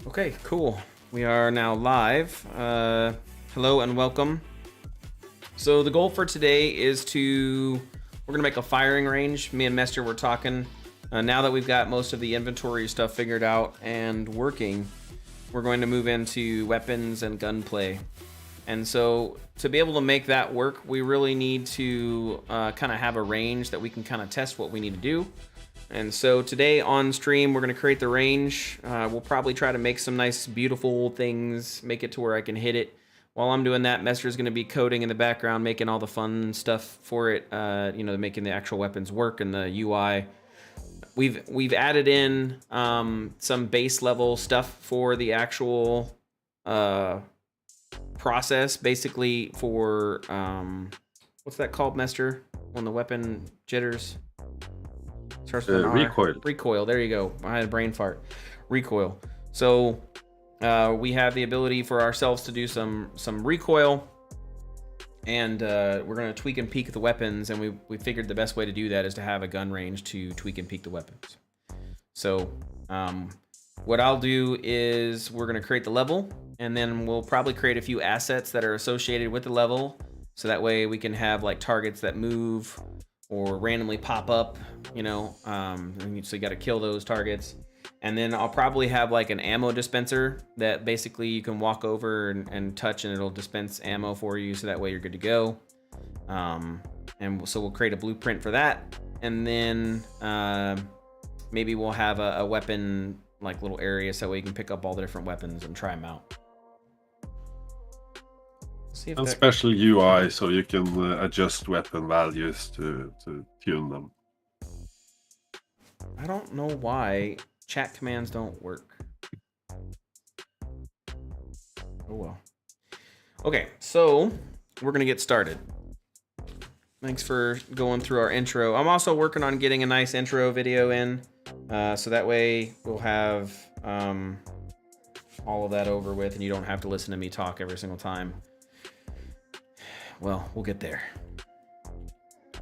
Okay, cool. We are now live. Hello and welcome. So the goal for today is we're gonna make a firing range. Me and Mester were talking. Now that we've got most of the inventory stuff figured out and working, we're going to move into weapons and gunplay. And so to be able to make that work, we really need to kind of have a range that we can kind of test what we need to do. And so today on stream, we're going to create the range. We'll probably try to make some nice, beautiful things, make it to where I can hit it. While I'm doing that, Mester's going to be coding in the background, making all the fun stuff for it, making the actual weapons work and the UI. We've added in some base level stuff for the actual process, basically for, what's that called, Mester? When the weapon jitters? Starts with an recoil. Recoil. There you go. I had a brain fart. Recoil. So we have the ability for ourselves to do some recoil, and we're going to tweak and peek the weapons. And we figured the best way to do that is to have a gun range to tweak and peek the weapons. So what I'll do is we're going to create the level, and then we'll probably create a few assets that are associated with the level, so that way we can have like targets that move or randomly pop up, so you got to kill those targets. And then I'll probably have like an ammo dispenser that basically you can walk over and touch, and it'll dispense ammo for you, so that way you're good to go. And so we'll create a blueprint for that, and then maybe we'll have a weapon like little area, so that way you can pick up all the different weapons and try them out. And special UI, so you can adjust weapon values to tune them. I don't know why chat commands don't work. Oh well. Okay, so we're gonna get started. Thanks for going through our intro. I'm also working on getting a nice intro video in, so that way we'll have all of that over with, and you don't have to listen to me talk every single time. Well, we'll get there.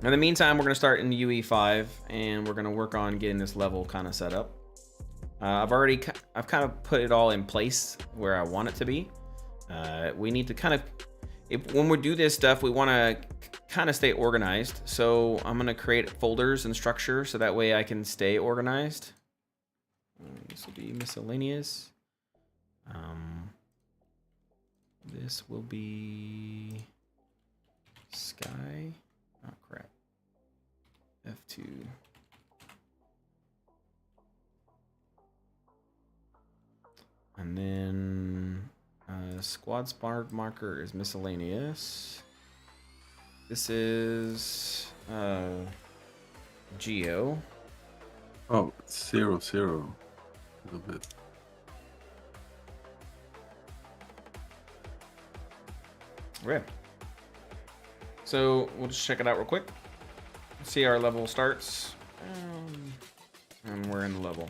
In the meantime, we're going to start in UE5, and we're going to work on getting this level kind of set up. I've kind of put it all in place where I want it to be. We need to kind of, when we do this stuff, we want to kind of stay organized. So I'm going to create folders and structure, so that way I can stay organized. This will be miscellaneous. This will be Sky. Oh crap. F2. And then squad spark marker is miscellaneous. This is Geo. Oh, 0, 0. A little bit. Okay. So we'll just check it out real quick. See, our level starts, and we're in the level.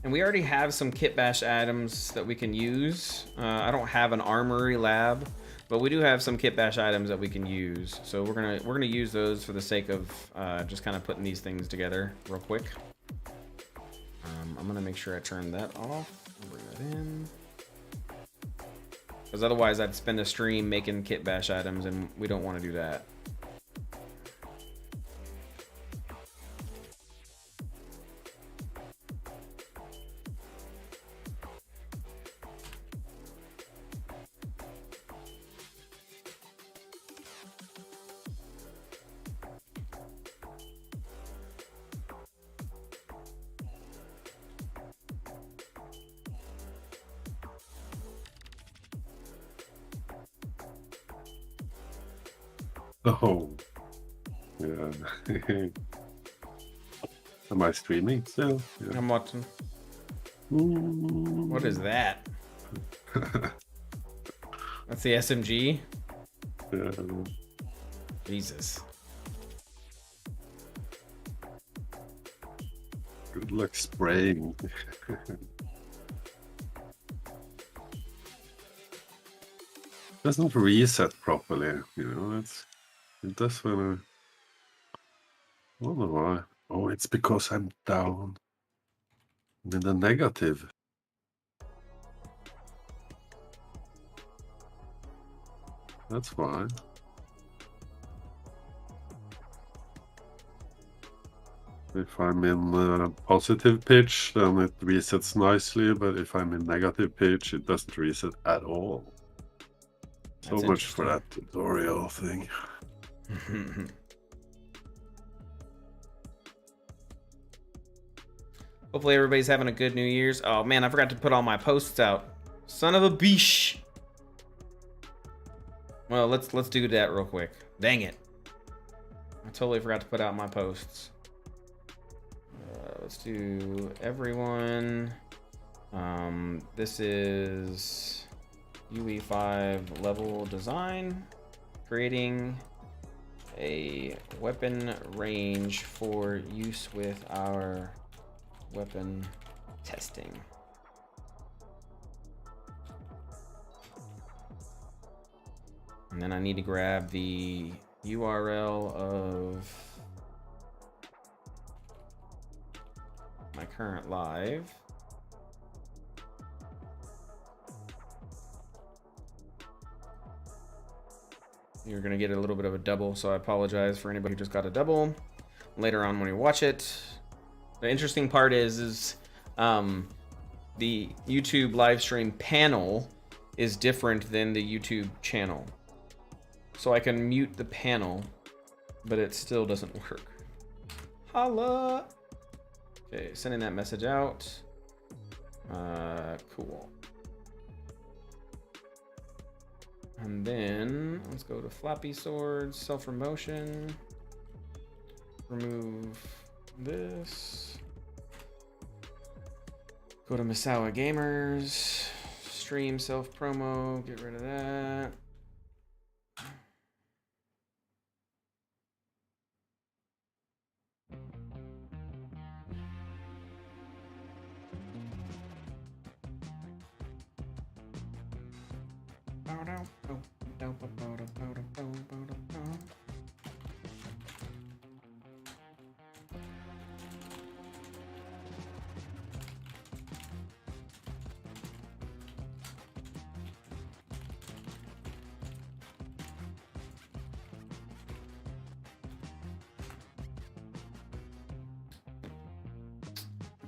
And we already have some kit bash items that we can use. I don't have an armory lab, but we do have some kit bash items that we can use. So we're gonna use those for the sake of just kind of putting these things together real quick. I'm gonna make sure I turn that off. Bring that in. Because otherwise I'd spend a stream making kit bash items, and we don't want to do that. Oh, yeah. Am I streaming still? Yeah. I'm watching. What is that? That's the SMG? Yeah. Jesus. Good luck spraying. Doesn't reset properly, it does when I don't know why. Oh, it's because I'm down in the negative. That's fine. If I'm in positive pitch, then it resets nicely, but if I'm in negative pitch, it doesn't reset at all. So That's much for interesting. that tutorial thing. Hopefully everybody's having a good New Year's. Oh man, I forgot to put all my posts out. Son of a bish. Well, let's do that real quick. Dang it. I totally forgot to put out my posts. Let's do everyone. This is UE5 Level Design, creating a weapon range for use with our weapon testing. And then I need to grab the URL of my current live. You're gonna get a little bit of a double, so I apologize for anybody who just got a double later on when you watch it. The interesting part is the YouTube live stream panel is different than the YouTube channel. So I can mute the panel, but it still doesn't work. Holla! Okay, sending that message out. Cool. And then let's go to Flappy Swords, self-promotion. Remove this. Go to Misawa Gamers. Stream self-promo, get rid of that.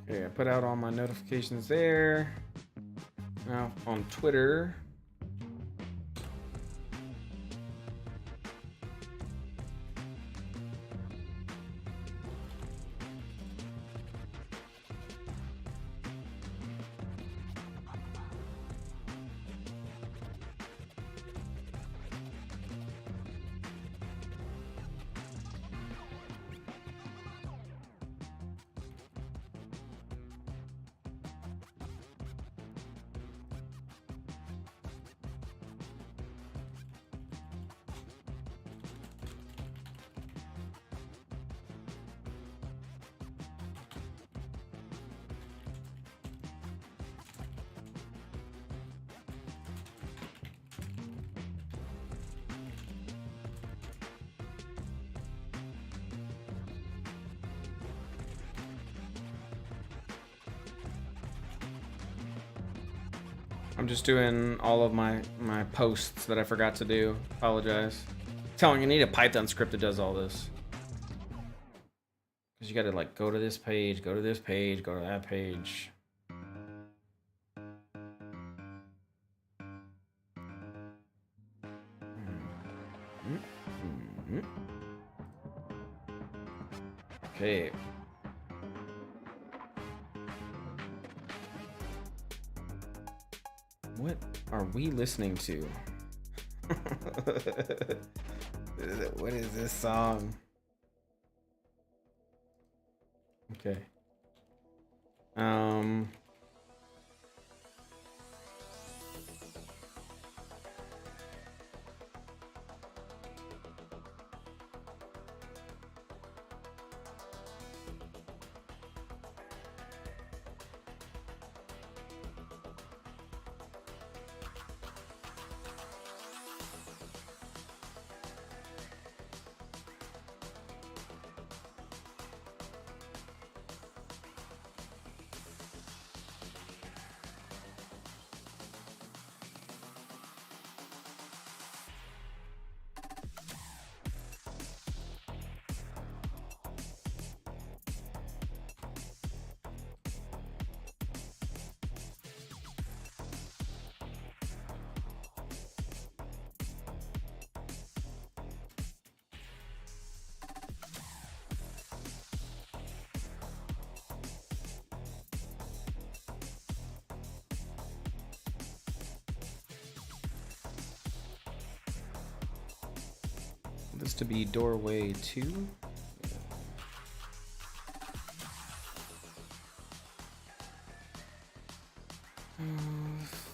Okay, I put out all my notifications there. Now on Twitter. I'm just doing all of my posts that I forgot to do. Apologize. Telling you, I need a Python script that does all this. Because you gotta like go to this page, go to this page, go to that page. Okay. What are we listening to? What is this song? Okay. this to be doorway 2.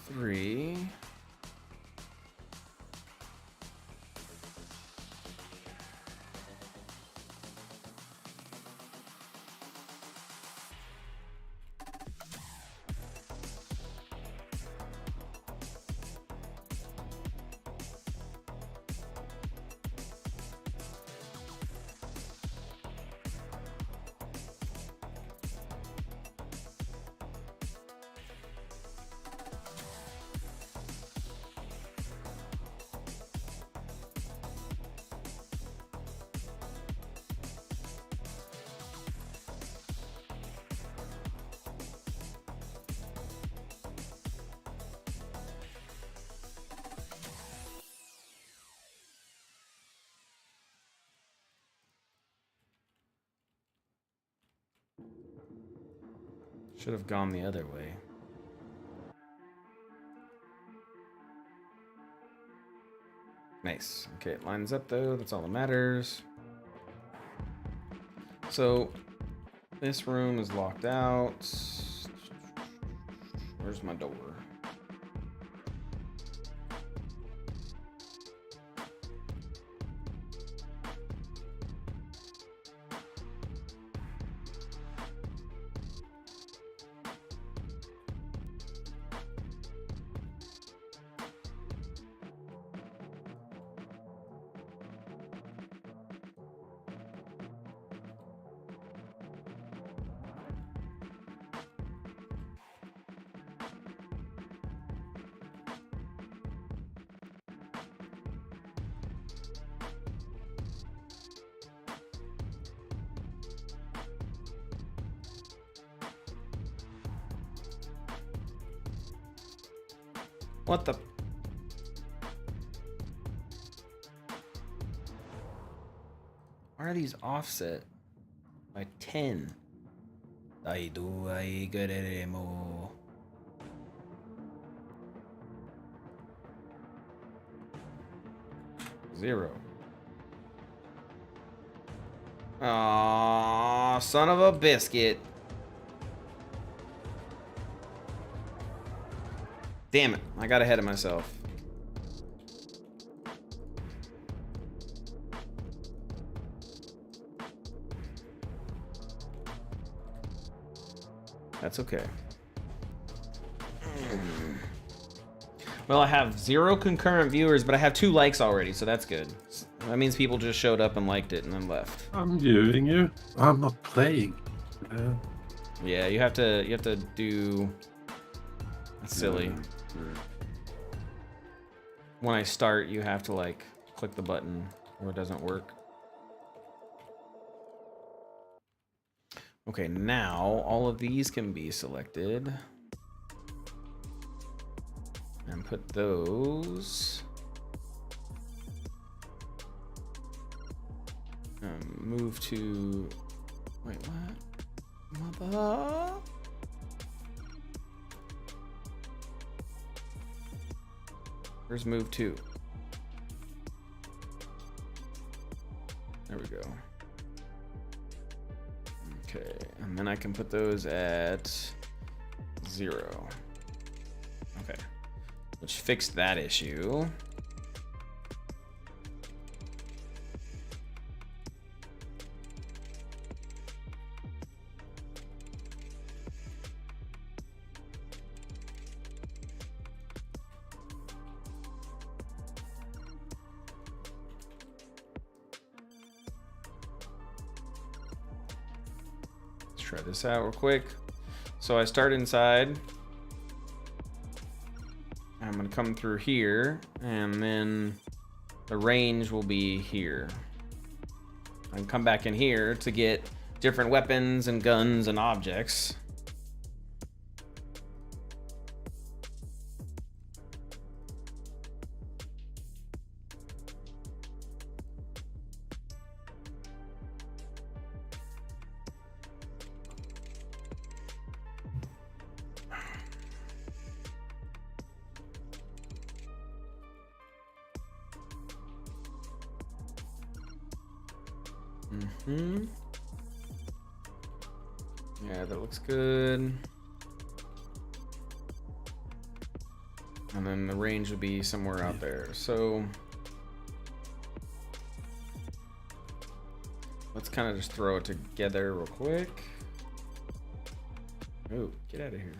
3. Should have gone the other way. Nice. Okay, it lines up though. That's all that matters. So this room is locked out. Where's my door? What the? Why are these offset by 10? I do I get it more. Zero. Aww, son of a biscuit. Damn it, I got ahead of myself. That's okay. Well, I have 0 concurrent viewers, but I have 2 likes already, so that's good. That means people just showed up and liked it and then left. I'm viewing you. I'm not playing. Yeah, you have to do. That's silly. When I start, you have to like click the button or it doesn't work. Okay, now all of these can be selected. And put those. Move to. Wait, what? Mother. Where's move 2? There we go. Okay, and then I can put those at 0. Okay, which fixed that issue. Try this out real quick. So I start inside. I'm gonna come through here, and then the range will be here. I can come back in here to get different weapons and guns and objects. Mm-hmm. Yeah, that looks good. And then the range would be somewhere out there. So let's kind of just throw it together real quick. Oh, get out of here.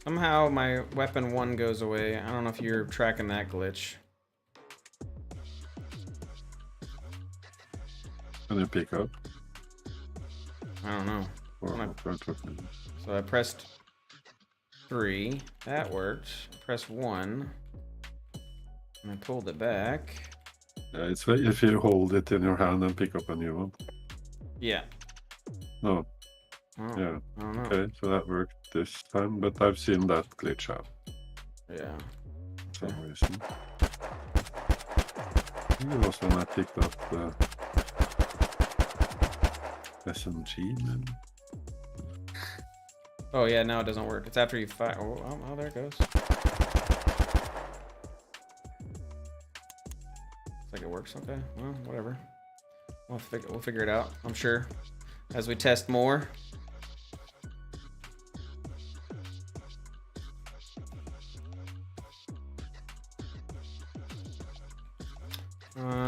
Somehow my weapon 1 goes away. I don't know if you're tracking that glitch. Can you pick up? I don't know. Or So I pressed 3. That worked. I pressed 1. And I pulled it back. Yeah, it's if you hold it in your hand and pick up a new one. Yeah. No. Oh, Yeah. I don't know. Okay, so that worked this time, but I've seen that glitch out. Yeah. For some reason. I think it was when I picked up the SMG, man. Oh yeah, now it doesn't work. It's after you fire. Oh, there it goes. Looks like it works. Okay. Well, whatever. We'll figure it out, I'm sure, as we test more.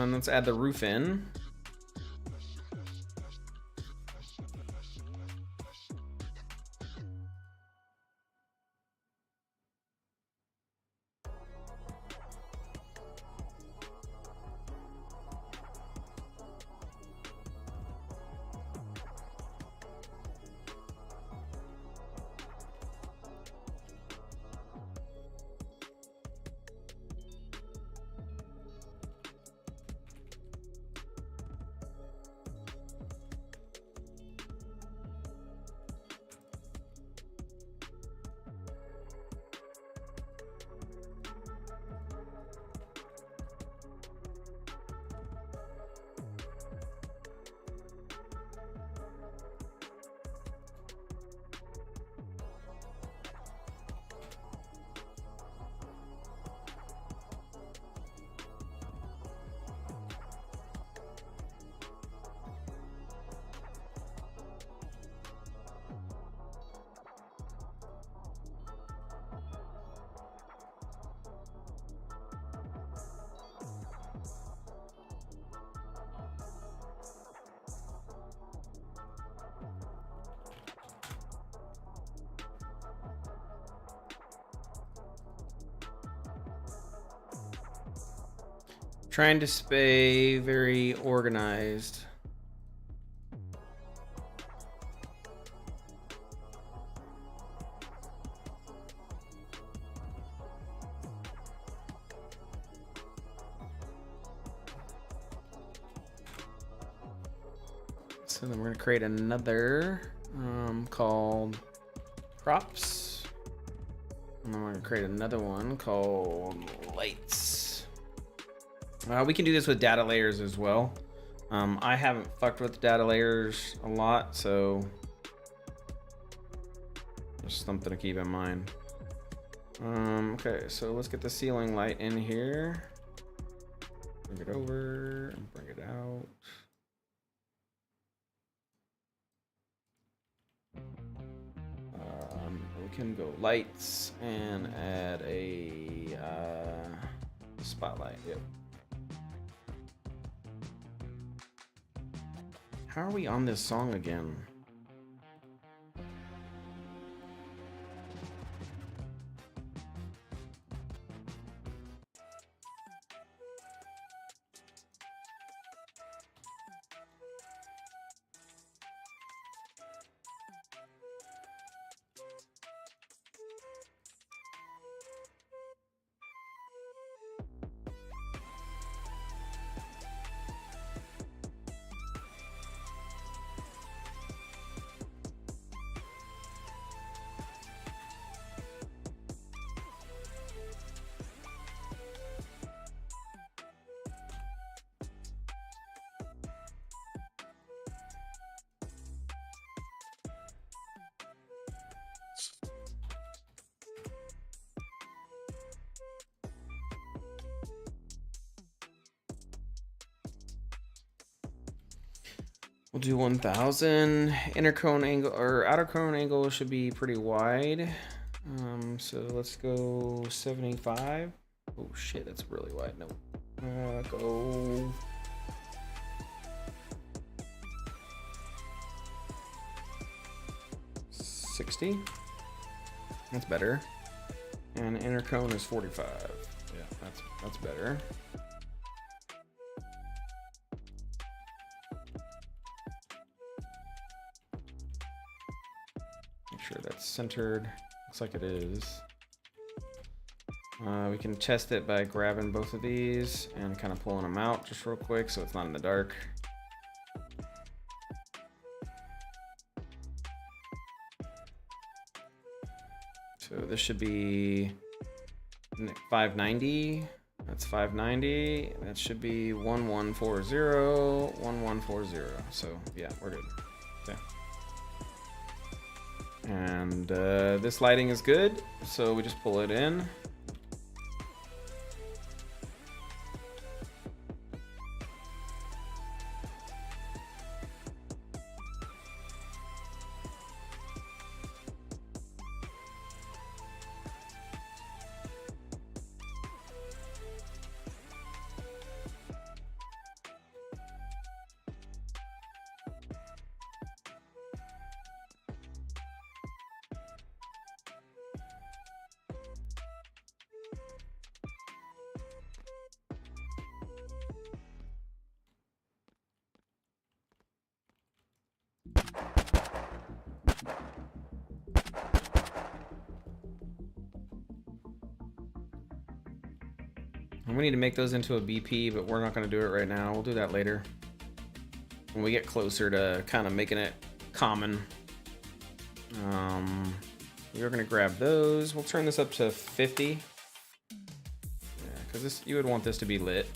Let's add the roof in. Trying to stay very organized. So then we're going to create another called props. And then we're going to create another one called lights. We can do this with data layers as well. I haven't fucked with data layers a lot, so just something to keep in mind. Okay, so let's get the ceiling light in here. Bring it over and bring it out. We can go lights and add a spotlight. Yep. How are we on this song again? We'll do 1000. Inner cone angle or outer cone angle should be pretty wide. So let's go 75. Oh shit, that's really wide. No. Go 60. That's better. And inner cone is 45. Yeah, that's better. Make sure that's centered. Looks like it is. We can test it by grabbing both of these and kind of pulling them out just real quick so it's not in the dark. So this should be 590. That's 590. That should be 1140, 1140. So yeah, we're good. Okay. And this lighting is good, so we just pull it in. We need to make those into a BP, but we're not going to do it right now. We'll do that later when we get closer to kind of making it common. We're going to grab those. We'll turn this up to 50. Yeah, because you would want this to be lit.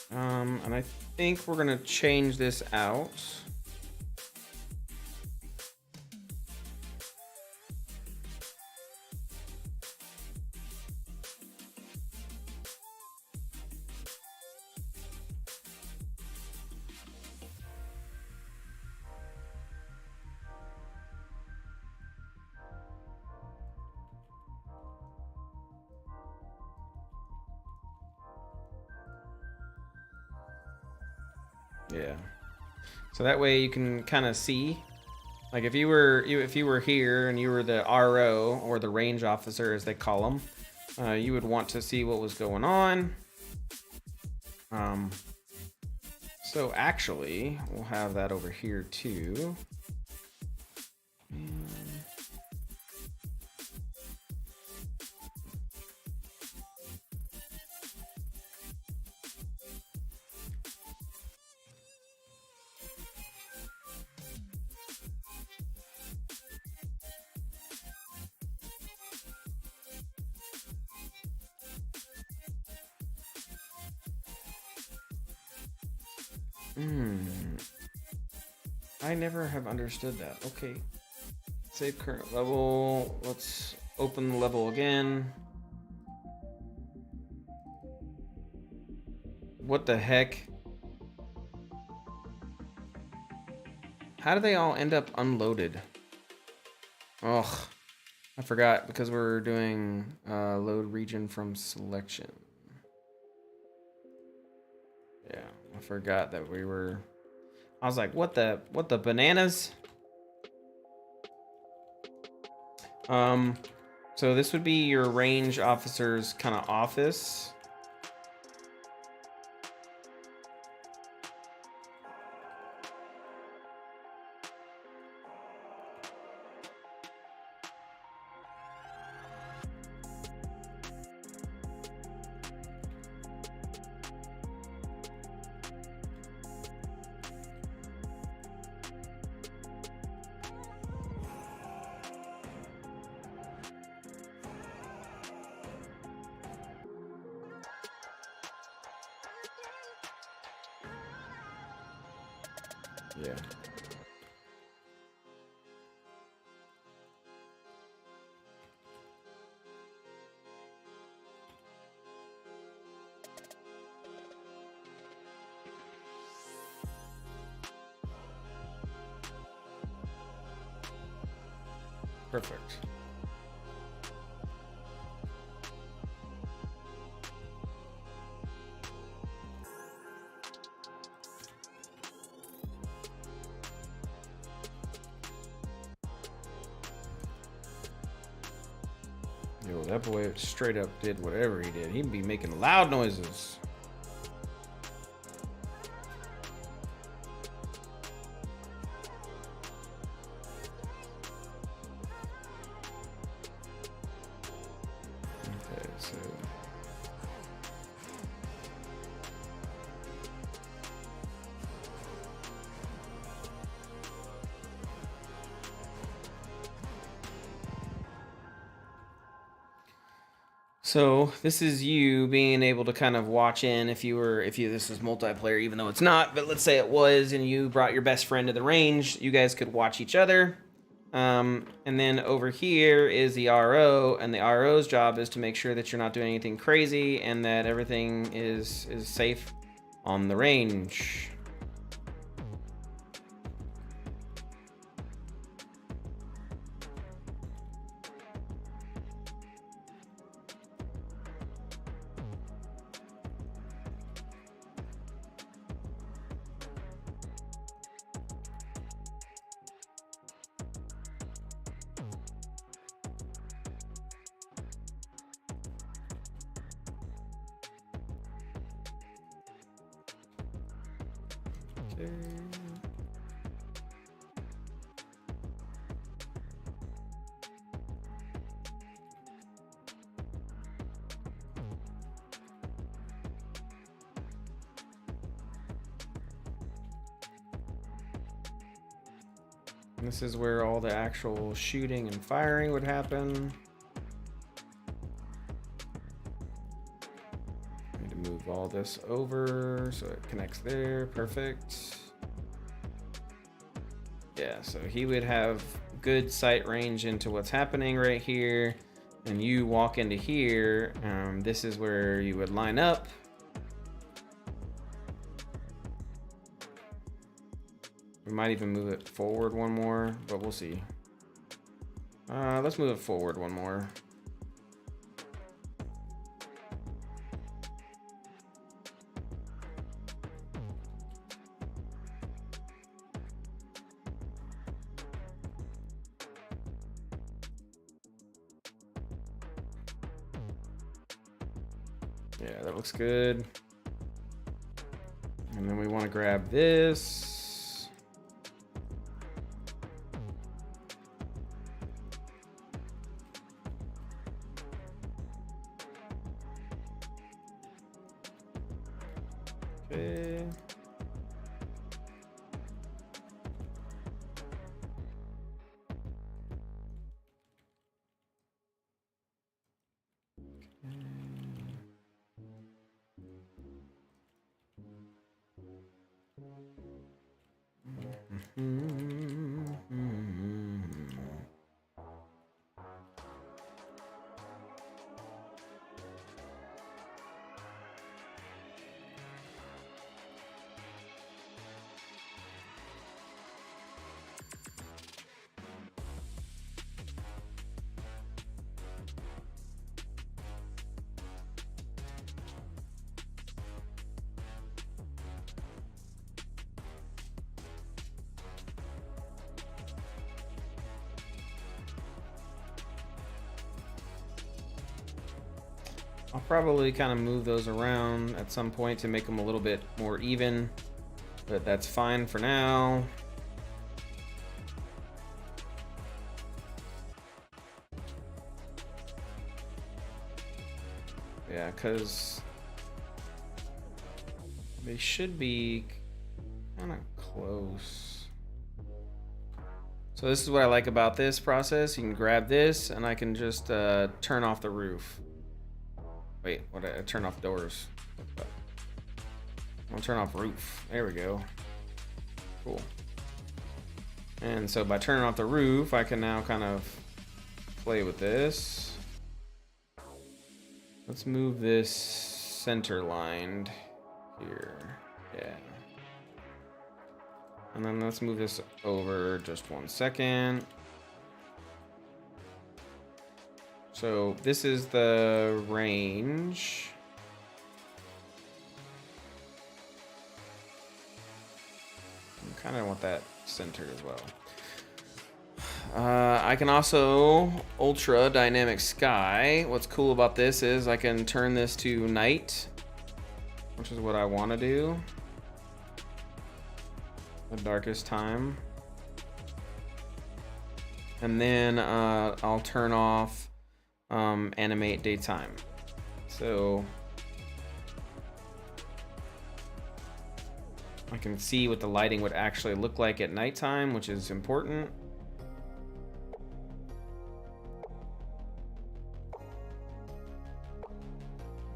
And I think we're going to change this out. Yeah. So that way you can kind of see, like if you were here and you were the RO or the range officer as they call them, you would want to see what was going on. So actually, we'll have that over here too. I never have understood that. Okay. Save current level. Let's open the level again. What the heck? How do they all end up unloaded? Ugh. I forgot because we're doing load region from selection. Yeah, I forgot that we were. I was like, what the bananas? So this would be your range officer's kind of office. Yeah. Perfect. Yo, that boy straight up did whatever he did. He'd be making loud noises. Okay, so this is you being able to kind of watch in if this is multiplayer, even though it's not, but let's say it was, and you brought your best friend to the range, you guys could watch each other. And then over here is the RO, and the RO's job is to make sure that you're not doing anything crazy and that everything is safe on the range. Okay. This is where all the actual shooting and firing would happen. I need to move all this over so it connects there. Perfect. Yeah, so he would have good sight range into what's happening right here. And you walk into here. This is where you would line up. We might even move it forward one more, but we'll see. Let's move it forward one more. Yeah, that looks good. And then we want to grab this. Okay. I'll probably kind of move those around at some point to make them a little bit more even, but that's fine for now. Yeah, because they should be kind of close. So this is what I like about this process. You can grab this and I can just turn off the roof. Wait, what? I turn off doors. I'll turn off roof. There we go. Cool. And so by turning off the roof, I can now kind of play with this. Let's move this center lined here. Yeah. And then let's move this over just 1 second. So this is the range. I kind of want that centered as well. I can also ultra dynamic sky. What's cool about this is I can turn this to night, which is what I want to do. The darkest time. And then I'll turn off animate daytime. So I can see what the lighting would actually look like at nighttime, which is important.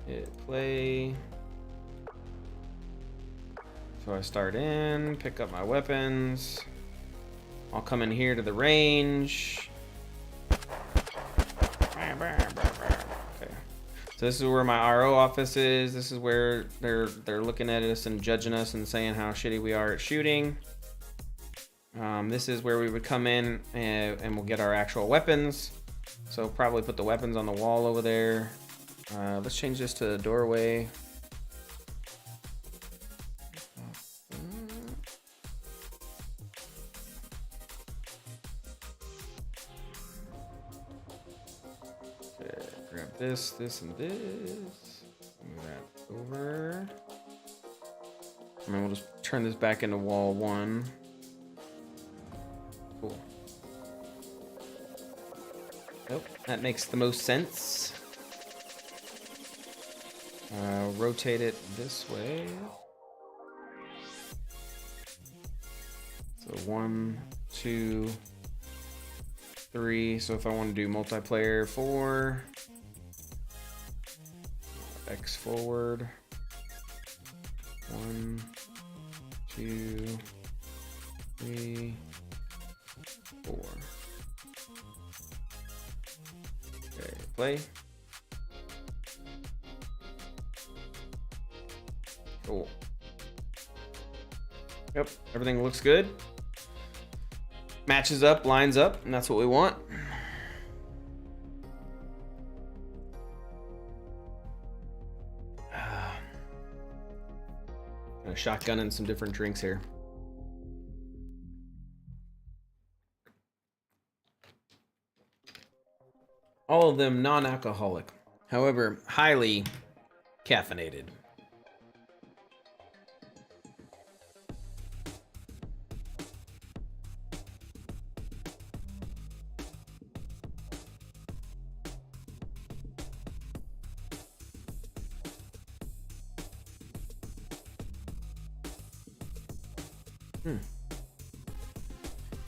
Hit play. So I start in, pick up my weapons. I'll come in here to the range. Okay. So this is where my RO office is. This is where they're looking at us and judging us and saying how shitty we are at shooting. This is where we would come in and we'll get our actual weapons. So probably put the weapons on the wall over there. Let's change this to doorway. Okay, grab this, this, and this. Move that over. And then we'll just turn this back into wall 1. Cool. Nope, that makes the most sense. Rotate it this way. So 1, 2, 3. So if I want to do multiplayer, 4. X forward. 1, 2, 3, 4. Okay, play. Cool. Yep, everything looks good. Matches up, lines up, and that's what we want. Gonna shotgun in some different drinks here. All of them non-alcoholic, however, highly caffeinated.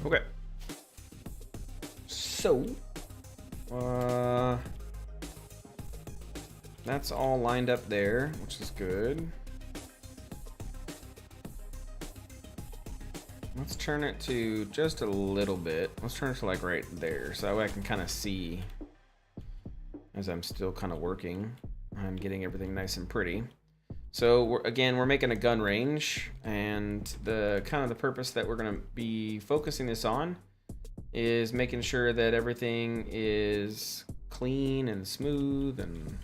Okay. So, that's all lined up there, which is good. Let's turn it to just a little bit. Let's turn it to like right there, so that way I can kind of see as I'm still kind of working on getting everything nice and pretty. So we're making a gun range, and the kind of the purpose that we're going to be focusing this on is making sure that everything is clean and smooth and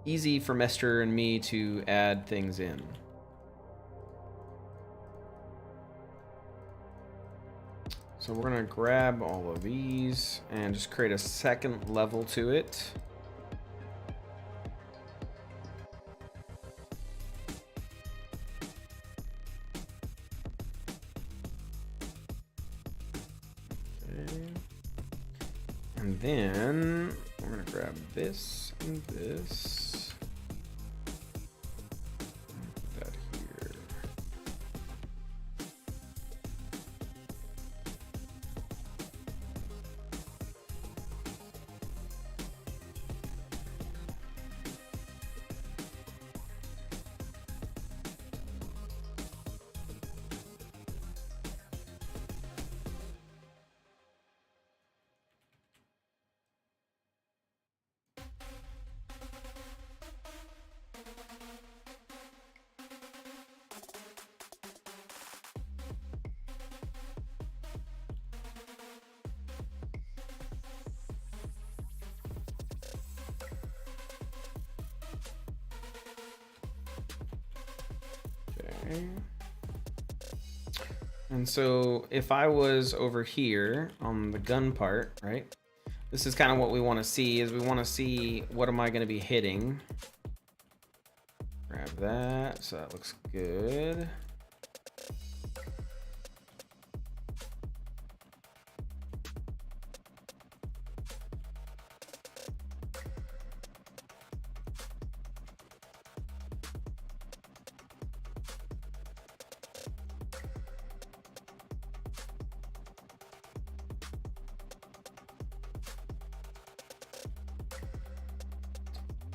easy for Mester and me to add things in. So we're going to grab all of these and just create a second level to it. And then we're gonna grab this and this. Put that here. Okay. And so if I was over here on the gun part, right? This is kind of what we want to see, is we want to see what am I going to be hitting. Grab that, so that looks good.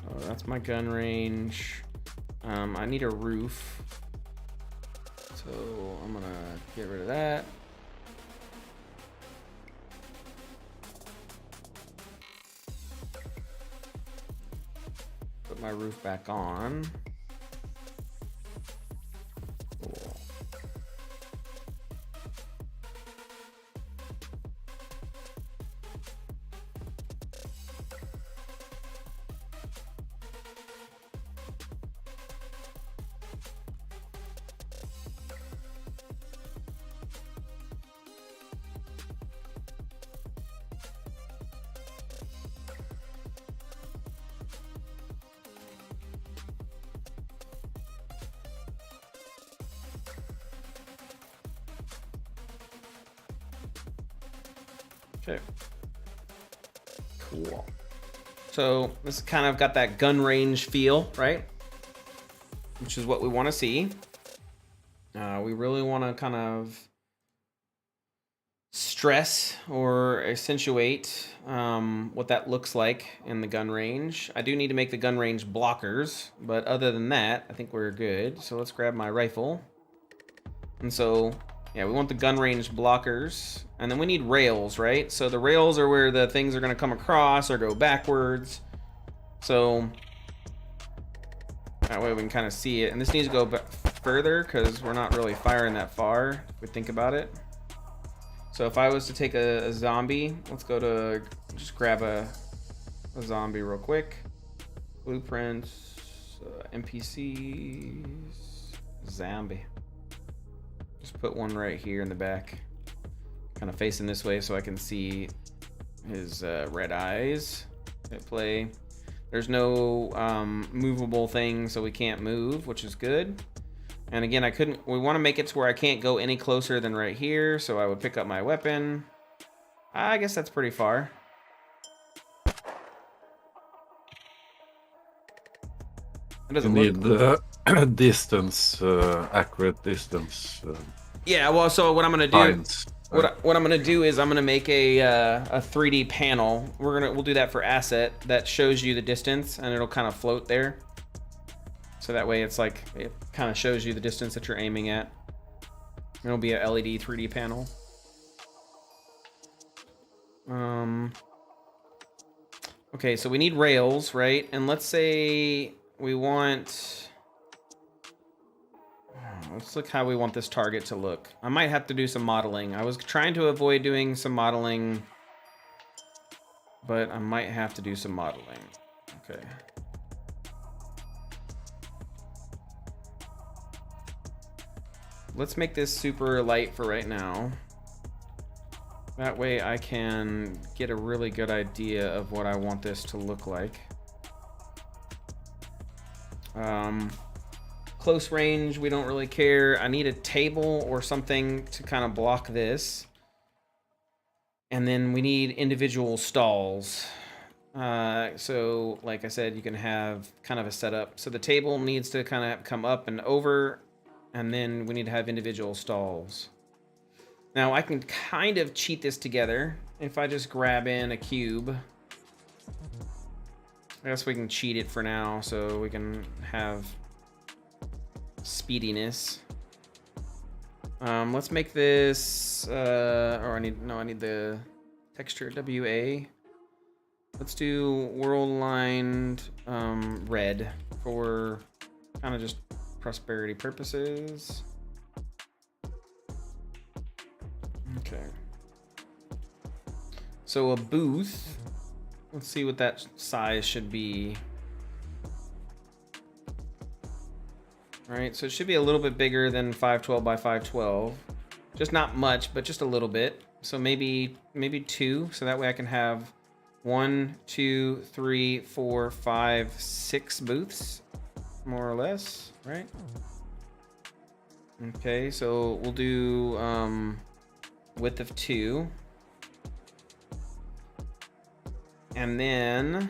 Oh, that's my gun range. I need a roof, so I'm gonna get rid of that. Put my roof back on. Cool. Okay. Cool. So this kind of got that gun range feel, right? Which is what we want to see. We really want to kind of stress or accentuate what that looks like in the gun range. I do need to make the gun range blockers, but other than that, I think we're good. So let's grab my rifle. And so, yeah, we want the gun range blockers. And then we need rails, right? So the rails are where the things are going to come across or go backwards. So that way we can kind of see it. And this needs to go further because we're not really firing that far, if we think about it. So if I was to take a zombie, let's go to, just grab a zombie real quick. Blueprints, NPCs, zombie. Just put one right here in the back, kind of facing this way so I can see his red eyes at play. There's no movable thing, so we can't move, which is good. And again, we want to make it to where I can't go any closer than right here, so I would pick up my weapon. I guess that's pretty far. It doesn't You need the distance, accurate distance. Yeah, well, so what I'm gonna do, lines. what I'm gonna do is I'm gonna make a 3D panel. We'll do that for asset that shows you the distance, and it'll kind of float there. So that way it's like, it kind of shows you the distance that you're aiming at. It'll be a LED 3D panel. Okay, so we need rails, right? And let's say we want, let's look how we want this target to look. I might have to do some modeling. I was trying to avoid doing some modeling, but I might have to do some modeling. Okay. Let's make this super light for right now. That way I can get a really good idea of what I want this to look like. Close range, we don't really care. I need a table or something to kind of block this. And then we need individual stalls. So like I said, you can have kind of a setup. So the table needs to kind of come up and over, and then we need to have individual stalls. Now I can kind of cheat this together if I just grab in a cube. I guess we can cheat it for now so we can have speediness. Let's make this, or I need the texture WA. Let's do world lined red for kind of just prosperity purposes. Okay. So a booth, let's see what that size should be. right? So it should be a little bit bigger than 512 by 512. Just not much, but just a little bit. So maybe 2, so that way I can have 1, 2, 3, 4, 5, 6 booths, more or less, right? Okay, so we'll do width of 2. And then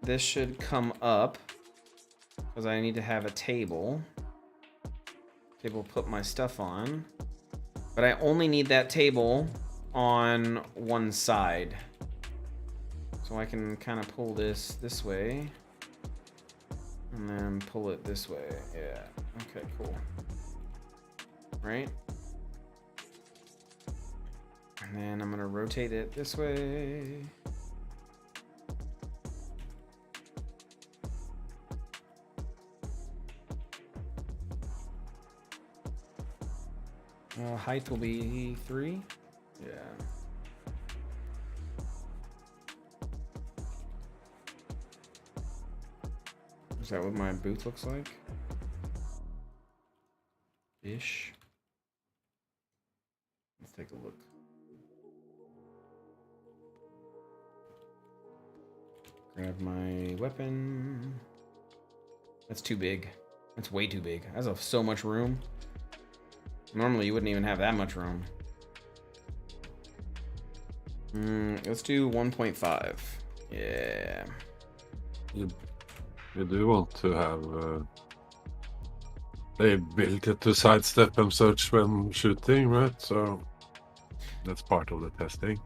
this should come up because I need to have a table. Table to put my stuff on. But I only need that table on one side. So I can kind of pull this way. And then pull it this way. Yeah. Okay, cool. Right? And then I'm going to rotate it this way. Height will be 3. Yeah. Is that what my booth looks like? Ish. Let's take a look. Grab my weapon. That's too big. That's way too big. That's so much room. Normally you wouldn't even have that much room. Let's do 1.5. Yeah. You do want to have the ability to sidestep and search when shooting, right? So that's part of the testing.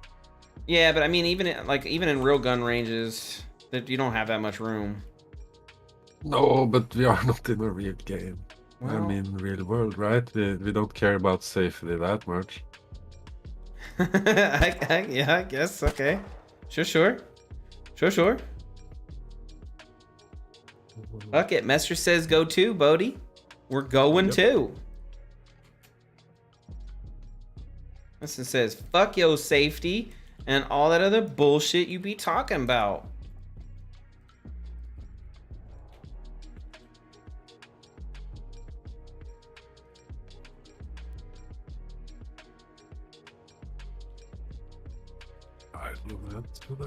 Yeah, but I mean, even in real gun ranges, that you don't have that much room. No, but we are not in a real game. Well, I mean, real world, right? We don't care about safety that much. yeah, I guess. Okay. Sure. Fuck it. Messer says go too, Bodie. We're going too. Messer says fuck yo safety and all that other bullshit you be talking about. I love that today.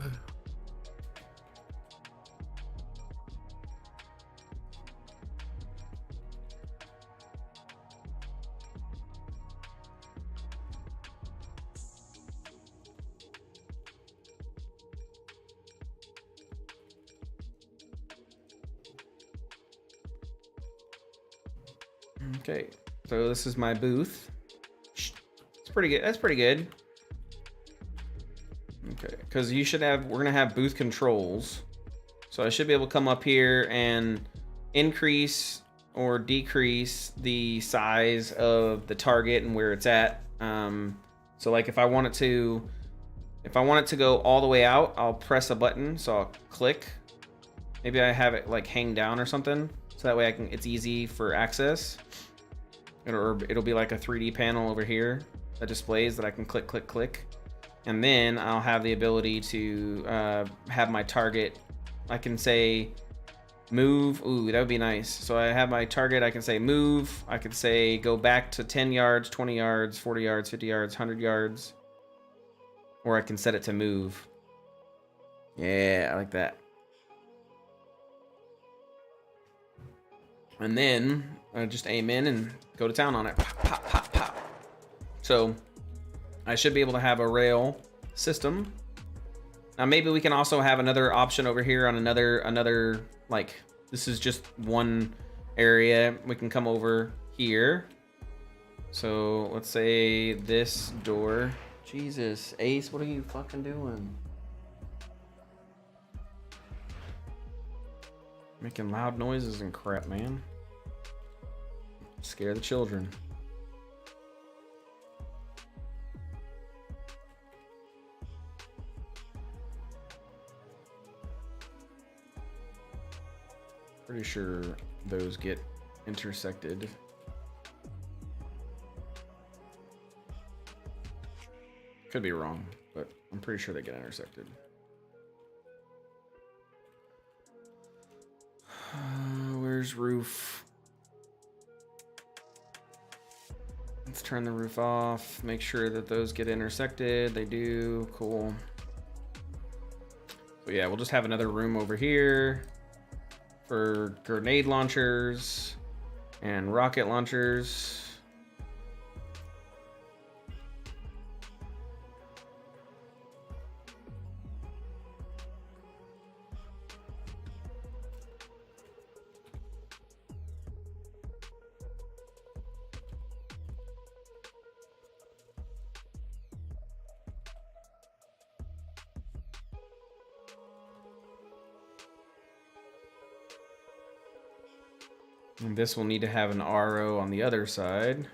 Okay, so this is my booth. It's pretty good. That's pretty good. Okay, because we're gonna have booth controls. So I should be able to come up here and increase or decrease the size of the target and where it's at. So like if I want it to go all the way out, I'll press a button. So I'll click. Maybe I have it like hang down or something. So that way it's easy for access. It'll be like a 3D panel over here that displays that I can click. And then I'll have the ability to have my target. I can say move. Ooh, that would be nice. So I have my target. I can say move. I could say go back to 10 yards, 20 yards, 40 yards, 50 yards, 100 yards. Or I can set it to move. Yeah, I like that. And then I just aim in and go to town on it. Pop, pop, pop, pop. So I should be able to have a rail system. Now maybe we can also have another option over here on another like this is just one area. We can come over here. So let's say this door. Jesus, Ace, what are you fucking doing? Making loud noises and crap, man. Scare the children. Pretty sure those get intersected. Could be wrong, but I'm pretty sure they get intersected. Where Where's roof? Let's turn the roof off. Make sure that those get intersected. They do. Cool. So yeah, we'll just have another room over here for grenade launchers and rocket launchers. And this will need to have an RO on the other side.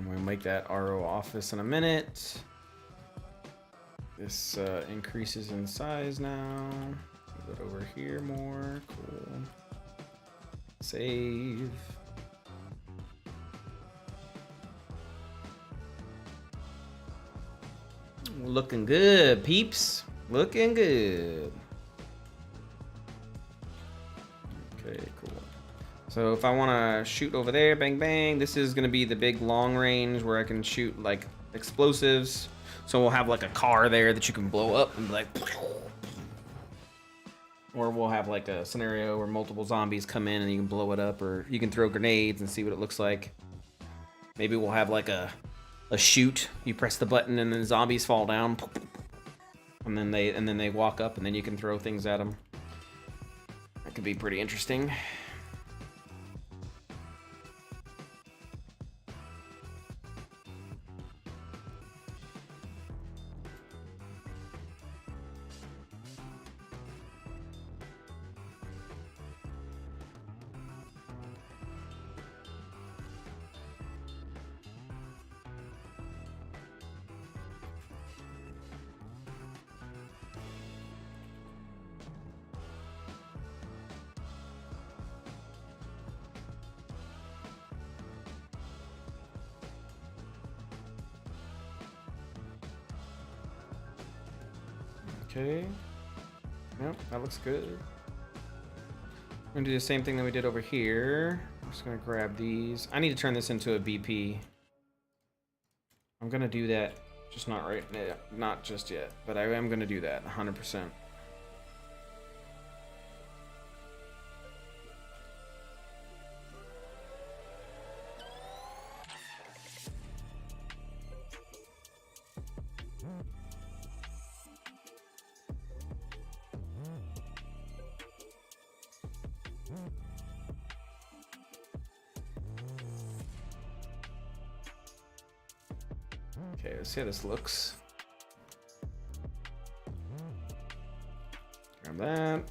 We'll make that RO office in a minute. This increases in size now. Move it over here more. Cool. Save. Looking good, peeps. Looking good. Okay, cool. So if I want to shoot over there, bang, bang, this is going to be the big long range where I can shoot like explosives. So we'll have like a car there that you can blow up and be like, or we'll have like a scenario where multiple zombies come in and you can blow it up, or you can throw grenades and see what it looks like. Maybe we'll have like a shoot. You press the button and then zombies fall down, and then they walk up, and then you can throw things at them. That could be pretty interesting. Okay. Yep, that looks good. I'm gonna do the same thing that we did over here. I'm just gonna grab these. I need to turn this into a BP. I'm gonna do that, just not right now, not just yet, but I am gonna do that 100%. Okay, let's see how this looks. Grab that.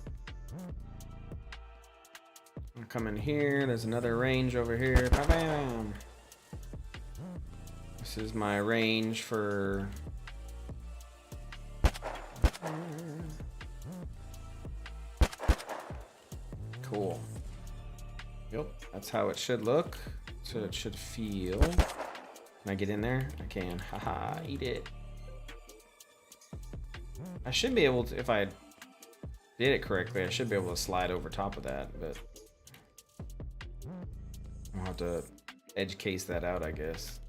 I'll come in here. There's another range over here. Bam! This is my range for... Cool. Yep, that's how it should look. So it should feel. Can I get in there? I can. Haha, eat it. I should be able to, if I did it correctly, I should be able to slide over top of that, but I'll have to edge case that out, I guess.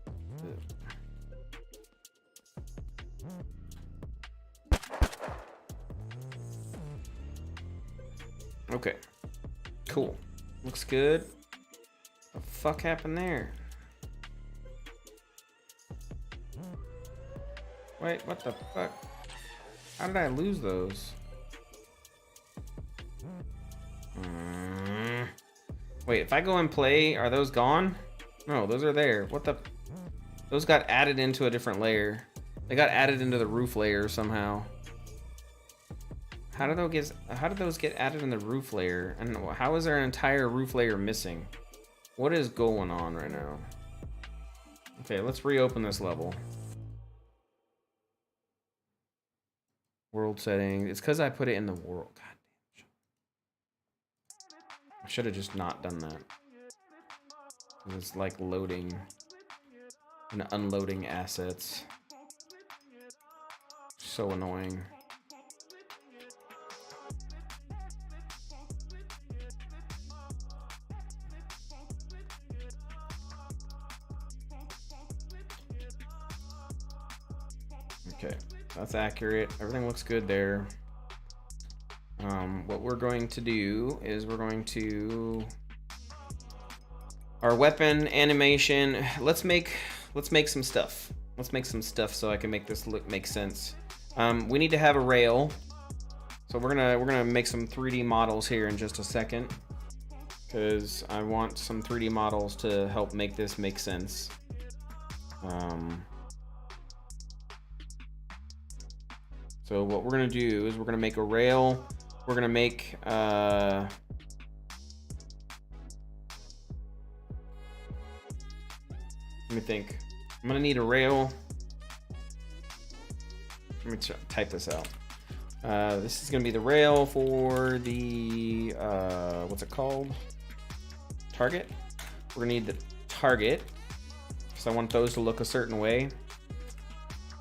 Okay. Cool. Looks good. What the fuck happened there? Wait, what the fuck? How did I lose those? Wait, if I go and play, are those gone? No, those are there. What the? Those got added into a different layer. They got added into the roof layer somehow. How did those get added in the roof layer? And how is there an entire roof layer missing? What is going on right now? Okay, let's reopen this level. World setting. It's because I put it in the world. God damn. I should have just not done that. It's like loading and unloading assets. So annoying. Okay, that's accurate. Everything looks good there. What we're going to do is we're going to our weapon animation. Let's make some stuff. Let's make some stuff so I can make this look make sense. We need to have a rail, so we're gonna make some 3D models here in just a second, because I want some 3D models to help make this make sense. So what we're gonna do is we're gonna make a rail. We're gonna make let me think. I'm gonna need a rail. Let me type this out. This is gonna be the rail for the what's it called? Target. We're gonna need the target because I want those to look a certain way.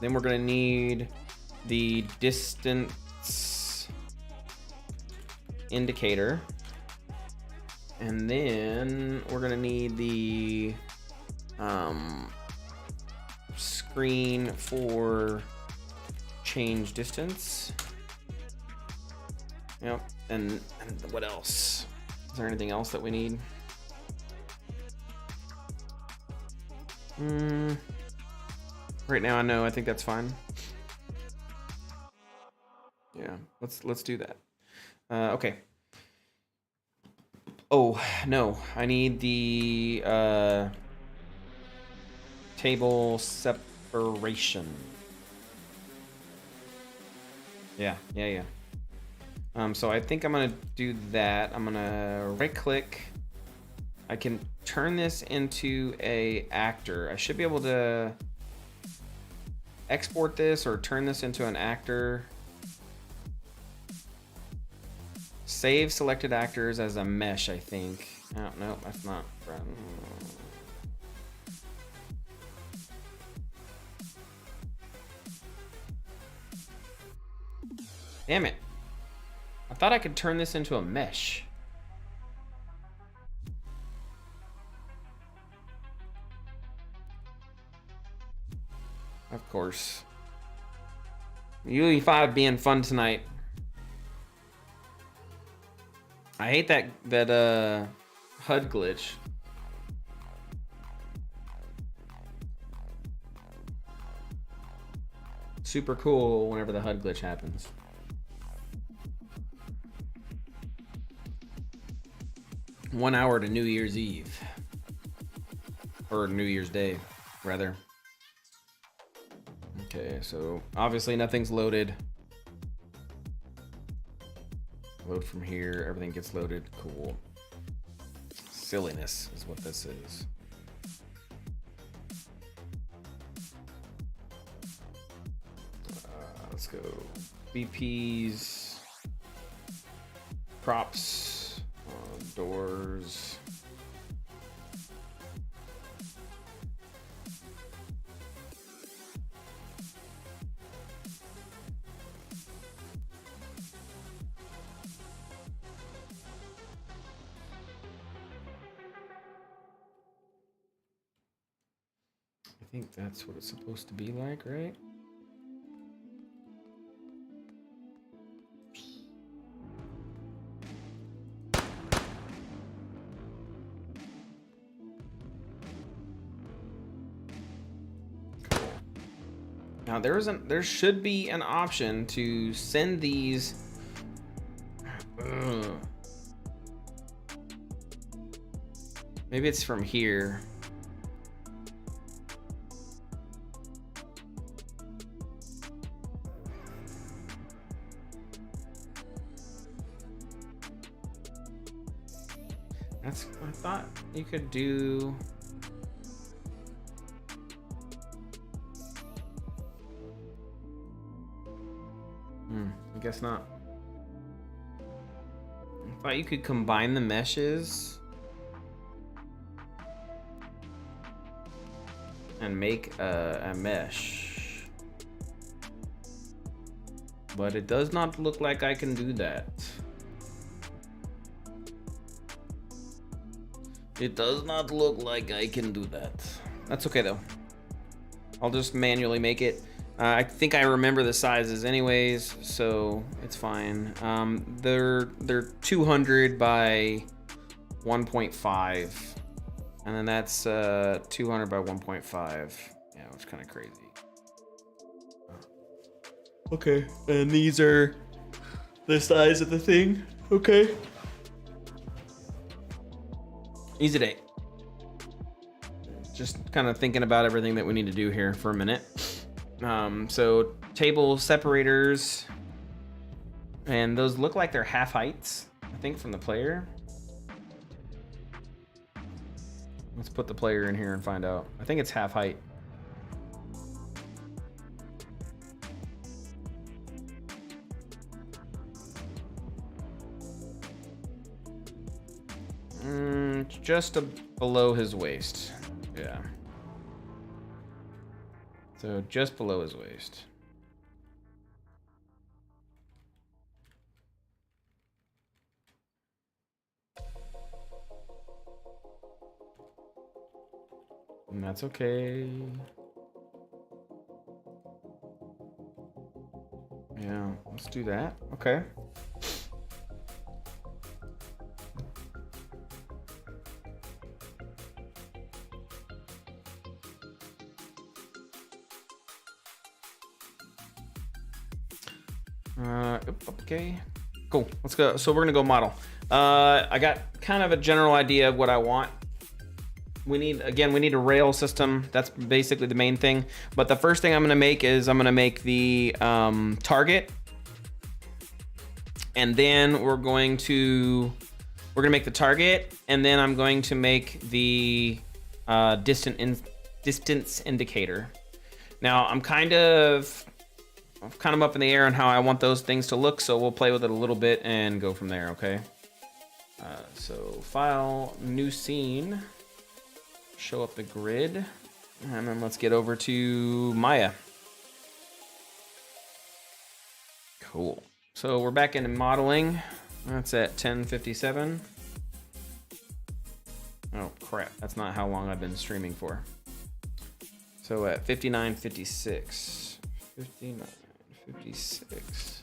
Then we're gonna need the distance indicator, and then we're gonna need the screen for change distance. Yep. And what else? Is there anything else that we need? Right now, no. I think that's fine. Yeah. Let's do that. Okay. Oh no, I need the table separation. Yeah. So I think I'm gonna do that. I'm gonna right click. I can turn this into a actor. I should be able to export this or turn this into an actor. Save selected actors as a mesh, I think. Oh, no, that's not. Damn it. I thought I could turn this into a mesh. Of course. UE5 being fun tonight. I hate that HUD glitch. Super cool whenever the HUD glitch happens. One hour to New Year's Eve. Or New Year's Day, rather. Okay, so obviously nothing's loaded. Load from here, everything gets loaded. Cool. Silliness is what this is. Let's go. BPs, props, doors. I think that's what it's supposed to be like, right? Cool. Now there should be an option to send these. Maybe it's from here. That's, I thought you could do. I guess not. I thought you could combine the meshes and make a mesh. But it does not look like I can do that. It does not look like I can do that. That's okay though. I'll just manually make it. I think I remember the sizes anyways, so it's fine. They're 200 by 1.5, and then that's 200 by 1.5. Yeah, which is kind of crazy. Okay, and these are the size of the thing. Okay. Easy day. Just kind of thinking about everything that we need to do here for a minute. So table separators, and those look like they're half heights, I think, from the player. Let's put the player in here and find out. I think it's half height. Just below his waist. Yeah. So just below his waist. And that's okay. Yeah, let's do that. Okay. Okay, cool. Let's go. So we're gonna go model. I got kind of a general idea of what I want. We need a rail system. That's basically the main thing. But the first thing I'm gonna make is I'm gonna make the target, and then we're gonna make the target, and then I'm going to make the distance indicator. Now I'm kind of up in the air on how I want those things to look, so we'll play with it a little bit and go from there, okay? So file, new scene, show up the grid, and then let's get over to Maya. Cool. So we're back into modeling. That's at 10:57. Oh crap, that's not how long I've been streaming for. So at 59:56. 59:56.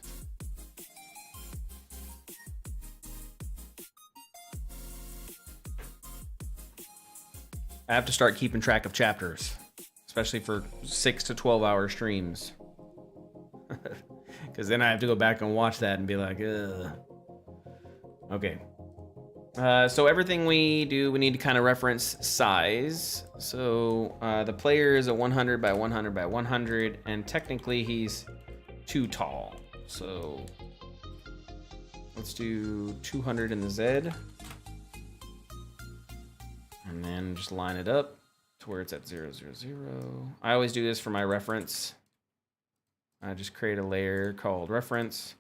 I have to start keeping track of chapters, especially for 6 to 12 hour streams. Because then I have to go back and watch that and be like, ugh. Okay. So everything we do, we need to kind of reference size. So the player is a 100 by 100 by 100, and technically he's too tall. So let's do 200 in the Z, and then just line it up to where it's at 0, 0, 0. I always do this for my reference. I just create a layer called reference.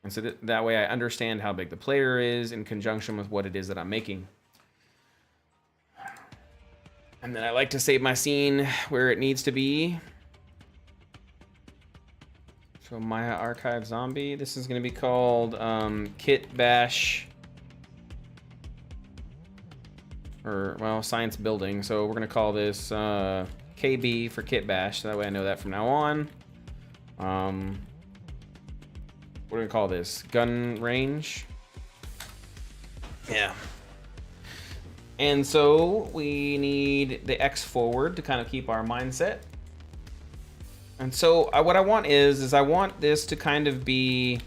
And so that way I understand how big the player is in conjunction with what it is that I'm making. And then I like to save my scene where it needs to be. So Maya Archive Zombie. This is going to be called Kit Bash. Or, well, Science Building. So we're going to call this KB for Kit Bash. So that way I know that from now on. What do we call this? Gun range. Yeah. And so we need the X forward to kind of keep our mindset. And so what I want is I want this to kind of be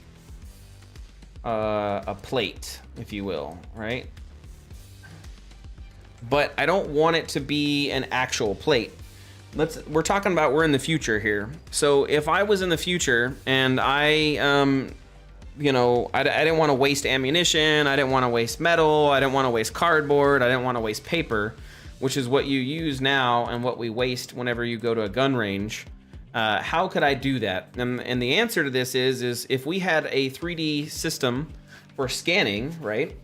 a plate, if you will, right? But I don't want it to be an actual plate. We're talking about we're in the future here. So if I was in the future and I you know, I didn't want to waste ammunition, I didn't want to waste metal, I didn't want to waste cardboard, I didn't want to waste paper, which is what you use now and what we waste whenever you go to a gun range. How could I do that? And the answer to this is if we had a 3D system for scanning, right,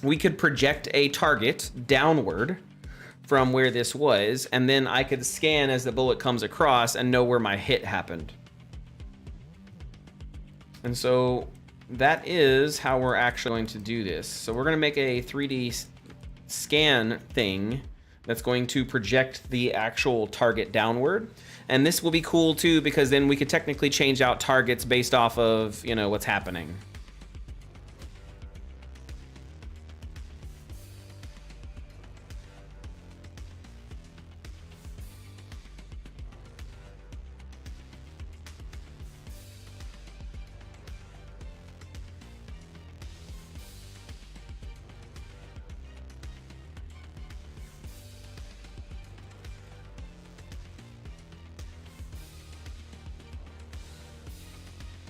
we could project a target downward from where this was, and then I could scan as the bullet comes across and know where my hit happened. And so that is how we're actually going to do this. So we're going to make a 3D scan thing that's going to project the actual target downward. And this will be cool too, because then we could technically change out targets based off of, you know, what's happening.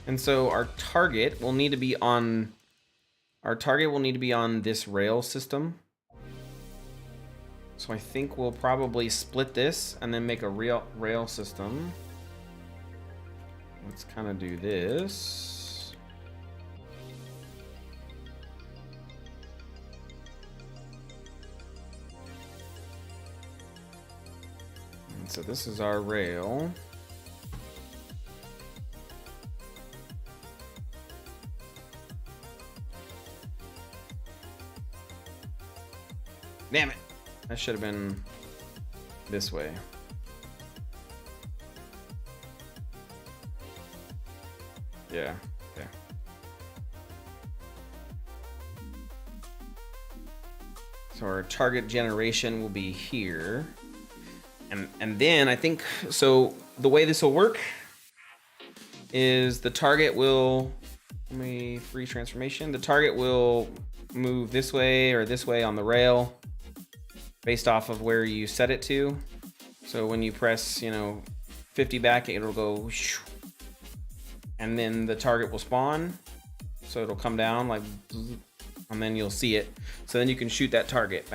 And so our target will need to be on this rail system. So I think we'll probably split this and then make a rail system. Let's kind of do this. And so this is our rail. Damn it. That should have been this way. Yeah, okay. So our target generation will be here. And then I think, so the way this will work is the target will, let me free transformation. The target will move this way or this way on the rail based off of where you set it to. So when you press, you know, 50 back, it'll go, and then the target will spawn. So it'll come down like, and then you'll see it. So then you can shoot that target.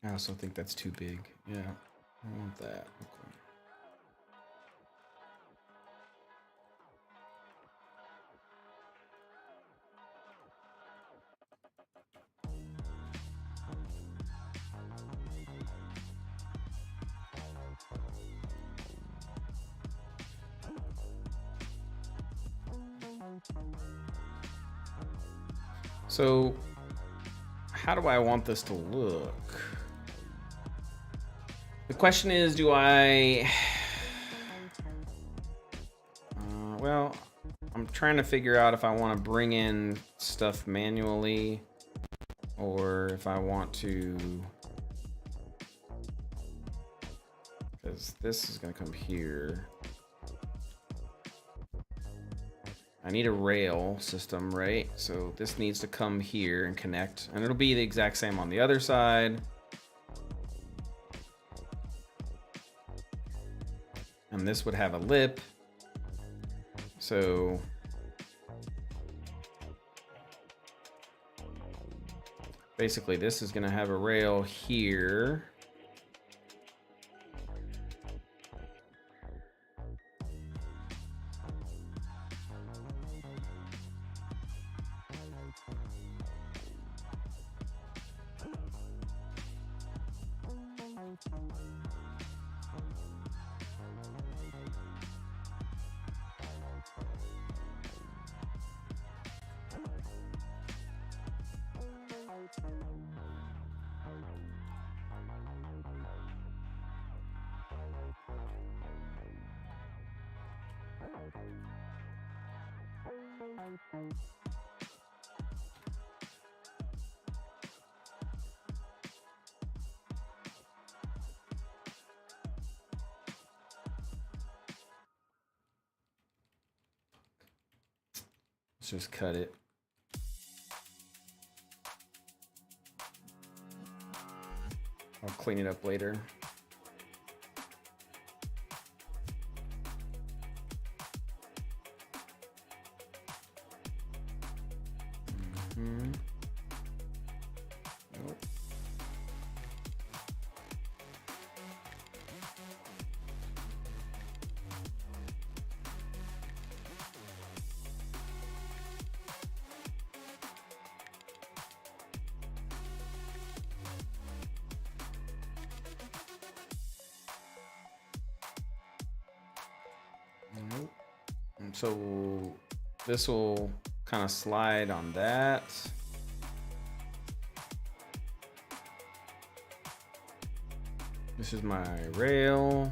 I also think that's too big. Yeah, I want that. Okay. So, how do I want this to look? The question is, do I... well, I'm trying to figure out if I want to bring in stuff manually or if I want to... because this is going to come here. I need a rail system, right? So this needs to come here and connect, and it'll be the exact same on the other side. And this would have a lip. So basically this is going to have a rail here. Let's just cut it. I'll clean it up later. Nope. Nope. And so this will kind of slide on that. This is my rail.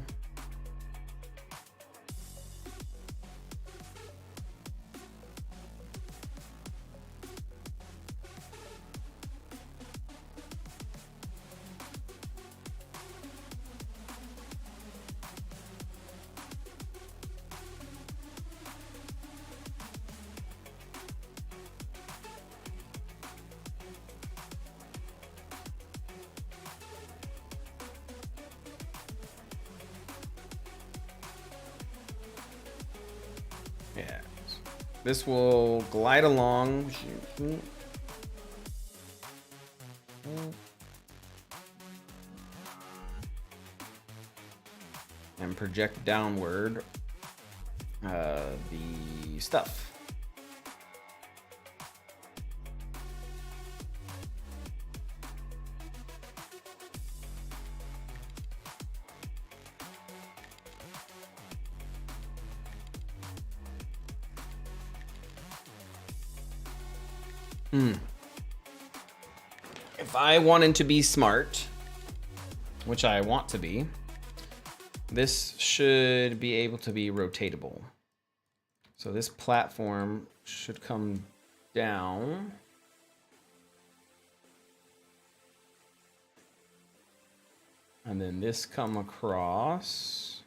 Yeah, this will glide along and project downward the stuff. If I wanted to be smart, which I want to be, this should be able to be rotatable. So this platform should come down. And then this come across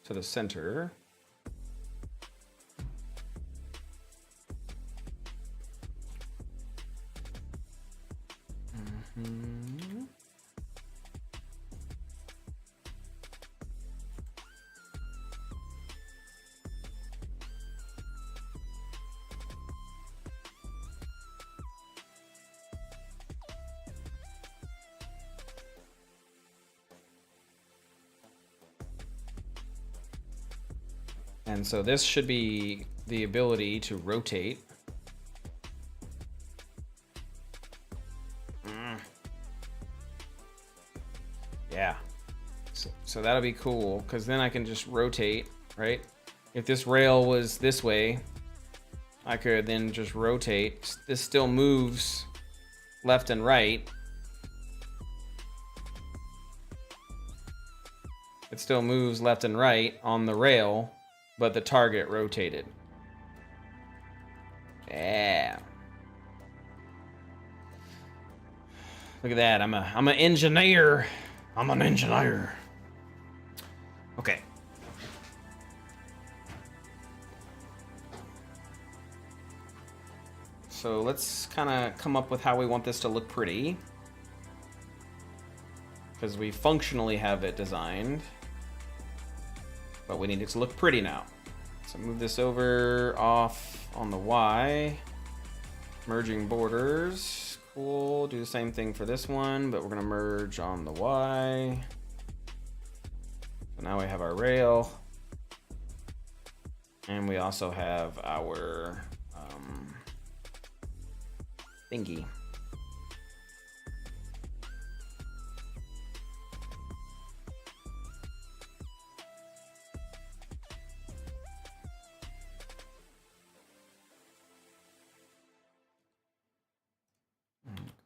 to the center. And so this should be the ability to rotate. Yeah. So that'll be cool, because then I can just rotate, right? If this rail was this way, I could then just rotate. This still moves left and right. It still moves left and right on the rail, but the target rotated. Yeah. Look at that. I'm an engineer. I'm an engineer. Okay. So let's kind of come up with how we want this to look pretty, because we functionally have it designed, but we need it to look pretty now. So move this over off on the Y, merging borders. Cool. Do the same thing for this one, but we're gonna merge on the Y. So now we have our rail, and we also have our thingy.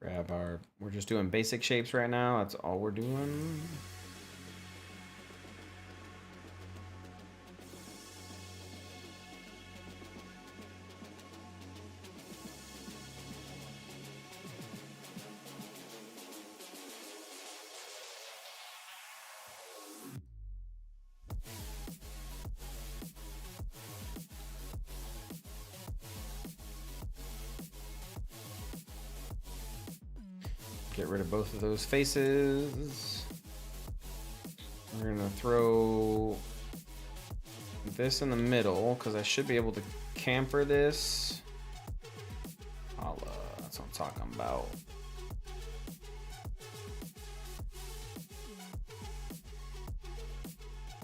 Grab our, we're just doing basic shapes right now. That's all we're doing. Get rid of both of those faces. We're gonna throw this in the middle because I should be able to camper this. That's what I'm talking about.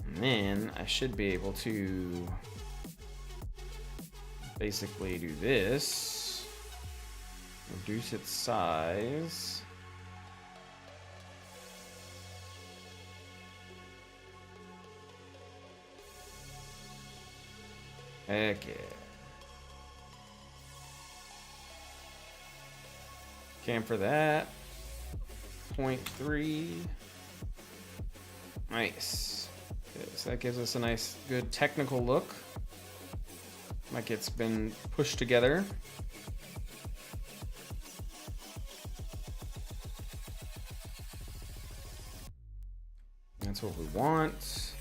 And then I should be able to basically do this. Reduce its size. Heck yeah. Camper that. 0.3. Nice. Okay, so that gives us a nice, good technical look. Like it's been pushed together. That's what we want.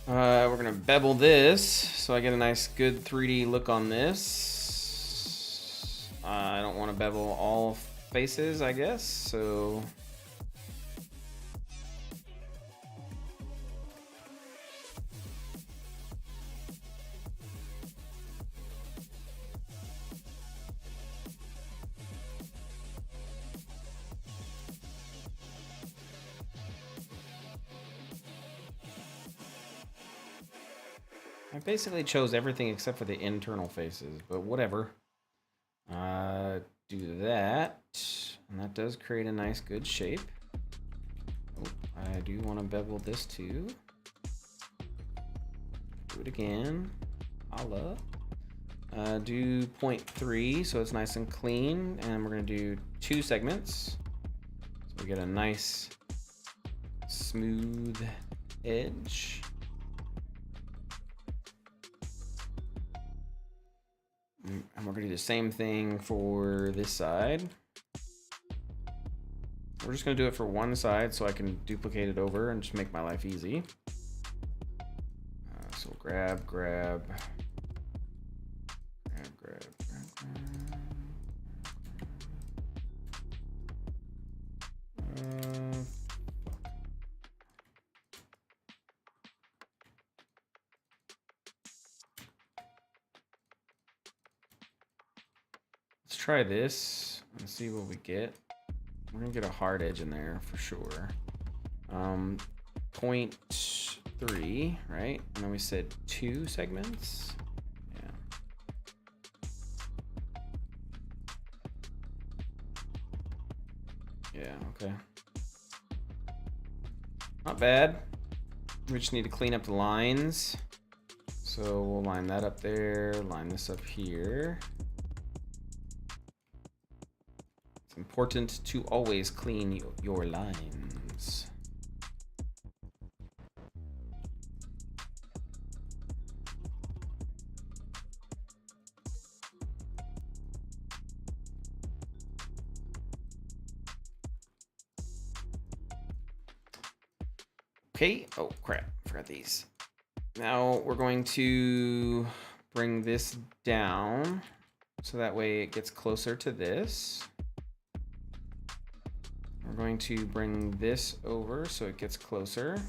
We're gonna bevel this so I get a nice good 3D look on this. I don't want to bevel all faces, I guess, so I basically chose everything except for the internal faces, but whatever. Do that, and that does create a nice good shape. Oh, I do want to bevel this too. Do it again. Holla. Do 0.3 so it's nice and clean, and we're gonna do 2 segments. So we get a nice smooth edge. And we're gonna do the same thing for this side. We're just gonna do it for one side so I can duplicate it over and just make my life easy. So grab. Let's try this and see what we get. We're gonna get a hard edge in there for sure. 0.3, right? And then we said 2 segments. Yeah, okay. Not bad. We just need to clean up the lines. So we'll line that up there, line this up here. It's important to always clean your lines. Okay, oh crap, forgot these. Now we're going to bring this down so that way it gets closer to this. We're going to bring this over so it gets closer.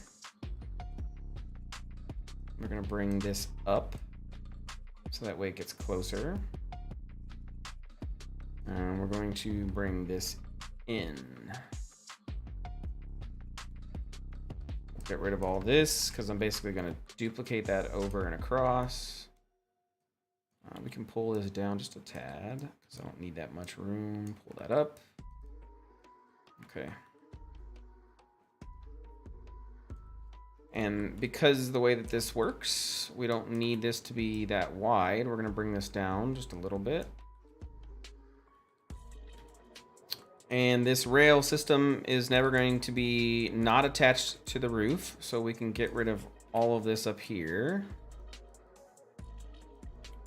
We're going to bring this up so that way it gets closer. And we're going to bring this in. Get rid of all this because I'm basically going to duplicate that over and across. We can pull this down just a tad because I don't need that much room. Pull that up. Okay. And because the way that this works, we don't need this to be that wide. We're going to bring this down just a little bit. And this rail system is never going to be not attached to the roof, so we can get rid of all of this up here.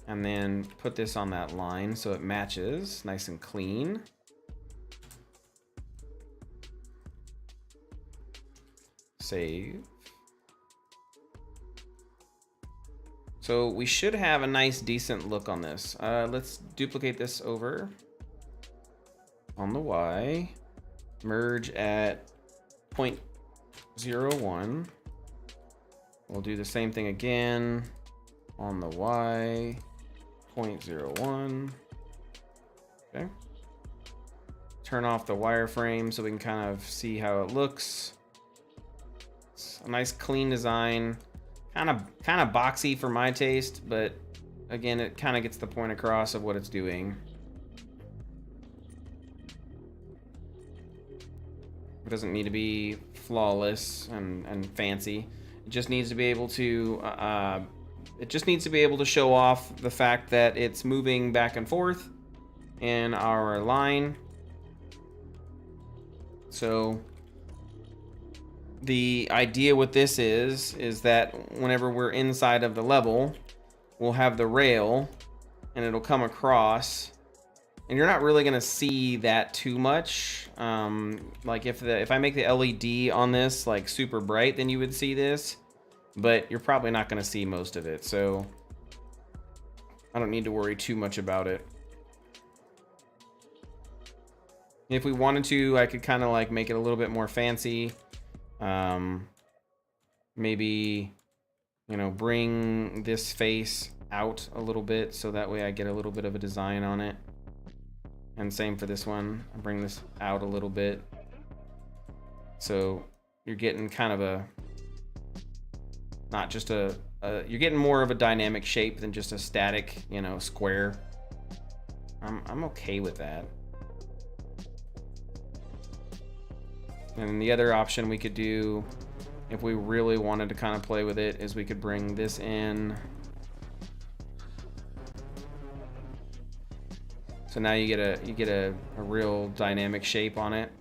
And then put this on that line so it matches nice and clean. Save. So we should have a nice decent look on this. Let's duplicate this over. on the Y, merge at 0.01. We'll do the same thing again on the Y, 0.01. Okay. Turn off the wireframe so we can kind of see how it looks. It's a nice clean design, kind of boxy for my taste, but again, it kind of gets the point across of what it's doing. It doesn't need to be flawless and fancy. It just needs to be able to show off the fact that it's moving back and forth in our line. So the idea with this is that whenever we're inside of the level, we'll have the rail and it'll come across, and you're not really gonna see that too much. Like if I make the LED on this like super bright, then you would see this, but you're probably not gonna see most of it. So I don't need to worry too much about it. If we wanted to, I could kind of like make it a little bit more fancy. Maybe, you know, bring this face out a little bit so that way I get a little bit of a design on it. And same for this one. I bring this out a little bit. So you're getting kind of a, not just a you're getting more of a dynamic shape than just a static, you know, square. I'm okay with that. And the other option we could do, if we really wanted to kind of play with it, is we could bring this in. So now you get a real dynamic shape on it.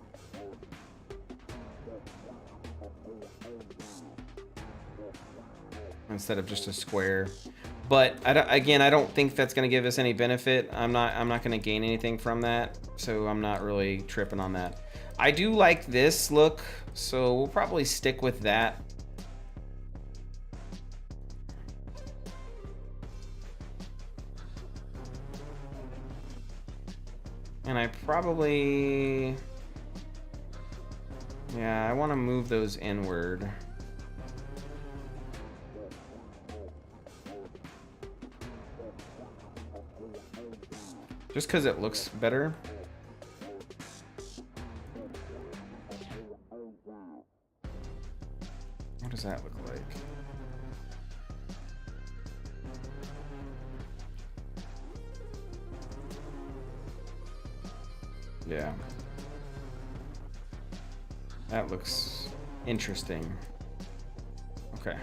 Instead of just a square. But again, I don't think that's going to give us any benefit. I'm not going to gain anything from that, so I'm not really tripping on that. I do like this look, so we'll probably stick with that. And I probably, yeah, I want to move those inward. Just because it looks better. What does that look like? Yeah. That looks interesting. Okay.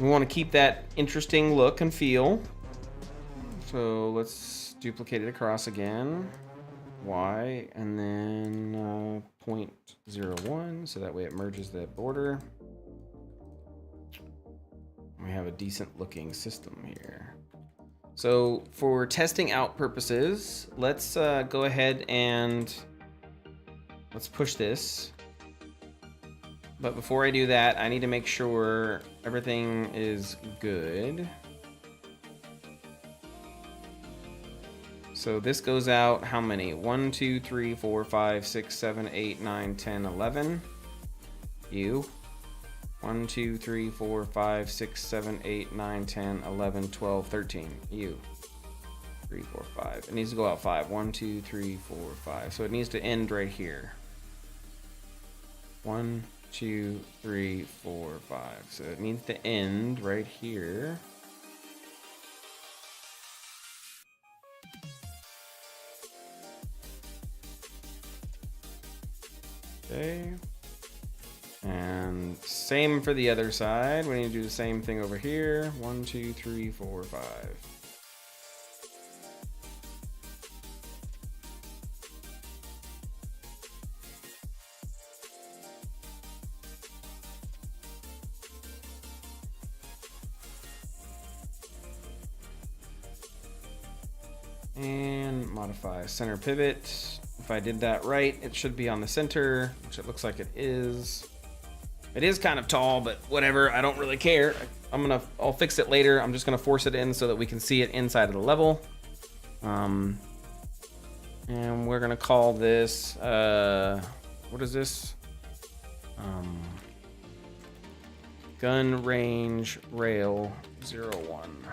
We want to keep that interesting look and feel. So let's duplicate it across again. Y, and then 0.01, so that way it merges that border. We have a decent looking system here. So for testing out purposes, let's go ahead and let's push this. But before I do that, I need to make sure everything is good. So this goes out how many? 1, 2, 3, 4, 5, 6, 7, 8, 9, 10, 11. You. 1, 2, 3, 4, 5, 6, 7, 8, 9, 10, 11, 12, 13. You. 3, 4, 5. It needs to go out 5. 1, 2, 3, 4, 5. So it needs to end right here. 1, 2, 3, 4, 5. So it needs to end right here. Okay. And same for the other side. We need to do the same thing over here. 1, 2, 3, 4, 5. And modify center pivot. If I did that right, it should be on the center, which it looks like it is. It is kind of tall, but whatever, I don't really care. I'll fix it later. I'm just gonna force it in so that we can see it inside of the level. And we're gonna call this, what is this? Gun range rail 01.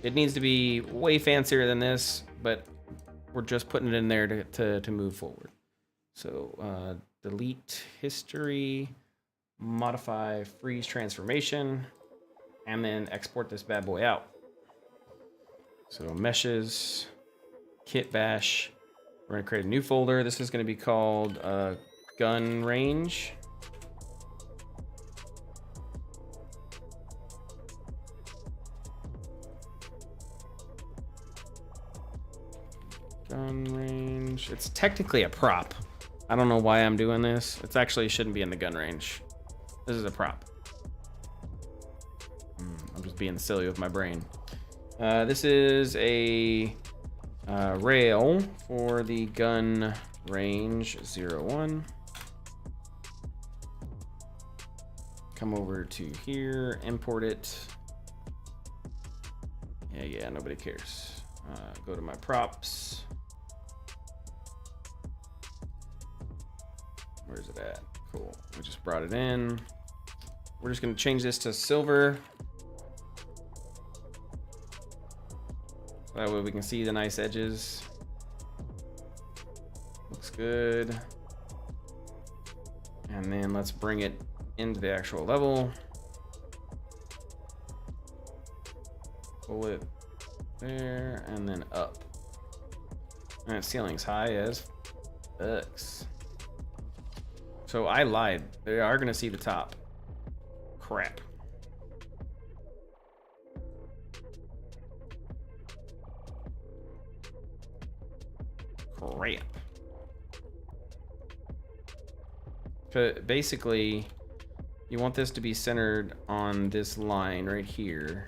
It needs to be way fancier than this, but we're just putting it in there to move forward. So delete history, modify freeze transformation, and then export this bad boy out. So meshes, kit bash. We're gonna create a new folder. This is gonna be called gun range. Gun range. It's technically a prop. I don't know why I'm doing this. It's actually shouldn't be in the gun range. This is a prop. I'm just being silly with my brain. This is a rail for the gun range 01. Come over to here, import it. Yeah, nobody cares. Go to my props. Where's it at? Cool. We just brought it in. We're just going to change this to silver. That way we can see the nice edges. Looks good. And then let's bring it into the actual level. Pull it there and then up. And ceiling's high as X. So I lied. They are gonna see the top. Crap. Crap. Basically, you want this to be centered on this line right here.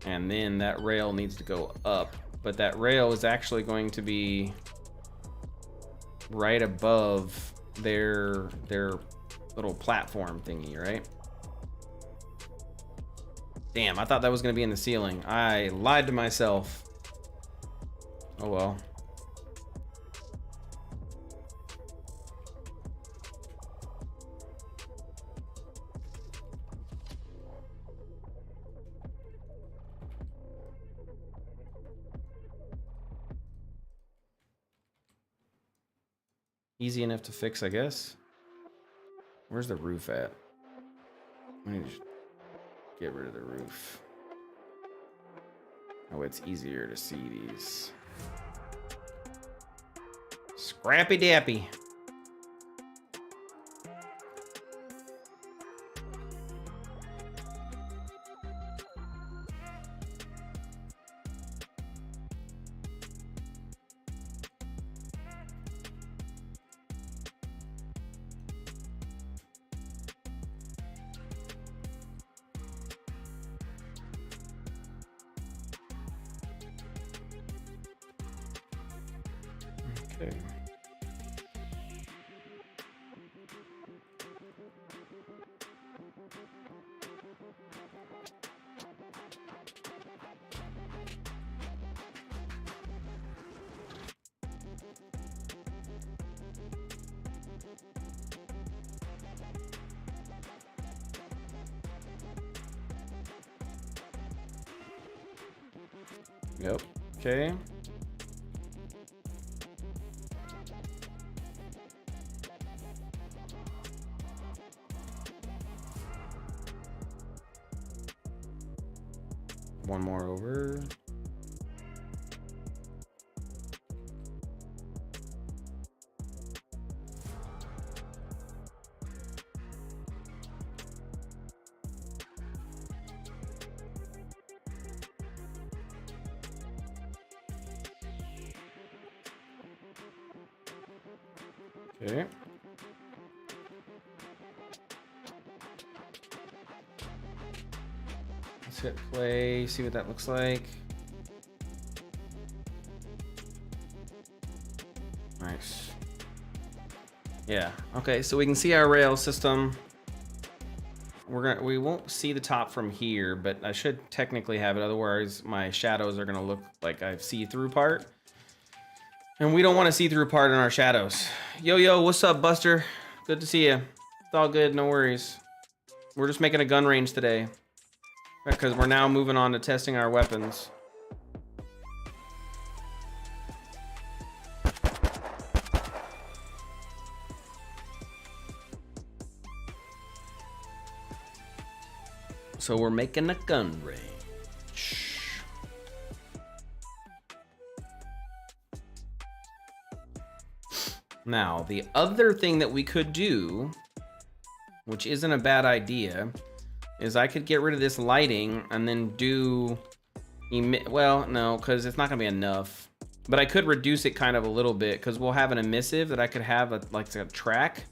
And then that rail needs to go up. But that rail is actually going to be right above their little platform thingy, right? Damn, I thought that was gonna be in the ceiling. I lied to myself. Oh well. Easy enough to fix, I guess. Where's the roof at? I need to get rid of the roof. Oh, it's easier to see these. Scrappy dappy. Okay. Yep. Okay. One more over. Okay. Let's hit play, see what that looks like. Nice. Yeah, okay, so we can see our rail system. we won't see the top from here, but I should technically have it. Otherwise, my shadows are gonna look like I see through part. And we don't want to see through part in our shadows. Yo, what's up, Buster? Good to see you. It's all good, no worries. We're just making a gun range today. Because we're now moving on to testing our weapons. So we're making a gun range. Now, the other thing that we could do, which isn't a bad idea, is I could get rid of this lighting and then do well, no, because it's not gonna be enough. But I could reduce it kind of a little bit because we'll have an emissive that I could have like a track.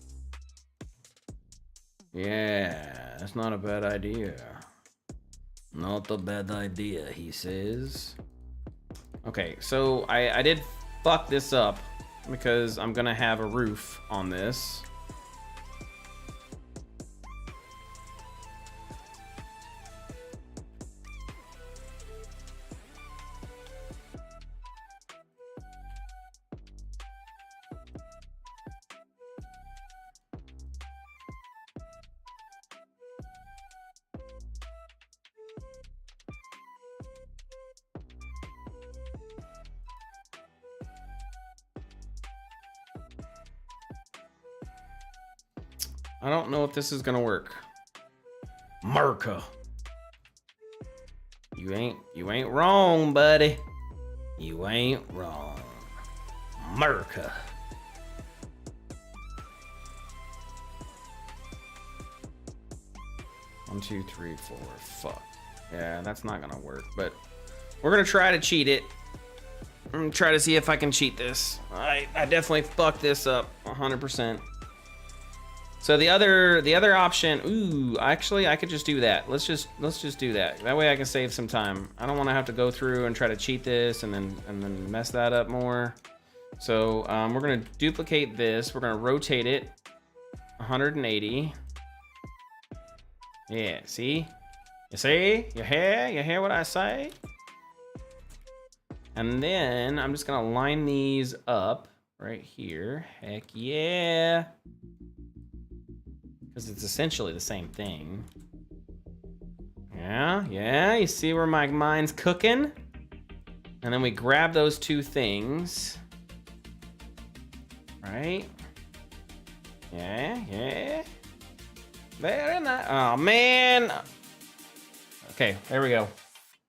Yeah, that's not a bad idea. Not a bad idea, he says. Okay, so I did fuck this up because I'm gonna have a roof on this. I don't know if this is gonna work. Merca. You ain't wrong, buddy. You ain't wrong. Merca. One, two, three, four. Fuck. Yeah, that's not gonna work, but we're gonna try to cheat it. I'm gonna try to see if I can cheat this. I definitely fucked this up 100%. So the other option, ooh, actually I could just do that. Let's just do that. That way I can save some time. I don't want to have to go through and try to cheat this and then mess that up more. So we're gonna duplicate this. We're gonna rotate it 180. Yeah, see? You see? You hear what I say? And then I'm just gonna line these up right here. Heck yeah. Because it's essentially the same thing. Yeah, you see where my mind's cooking? And then we grab those two things. Right? Yeah. Very nice. Oh, man. Okay, there we go.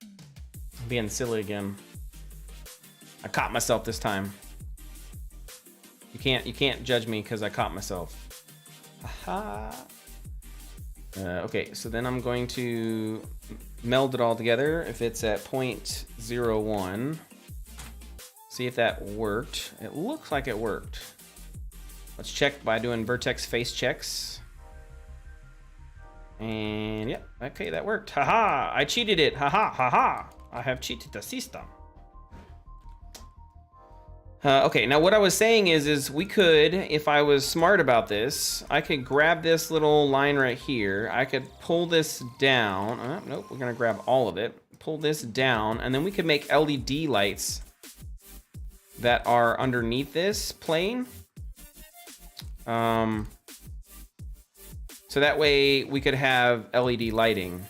I'm being silly again. I caught myself this time. You can't judge me because I caught myself. Aha. Okay, so then I'm going to meld it all together. If it's at 0.01, see if that worked. It looks like it worked. Let's check by doing vertex face checks. And yeah, okay, that worked. Haha, I cheated it. Haha. I have cheated the system. Okay, now what I was saying is we could, if I was smart about this, I could grab this little line right here. I could pull this down. Nope, we're gonna grab all of it. Pull this down, and then we could make LED lights that are underneath this plane. So that way we could have LED lighting.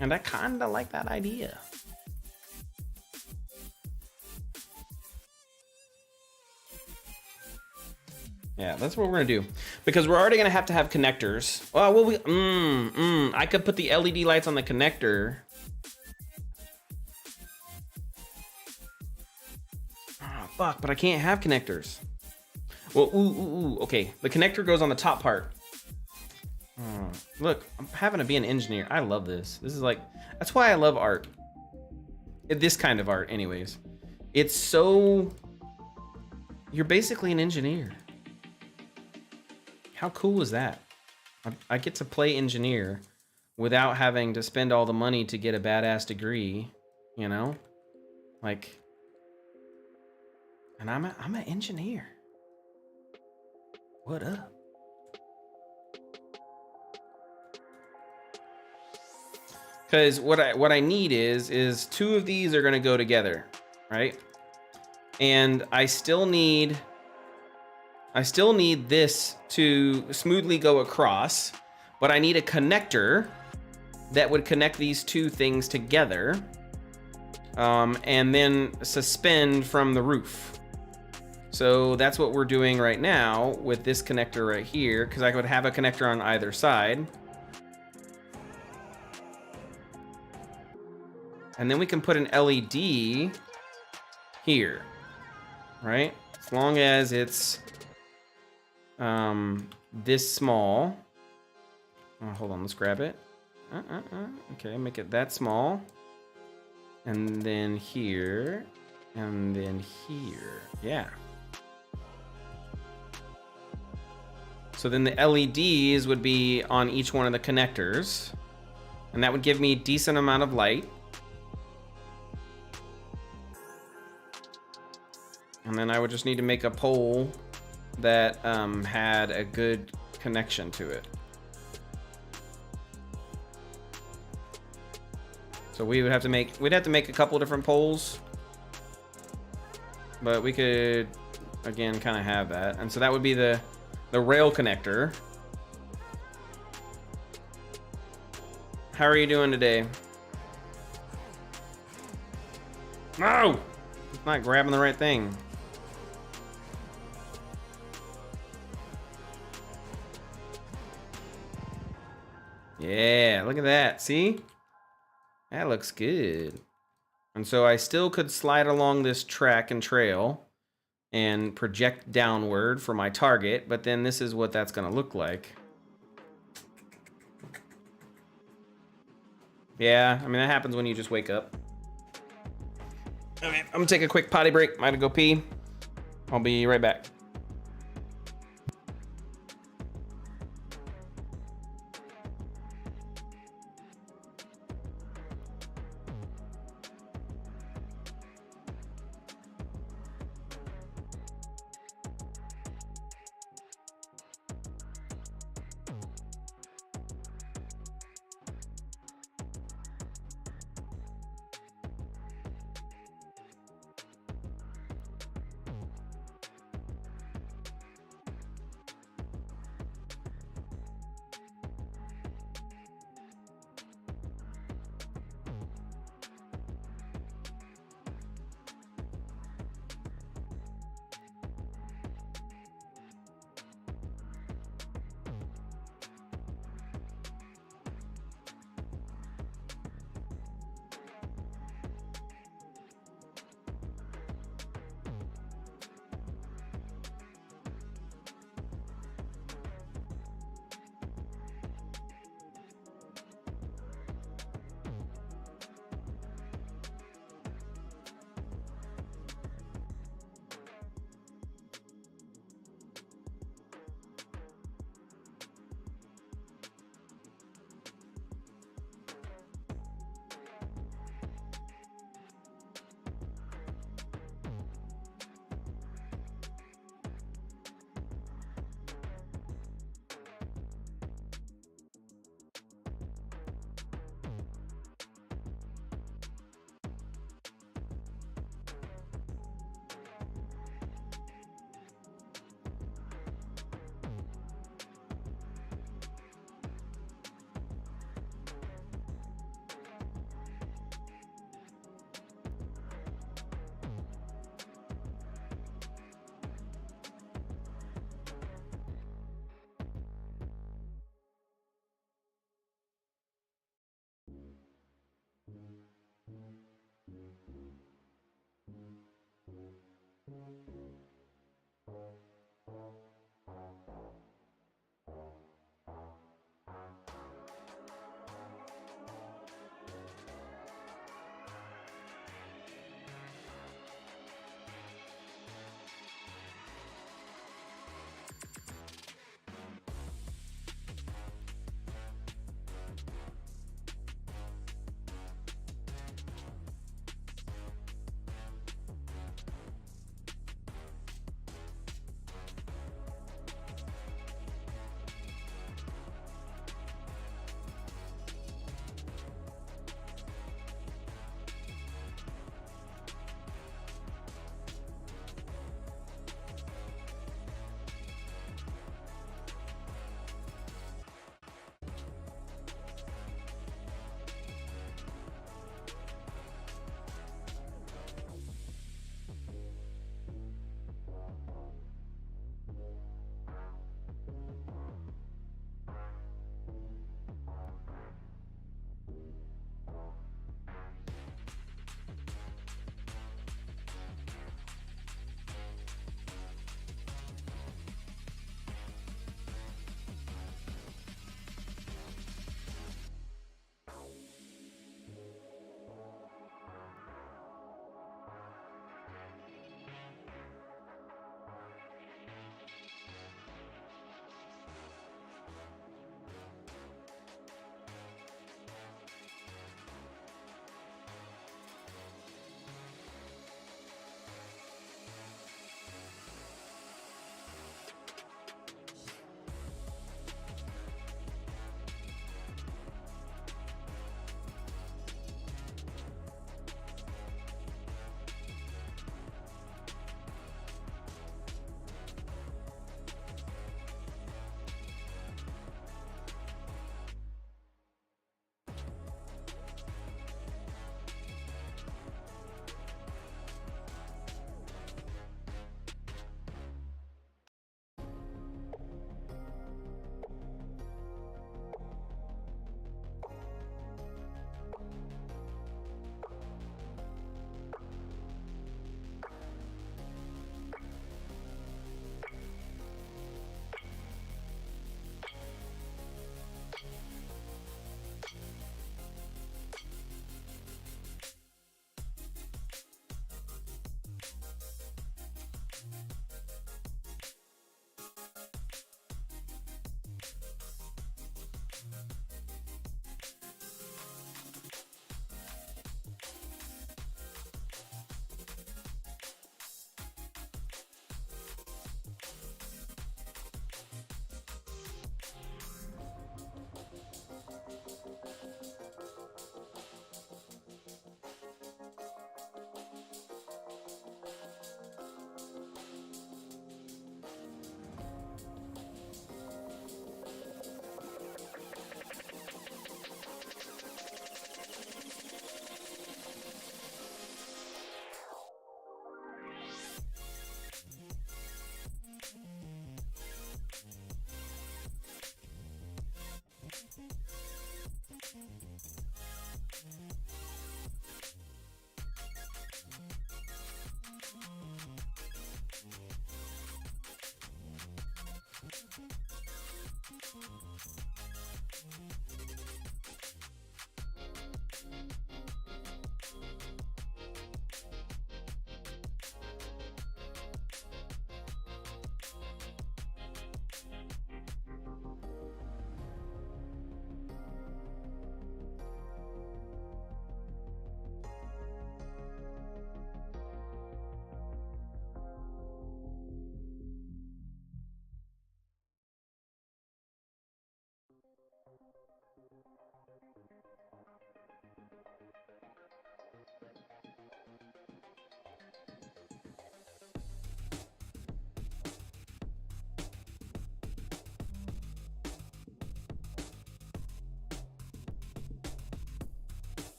And I kinda like that idea. Yeah, that's what we're gonna do. Because we're already gonna have to have connectors. Well, I could put the LED lights on the connector. Oh, fuck, but I can't have connectors. Well, okay. The connector goes on the top part. Oh, look, I'm having to be an engineer. I love this. This is like, that's why I love art. This kind of art, anyways. It's so, you're basically an engineer. How cool is that? I get to play engineer without having to spend all the money to get a badass degree, you know? Like, and I'm an engineer. What up? Because what I need is 2 of these are going to go together, right? And I still need this to smoothly go across, but I need a connector that would connect these 2 things together, and then suspend from the roof. So that's what we're doing right now with this connector right here, because I could have a connector on either side. And then we can put an LED here, right? As long as it's this small. Oh, hold on, let's grab it. Okay, make it that small. And then here, and then here. Yeah. So then the LEDs would be on each one of the connectors, and that would give me a decent amount of light. And then I would just need to make a pole that had a good connection to it. So we'd have to make a couple different poles, but we could again kind of have that. And so that would be the rail connector. How are you doing today? No! It's not grabbing the right thing. Yeah, look at that. See? That looks good. And so I still could slide along this track and trail and project downward for my target, but then this is what that's going to look like. Yeah, I mean, that happens when you just wake up. Okay, I'm gonna take a quick potty break. I'm gonna go pee. I'll be right back.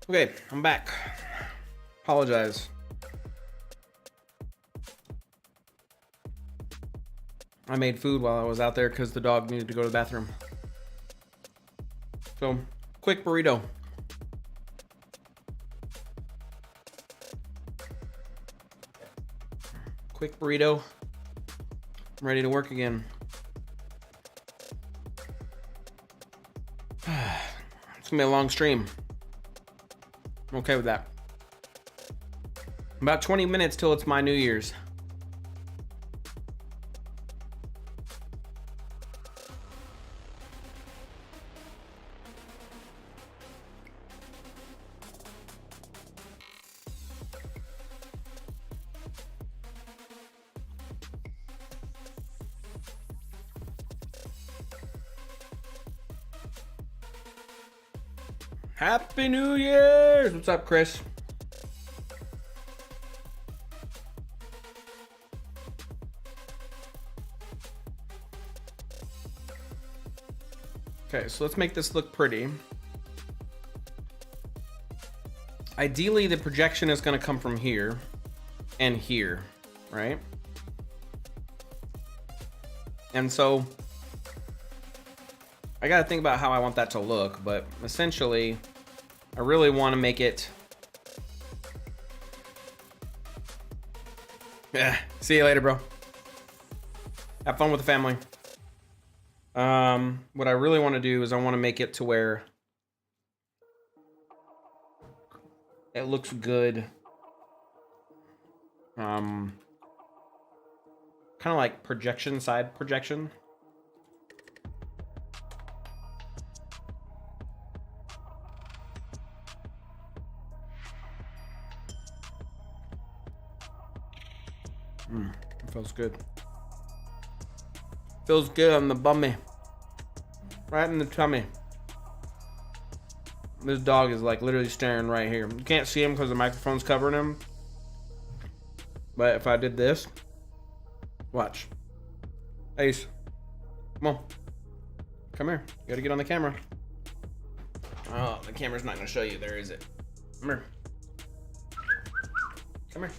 Okay, I'm back. Apologize. I made food while I was out there because the dog needed to go to the bathroom. So, quick burrito. Quick burrito. I'm ready to work again. It's gonna be a long stream. I'm okay with that. About 20 minutes till it's my New Year's. Happy New Year's! What's up, Chris? Okay, so let's make this look pretty. Ideally, the projection is going to come from here and here, right? And so I got to think about how I want that to look, but essentially I really want to make it. Yeah, see you later, bro. Have fun with the family. What I really want to do is I want to make it to where it looks good. Kind of like projection, side projection. It feels good. Feels good on the bummy. Right in the tummy. This dog is like literally staring right here. You can't see him because the microphone's covering him. But if I did this, watch. Ace, come on. Come here. You gotta get on the camera. Oh, the camera's not gonna show you there, is it? Come here. Come here.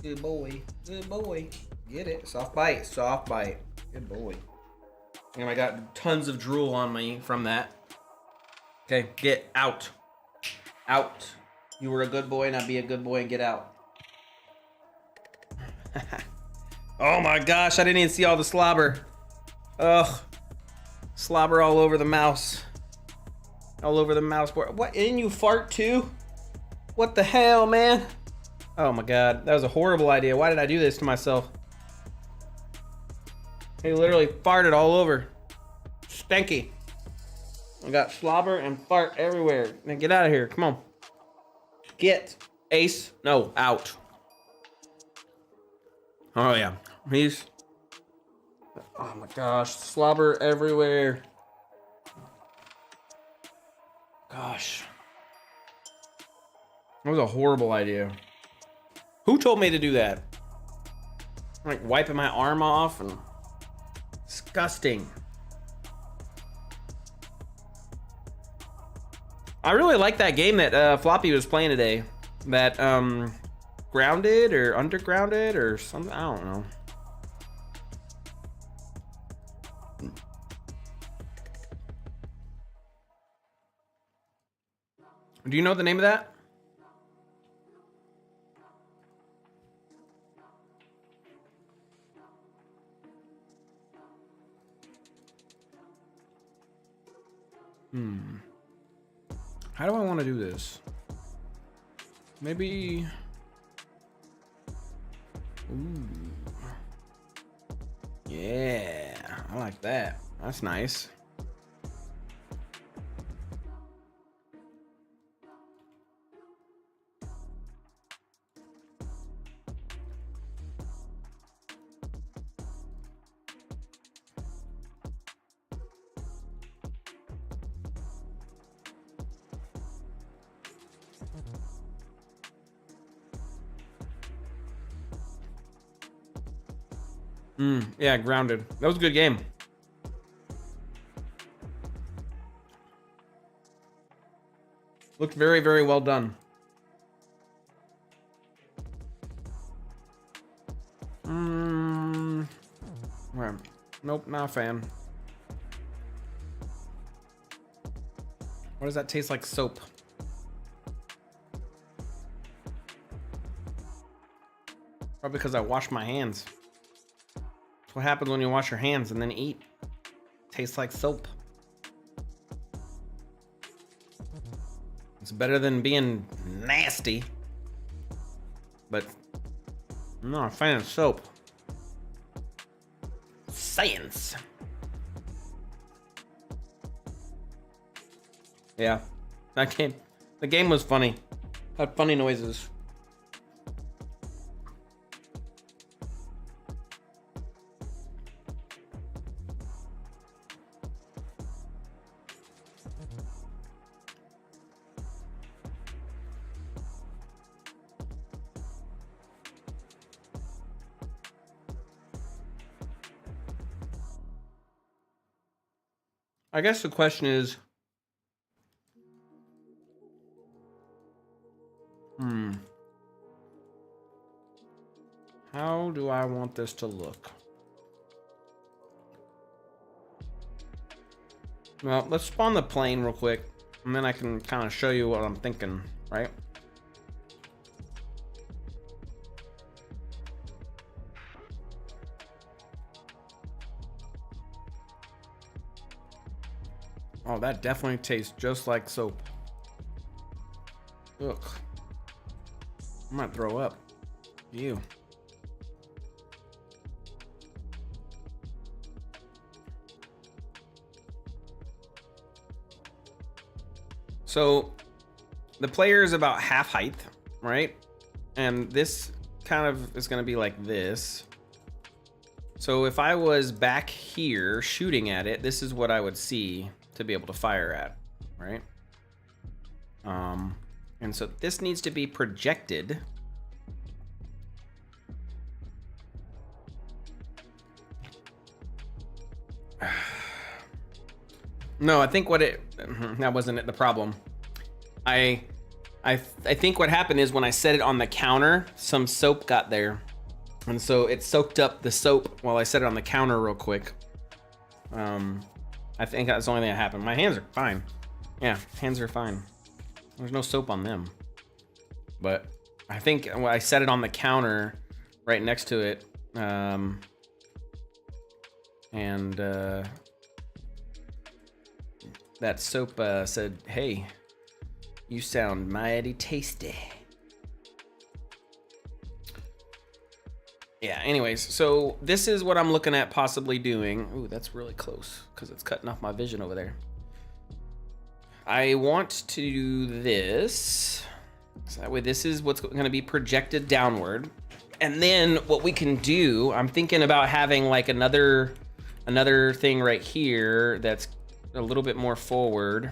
Good boy. Good boy. Get it. Soft bite. Soft bite. Good boy. And I got tons of drool on me from that. Okay, get out. Out. You were a good boy, now be a good boy and get out. Oh my gosh, I didn't even see all the slobber. Ugh. Slobber all over the mouse. All over the mouse board. What, and you fart too? What the hell, man? Oh my god, that was a horrible idea. Why did I do this to myself? He literally farted all over. Stanky. I got slobber and fart everywhere. Now get out of here. Come on. Get. Ace. No, out. Oh yeah. He's. Oh my gosh. Slobber everywhere. Gosh. That was a horrible idea. Who told me to do that? I'm like wiping my arm off and. Disgusting. I really like that game that Floppy was playing today. That Grounded or Undergrounded or something. I don't know. Do you know the name of that? How do I want to do this? Maybe. Ooh. Yeah, I like that. That's nice. Yeah, Grounded. That was a good game. Looked very, very well done. Right. Nope, not a fan. What does that taste like? Soap. Probably because I wash my hands. That's what happens when you wash your hands and then eat. Tastes like soap. It's better than being nasty. But I'm not a fan of soap. Science. Yeah, that game. The game was funny. Had funny noises. I guess the question is, how do I want this to look? Well, let's spawn the plane real quick, and then I can kind of show you what I'm thinking, right? Oh, that definitely tastes just like soap. Ugh. I might throw up. Ew. So the player is about half height, right? And this kind of is going to be like this. So if I was back here shooting at it, this is what I would see to be able to fire at, right? And so this needs to be projected. No, I think what that wasn't the problem. I think what happened is when I set it on the counter, some soap got there. And so it soaked up the soap while I set it on the counter real quick. I think that's the only thing that happened. My hands are fine. Yeah, hands are fine. There's no soap on them. But I think when I set it on the counter right next to it, that soap said, "Hey, you sound mighty tasty." Yeah, anyways, so this is what I'm looking at possibly doing. Ooh, that's really close because it's cutting off my vision over there. I want to do this. So that way this is what's going to be projected downward. And then what we can do, I'm thinking about having like another thing right here that's a little bit more forward.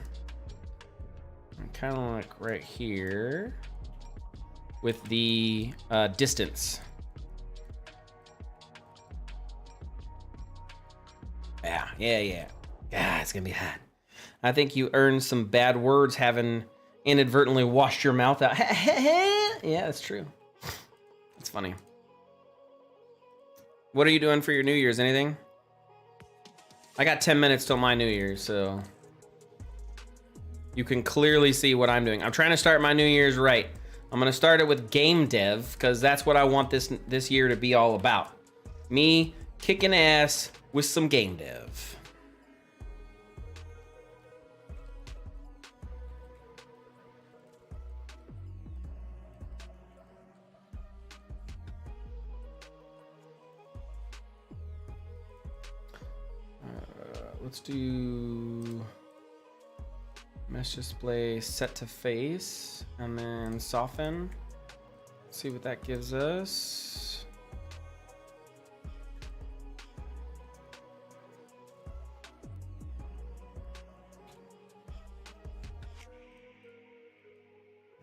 Kind of like right here with the distance. Yeah. It's gonna be hot. I think you earned some bad words having inadvertently washed your mouth out. Yeah, that's true. It's funny. What are you doing for your New Year's? Anything? I got 10 minutes till my New Year's, so you can clearly see what I'm doing. I'm trying to start my New Year's right. I'm gonna start it with game dev because that's what I want this year to be all about. Me kicking ass with some game dev. Let's do mesh display set to face and then soften. See what that gives us.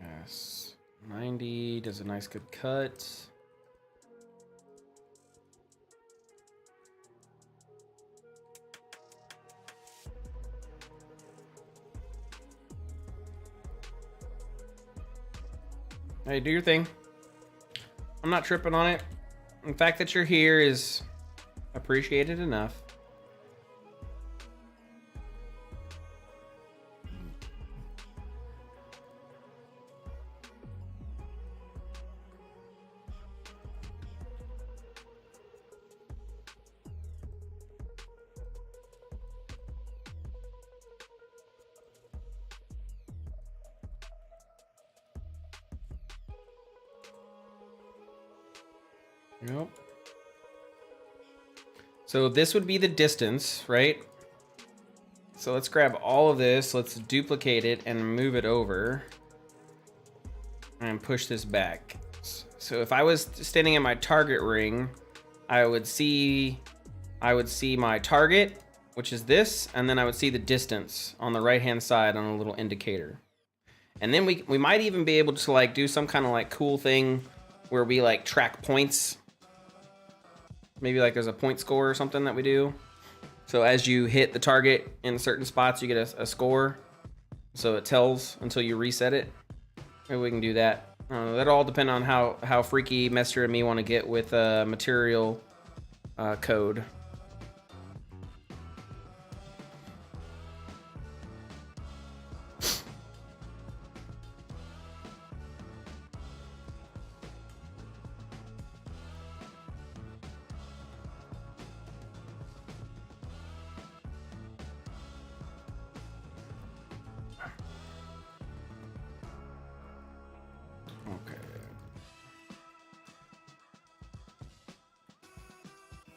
Yes, 90 does a nice good cut. Hey, do your thing. I'm not tripping on it. The fact that you're here is appreciated enough. Yep. So this would be the distance, right? So let's grab all of this, let's duplicate it and move it over and push this back. So if I was standing in my target ring, I would see my target, which is this, and then I would see the distance on the right-hand side on a little indicator. And then we might even be able to like do some kind of like cool thing where we like track points. Maybe like there's a point score or something that we do. So as you hit the target in certain spots, you get a score. So it tells until you reset it. Maybe we can do that. That'll all depend on how freaky Mester and me want to get with material code.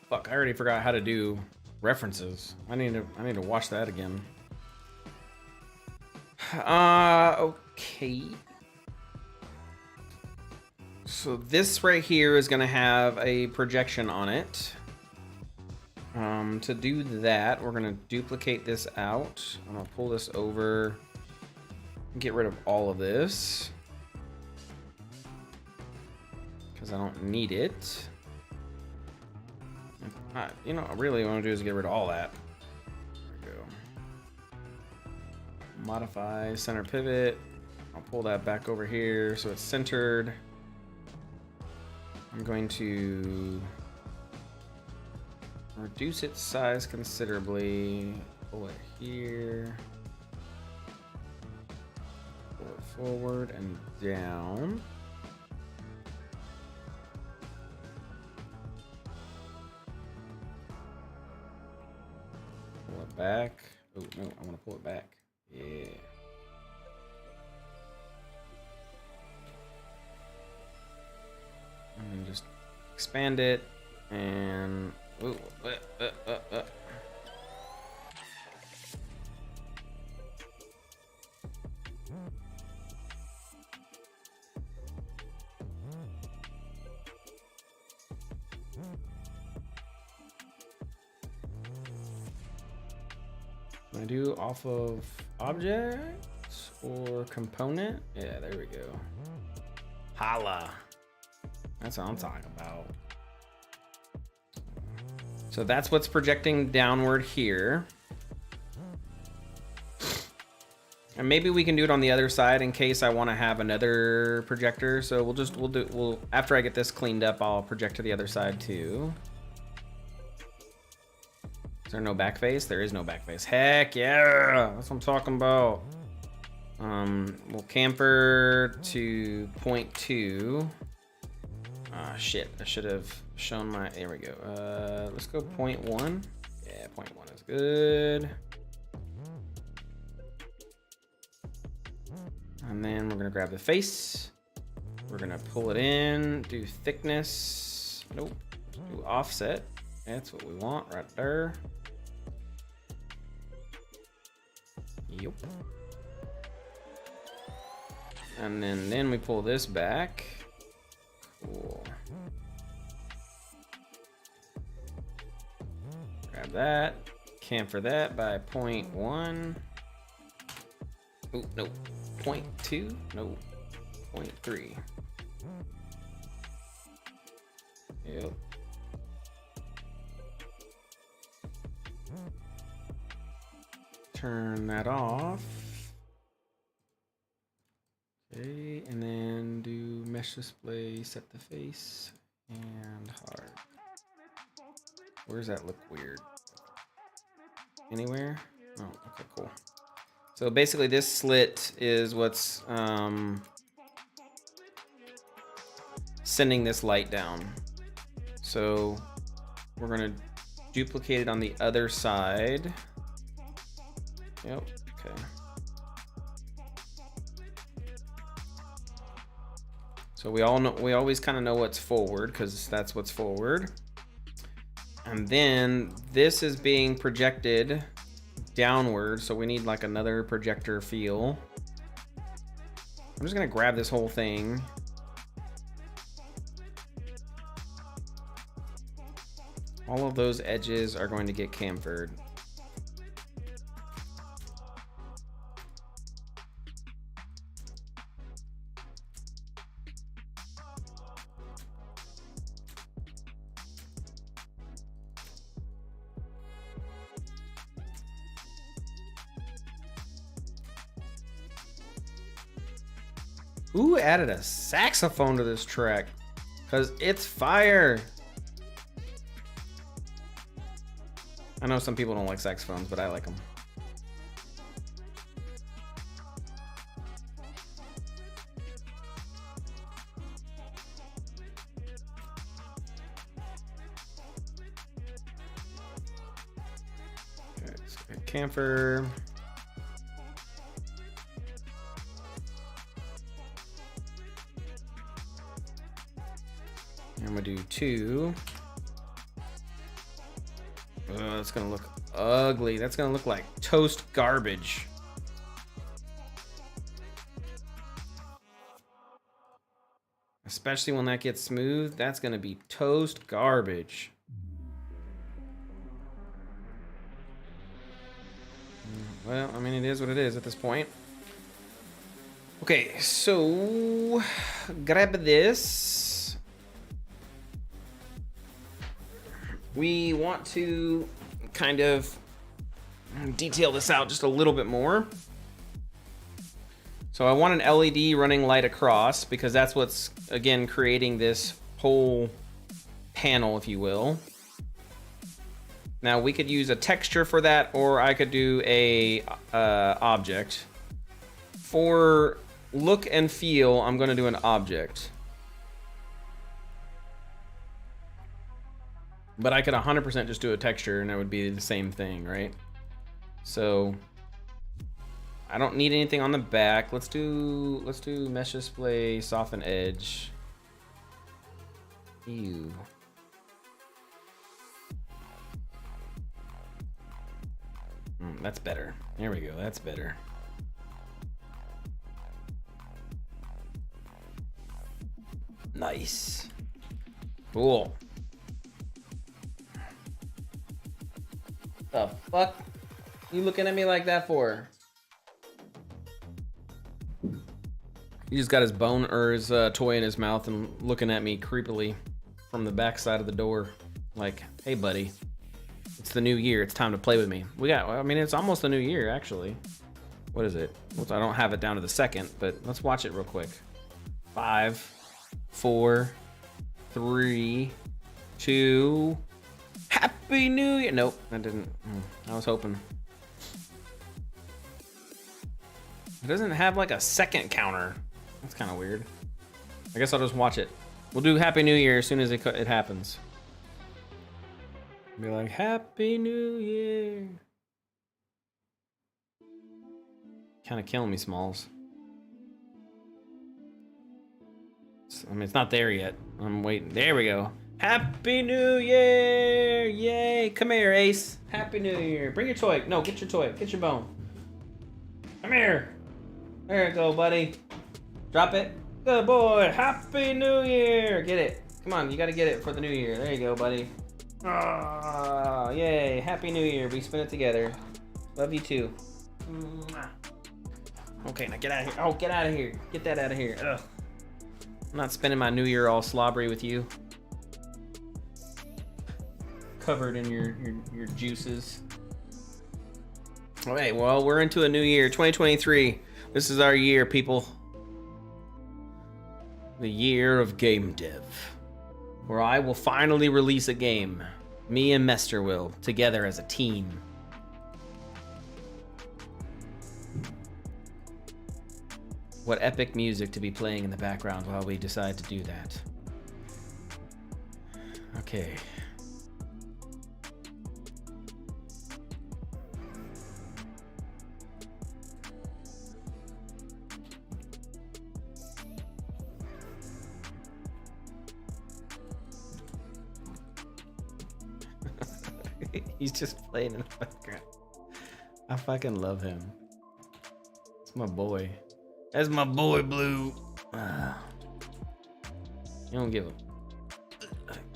Fuck, I already forgot how to do references. I need to watch that again. Okay. So this right here is gonna have a projection on it. To do that, we're gonna duplicate this out. I'm gonna pull this over, get rid of all of this, because I don't need it. You know, really what I want to do is get rid of all that. There we go. Modify center pivot. I'll pull that back over here so it's centered. I'm going to reduce its size considerably. Pull it here. Pull it forward and down. Pull it back. Oh no, I want to pull it back. Yeah. And then just expand it and ooh, I do off of objects or component? Yeah, there we go. Holla. That's what I'm talking about. So that's what's projecting downward here. And maybe we can do it on the other side in case I want to have another projector. So we'll after I get this cleaned up, I'll project to the other side too. Is there no back face? There is no back face. Heck yeah, that's what I'm talking about. We'll camper to 0.2. Ah, shit, I should have shown my, there we go. Let's go 0.1. Yeah, 0.1 is good. And then we're gonna grab the face. We're gonna pull it in, do thickness. Nope, do offset. That's what we want right there. Yep. And then we pull this back. Cool. Grab that. Camfer that by 0.1. Oh, no. 0.2? No. 0.3. Yep. Turn that off. Okay, and then do mesh display, set the face, and hard. Where does that look weird? Anywhere? Oh, okay, cool. So basically this slit is what's sending this light down. So we're gonna duplicate it on the other side. Yep, okay. So we always kind of know what's forward because that's what's forward. And then this is being projected downward, so we need like another projector feel. I'm just gonna grab this whole thing. All of those edges are going to get chamfered. Who added a saxophone to this track? Because it's fire. I know some people don't like saxophones, but I like them. Okay, let's get camphor. I'm gonna do 2. That's gonna look ugly. That's gonna look like toast garbage. Especially when that gets smooth, that's gonna be toast garbage. Well, I mean, it is what it is at this point. Okay, so grab this. We want to kind of detail this out just a little bit more. So I want an LED running light across because that's what's, again, creating this whole panel, if you will. Now we could use a texture for that, or I could do a object. For look and feel, I'm going to do an object. But I could 100% just do a texture and it would be the same thing, right? So I don't need anything on the back. Let's do mesh display, soften edge. Ew. That's better. There we go. That's better. Nice. Cool. The fuck you looking at me like that for? He just got his bone or his toy in his mouth and looking at me creepily from the back side of the door like, hey buddy, it's the new year, it's time to play with me. I mean, it's almost the new year actually. What is it? I don't have it down to the second, but let's watch it real quick. 5, 4, 3, 2, Happy New Year. Nope, that didn't. I was hoping. It doesn't have like a second counter. That's kind of weird. I guess I'll just watch it. We'll do Happy New Year as soon as it happens. Be like, Happy New Year. Kind of killing me, Smalls. I mean, it's not there yet. I'm waiting. There we go. Happy New Year! Yay! Come here, Ace. Happy New Year. Bring your toy. No, get your toy. Get your bone. Come here. There you go, buddy. Drop it. Good boy. Happy New Year. Get it. Come on, you gotta get it for the new year. There you go, buddy. Oh, yay. Happy New Year. We spent it together. Love you too. Okay, now get out of here. Oh, get out of here. Get that out of here. Ugh. I'm not spending my new year all slobbery with you. Covered in your juices. Okay, well, we're into a new year, 2023. This is our year, people. The year of game dev, where I will finally release a game. Me and Mester will, together as a team. What epic music to be playing in the background while we decide to do that. Okay. He's just playing in the background. I fucking love him. It's my boy. That's my boy, Blue. You don't give a...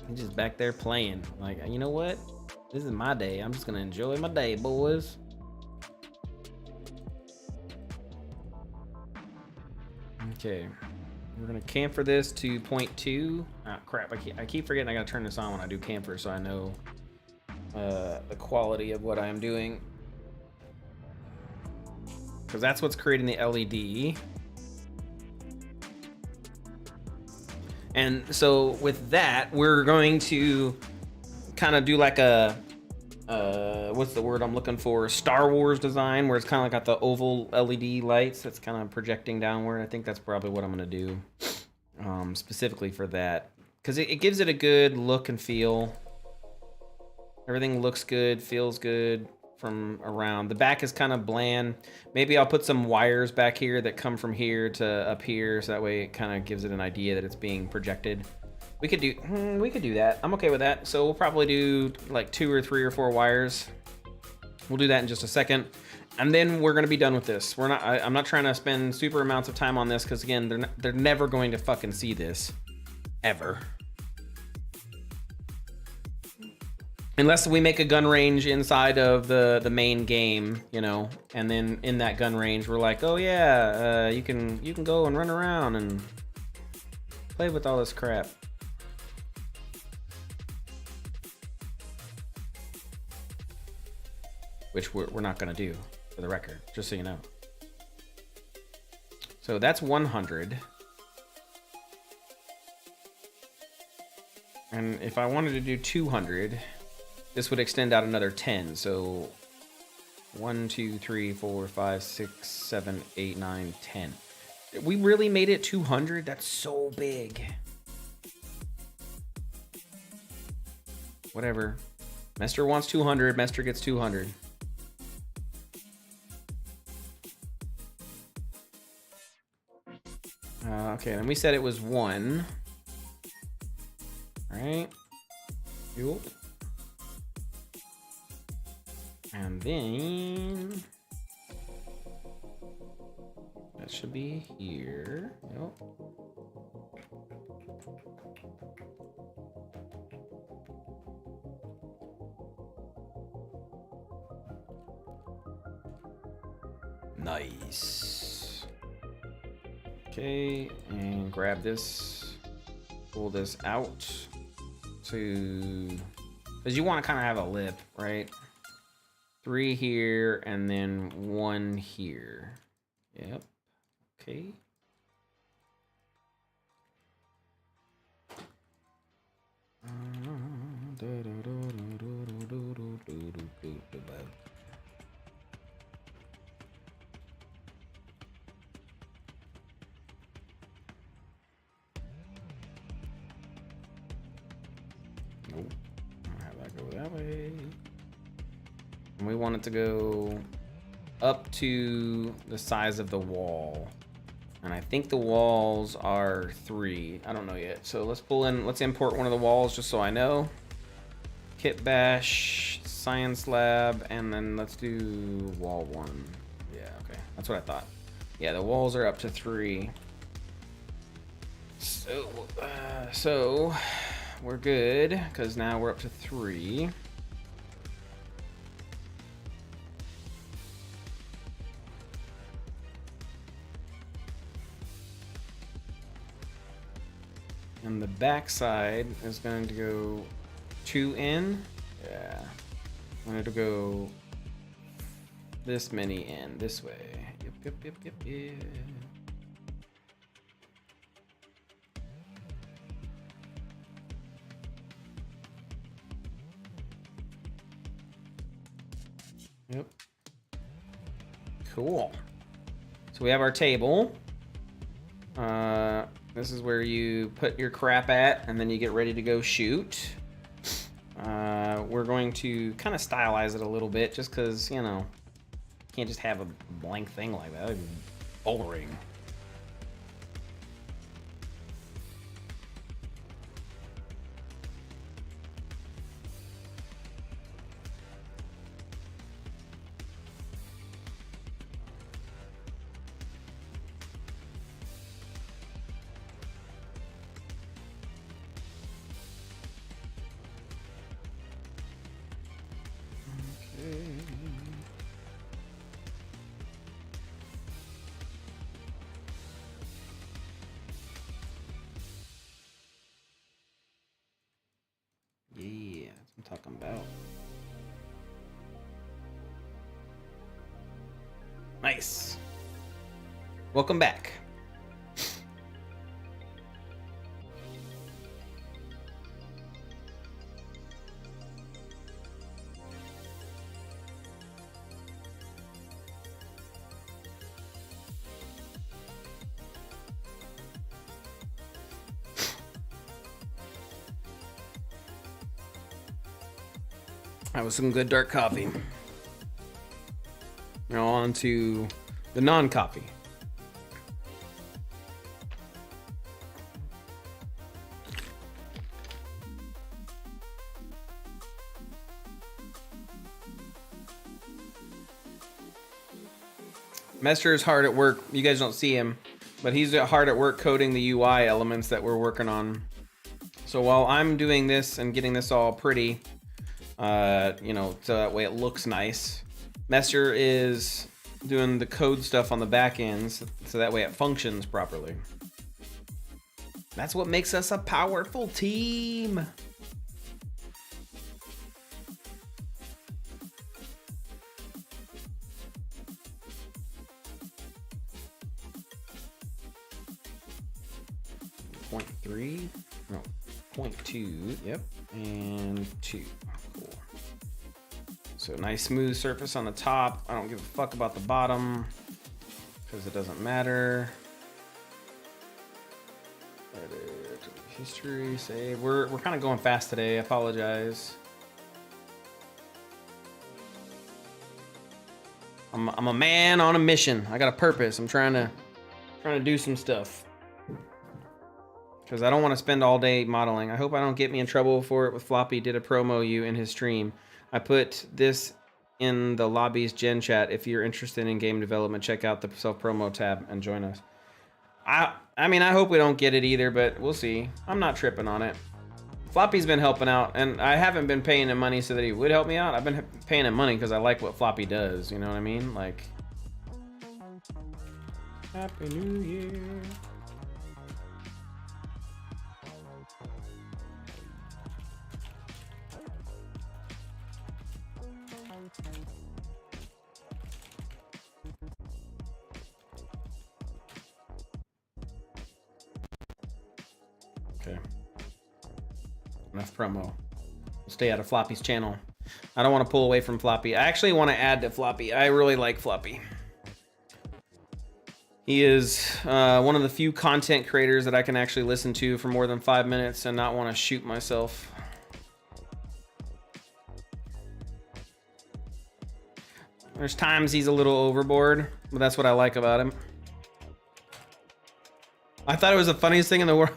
He's just back there playing. Like, you know what? This is my day. I'm just gonna enjoy my day, boys. Okay. We're gonna camphor this to 0.2. Ah, crap. I keep forgetting I gotta turn this on when I do camphor so I know the quality of what I'm doing. Because that's what's creating the LED. And so with that, we're going to kind of do like a, what's the word I'm looking for? Star Wars design, where it's kind of like got the oval LED lights that's kind of projecting downward. I think that's probably what I'm going to do specifically for that. Because it gives it a good look and feel. Everything looks good, feels good from around. The back is kind of bland. Maybe I'll put some wires back here that come from here to up here, so that way it kind of gives it an idea that it's being projected. We could do that. I'm okay with that. So we'll probably do like 2 or 3 or 4 wires. We'll do that in just a second. And then we're gonna be done with this. I'm not trying to spend super amounts of time on this, because again, they're never going to fucking see this. Ever. Unless we make a gun range inside of the main game, you know, and then in that gun range, we're like, oh yeah, you can go and run around and play with all this crap. Which we're not gonna do, for the record, just so you know. So that's 100. And if I wanted to do 200, this would extend out another 10. So 1, 2, 3, 4, 5, 6, 7, 8, 9, 10. We really made it 200? That's so big. Whatever. Mester wants 200. Mester gets 200. Okay, then we said it was 1. All right. Yup. And then that should be here. Yep. Nice. Okay, and grab this, pull this out to, because you want to kind of have a lip, right? 3 here, and then 1 here. Yep. Okay. Nope. I'll have that go that way. And we want it to go up to the size of the wall. And I think the walls are 3. I don't know yet. So let's import one of the walls just so I know. Kit bash, science lab, and then let's do wall 1. Yeah, okay. That's what I thought. Yeah, the walls are up to 3. So we're good, because now we're up to 3. And the back side is going to go 2 in. Yeah. I'm going to go this many in this way. Yep. Yep. Cool. So we have our table. This is where you put your crap at, and then you get ready to go shoot. We're going to kind of stylize it a little bit, just because, you know, can't just have a blank thing like that. It'd be boring. Yeah, that's what I'm talking about. Nice. Welcome back. That was some good dark coffee. Now on to the non-coffee. Mester is hard at work. You guys don't see him, but he's hard at work coding the UI elements that we're working on. So while I'm doing this and getting this all pretty, you know, so that way it looks nice, Mester is doing the code stuff on the back ends, so that way it functions properly. That's what makes us a powerful team. Point 3, no, 0.2, yep, and 2, cool. So nice smooth surface on the top. I don't give a fuck about the bottom, because it doesn't matter. Edit, history, save. We're kind of going fast today, I apologize. I'm a man on a mission. I got a purpose. I'm trying to do some stuff. Because I don't want to spend all day modeling. I hope I don't get me in trouble for it with Floppy did a promo you in his stream. I put this in the lobby's gen chat. If you're interested in game development, check out the self-promo tab and join us. I mean, I hope we don't get it either, but we'll see. I'm not tripping on it. Floppy's been helping out, and I haven't been paying him money so that he would help me out. I've been paying him money because I like what Floppy does, you know what I mean? Like, Happy New Year. Okay. Enough promo. We'll stay out of Floppy's channel. I don't want to pull away from Floppy. I actually want to add to Floppy. I really like Floppy. He is one of the few content creators that I can actually listen to for more than 5 minutes and not want to shoot myself. There's times he's a little overboard, but that's what I like about him. I thought it was the funniest thing in the world.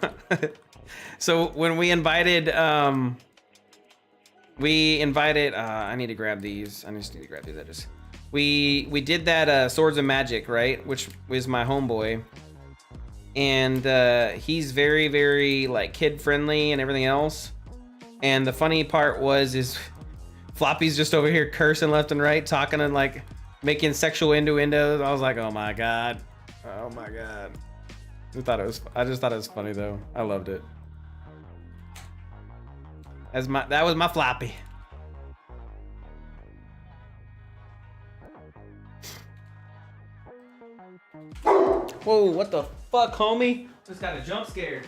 So when we invited, I need to grab these. I just need to grab these edges. We did that Swords of Magic, right? Which was my homeboy. And he's very, very like kid friendly and everything else. And the funny part is Floppy's just over here cursing left and right, talking and like making sexual innuendos. I was like, oh my God. Oh my God. I just thought it was funny though. I loved it. That was my Floppy. Whoa, what the fuck, homie? Just got a jump scare.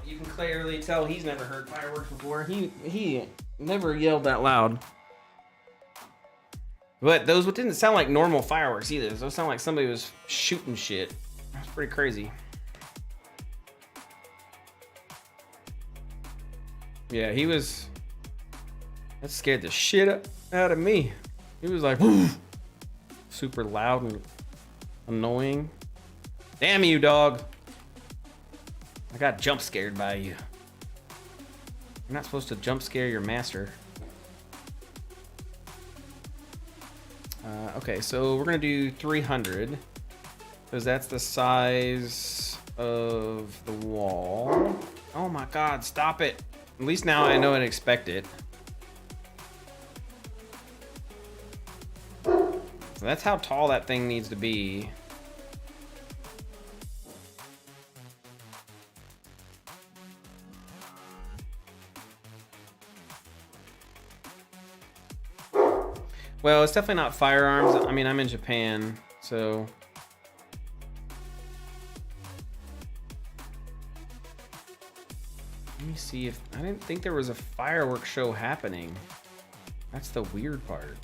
You can clearly tell he's never heard fireworks before. He never yelled that loud. But those didn't sound like normal fireworks either. Those sound like somebody was shooting shit. That's pretty crazy. Yeah, he was... That scared the shit out of me. He was like... super loud and annoying. Damn you, dog. I got jump scared by you. You're not supposed to jump scare your master. Okay, so we're gonna do 300 because that's the size of the wall. Oh my god, stop it. At least now I know how to expect it. So that's how tall that thing needs to be. Well, it's definitely not firearms. I mean, I'm in Japan, so... Let me see if... I didn't think there was a fireworks show happening. That's the weird part.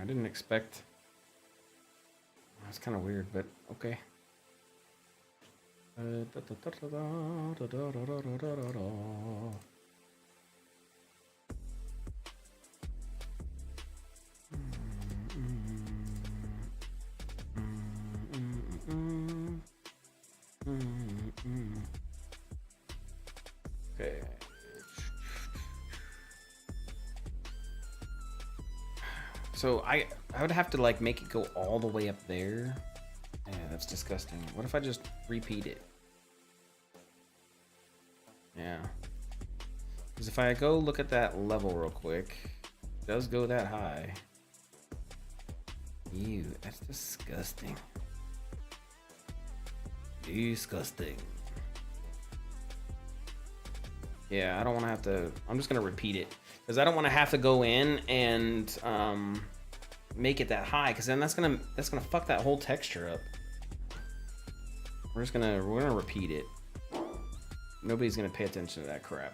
I didn't expect... That's kind of weird, but okay. Okay. So I would have to like make it go all the way up there. Yeah, that's disgusting. What if I just repeat it? Yeah. Because if I go look at that level real quick, it does go that high. Ew, that's disgusting. Disgusting. Yeah, I don't want to have to... I'm just going to repeat it. Because I don't want to have to go in and make it that high. Because then that's gonna fuck that whole texture up. We're gonna repeat it. Nobody's gonna pay attention to that crap.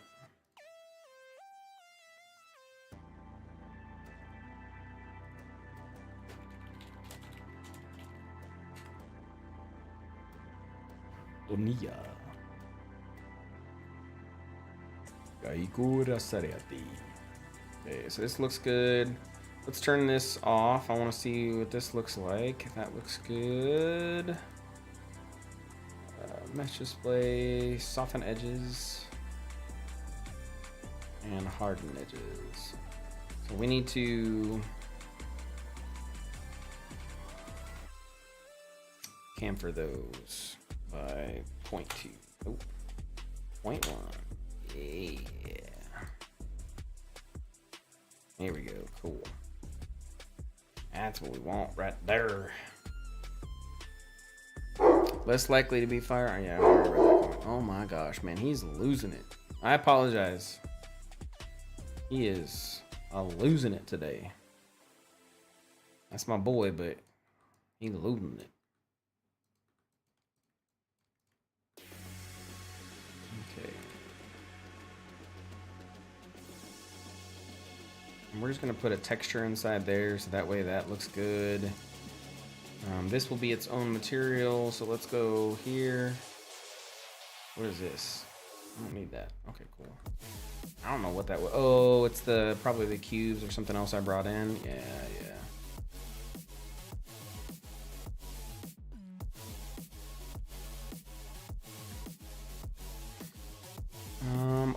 Oniya. Gaikura Sareati. Okay, so this looks good. Let's turn this off. I want to see what this looks like. That looks good. Mesh display, soften edges, and harden edges. So we need to camfer those by 0.2. Oh, 0.1. Yeah. Here we go. Cool. That's what we want right there. Less likely to be fire. Yeah, I remember that comment. Oh my gosh, man, he's losing it. I apologize. He is losing it today. That's my boy, but he's losing it. Okay. And we're just gonna put a texture inside there, so that way that looks good. This will be its own material, so let's go here. What is this? I don't need that. Okay, cool. I don't know what that was. Oh, it's probably the cubes or something else I brought in. Yeah.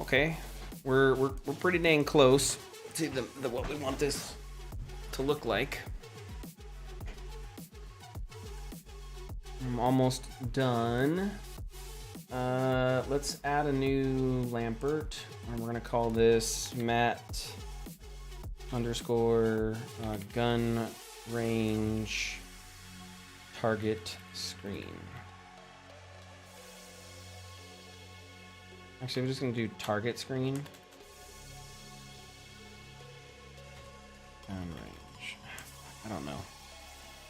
Okay, we're pretty dang close to the what we want this to look like. I'm almost done. Let's add a new Lampert, and we're gonna call this matte underscore gun range target screen. Actually, I'm just gonna do target screen. Gun range. I don't know.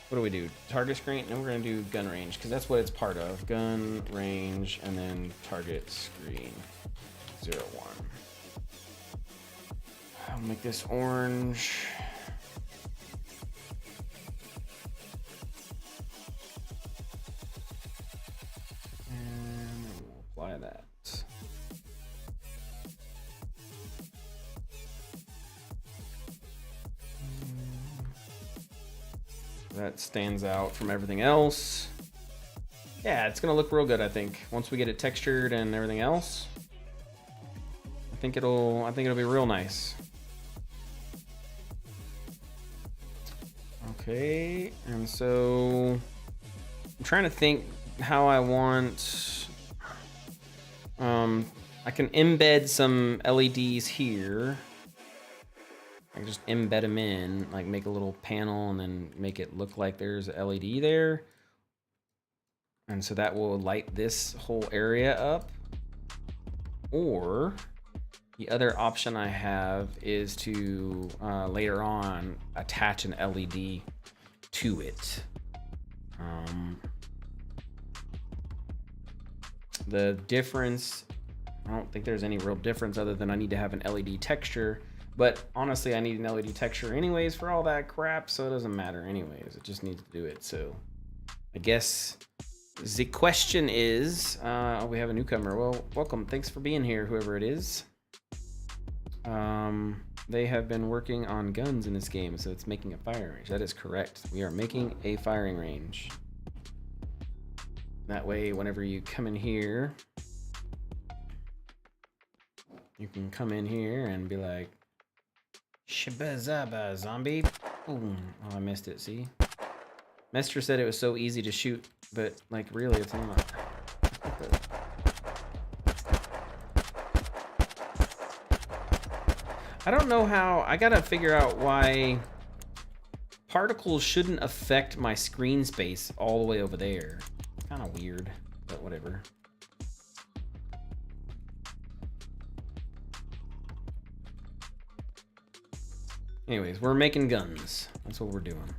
What do we do? Target screen, and we're gonna do gun range, because that's what it's part of. Gun range, and then target screen. 01. I'll make this orange. And we'll apply that. That stands out from everything else. Yeah, it's gonna look real good, I think. Once we get it textured and everything else. I think it'll be real nice. Okay, and so I'm trying to think how I want. I can embed some LEDs here. I can just embed them in, like make a little panel and then make it look like there's a LED there. And so that will light this whole area up. Or the other option I have is to later on attach an LED to it. The difference, I don't think there's any real difference other than I need to have an LED texture. But honestly, I need an LED texture anyways for all that crap, so it doesn't matter anyways. It just needs to do it. So I guess the question is, oh, we have a newcomer. Well, welcome. Thanks for being here, whoever it is. They have been working on guns in this game, so it's making a firing range. That is correct. We are making a firing range. That way, whenever you come in here, you can come in here and be like, Shabazaba, zombie. Boom. Oh, I missed it, see? Mester said it was so easy to shoot, but like really it's not. I don't know how, I gotta figure out why particles shouldn't affect my screen space all the way over there. Kind of weird, but whatever. Anyways, we're making guns. That's what we're doing.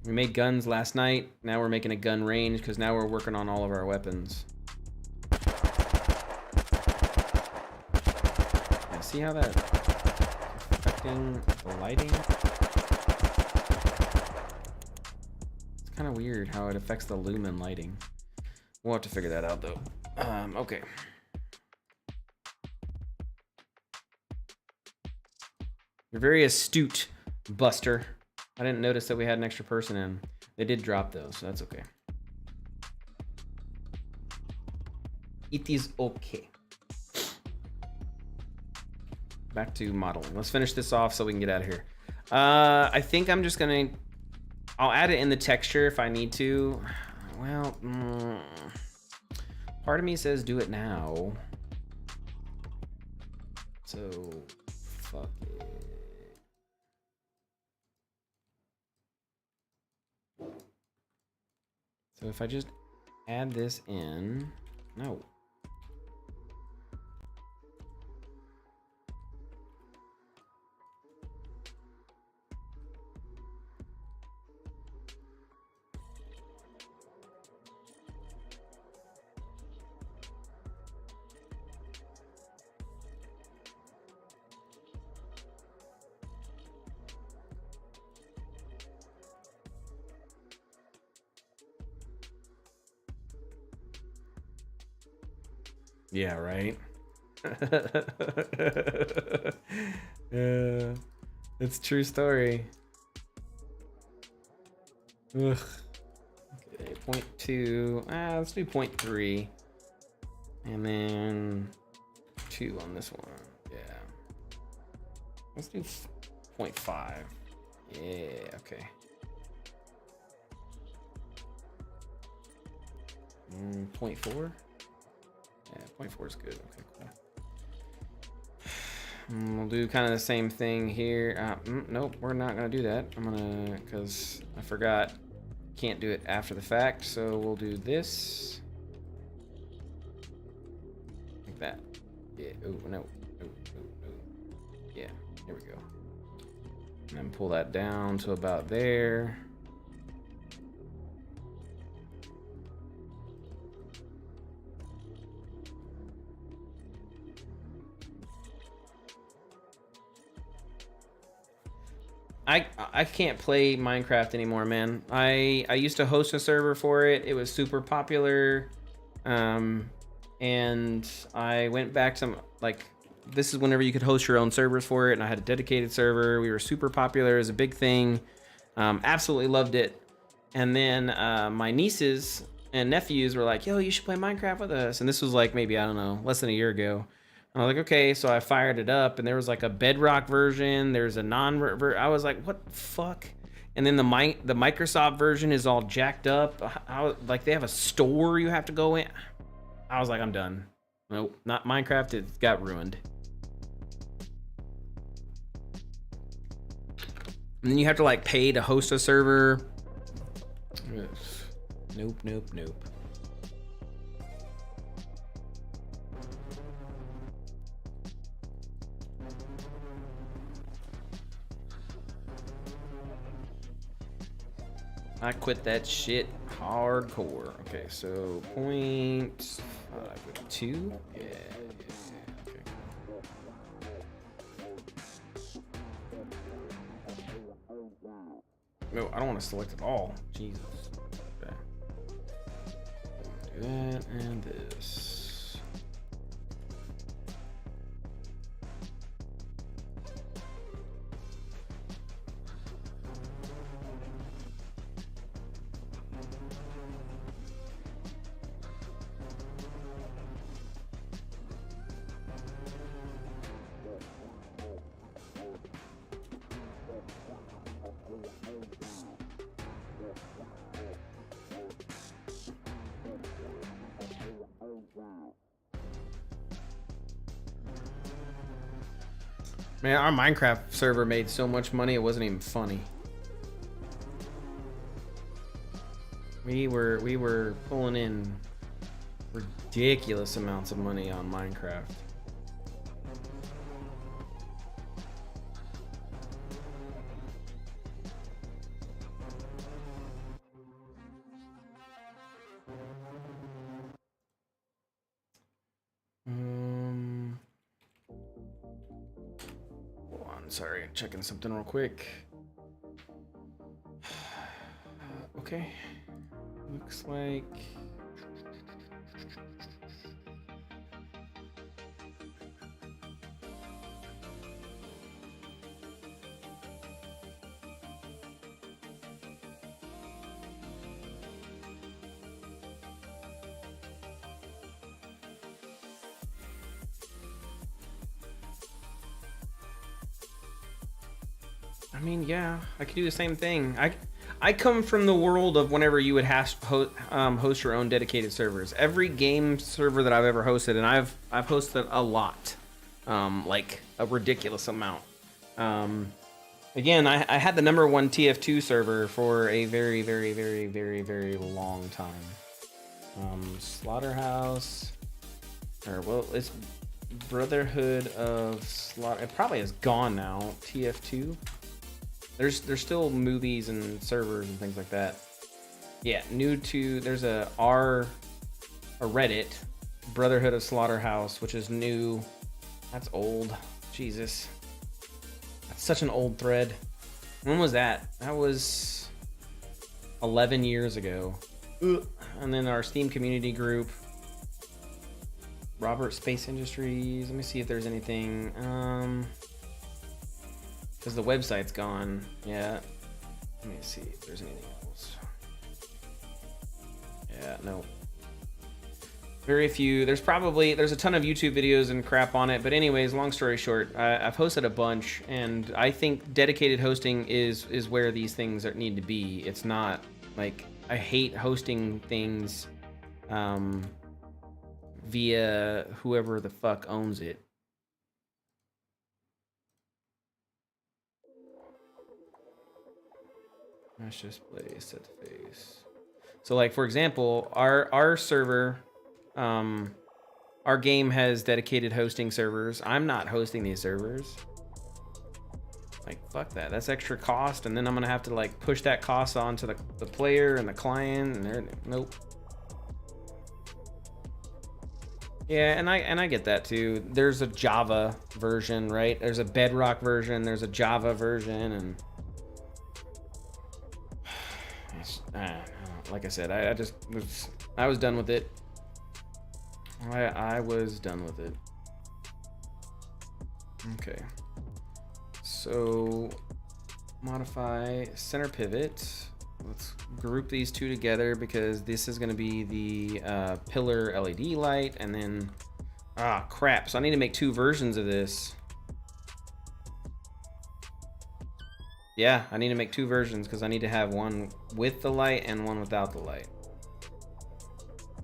We made guns last night. Now we're making a gun range because now we're working on all of our weapons. Yeah, see how that's affecting the lighting? It's kind of weird how it affects the lumen lighting. We'll have to figure that out though. Okay. You're very astute, Buster. I didn't notice that we had an extra person in. They did drop though, so that's okay. It is okay. Back to modeling. Let's finish this off so we can get out of here. I think I'm just gonna, I'll add it in the texture if I need to. Well, part of me says do it now. So, fuck it. So if I just add this in, no. Yeah, right. Yeah, it's a true story. Ugh. Okay, 0.2. Let's do 0.3. And then 2 on this one. Yeah. Let's do 0.5. Yeah, okay. 0.4. Yeah, 0.4 is good. Okay, cool. We'll do kind of the same thing here. Nope, we're not gonna do that. I'm gonna, because I forgot, can't do it after the fact. So we'll do this. like that. Yeah. Oh no. Oh. Yeah. Here we go. And then pull that down to about there. I can't play Minecraft anymore, man. I used to host a server for it. It was super popular. And I went back to, like, this is whenever you could host your own servers for it, and I had a dedicated server. We were super popular. It was a big thing. Absolutely loved it. And then my nieces and nephews were like, yo, you should play Minecraft with us. And this was like maybe, I don't know, less than a year ago. And I was like, okay, so I fired it up, and there was like a Bedrock version. There's a I was like, what the fuck? And then the Microsoft version is all jacked up. Like they have a store you have to go in. I was like, I'm done. Nope, not Minecraft. It got ruined. And then you have to like pay to host a server. Nope. I quit that shit hardcore. Okay, so 0.52. Yeah. Okay. No, I don't want to select it all. Jesus. Okay. Do that and this. Man, our Minecraft server made so much money it wasn't even funny. We were pulling in ridiculous amounts of money on Minecraft. Hold on, sorry, checking something real quick. Okay, looks like. I mean, yeah, I could do the same thing. I come from the world of whenever you would host your own dedicated servers. Every game server that I've ever hosted, and I've hosted a lot, like a ridiculous amount. Again, I had the #1 TF2 server for a very, very, very, very, very long time. Slaughterhouse, or well, it's Brotherhood of Slaughter. It probably is gone now. TF2. There's still movies and servers and things like that. Yeah, there's a Reddit, Brotherhood of Slaughterhouse, which is new. That's old. Jesus. That's such an old thread. When was that? That was 11 years ago. Ugh. And then our Steam community group, Robert Space Industries. Let me see if there's anything. Because the website's gone. Yeah. Let me see if there's anything else. Yeah, no. Very few. There's a ton of YouTube videos and crap on it. But anyways, long story short, I've hosted a bunch, and I think dedicated hosting is where these things need to be. It's not like, I hate hosting things via whoever the fuck owns it. Let's just play set face. So like, for example, our server, our game has dedicated hosting servers. I'm not hosting these servers. Like, fuck that. That's extra cost, and then I'm gonna have to like push that cost onto the player and the client, and they're nope. Yeah, and I get that too. There's a Java version, right? There's a Bedrock version, there's a Java version, and like I said, I was done with it. I was done with it. Okay. So modify center pivot. Let's group these two together because this is going to be the pillar LED light, and then crap. So I need to make 2 versions of this. Yeah, I need to make 2 versions because I need to have one with the light and one without the light.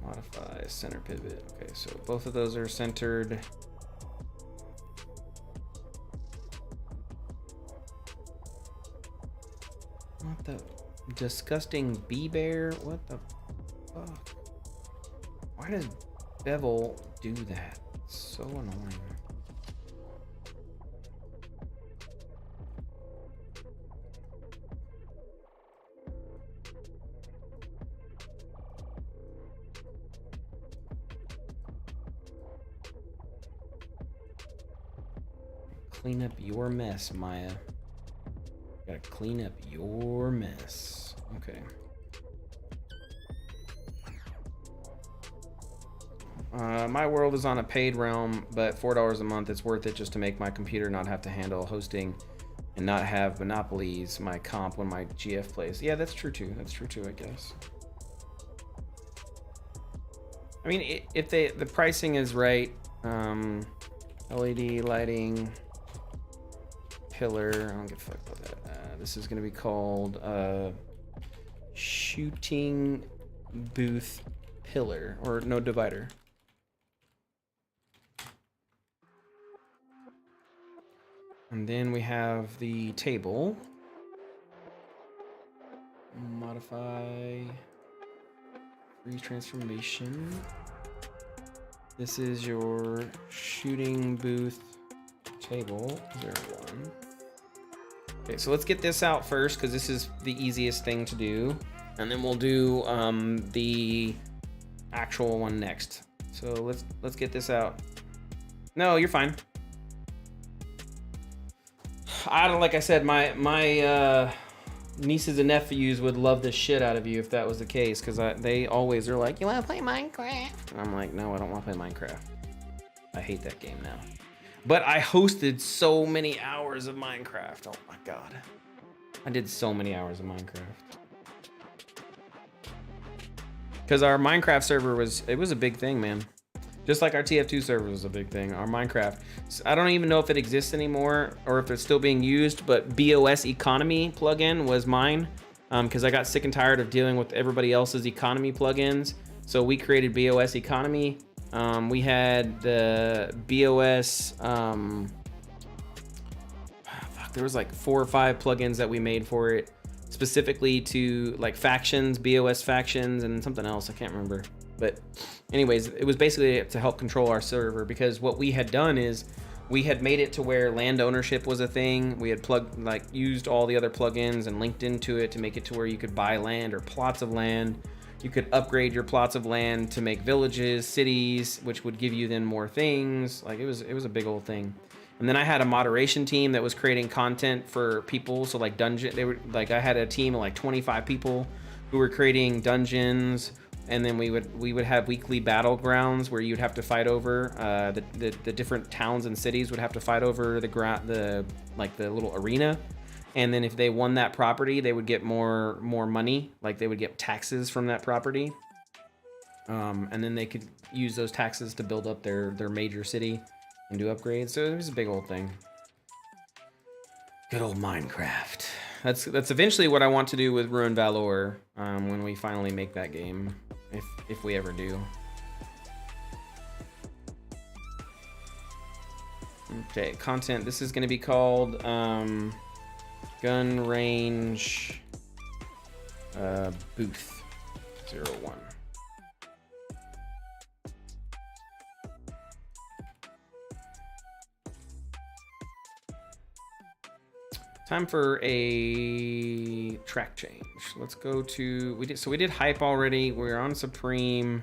Modify center pivot. Okay, so both of those are centered. What the disgusting bee bear? What the fuck? Why does bevel do that? It's so annoying. Clean up your mess, Maya. Gotta clean up your mess. Okay. My world is on a paid realm, but $4 a month, it's worth it just to make my computer not have to handle hosting and not have monopolies my comp when my GF plays. Yeah, that's true too. That's true too, I guess. I mean, if the pricing is right, LED lighting, pillar, I don't give a fuck about that. This is going to be called shooting booth pillar, or no, divider. And then we have the table. Modify freeze transformation. This is your shooting booth table 01. Okay, so let's get this out first because this is the easiest thing to do, and then we'll do the actual one next. So let's get this out. No, you're fine. Like I said, my nieces and nephews would love the shit out of you if that was the case, because they always are like, you want to play Minecraft? And I'm like, no, I don't want to play Minecraft. I hate that game now. But I hosted so many hours of Minecraft. Oh my god. I did so many hours of Minecraft. Because our Minecraft server was a big thing, man. Just like our TF2 server was a big thing. Our Minecraft, I don't even know if it exists anymore or if it's still being used, but BOS economy plugin was mine. Because I got sick and tired of dealing with everybody else's economy plugins. So we created BOS economy. We had the BOS, there was like 4 or 5 plugins that we made for it, specifically to like factions, BOS factions, and something else, I can't remember. But anyways, it was basically to help control our server, because what we had done is we had made it to where land ownership was a thing. We had used all the other plugins and linked into it to make it to where you could buy land or plots of land. You could upgrade your plots of land to make villages, cities, which would give you then more things. Like it was a big old thing. And then I had a moderation team that was creating content for people. So like I had a team of like 25 people who were creating dungeons. And then we would have weekly battlegrounds where you'd have to fight over the different towns and cities would have to fight over the little arena. And then if they won that property, they would get more money. Like they would get taxes from that property. And then they could use those taxes to build up their major city and do upgrades. So it was a big old thing. Good old Minecraft. That's eventually what I want to do with Ruined Valor when we finally make that game, if we ever do. Okay, content. This is going to be called Gun Range Booth 01. Time for a track change. Let's go to, we did hype already. We're on Supreme.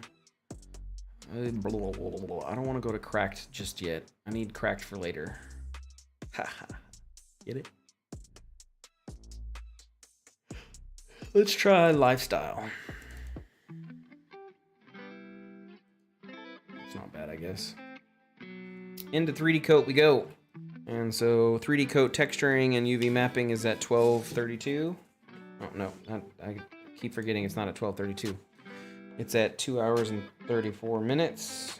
I don't want to go to cracked just yet. I need cracked for later. Haha. Get it? Let's try lifestyle. It's not bad, I guess. Into 3D coat we go. And so 3D coat texturing and UV mapping is at 12:32. Oh no, I keep forgetting it's not at 12:32. It's at 2 hours and 34 minutes.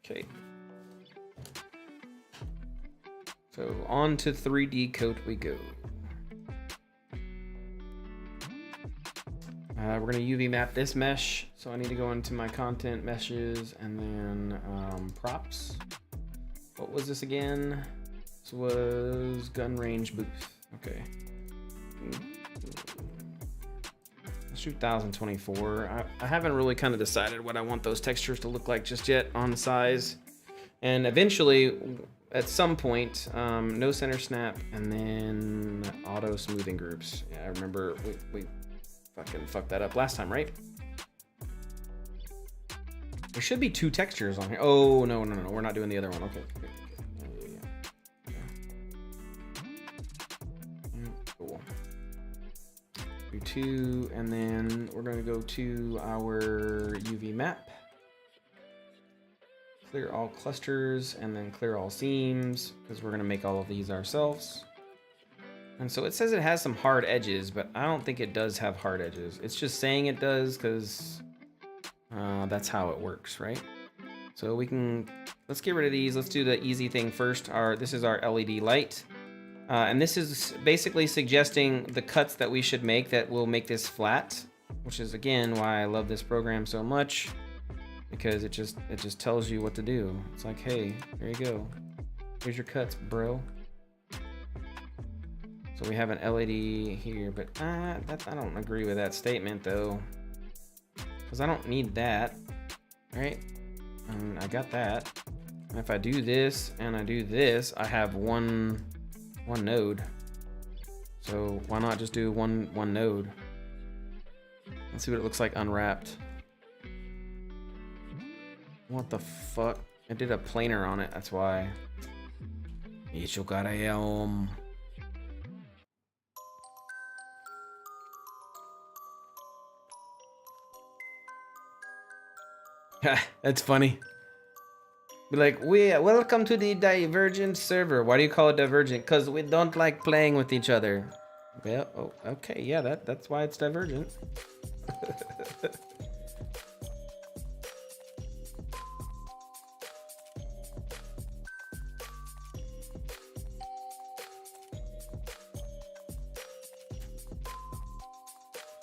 Okay. So on to 3D coat we go. We're gonna UV map this mesh. So I need to go into my content meshes and then props. What was this again? This was gun range booth. Okay. Let's shoot 1024. I haven't really kind of decided what I want those textures to look like just yet on the size. And eventually, at some point, no center snap and then auto smoothing groups. Yeah, I remember we fucking fucked that up last time, right? There should be 2 textures on here. Oh, no, we're not doing the other one. Okay. Cool. Do 2, and then we're gonna go to our UV map. Clear all clusters, and then clear all seams, because we're gonna make all of these ourselves. And so it says it has some hard edges, but I don't think it does have hard edges. It's just saying it does, because that's how it works, right? So let's get rid of these. Let's do the easy thing first. This is our LED light. And this is basically suggesting the cuts that we should make that will make this flat, which is again why I love this program so much, because it just tells you what to do. It's like, hey, there you go. Here's your cuts, bro. So we have an LED here, but I don't agree with that statement though, because I don't need that, right? I got that. And if I do this and I do this, I have one node. So why not just do one node? Let's see what it looks like unwrapped. What the fuck? I did a planar on it, that's why. That's funny. Be like, welcome to the Divergent server. Why do you call it Divergent? Because we don't like playing with each other. Well, oh, okay, yeah, that's why it's Divergent.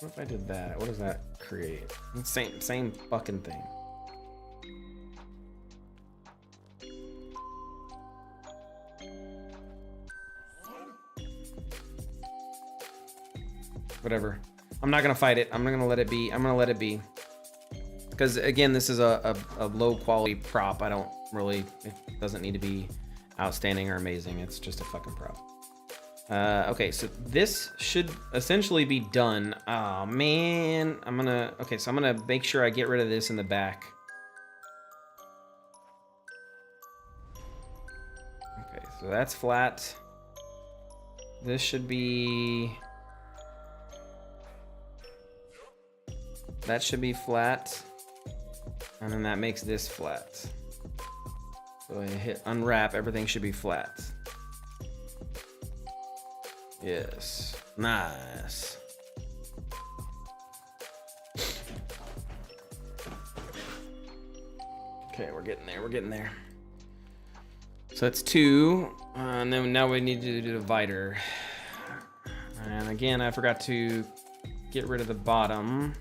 What if I did that? What does that create? Same fucking thing. Whatever. I'm not gonna fight it. I'm not gonna let it be. I'm gonna let it be. Because again, this is a low quality prop. I don't really, it doesn't need to be outstanding or amazing. It's just a fucking prop. Okay, so this should essentially be done. Oh man, okay, so I'm gonna make sure I get rid of this in the back. Okay, so that's flat. This should be, that should be flat. And then that makes this flat. So I hit unwrap, everything should be flat. Yes, nice. Okay, we're getting there. So it's 2, and then now we need to do the divider. And again, I forgot to get rid of the bottom.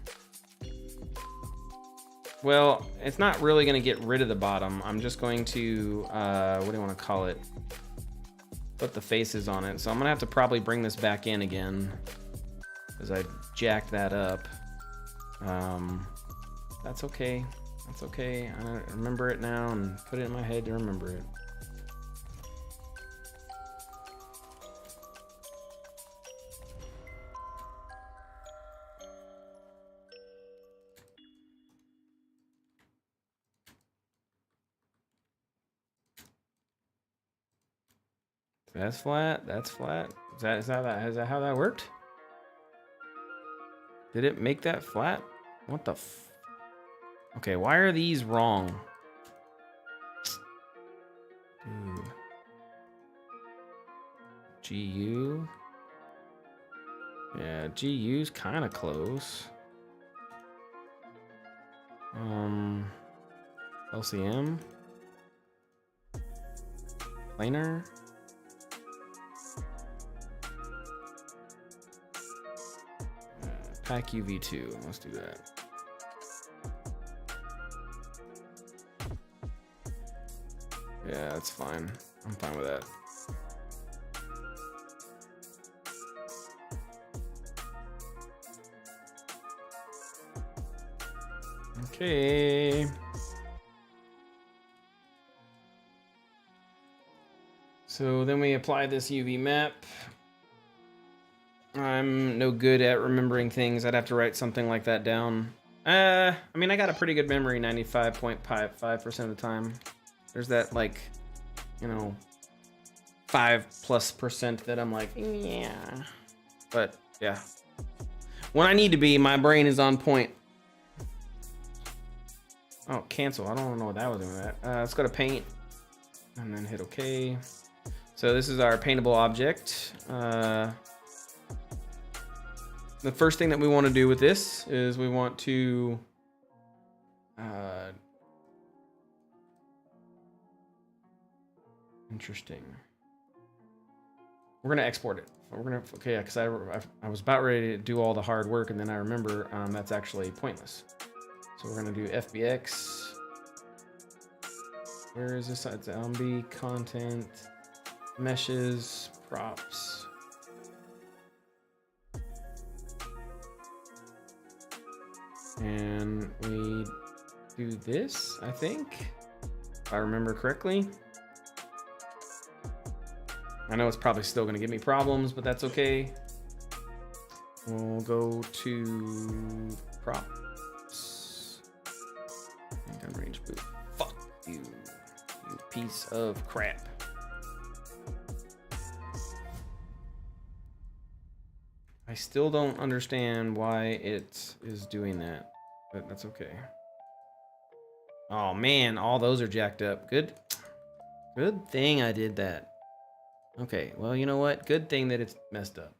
Well, it's not really gonna get rid of the bottom. I'm just going to, what do you wanna call it? Put the faces on it. So I'm gonna have to probably bring this back in again, because I jacked that up. That's okay. That's okay. I remember it now and put it in my head to remember it. That's flat. That's flat. Is that how that worked? Did it make that flat? What the f... Okay, why are these wrong? Dude. GU? Yeah, GU's kind of close. LCM? Planar? Pack UV2, let's do that. Yeah, that's fine. I'm fine with that. Okay. So then we apply this UV map. I'm no good at remembering things. I'd have to write something like that down. I mean, I got a pretty good memory 95.5% of the time. There's that, like, you know, 5+% that I'm like, yeah. But, yeah. When I need to be, my brain is on point. Oh, cancel. I don't know what that was doing that. Let's go to paint and then hit OK. So this is our paintable object. The first thing that we want to do with this is we want to interesting. We're gonna export it. We're gonna okay, because I was about ready to do all the hard work, and then I remember that's actually pointless. So we're gonna do FBX. Where is this? It's LB content, meshes, props. And we do this, I think, if I remember correctly. I know it's probably still going to give me problems, but that's okay. We'll go to props. Gun range boot. Fuck you, you piece of crap. I still don't understand why it is doing that, but that's okay. Oh man, all those are jacked up. Good thing I did that. Okay, well, you know what? Good thing that it's messed up.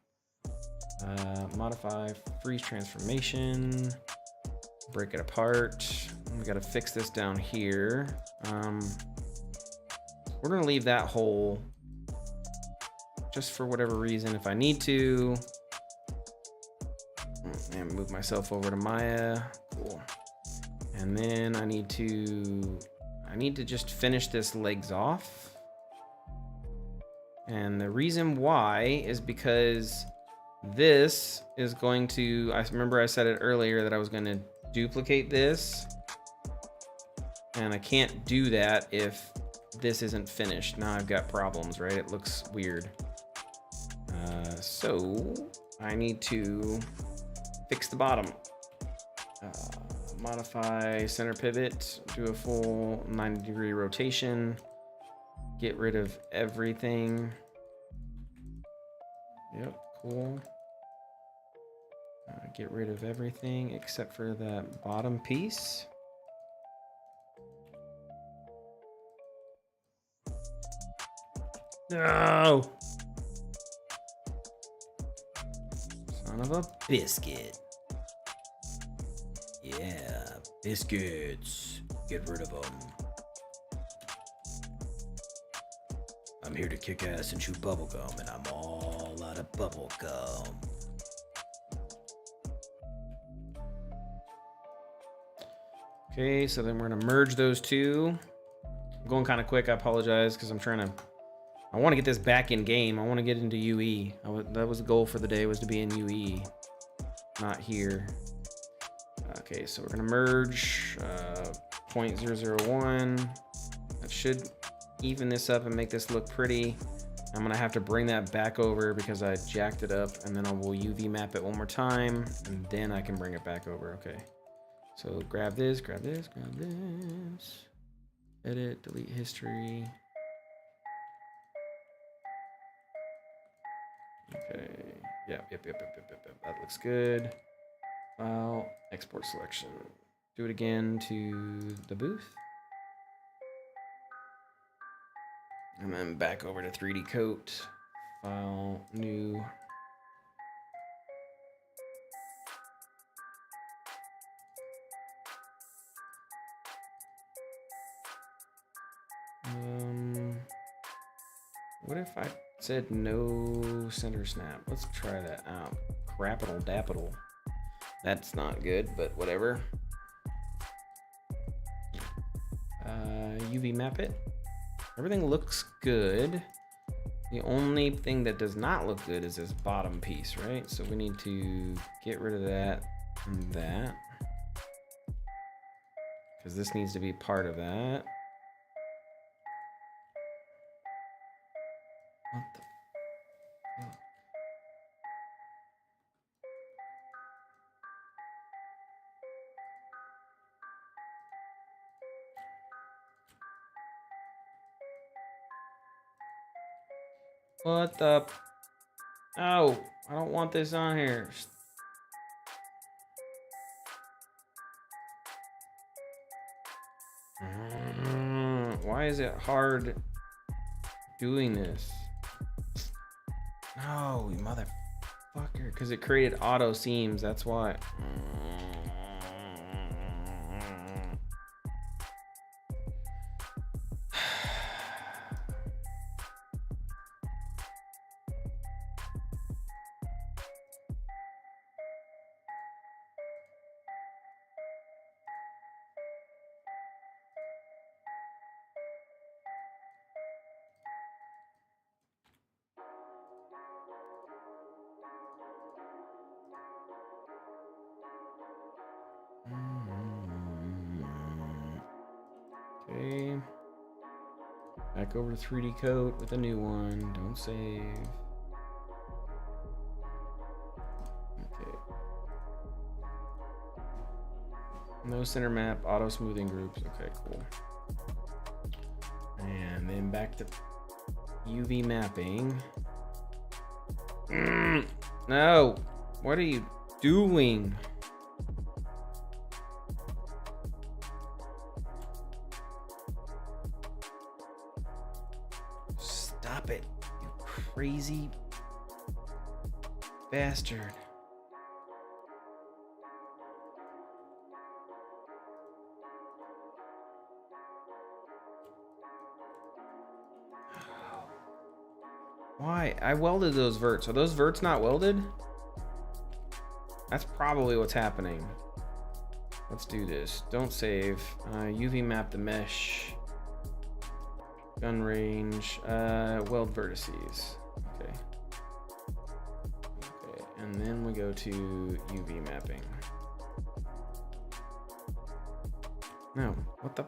Modify, freeze transformation, break it apart. We gotta fix this down here. We're gonna leave that hole just for whatever reason if I need to. And move myself over to Maya. Cool. And then I need to just finish this legs off. And the reason why is because this is going to, I remember I said it earlier that I was going to duplicate this. And I can't do that if this isn't finished. Now I've got problems, right? It looks weird. So I need to fix the bottom. Modify center pivot, do a full 90-degree rotation, get rid of everything. Yep, cool. Get rid of everything except for that bottom piece. No! Son of a biscuit. Yeah, biscuits. Get rid of them. I'm here to kick ass and chew bubblegum, and I'm all out of bubblegum. Okay, so then we're gonna merge those two. I'm going kind of quick, I apologize, because I want to get this back in game. I want to get into UE. That was the goal for the day, was to be in UE, not here. Okay, so we're gonna merge 0.001. That should even this up and make this look pretty. I'm gonna have to bring that back over because I jacked it up, and then I will UV map it one more time, and then I can bring it back over. Okay. So grab this, grab this, grab this. Edit, delete history. Okay. Yep. That looks good. File, export selection. Do it again to the booth. And then back over to 3D coat. File, new. What if I said no center snap? Let's try that out. Crapital dapital. That's not good, but whatever. UV map it. Everything looks good. The only thing that does not look good is this bottom piece, right? So we need to get rid of that and that. Because this needs to be part of that. What the fuck? What the? Oh, I don't want this on here. Why is it hard doing this? No, you motherfucker. Because it created auto seams, that's why. Okay. Back over to 3D coat with a new one. Don't save. Okay. No center map, auto smoothing groups. Okay, cool. And then back to UV mapping. No! What are you doing? Stop it, you crazy bastard. Why? I welded those verts. Are those verts not welded? That's probably what's happening. Let's do this. Don't save. UV map the mesh. Gun range. Weld vertices. Okay. Okay. And then we go to UV mapping. No. What the?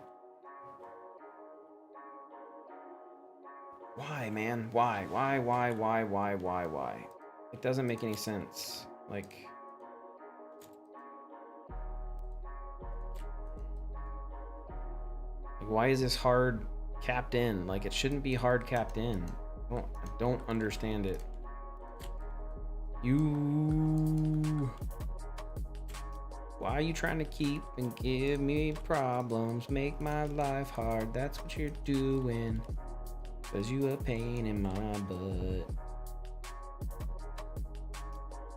Why, man? Why? Why? It doesn't make any sense. Like... why is this hard capped in? Like, it shouldn't be hard capped in. I don't understand it. Why are you trying to keep and give me problems? Make my life hard. That's what you're doing. 'Cause you a pain in my butt.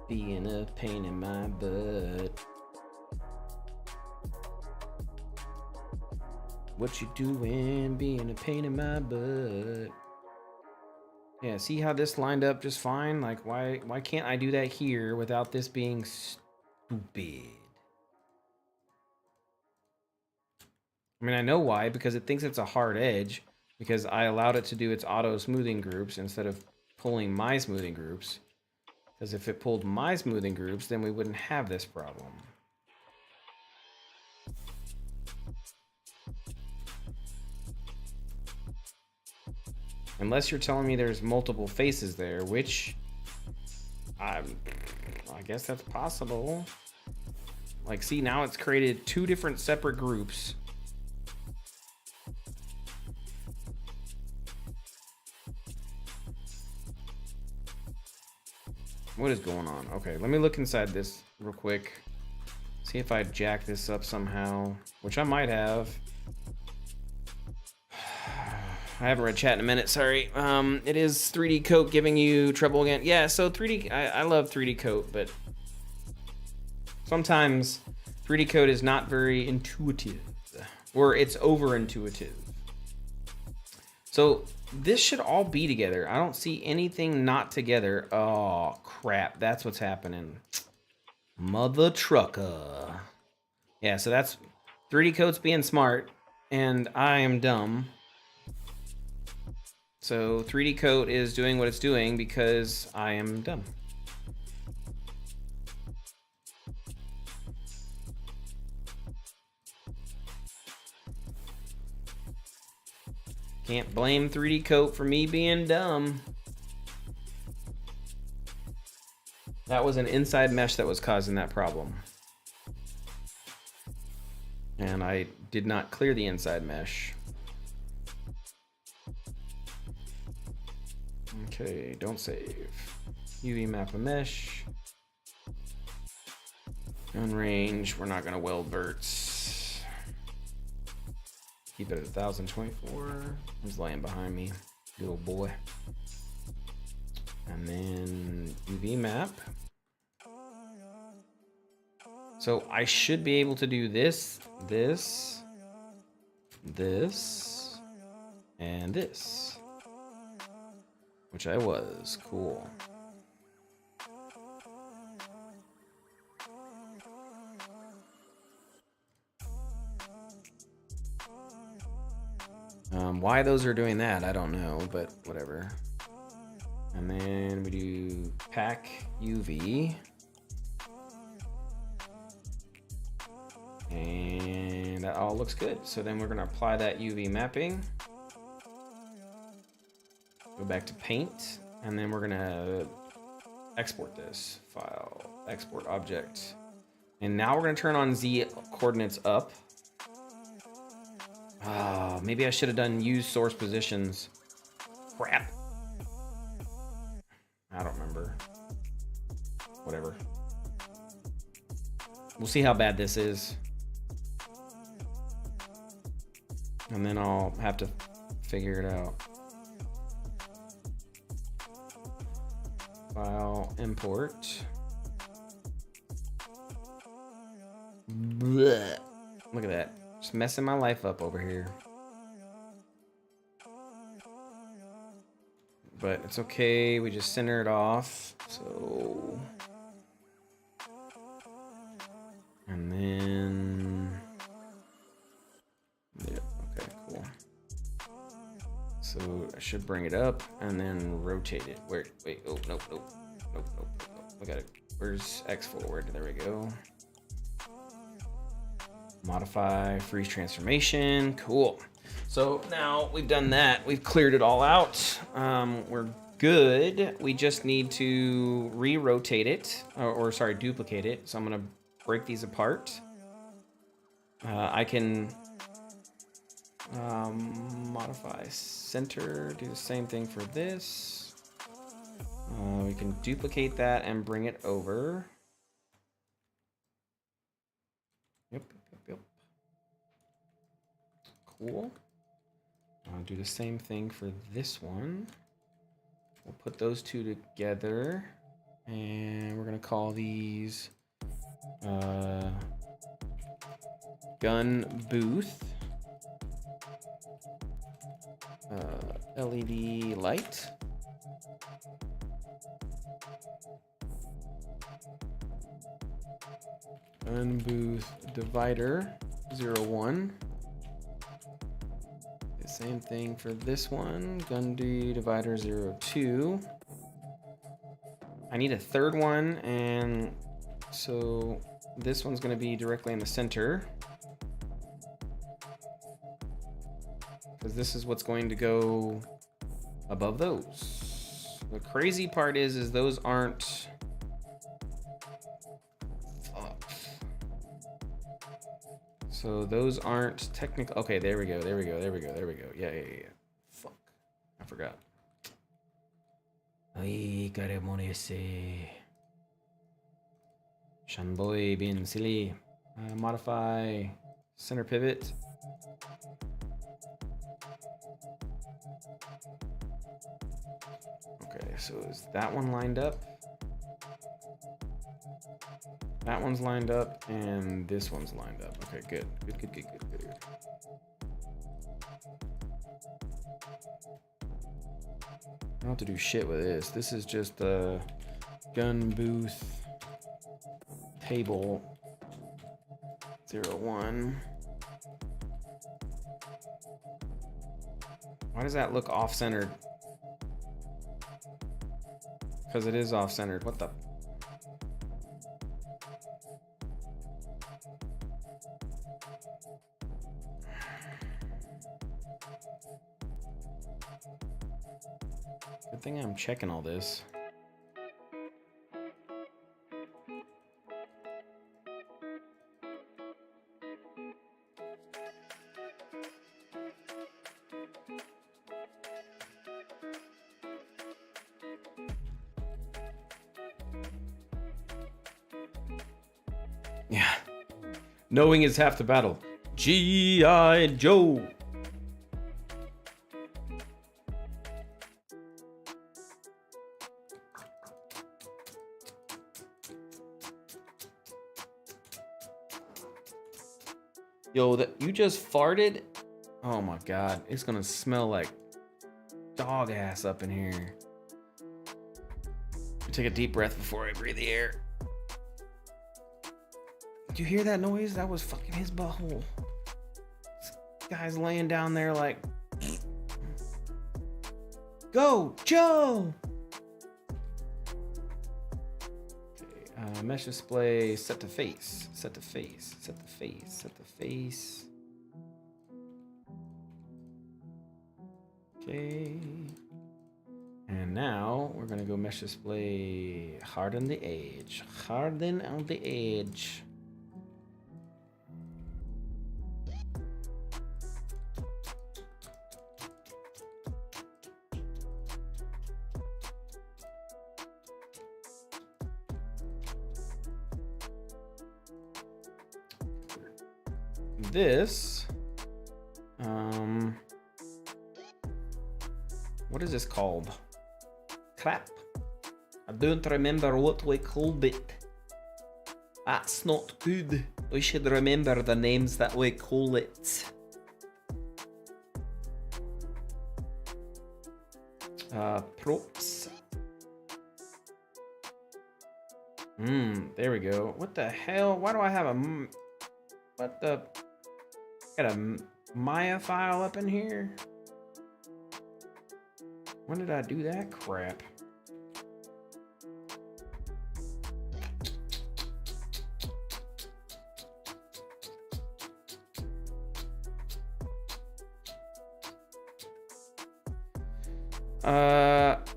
Being a pain in my butt. What you doing, being a pain in my butt? Yeah, see how this lined up just fine? Like, why can't I do that here without this being stupid? I mean, I know why, because it thinks it's a hard edge, because I allowed it to do its auto smoothing groups instead of pulling my smoothing groups. Because if it pulled my smoothing groups, then we wouldn't have this problem. Unless you're telling me there's multiple faces there, which I guess that's possible. Like, see, now it's created 2 different separate groups. What is going on? Okay, let me look inside this real quick. See if I jack this up somehow, which I might have. I haven't read chat in a minute, sorry. It is 3D Coat giving you trouble again. Yeah, so 3D, I love 3D Coat, but sometimes 3D Coat is not very intuitive, or it's over intuitive. So this should all be together. I don't see anything not together. Oh, crap, that's what's happening. Mother trucker. Yeah, so that's 3D Coat's being smart, and I am dumb. So 3D Coat is doing what it's doing because I am dumb. Can't blame 3D Coat for me being dumb. That was an inside mesh that was causing that problem. And I did not clear the inside mesh. Okay, don't save. UV map a mesh. Gun range, we're not gonna weld verts. Keep it at 1024. He's laying behind me, little boy. And then UV map. So I should be able to do this, this, this, and this. Which I was. Cool. Why those are doing that, I don't know, but whatever. And then we do pack UV. And that all looks good. So then we're going to apply that UV mapping. Go back to paint, and then we're gonna export this file, export object. And now we're gonna turn on Z coordinates up. Oh, maybe I should have done use source positions. Crap. I don't remember. Whatever. We'll see how bad this is. And then I'll have to figure it out. File import. Blech. Look at that. Just messing my life up over here. But it's okay. We just center it off. So. And then. Yeah, okay, cool. So I should bring it up and then rotate it. Wait, oh, nope. Look at it. Where's X forward? There we go. Modify, freeze transformation. Cool. So now we've done that. We've cleared it all out. We're good. We just need to re-rotate it, or sorry, duplicate it. So I'm gonna break these apart. I can modify center, do the same thing for this. We can duplicate that and bring it over. Yep. Cool. I'll do the same thing for this one. We'll put those two together, and we're gonna call these gun booth. LED light. Gun booth divider 01. The same thing for this one. Gun divider 02. I need a third one, and so this one's going to be directly in the center. Because this is what's going to go above those. The crazy part is those aren't. Fuck. So those aren't technical. Okay, there we go. Yeah. Fuck. I forgot. Ay, caremonese. Shanboy being silly. Modify center pivot. Okay, so is that one lined up? That one's lined up, and this one's lined up. Okay, good. Good. I don't have to do shit with this. This is just the gun booth table 01. Why does that look off-centered? Because it is off-centered. What the? Good thing I'm checking all this. Yeah. Knowing is half the battle. G.I. Joe. Yo, that you just farted? Oh my god, it's gonna smell like dog ass up in here. Take a deep breath before I breathe the air. Did you hear that noise? That was fucking his butthole. This guy's laying down there like, go, Joe! Okay, mesh display, set to face. Okay. And now we're gonna go mesh display, harden the edge. Harden on the edge. This, what is this called? Crap. I don't remember what we called it. That's not good. We should remember the names that we call it. Props. There we go. What the hell? Why do I have a... What the... Got a Maya file up in here? When did I do that crap?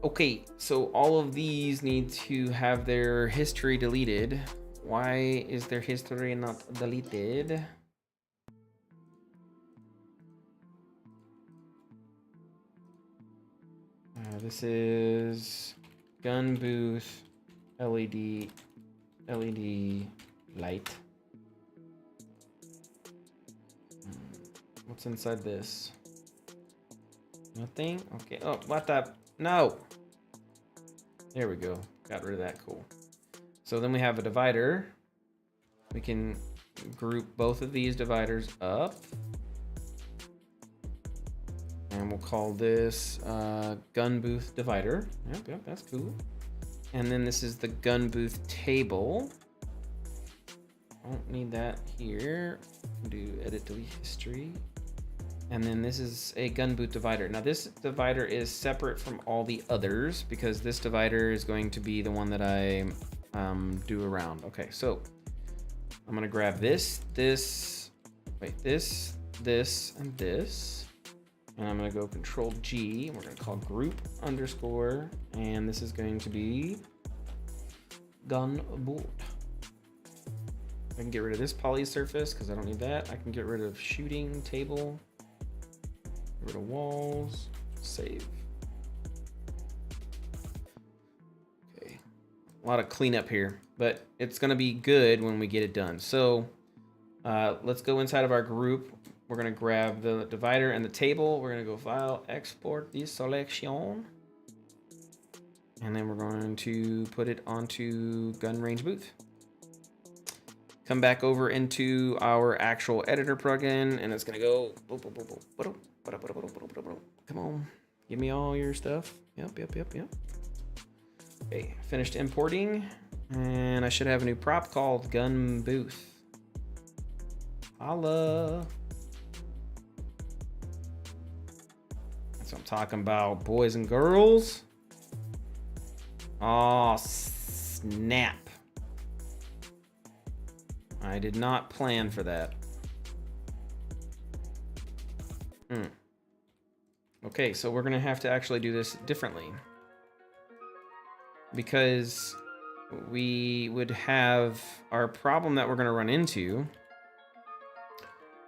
Okay, so all of these need to have their history deleted. Why is their history not deleted? This is gun booth LED light. What's inside this? Nothing? Okay. Oh, what the? No. There we go. Got rid of that. Cool. So then we have a divider. We can group both of these dividers up. And we'll call this gun booth divider. Yep, that's cool. And then this is the gun booth table. Don't need that here. Do edit delete history. And then this is a gun booth divider. Now this divider is separate from all the others because this divider is going to be the one that I do around. Okay, so I'm gonna grab this, and this. And I'm gonna go Control G. We're gonna call group underscore, and this is going to be gun board. I can get rid of this poly surface because I don't need that. I can get rid of shooting table, get rid of walls, save. Okay, a lot of cleanup here, but it's gonna be good when we get it done. So let's go inside of our group. We're gonna grab the divider and the table. We're gonna go File, Export this selection. And then we're going to put it onto gun range booth. Come back over into our actual editor plugin, and it's gonna go. Come on, give me all your stuff. Yep. Okay, finished importing, and I should have a new prop called gun booth. Holla. That's what I'm talking about, boys and girls. Oh, snap. I did not plan for that. Okay, so we're gonna have to actually do this differently. Because we would have our problem that we're gonna run into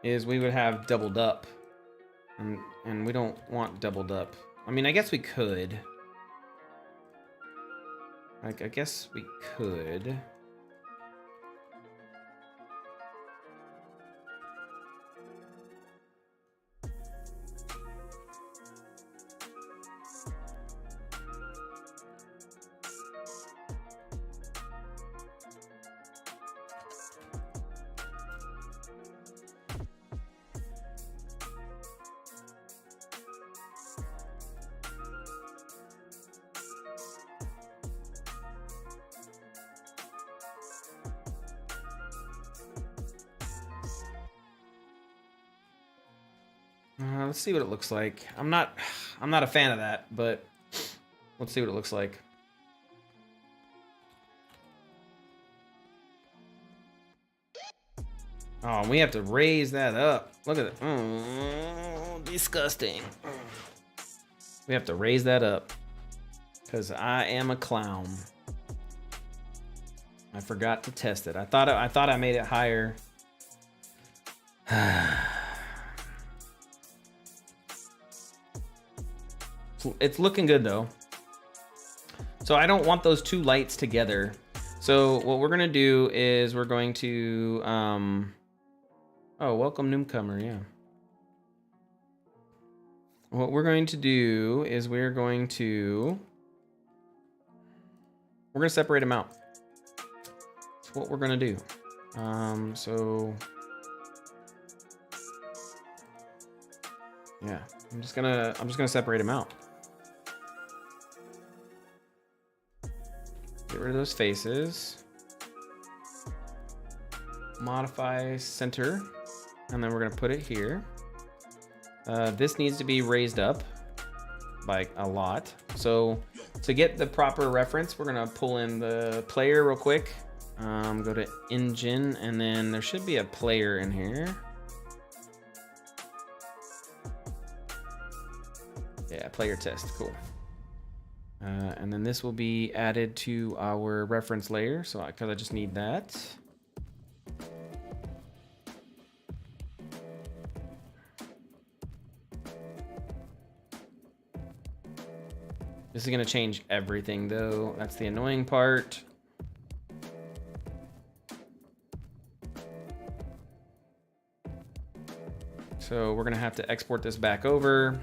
is we would have doubled up. And we don't want doubled up. I mean, I guess we could. Like, I guess we could. Let's see what it looks like. I'm not a fan of that, but let's see what it looks like. Oh, we have to raise that up. Look at it. Oh, disgusting. We have to raise that up because I am a clown. I forgot to test it. I thought I made it higher. It's looking good though. So I don't want those two lights together. So what we're gonna do is we're going to oh, welcome newcomer, yeah. What we're going to do is we're gonna separate them out. That's what we're gonna do. So yeah, I'm just gonna separate them out. Get rid of those faces. Modify center. And then we're gonna put it here. This needs to be raised up by a lot. So to get the proper reference, we're gonna pull in the player real quick. Go to engine, and then there should be a player in here. Yeah, player test, cool. And then this will be added to our reference layer, so because I just need that. This is gonna change everything though. That's the annoying part. So we're gonna have to export this back over.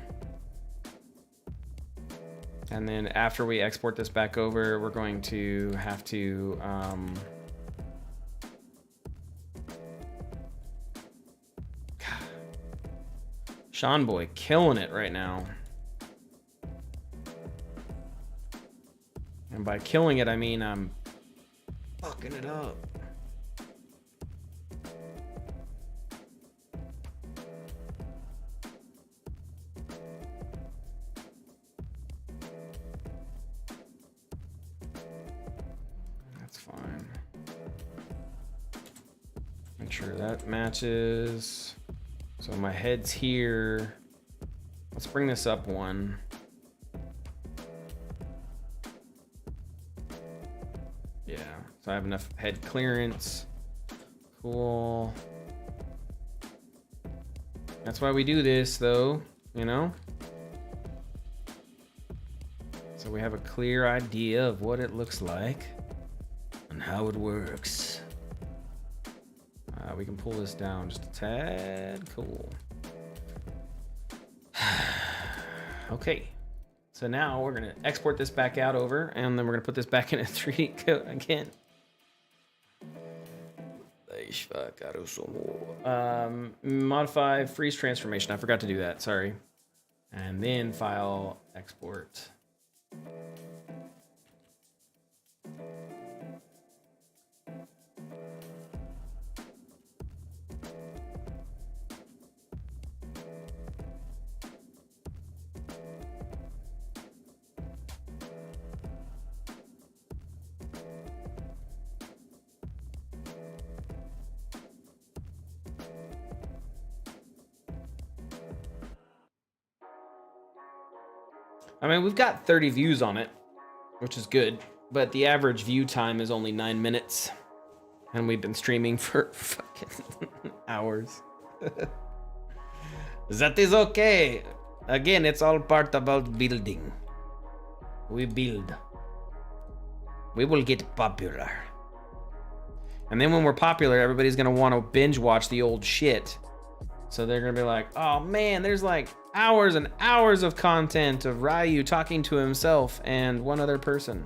And then after we export this back over, we're going to have to Sean Boy killing it right now. And by killing it, I mean I'm fucking it up. Make sure that matches. So my head's here. Let's bring this up one. Yeah, so I have enough head clearance. Cool. That's why we do this, though, you know? So we have a clear idea of what it looks like and how it works. We can pull this down just a tad. Cool. Okay. So now we're going to export this back out over, and then we're going to put this back in a 3D code again. Modify freeze transformation. I forgot to do that. Sorry. And then file export. I mean, we've got 30 views on it, which is good, but the average view time is only 9 minutes, and we've been streaming for fucking hours. That is okay. Again, it's all part about building. We build. We will get popular. And then when we're popular, everybody's gonna want to binge watch the old shit. So they're gonna be like, oh man, there's like hours and hours of content of Ryu talking to himself and one other person.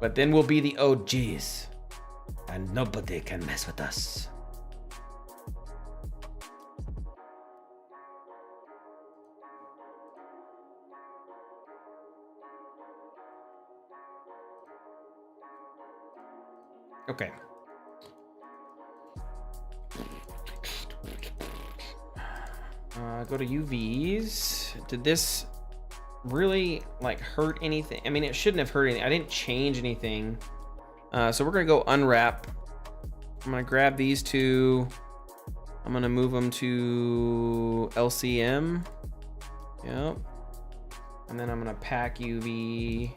But then we'll be the OGs and nobody can mess with us. Okay. Go to UVs. Did this really like hurt anything? I mean, it shouldn't have hurt anything. I didn't change anything. So we're gonna go unwrap. I'm gonna grab these two. I'm gonna move them to LCM. Yep. And then I'm gonna pack UV.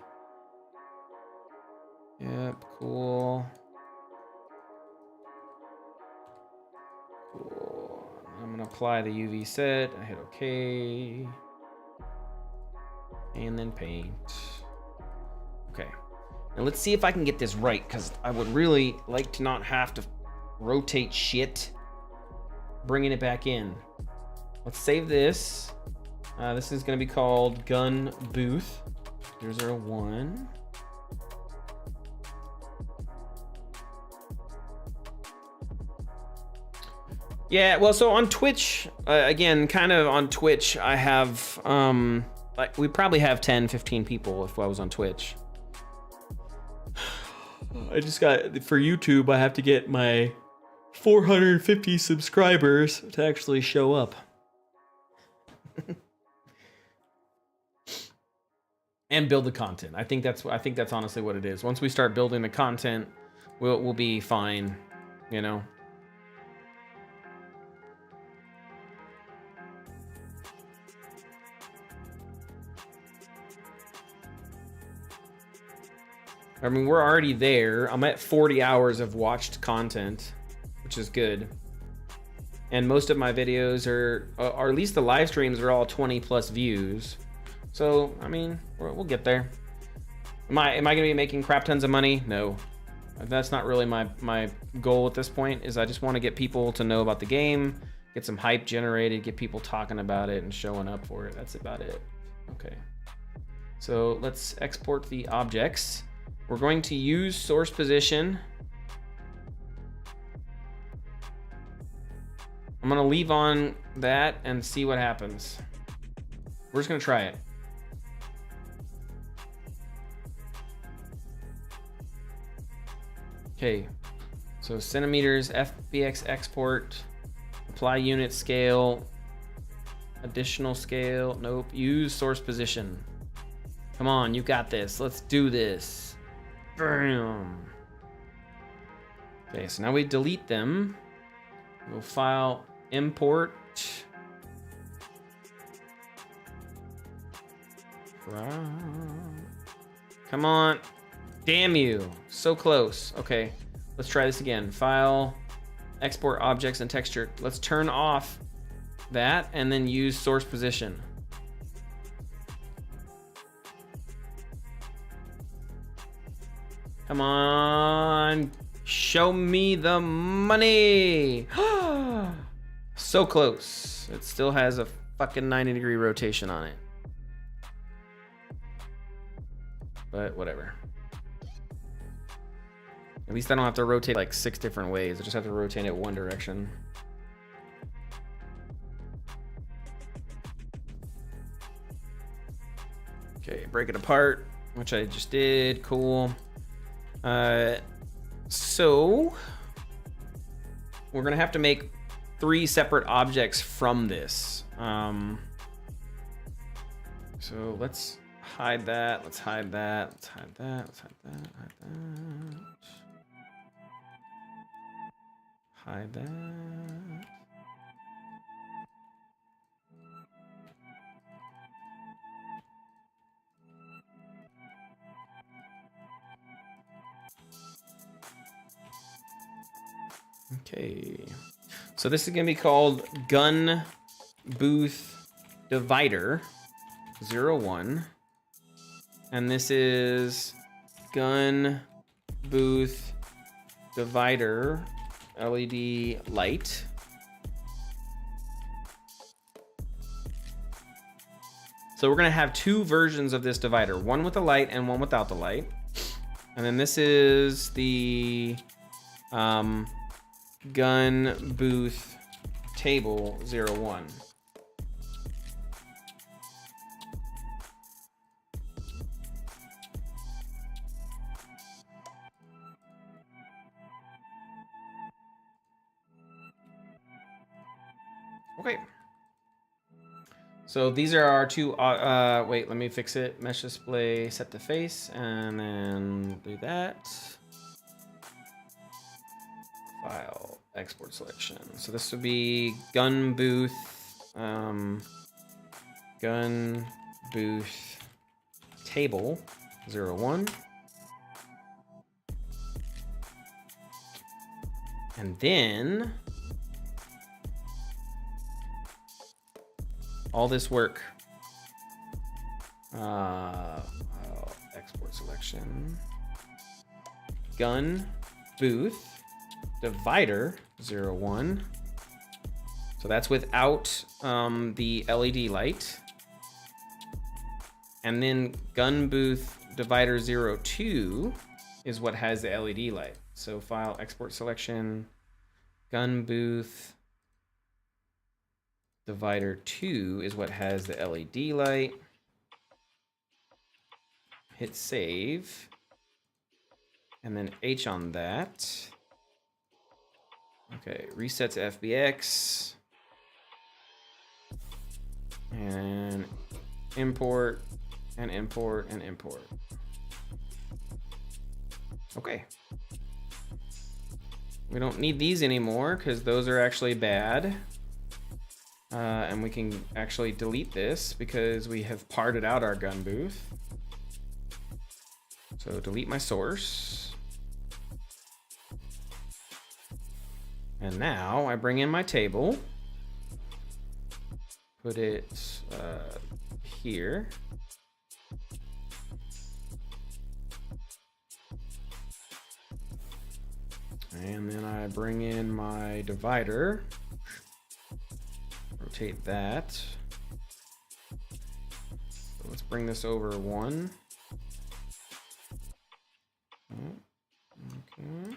Yep, cool. Cool. I'm gonna apply the UV set. I hit OK. And then paint. Okay. Now let's see if I can get this right, because I would really like to not have to rotate shit. Bringing it back in. Let's save this. This is gonna be called Gun Booth 001. Yeah, well, so on Twitch, again, kind of on Twitch, I have, like, we probably have 10, 15 people if I was on Twitch. I just got, for YouTube, I have to get my 450 subscribers to actually show up. And build the content. I think that's honestly what it is. Once we start building the content, we'll be fine, you know? I mean, we're already there. I'm at 40 hours of watched content, which is good. And most of my videos are, or at least the live streams are all 20 plus views. So, I mean, we'll get there. Am I gonna be making crap tons of money? No. That's not really my goal at this point, is I just want to get people to know about the game, get some hype generated, get people talking about it and showing up for it. That's about it. Okay. So let's export the objects. We're going to use source position. I'm gonna leave on that and see what happens. We're just gonna try it. Okay, so centimeters, FBX export, apply unit scale, additional scale, nope, use source position. Come on, you got this, let's do this. Bam. Okay, so now we delete them. We'll file, import. Come on. Damn you. So close. Okay, let's try this again. File, export objects and texture. Let's turn off that and then use source position. Come on. Show me the money. So close. It still has a fucking 90-degree rotation on it. But whatever. At least I don't have to rotate like 6 different ways. I just have to rotate it one direction. Okay, break it apart, which I just did. Cool. So we're gonna have to make 3 separate objects from this. So let's hide that. Let's hide that. Let's hide that. Let's hide that. Hide that. Hide that. Okay, so this is gonna be called Gun Booth Divider 01, and this is Gun Booth Divider LED light. So we're gonna have 2 versions of this divider, one with the light and one without the light. And then this is the Gun Booth Table 01. Okay. So these are our 2, wait, let me fix it. Mesh display, set to face, and then do that. File, export selection. So this would be Gun Booth, Gun Booth Table 01. And then all this work. Export selection. Gun Booth Divider 01. So that's without the LED light. And then Gun Booth Divider 02 is what has the LED light. So file, export selection, Gun Booth Divider 2 is what has the LED light. Hit save. And then H on that. Okay, reset to FBX. And import, and import, and import. Okay. We don't need these anymore because those are actually bad. And we can actually delete this because we have parted out our gun booth. So delete my source. And now I bring in my table. Put it here. And then I bring in my divider. Rotate that. So let's bring this over 1. Okay.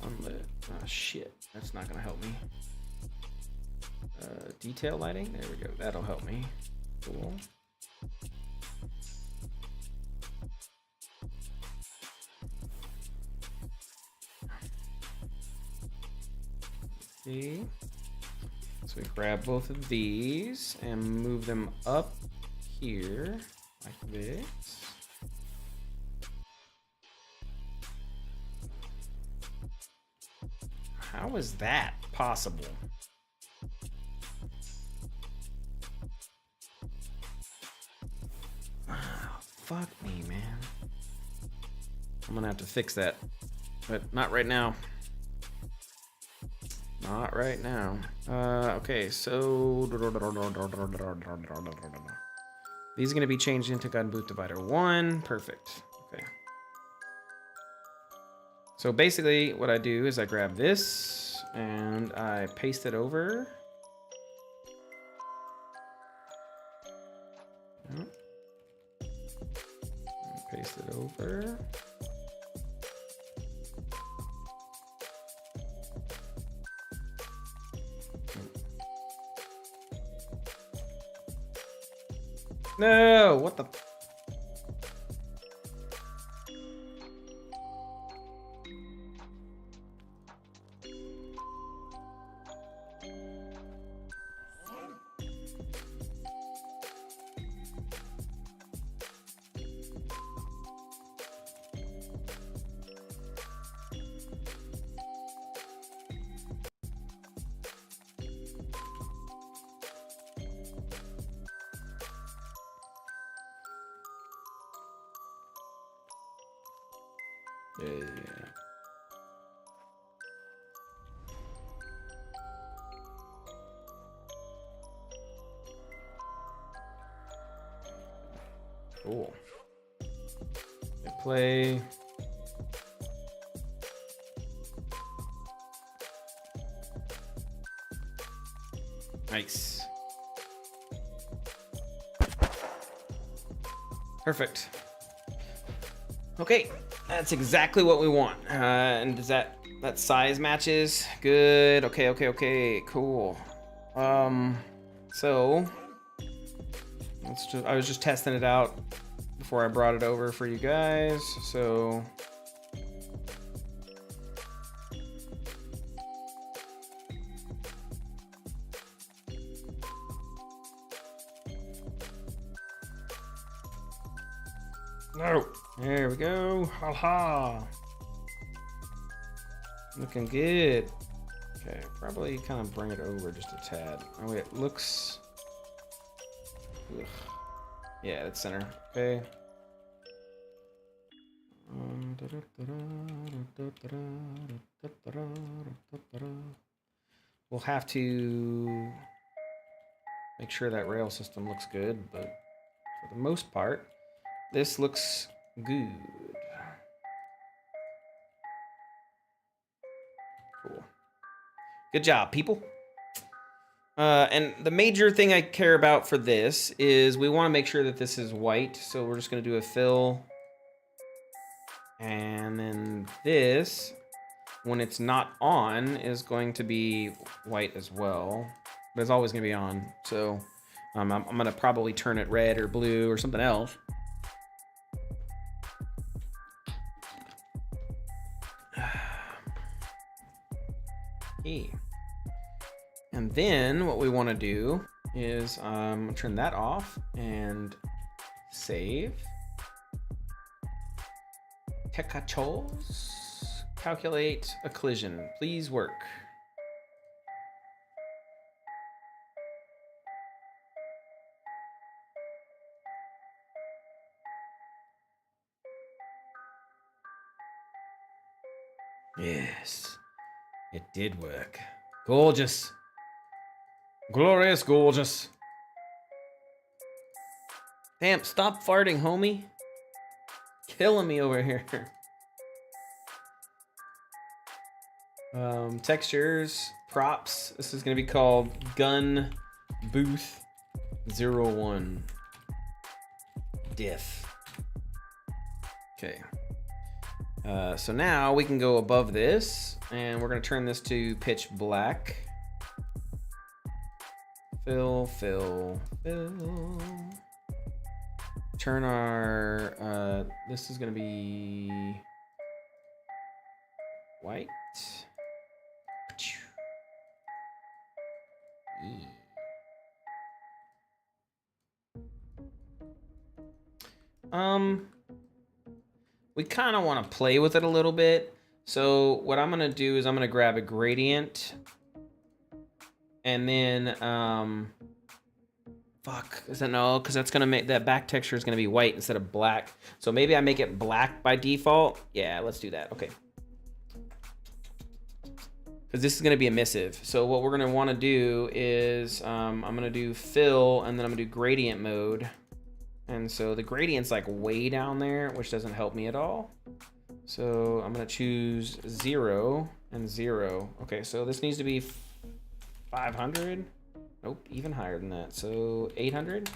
Unlit. Ah, shit. That's not gonna help me. Detail lighting. There we go. That'll help me. Cool. See. So we grab both of these and move them up here, like this. How is that possible? Oh, fuck me, man. I'm gonna have to fix that, but not right now. Not right now. Okay, so these are gonna be changed into gun boot divider 1. Perfect. Okay. So basically what I do is I grab this and I paste it over. Yep. Paste it over. No, what the? Yeah. Cool. Hit play. Nice. Perfect. Okay, that's exactly what we want. And does that size matches? Good. Okay, cool. So I was just testing it out before I brought it over for you guys. So no, there we go. Ha ha. Looking good. Okay, probably kind of bring it over just a tad. Oh wait, it looks. Ugh. Yeah, it's center. Okay. We'll have to make sure that rail system looks good, but for the most part, this looks good. Cool. Good job, people. And the major thing I care about for this is we want to make sure that this is white. So we're just going to do a fill. And then this, when it's not on, is going to be white as well. But it's always going to be on. So I'm going to probably turn it red or blue or something else. Okay. And then what we want to do is turn that off and save. Tekachos. Calculate a collision. Please work. Yes, it did work. Gorgeous. Glorious, gorgeous. Damn, stop farting, homie. Killing me over here. Textures, props. This is gonna be called Gun Booth 01 Diff. Okay. So now we can go above this, and we're gonna turn this to pitch black. Fill. Turn our, this is gonna be white. we kind of want to play with it a little bit. So what I'm gonna do is I'm gonna grab a gradient, and then fuck, is that no? Because that's gonna make that back texture is gonna be white instead of black. So maybe I make it black by default. Yeah, let's do that. Okay. Because this is gonna be emissive. So what we're gonna want to do is I'm gonna do fill, and then I'm gonna do gradient mode. And so the gradient's like way down there, which doesn't help me at all. So I'm gonna choose 0 and 0. Okay, so this needs to be 500. Nope, even higher than that. So 800.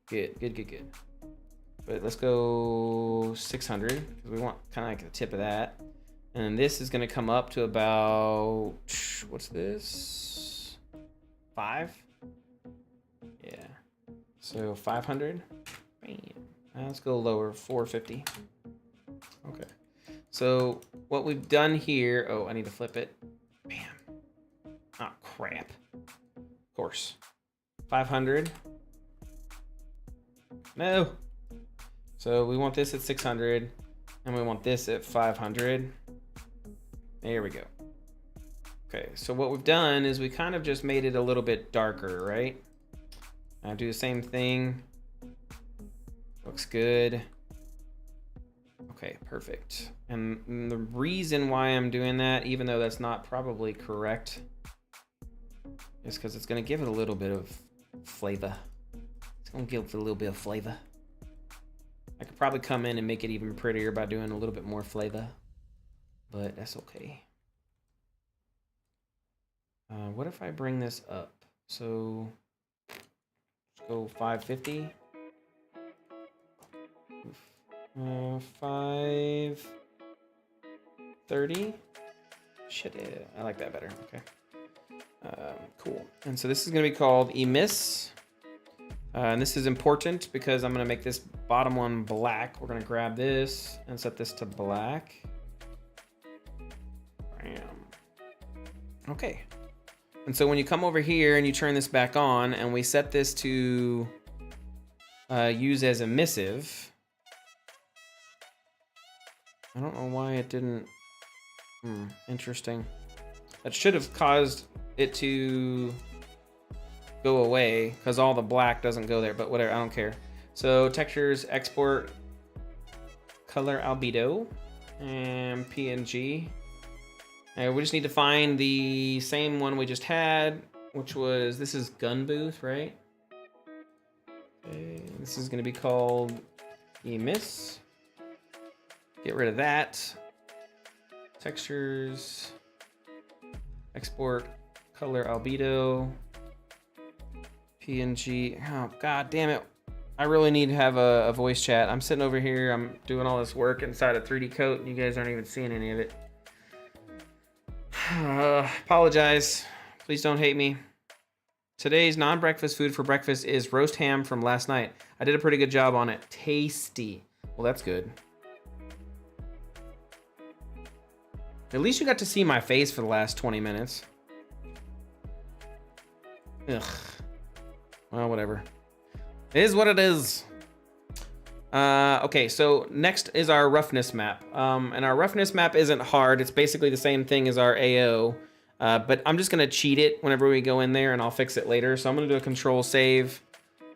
Good, good, good, good. But let's go 600 because we want kind of like the tip of that. And this is gonna come up to about, what's this? 5? Yeah. So 500. Bam. Let's go lower, 450. Okay. So what we've done here, oh, I need to flip it. Bam. Oh, crap. Of course. 500. No. So we want this at 600, and we want this at 500. There we go. Okay, so what we've done is we kind of just made it a little bit darker, right? I'll do the same thing. Looks good. Okay, perfect. And the reason why I'm doing that, even though that's not probably correct, is because it's going to give it a little bit of flavor. It's going to give it a little bit of flavor. I could probably come in and make it even prettier by doing a little bit more flavor, but that's okay. What if I bring this up? So let's go 550. 530. Shit, yeah, I like that better. Okay. Cool. And so this is going to be called emiss. And this is important because I'm going to make this bottom one black. We're going to grab this and set this to black. Bam. Okay. And so when you come over here and you turn this back on and we set this to use as emissive, I don't know why it didn't. Interesting. That should have caused it to go away because all the black doesn't go there, but whatever, I don't care. So textures, export, color albedo, and PNG. And we just need to find the same one we just had, which was, this is gun booth, right? Okay, this is gonna be called emiss. Get rid of that. Textures, export, color albedo, PNG. Oh, god damn it. I really need to have a voice chat. I'm sitting over here, I'm doing all this work inside a 3D coat, and you guys aren't even seeing any of it. Apologize. Please don't hate me. Today's non-breakfast food for breakfast is roast ham from last night. I did a pretty good job on it. Tasty. Well, that's good. At least you got to see my face for the last 20 minutes. Ugh. Well, whatever. It is what it is. Okay, so next is our roughness map. And our roughness map isn't hard. It's basically the same thing as our AO. But I'm just gonna cheat it whenever we go in there, and I'll fix it later. So I'm gonna do a control save,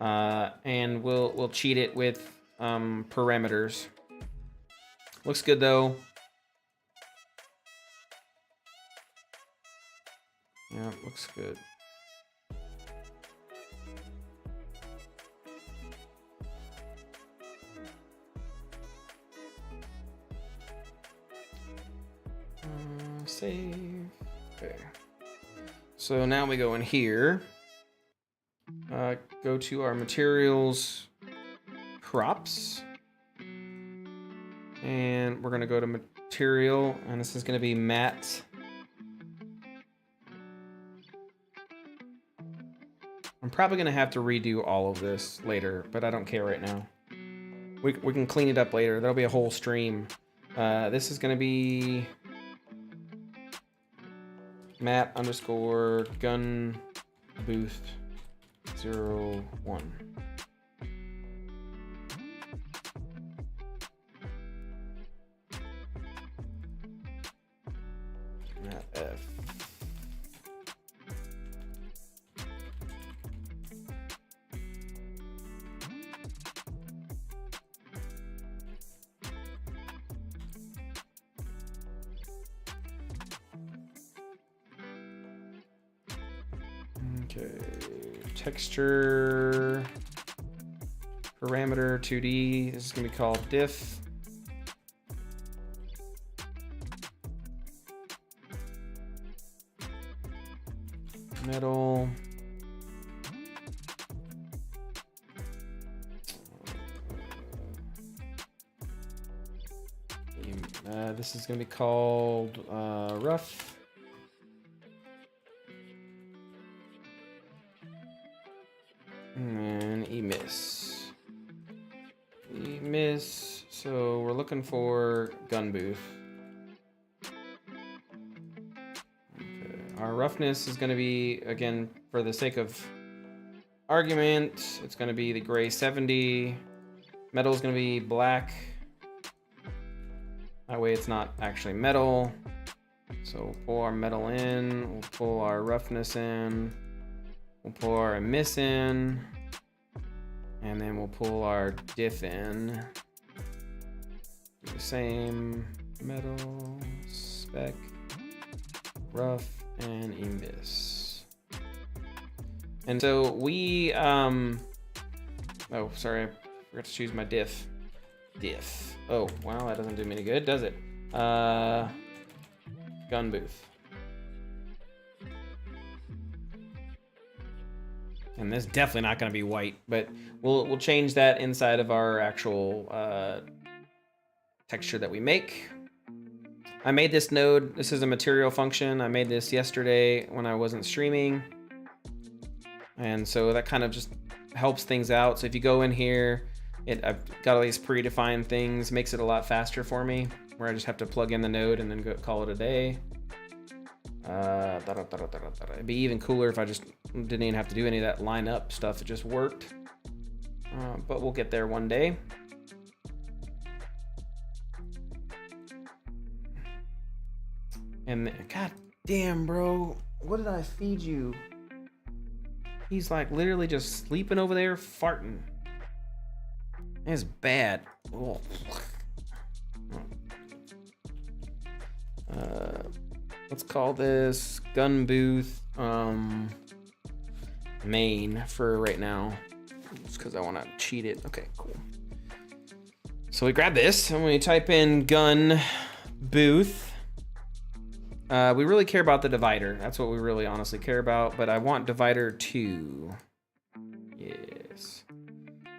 and we'll cheat it with parameters. Looks good though. Yeah, looks good. Save. Okay. So now we go in here. Go to our materials, props, and we're gonna go to material, and this is gonna be matte. I'm probably gonna have to redo all of this later, but I don't care right now. We can clean it up later. There'll be a whole stream. This is gonna be map underscore gun booth 01. F. Okay, texture, parameter 2D. This is gonna be called diff. Metal. This is gonna be called rough. And emiss. Emiss. So we're looking for gun booth. Okay. Our roughness is going to be, again, for the sake of argument, it's going to be the gray 70. Metal is going to be black. That way it's not actually metal. So we'll pull our metal in. We'll pull our roughness in. We'll pull our emiss in, and then we'll pull our diff in. Do the same, metal, spec, rough, and emiss. And so we, oh, sorry, I forgot to choose my diff. Diff. Oh, wow, that doesn't do me any good, does it? Gun booth. And this is definitely not going to be white, but we'll change that inside of our actual texture that we make. I made this node. This is a material function. I made this yesterday when I wasn't streaming. And so that kind of just helps things out. So if you go in here, I've got all these predefined things, makes it a lot faster for me, where I just have to plug in the node and then call it a day. It'd be even cooler if I just didn't even have to do any of that line up stuff. It just worked. But we'll get there one day. And god damn, bro, what did I feed you? He's like literally just sleeping over there, farting. It's bad. Oh. Let's call this gun booth main for right now, just because I want to cheat it. Okay, cool. So we grab this and we type in gun booth. We really care about the divider. That's what we really honestly care about, but I want divider 2. Yes.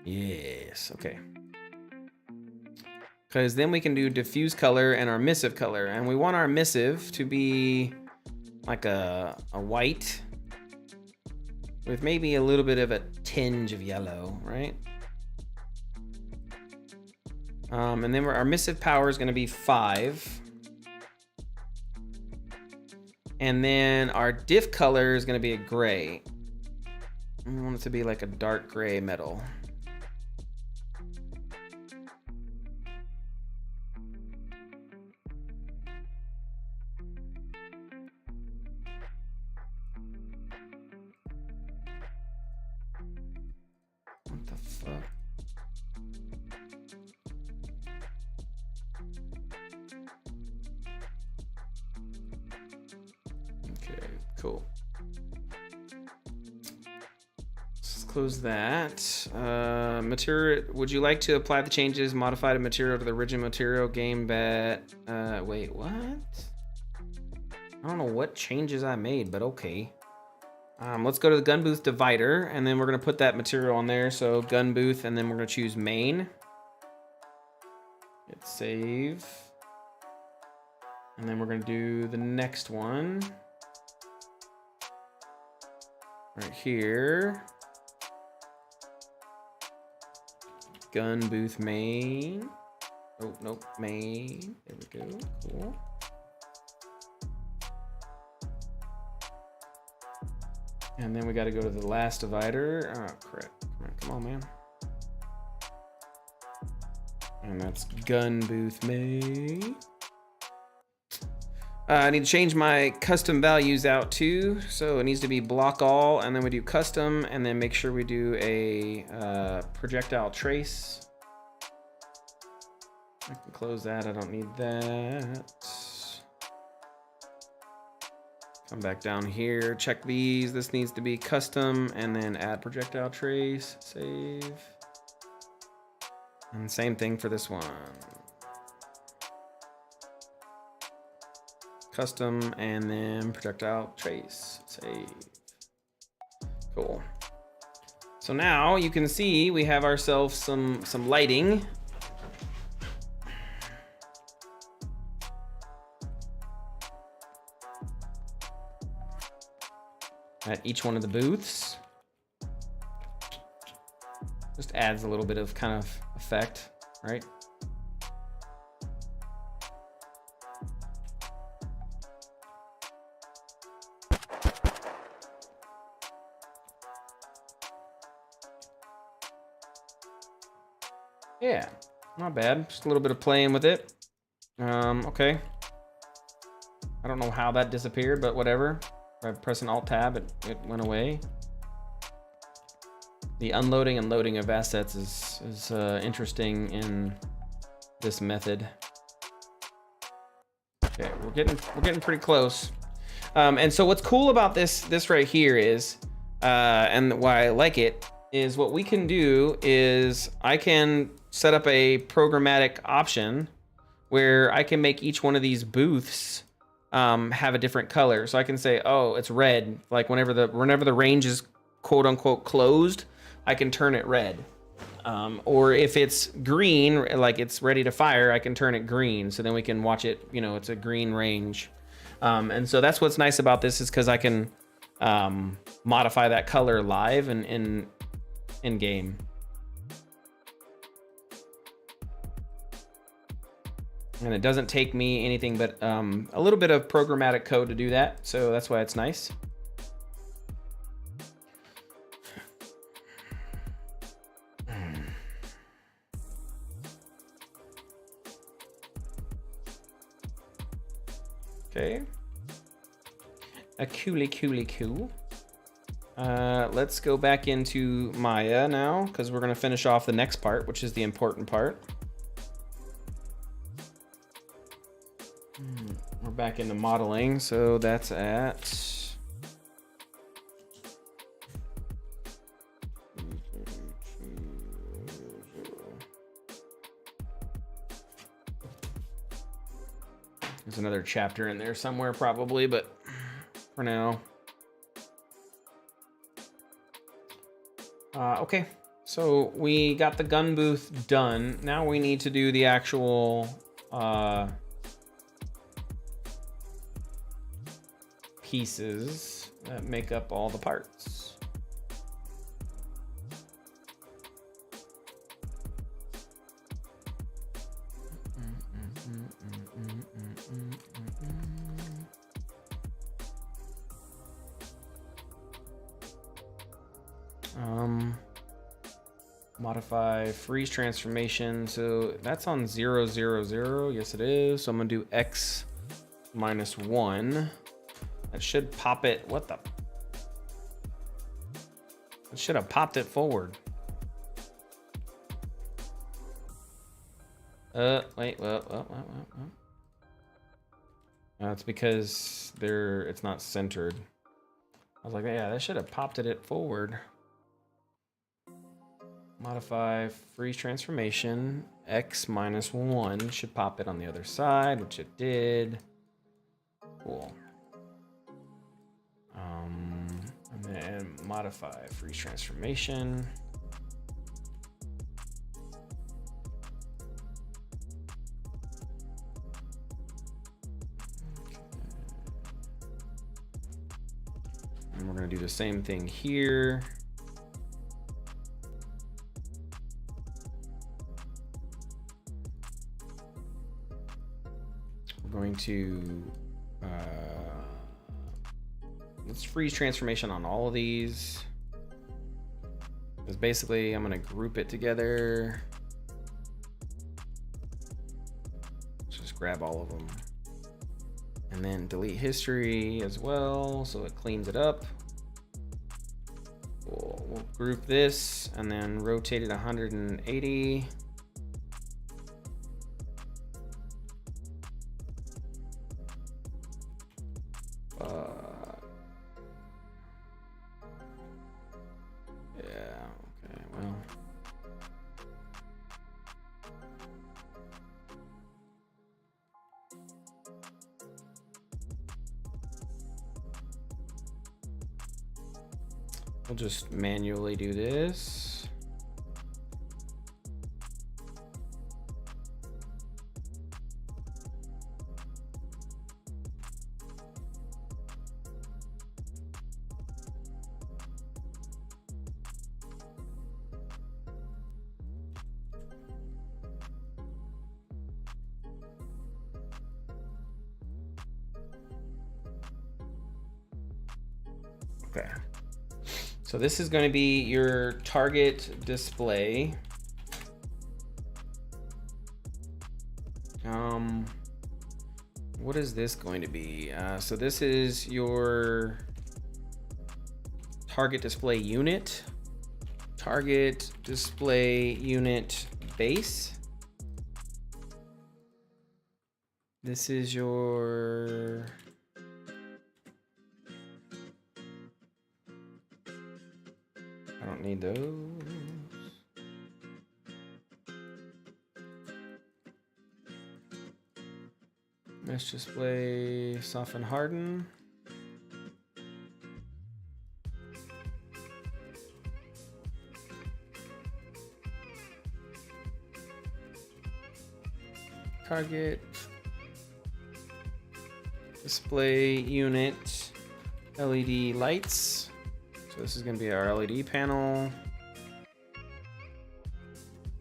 Yes, okay. Because then we can do diffuse color and our emissive color. And we want our emissive to be like a white with maybe a little bit of a tinge of yellow, right? And then our emissive power is going to be 5. And then our diff color is going to be a gray. I want it to be like a dark gray metal. What the fuck? Okay, cool. Let's close that. Material. Would you like to apply the changes modified material to the original material game bet? Wait, what? I don't know what changes I made, but okay. Let's go to the gun booth divider, and then we're gonna put that material on there. So gun booth, and then we're gonna choose main. Hit save. And then we're gonna do the next one. Right here. Gun booth main. Oh, nope, main. There we go, cool. And then we gotta go to the last divider. Oh, crap, come on, man. And that's gun booth main. I need to change my custom values out too. So it needs to be block all, and then we do custom, and then make sure we do a projectile trace. I can close that, I don't need that. Come back down here, check these. This needs to be custom, and then add projectile trace, save. And same thing for this one. Custom, and then projectile trace, save. Cool. So now you can see we have ourselves some lighting. At each one of the booths. Just adds a little bit of kind of effect, right? Yeah, not bad. Just a little bit of playing with it. Okay. I don't know how that disappeared, but whatever. By pressing Alt Tab, it went away. The unloading and loading of assets is interesting in this method. Okay, we're getting pretty close. And so what's cool about this right here is, and why I like it, is what we can do is I can set up a programmatic option where I can make each one of these booths have a different color. So I can say, oh, it's red. Like whenever the range is quote unquote closed, I can turn it red. Or if it's green, like it's ready to fire, I can turn it green. So then we can watch it, you know, it's a green range. And so that's what's nice about this, is because I can modify that color live and in game. And it doesn't take me anything but a little bit of programmatic code to do that. So that's why it's nice. Okay. Cool. Let's go back into Maya now, because we're going to finish off the next part, which is the important part. We're back into modeling, so that's at there's another chapter in there somewhere probably, but for now. Okay, so we got the gun booth done. Now we need to do the actual pieces that make up all the parts. Modify freeze transformation. So that's on 0, 0, 0. Yes, it is. So I'm gonna do X minus 1. That should pop it. What the? It should have popped it forward. Wait. It's because it's not centered. I was like, yeah, that should have popped it forward. Modify freeze transformation. X minus 1 should pop it on the other side, which it did. Cool. And then modify freeze transformation. And we're going to do the same thing here. We're going to let's freeze transformation on all of these, because basically I'm going to group it together. Let's just grab all of them And then delete history as well, so it cleans it up. We'll group this and then rotate it 180. Yeah, okay, well. We'll just manually do this. Okay. So this is going to be your target display. What is this going to be? So this is your target display unit. Target display unit base. This is your I don't need those. Mesh display, soften, harden. Target display unit, LED lights. So this is going to be our LED panel.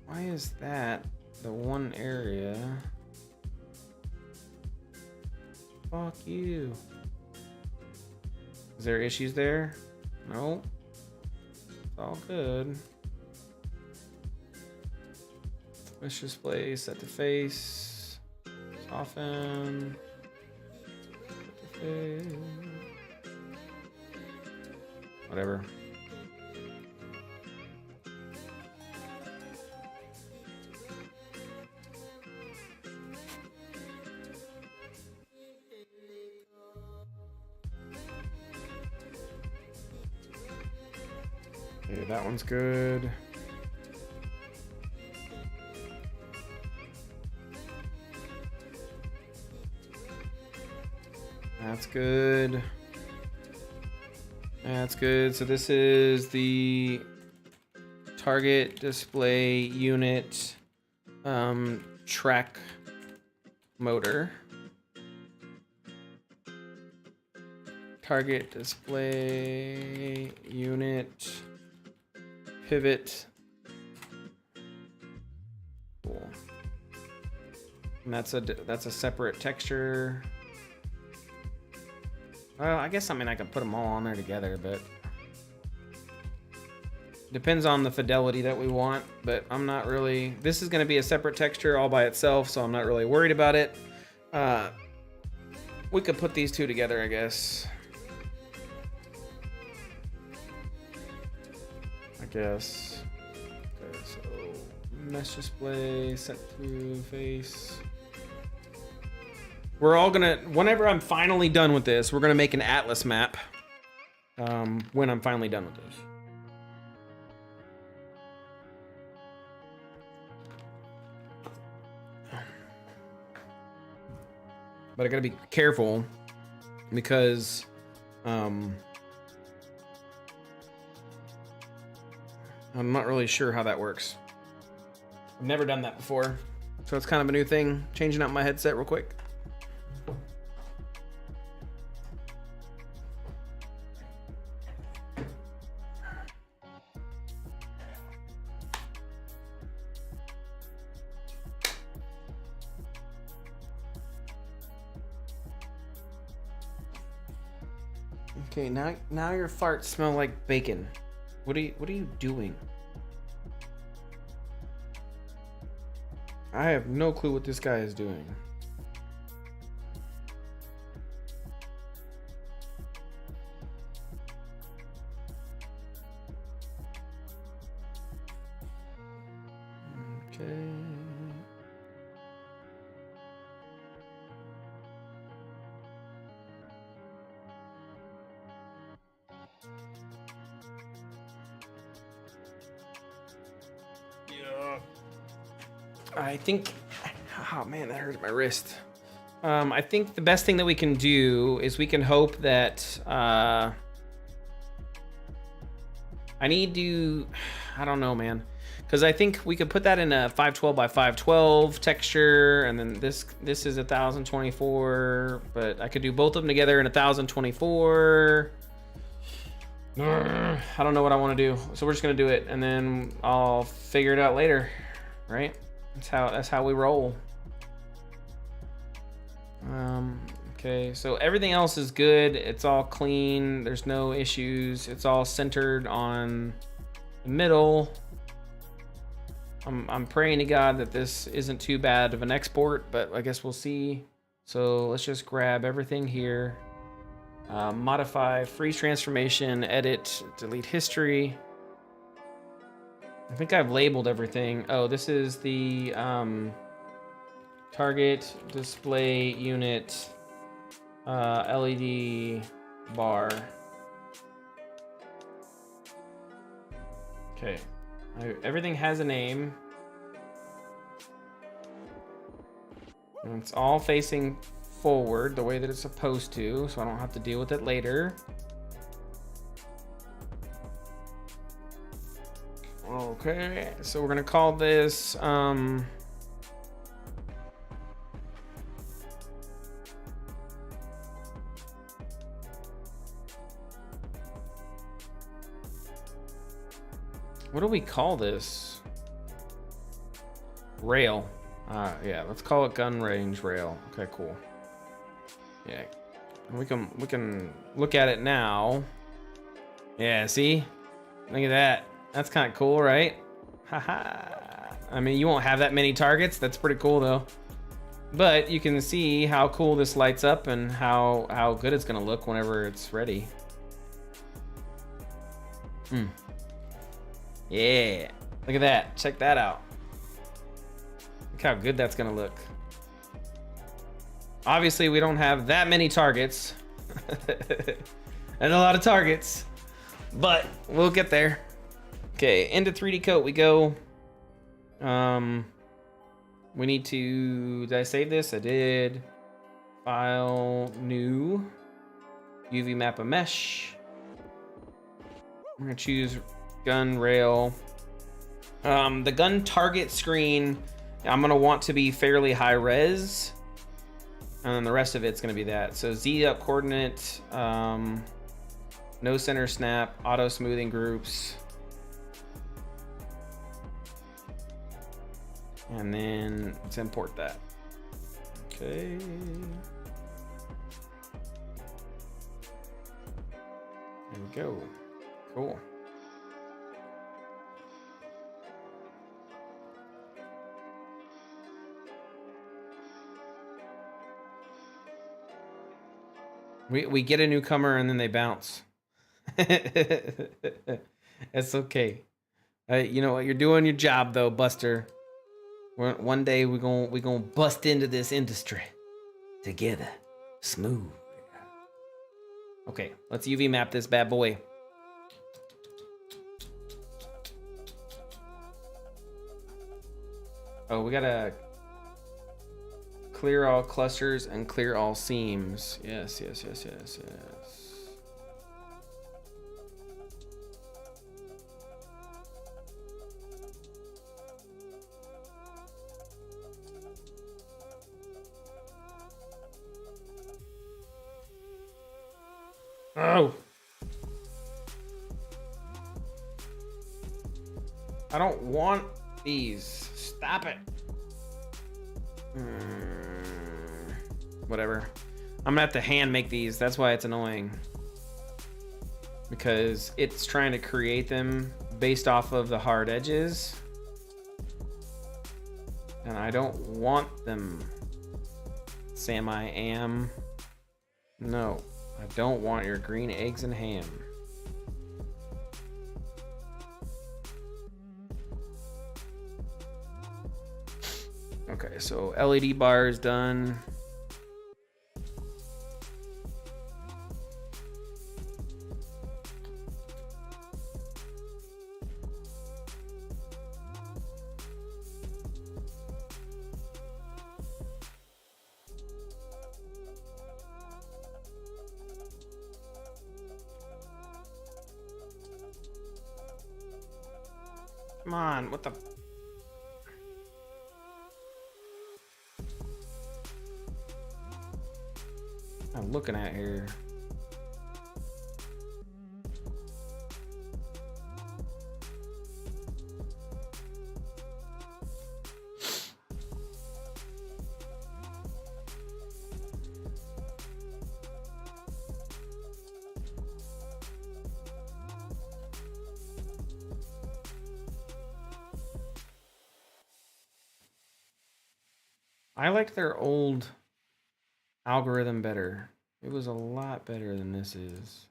Why is that the one area? Fuck you. Is there issues there? No. It's all good. Mesh display, set to face. Soften. Set to face. Whatever. Okay, that one's good. That's good. That's good. So this is the target display unit track motor. Target display unit pivot. Cool. And that's a separate texture. Well, I guess, I mean, I can put them all on there together, but depends on the fidelity that we want, but I'm not really, this is going to be a separate texture all by itself, so I'm not really worried about it. We could put these two together, I guess. Okay, so mesh display, set to face. We're all gonna, whenever I'm finally done with this, we're gonna make an atlas map. When I'm finally done with this. But I gotta be careful because I'm not really sure how that works. I've never done that before, so it's kind of a new thing. Changing out my headset real quick. Okay, now your farts smell like bacon. What are you doing? I have no clue what this guy is doing. I think, oh man, that hurts my wrist. I think the best thing that we can do is we can hope that, I don't know, man. Because I think we could put that in a 512 by 512 texture, and then this is 1024, but I could do both of them together in 1024. I don't know what I want to do, so we're just gonna do it, and then I'll figure it out later, right? That's how we roll. Okay, so everything else is good. It's all clean. There's no issues. It's all centered on the middle. I'm praying to God that this isn't too bad of an export, but I guess we'll see. So let's just grab everything here. Modify, freeze transformation, edit, delete history. I think I've labeled everything. Oh, this is the target display unit LED bar. Okay. Everything has a name. And it's all facing forward the way that it's supposed to, so I don't have to deal with it later. Okay, so we're gonna call this what do we call this? Rail. Yeah, let's call it gun range rail. Okay, cool. Yeah, we can look at it now. Yeah, see? Look at that. That's kind of cool, right? Haha. I mean, you won't have that many targets. That's pretty cool, though. But you can see how cool this lights up and how good it's gonna look whenever it's ready. Yeah, look at that. Check that out. Look how good that's gonna look. Obviously, we don't have that many targets. And a lot of targets. But we'll get there. Okay, into 3D coat we go. We need to... Did I save this? I did. File, new. UV map a mesh. We're gonna choose gun rail. The gun target screen, I'm gonna want to be fairly high res, and then the rest of it's gonna be that. So Z up coordinate, no center snap, auto smoothing groups, and then let's import that. Okay. There we go. Cool. We get a newcomer and then they bounce. It's okay. You know what? You're doing your job though, Buster. One day we gonna bust into this industry together, smooth. Okay, let's UV map this bad boy. Oh, we gotta clear all clusters and clear all seams. Yes. Oh! I don't want these. Stop it. Whatever. I'm gonna have to hand make these. That's why it's annoying. Because it's trying to create them based off of the hard edges. And I don't want them. Sam, I am. No, I don't want your green eggs and ham. Okay, so LED bar is done. Come on, what the? I'm looking at here. I like their old algorithm better. It was a lot better than this is.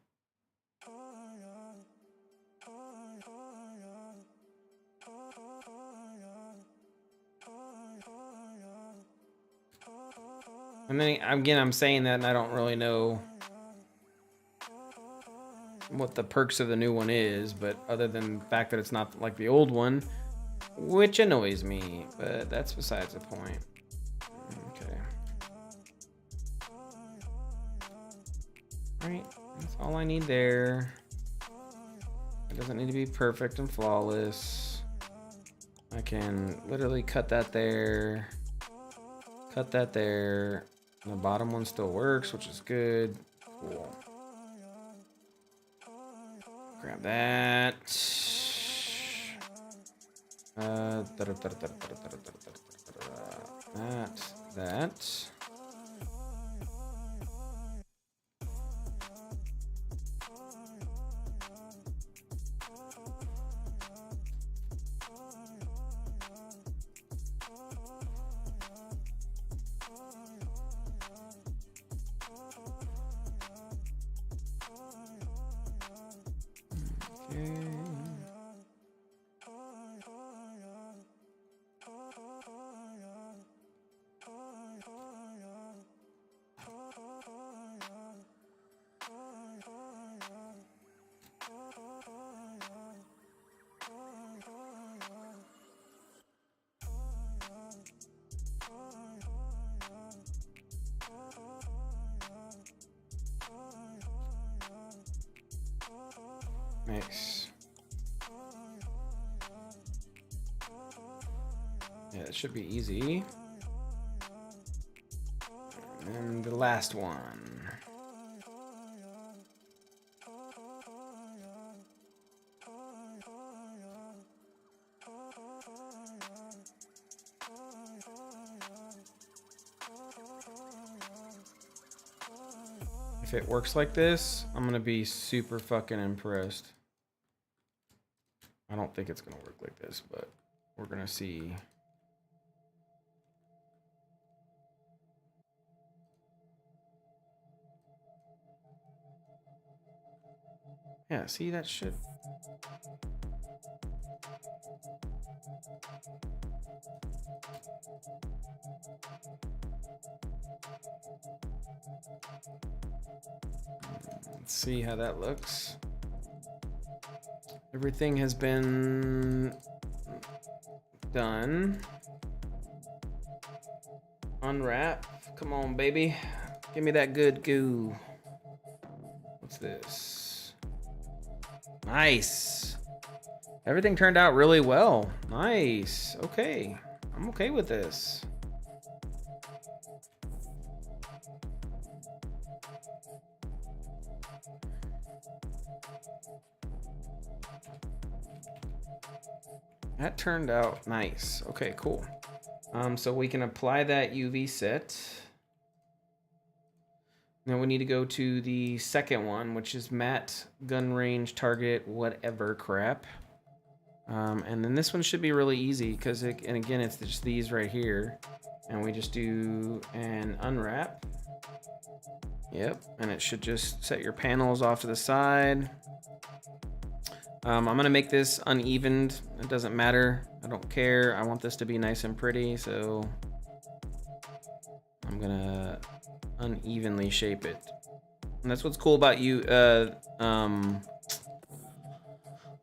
And then again, I'm saying that and I don't really know what the perks of the new one is, but other than the fact that it's not like the old one, which annoys me, but that's besides the point. Okay. Alright, that's all I need there. It doesn't need to be perfect and flawless. I can literally cut that there, cut that there. And the bottom one still works, which is good. Cool. Grab that. That. Nice. Yeah, it should be easy. And the last one. If it works like this, I'm gonna be super fucking impressed. I don't think it's gonna work like this, but we're gonna see. Yeah, see that shit? Let's see how that looks. Everything has been done. Unwrap. Come on, baby. Give me that good goo. What's this? Nice. Everything turned out really well. Nice. Okay. I'm okay with this. That turned out nice. Okay, cool. So we can apply that UV set. Now we need to go to the second one, which is matte, gun range, target, whatever crap. And then this one should be really easy because, and again, it's just these right here. And we just do an unwrap. Yep, and it should just set your panels off to the side. I'm gonna make this unevened. It doesn't matter. I don't care. I want this to be nice and pretty, so I'm gonna unevenly shape it. And that's what's cool about you.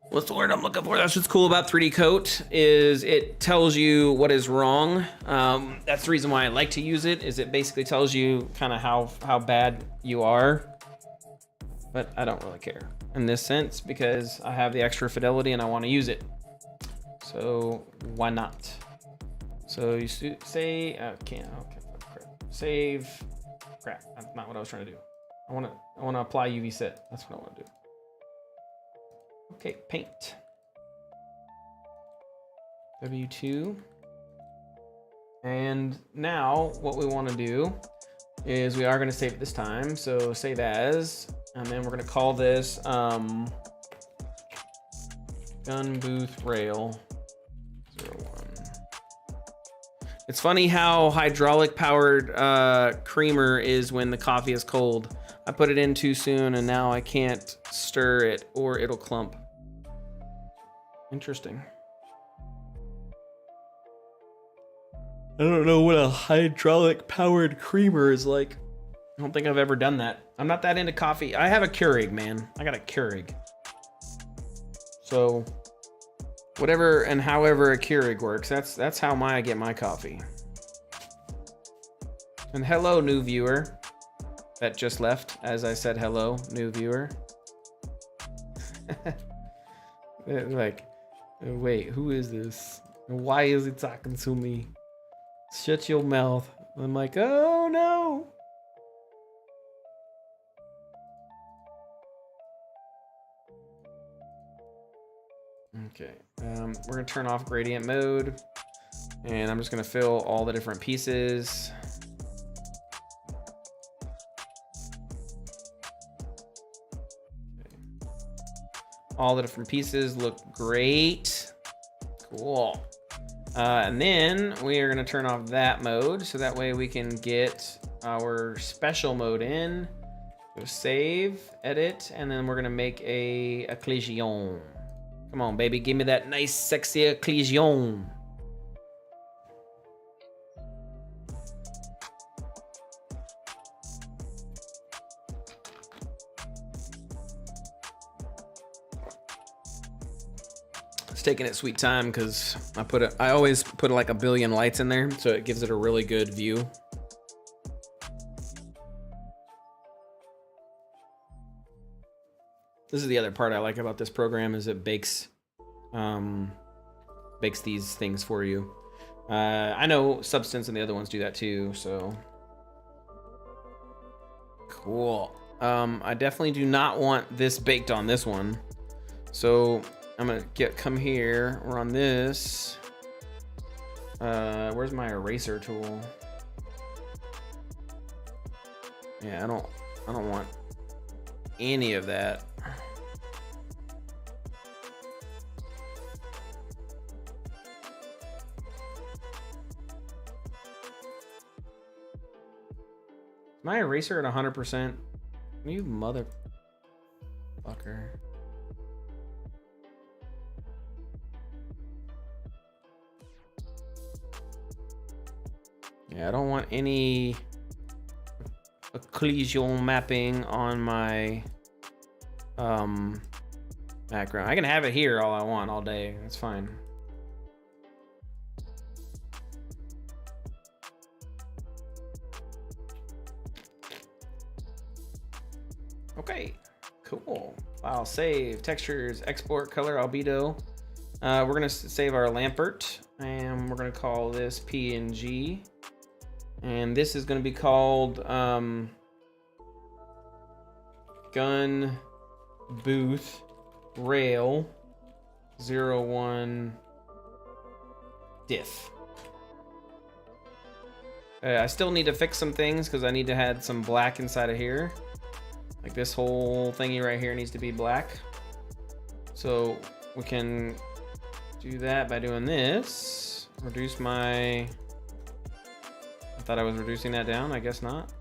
What's the word I'm looking for? That's what's cool about 3D Coat is it tells you what is wrong. That's the reason why I like to use it. Is it basically tells you kind of how bad you are. But I don't really care in this sense because I have the extra fidelity and I want to use it. So why not? So you say, can't, okay, crap. Save, crap, that's not what I was trying to do. I wanna apply UV set, that's what I wanna do. Okay, paint. W2. And now what we wanna do is we are gonna save it this time. So save as, and then we're gonna call this gun booth rail 01. It's funny how hydraulic powered creamer is when the coffee is cold. I put it in too soon and now I can't stir it or it'll clump. Interesting. I don't know what a hydraulic powered creamer is like. I don't think I've ever done that. I'm not that into coffee. I have a Keurig, man. I got a Keurig. So whatever and however a Keurig works, that's how I get my coffee. And hello, new viewer that just left as I said hello, new viewer. Like, wait, who is this? Why is he talking to me? Shut your mouth. I'm like, oh no. Okay, we're gonna turn off gradient mode and I'm just gonna fill all the different pieces. Okay. All the different pieces look great. Cool. And then we are gonna turn off that mode so that way we can get our special mode in. Go save, edit, and then we're gonna make a occlusion. Come on, baby, give me that nice, sexy occlusion. It's taking its sweet time because I always put like a billion lights in there, so it gives it a really good view. This is the other part I like about this program is it bakes these things for you. I know Substance and the other ones do that too, so. Cool. I definitely do not want this baked on this one. So I'm gonna come here, we're on this. Where's my eraser tool? Yeah, I don't want any of that. My eraser at 100%. You motherfucker. Yeah, I don't want any occlusion mapping on my background. I can have it here all I want all day. That's fine. Okay, cool. File save, textures, export, color, albedo. We're gonna save our Lampert and we're gonna call this PNG. And this is gonna be called gun booth rail 01 diff. I still need to fix some things because I need to add some black inside of here. Like this whole thingy right here needs to be black. So we can do that by doing this. Reduce my, I thought I was reducing that down, I guess not.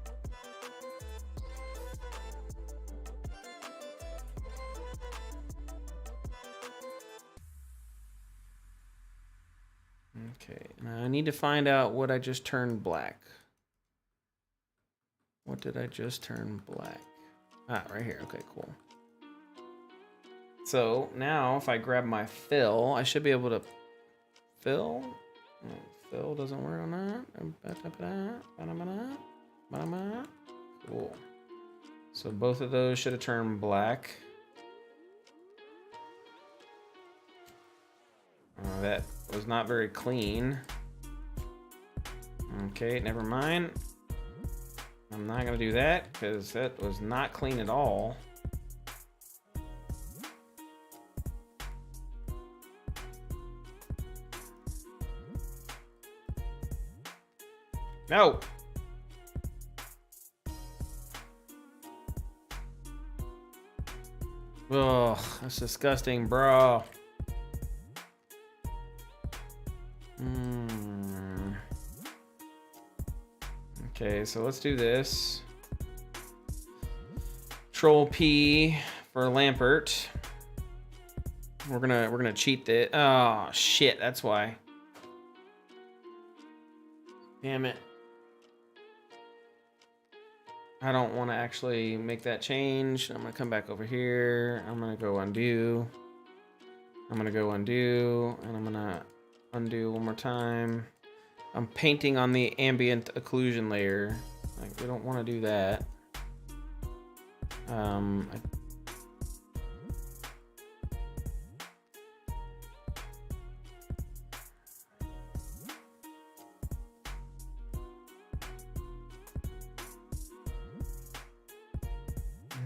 Okay, now I need to find out what I just turned black. What did I just turn black? Ah, right here. Okay, cool. So now if I grab my fill, I should be able to fill. Oh, fill doesn't work on that. Cool. So both of those should have turned black. That was not very clean. Okay, never mind. I'm not gonna do that because that was not clean at all. No. Ugh, that's disgusting, bro. Okay, so let's do this. Control P for Lampert. We're gonna cheat it. Oh shit, that's why. Damn it. I don't want to actually make that change. I'm gonna come back over here. I'm gonna go undo. I'm gonna go undo, and I'm gonna undo one more time. I'm painting on the ambient occlusion layer. Like, we don't want to do that.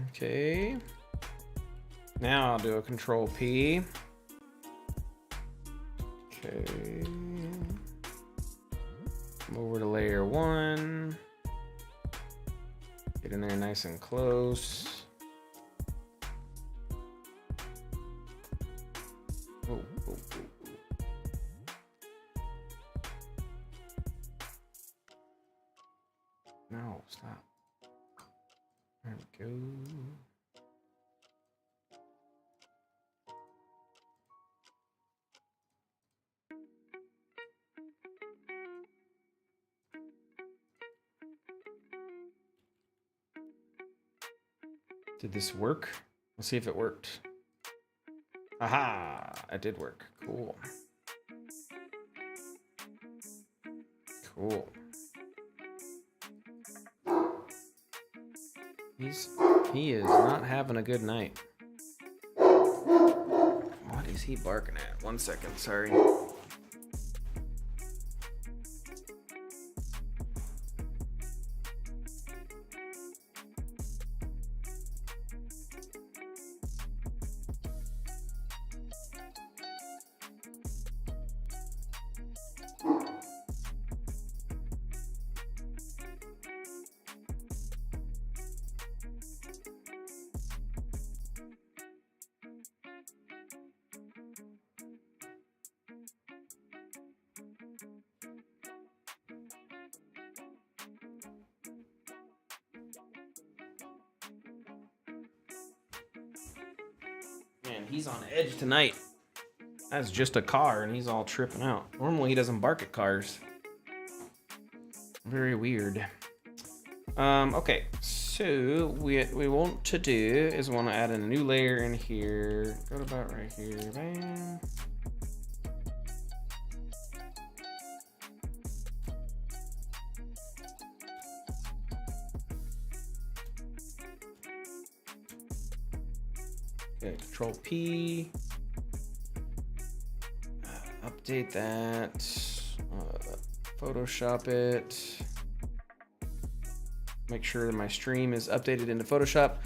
Okay. Now I'll do a Control P. Okay. Come over to layer 1. Get in there nice and close. Oh, oh, oh, oh. No, stop. There we go. Did this work? Let's see if it worked. Aha! It did work. Cool. Cool. He is not having a good night. What is he barking at? 1 second, sorry. Man, he's on edge tonight. That's just a car and he's all tripping out. Normally he doesn't bark at cars. Very weird. Okay, so we want to do is want to add in a new layer in here. Go to about right here. Bam. Okay, Control P. Update that. Photoshop it. Make sure that my stream is updated into Photoshop.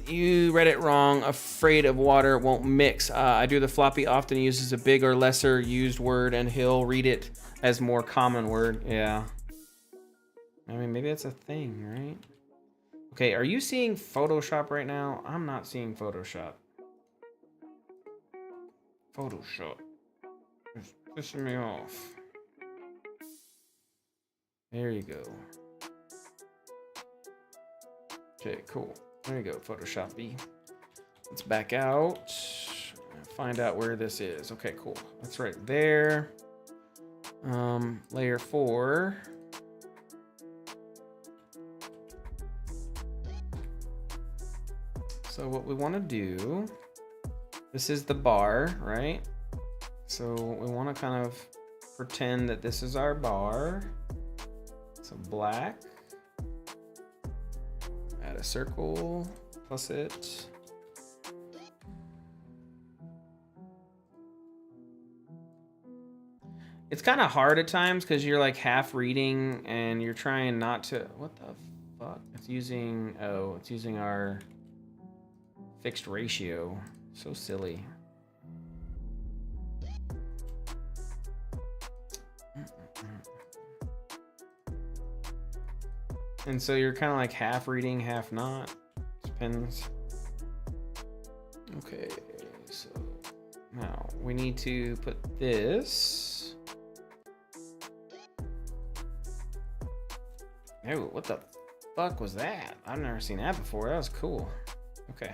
You read it wrong. Afraid of water won't mix. I do the floppy often uses a big or lesser used word and he'll read it as more common word. Yeah. I mean, maybe that's a thing, right? Okay, are you seeing Photoshop right now? I'm not seeing Photoshop. Photoshop. It's pissing me off. There you go. Okay, cool. There you go, Photoshop B. Let's back out and find out where this is. Okay, cool. That's right there. Layer 4. So what we want to do, this is the bar, right? So we want to kind of pretend that this is our bar. So black. Add a circle, plus it. It's kind of hard at times because you're like half reading and you're trying not to. What the fuck? It's using. Oh, it's using our fixed ratio. So silly. And so you're kind of like half reading, half not. Depends. Okay, so now we need to put this. Oh, what the fuck was that? I've never seen that before. That was cool. Okay.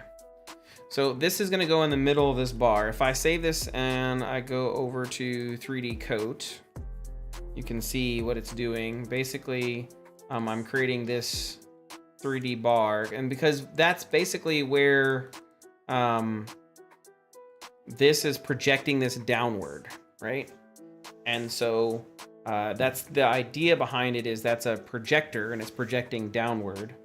So this is gonna go in the middle of this bar. If I save this and I go over to 3D Coat, you can see what it's doing. Basically, I'm creating this 3D bar, and because that's basically where this is projecting this downward, right? And so that's the idea behind it, is that's a projector and it's projecting downward.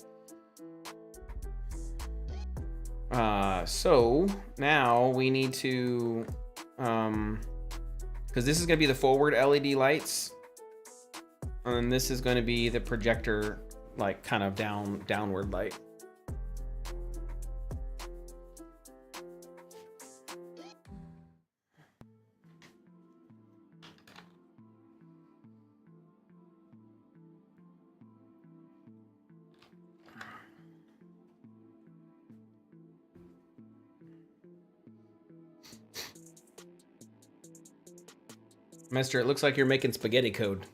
So now we need to, because this is going to be the forward LED lights, and this is going to be the projector, like kind of downward light. Mister, it looks like you're making spaghetti code.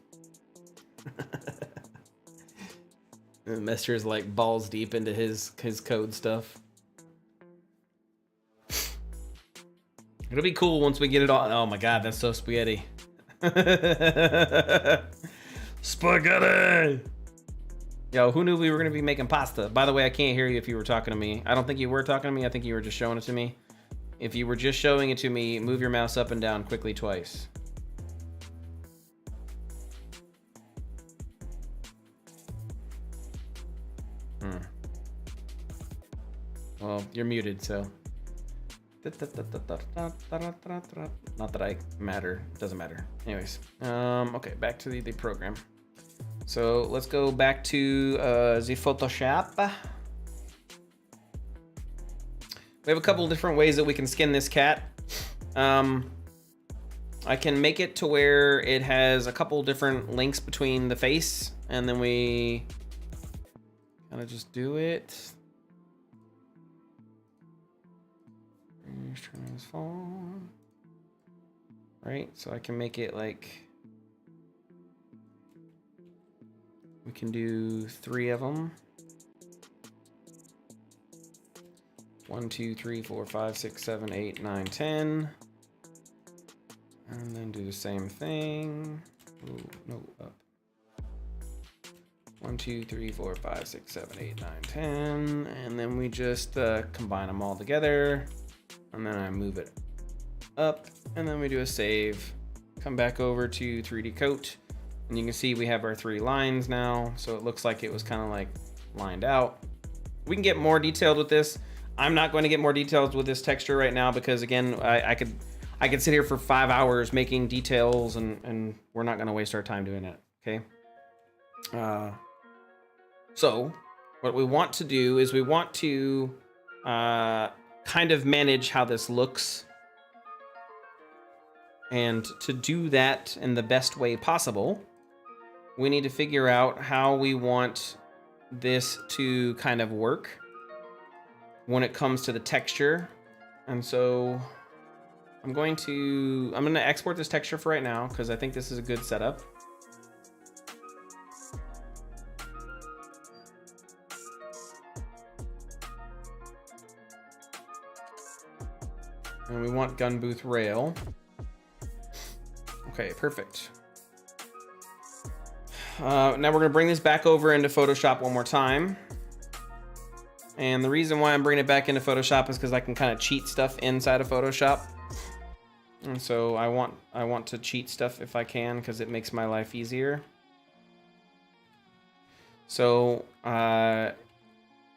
Mister is like balls deep into his code stuff. It'll be cool once we get it all. Oh my god, that's so spaghetti. Spaghetti! Yo, who knew we were gonna be making pasta? By the way, I can't hear you if you were talking to me. I don't think you were talking to me. I think you were just showing it to me. If you were just showing it to me, move your mouse up and down quickly twice. Well, you're muted, so. Not that I matter. Doesn't matter. Anyways. Okay, back to the program. So let's go back to the Photoshop. We have a couple different ways that we can skin this cat. I can make it to where it has a couple different links between the face, and then we kind of just do it. Transform. Right, so I can make it like, we can do 3 of them. 1, 2, 3, 4, 5, 6, 7, 8, 9, 10. And then do the same thing. Ooh, no, up. 1, 2, 3, 4, 5, 6, 7, 8, 9, 10. And then we just combine them all together. And then I move it up, and then we do a save. Come back over to 3D Coat, and you can see we have our 3 lines now. So it looks like it was kind of like lined out. We can get more detailed with this. I'm not going to get more details with this texture right now because, again, I could sit here for 5 hours making details, and we're not going to waste our time doing it. Okay. So what we want to do is we want to kind of manage how this looks, and to do that in the best way possible, we need to figure out how we want this to kind of work when it comes to the texture. And so I'm going to export this texture for right now because I think this is a good setup. And we want gun booth rail. Okay, perfect. Now we're gonna bring this back over into Photoshop one more time. And the reason why I'm bringing it back into Photoshop is because I can kind of cheat stuff inside of Photoshop. And so I want to cheat stuff if I can, because it makes my life easier. So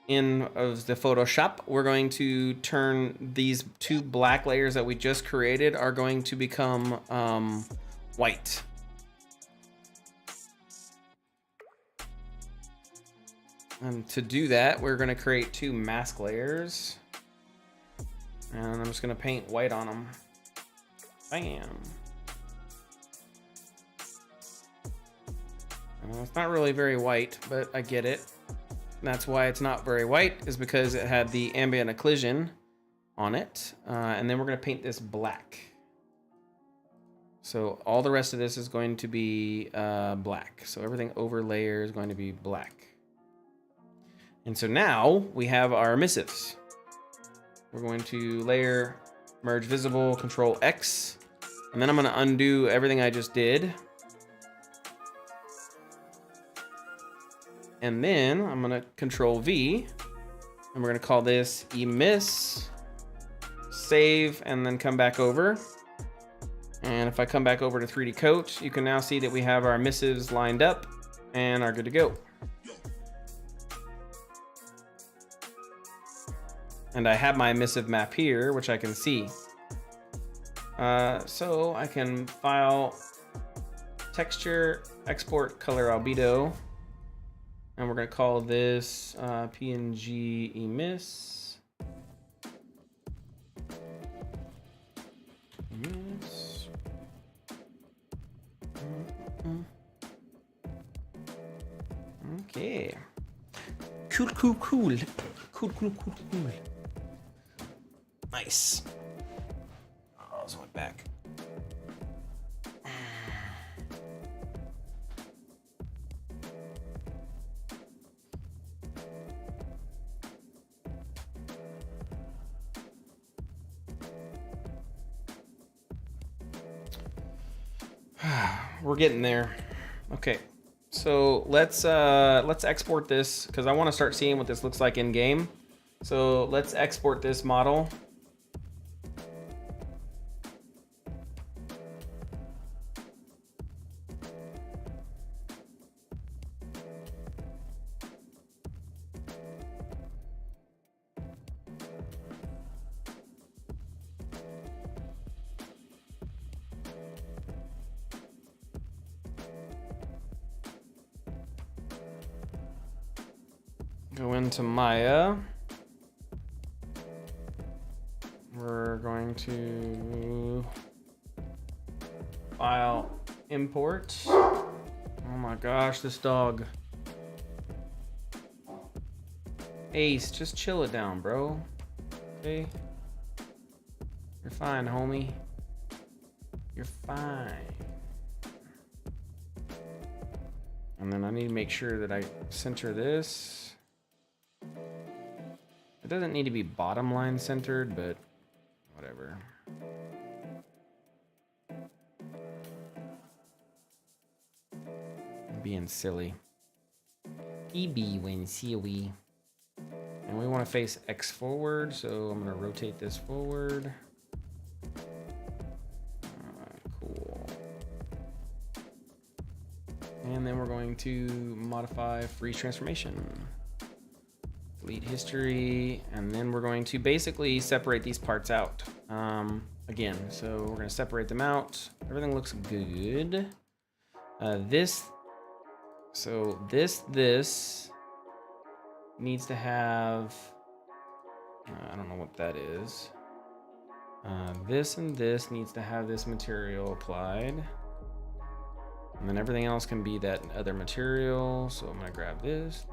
in the Photoshop, we're going to turn these 2 black layers that we just created are going to become white. And to do that, we're going to create 2 mask layers. And I'm just going to paint white on them. Bam. It's not really very white, but I get it. That's why it's not very white, is because it had the ambient occlusion on it. And then we're going to paint this black. So all the rest of this is going to be black. So everything over layer is going to be black. And so now we have our emissives. We're going to layer, merge visible, Control X. And then I'm going to undo everything I just did. And then I'm going to Control V. And we're going to call this emiss. Save, and then come back over. And if I come back over to 3D Coat, you can now see that we have our emissives lined up and are good to go. And I have my emissive map here, which I can see. So I can file texture, export color albedo, and we're going to call this PNG emiss. Okay. Cool. Nice. Oh, this went back. We're getting there. Okay. So let's export this because I want to start seeing what this looks like in game. So let's export this model. Go into Maya. We're going to file import. Oh my gosh, this dog. Ace, just chill it down, bro. Okay? You're fine, homie. You're fine. And then I need to make sure that I center this. It doesn't need to be bottom line centered, but whatever. I'm being silly. EB when silly. And we want to face X forward, so I'm going to rotate this forward. Cool. And then we're going to modify freeze transformation. Delete history, and then we're going to basically separate these parts out again. So we're going to separate them out. Everything looks good. This needs to have, I don't know what that is. This and this needs to have this material applied. And then everything else can be that other material. So I'm gonna grab this,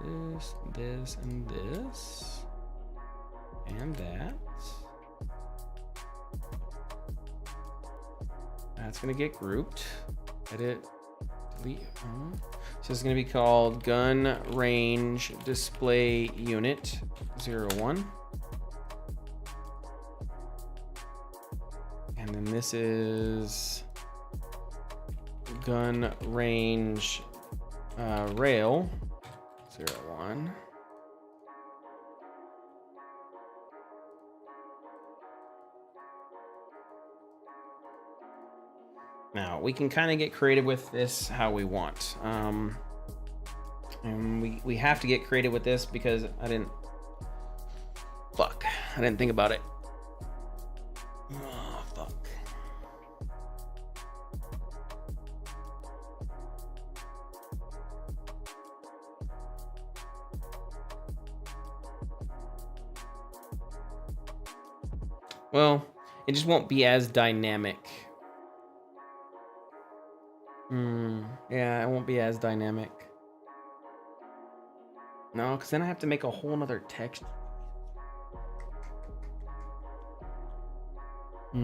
this, and this. And that. That's gonna get grouped. Edit, delete. So it's gonna be called Gun Range Display Unit 01. And then this is Gun Range Rail 01. Now we can kind of get creative with this how we want. And we have to get creative with this because I didn't think about it. Oh, fuck. Well, it just won't be as dynamic. Yeah, it won't be as dynamic. No, because then I have to make a whole nother text. I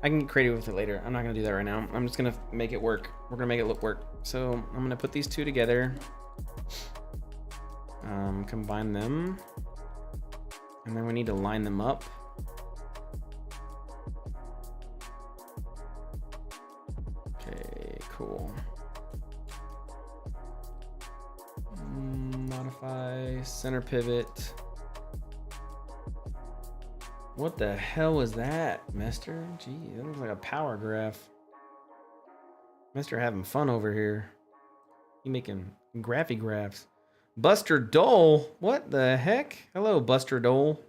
can get creative with it later. I'm not gonna do that right now. I'm just gonna make it work. We're gonna make it work. So I'm gonna put these two together. Combine them. And then we need to line them up. Okay, cool. Modify center pivot. What the hell was that, Mister? Gee, that looks like a power graph. Mister having fun over here. He making graphy graphs. Buster Dole? What the heck? Hello, Buster Dole.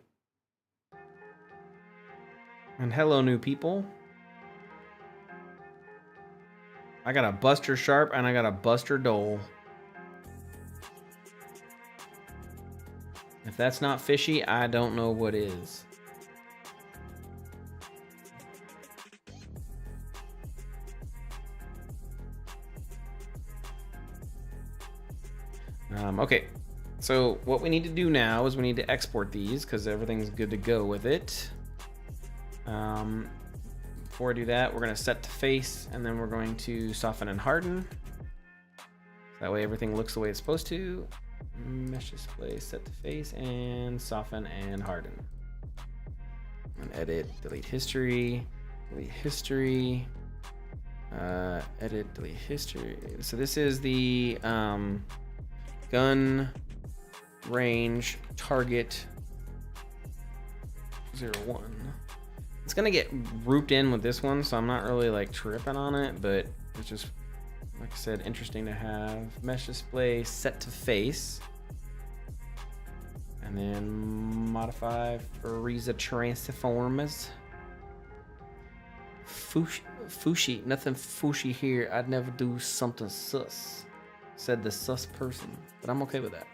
And hello, new people. I got a Buster Sharp and I got a Buster Dole. If that's not fishy, I don't know what is. Okay, so what we need to do now is we need to export these because everything's good to go with it. Before I do that, we're going to set to face and then we're going to soften and harden. That way everything looks the way it's supposed to. Mesh display, set to face, and soften and harden. And edit, delete history, edit, delete history. So this is the gun range target 01. It's gonna get grouped in with this one, so I'm not really like tripping on it, but it's just, like I said, interesting to have. Mesh display set to face, and then modify Frieza transformers. Fushi, nothing fushy here. I'd never do something sus. Said the sus person, but I'm okay with that.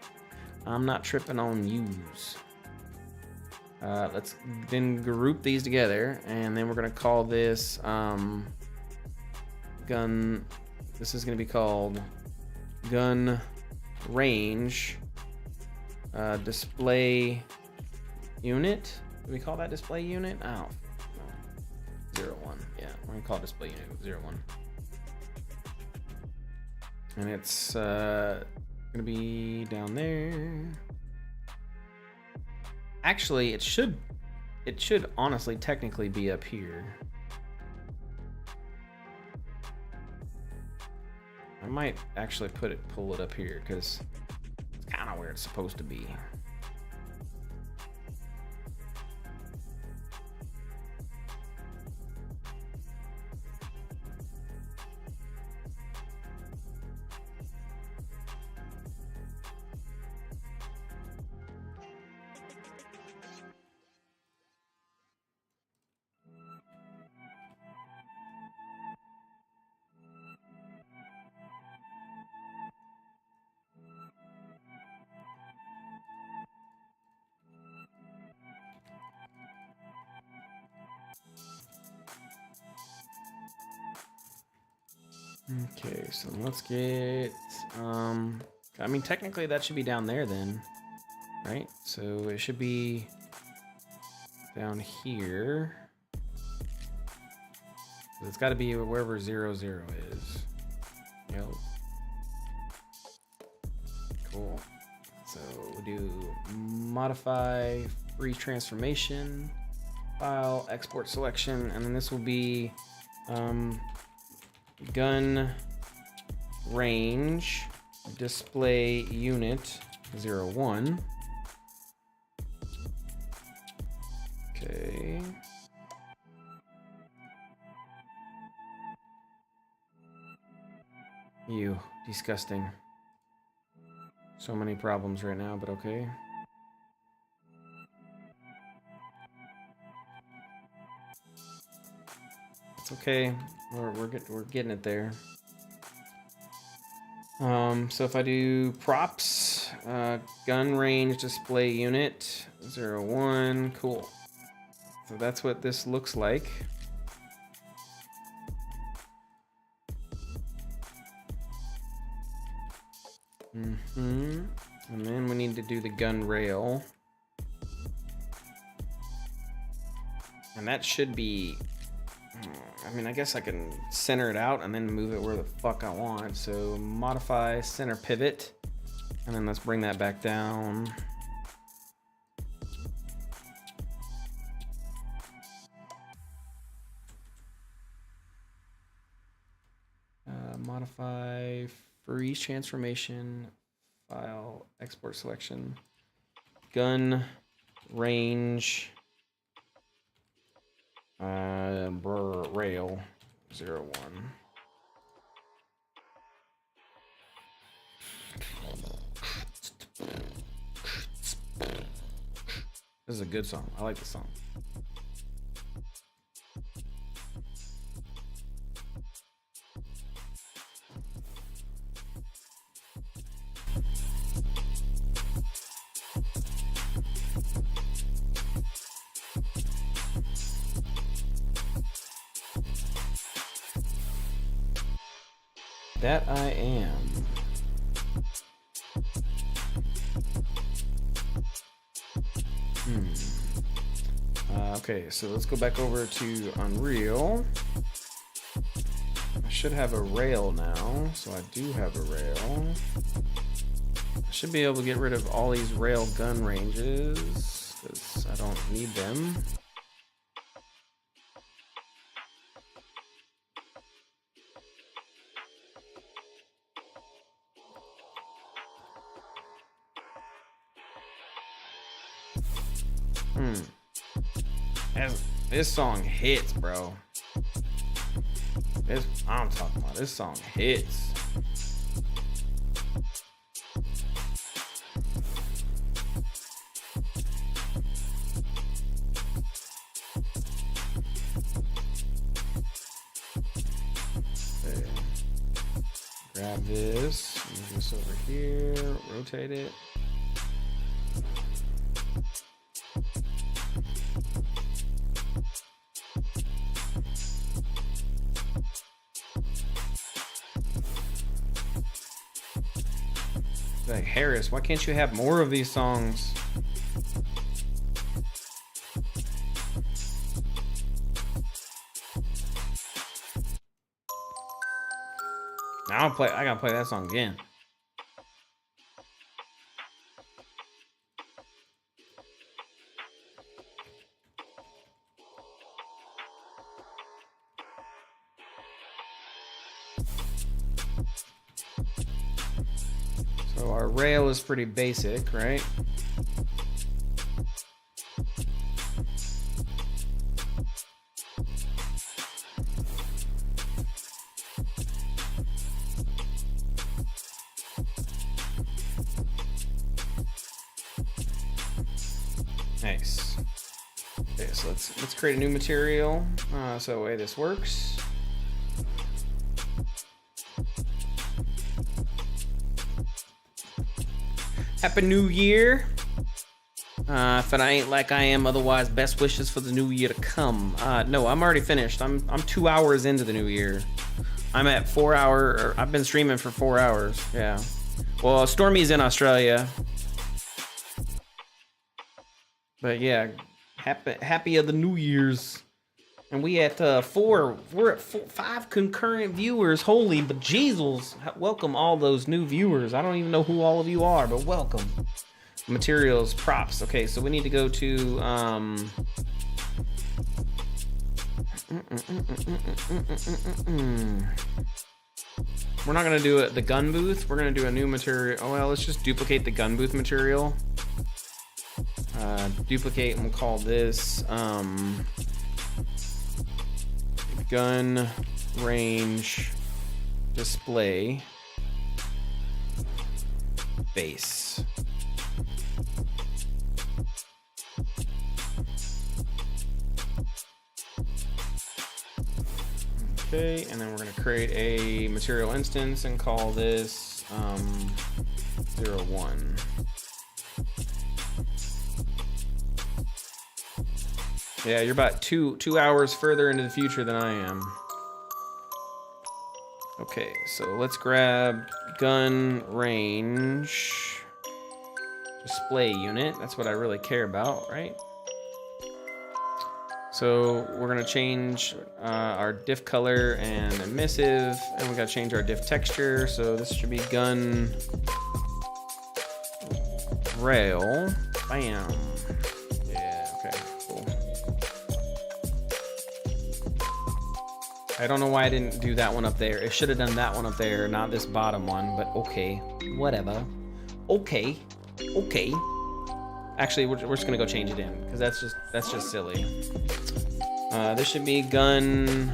I'm not tripping on yous. Let's then group these together, and then we're gonna call this gun. This is gonna be called gun range display unit. Do we call that display unit? Oh, no. 01. Yeah, we're gonna call it display unit 01. And it's gonna be down there. Actually, it should honestly technically be up here. I might actually pull it up here because it's kind of where it's supposed to be. Okay, so let's get, I mean, technically that should be down there then, right? So it should be down here. It's got to be wherever 00 is. Yep. Cool. So we do modify free transformation, file, export selection, and then this will be, gun range display unit 01. Okay. Ew, disgusting. So many problems right now, but okay. It's okay. We're getting it there. So if I do props, Gun range display unit 01. Cool. So that's what this looks like. And then we need to do the gun rail. And that should be, I mean, I guess I can center it out and then move it where the fuck I want. So modify center pivot. And then let's bring that back down. Modify freeze transformation, file, export selection, gun range, rail 01. This is a good song. I like the song. That I am. Okay, so let's go back over to Unreal. I should have a rail now, so I do have a rail. I should be able to get rid of all these rail gun ranges, because I don't need them. This song hits, bro. I'm talking about. This song hits. Okay. Grab this, move this over here, rotate it. Like, Harris, why can't you have more of these songs? Now I gotta play that song again. So our rail is pretty basic, right? Nice. Okay, so let's create a new material. So the way this works. Happy New Year. If I ain't like I am otherwise, best wishes for the new year to come. No, I'm already finished. I'm 2 hours into the new year. I'm at 4 hour. I've been streaming for 4 hours. Yeah. Well, Stormy's in Australia. But yeah, happy of the New Year's. And we at we're at 5 concurrent viewers. Holy bejesus. Welcome all those new viewers. I don't even know who all of you are, but welcome. Materials, props. Okay, so we need to go to we're not gonna do it the gun booth. We're gonna do a new material. Oh well, let's just duplicate the gun booth material. Duplicate, and we'll call this gun range display base. Okay, and then we're going to create a material instance and call this 01. Yeah, you're about two hours further into the future than I am. Okay, so let's grab gun range display unit. That's what I really care about, right? So we're gonna change our diff color and emissive, and we gotta change our diff texture. So this should be gun rail. Bam. Yeah, okay, cool. I don't know why I didn't do that one up there. It should have done that one up there, not this bottom one, but okay, whatever. Okay, okay. Actually, we're just gonna go change it in, because that's just silly. This should be gun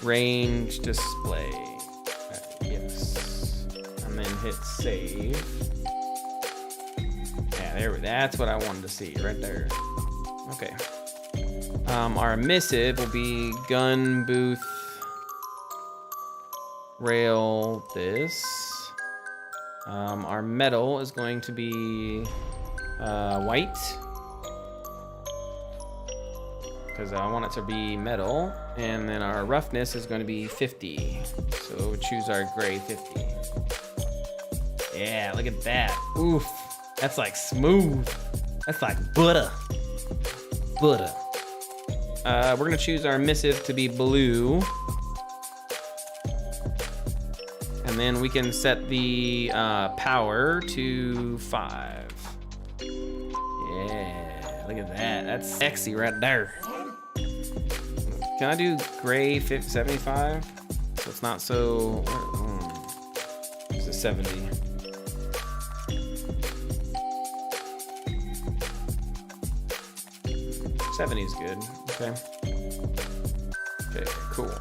range display. Yes. And then hit save. Yeah, that's what I wanted to see right there. Okay. Our emissive will be gun booth rail this. Our metal is going to be white, because I want it to be metal, and then our roughness is going to be 50. So we choose our gray 50. Yeah, look at that. Oof, that's like smooth. That's like butter. Butter. We're gonna choose our emissive to be blue. And then we can set the power to 5. Yeah, look at that. That's sexy right there. Can I do gray 75? So it's not so. It's a 70. '70 is good. Okay. Okay, cool.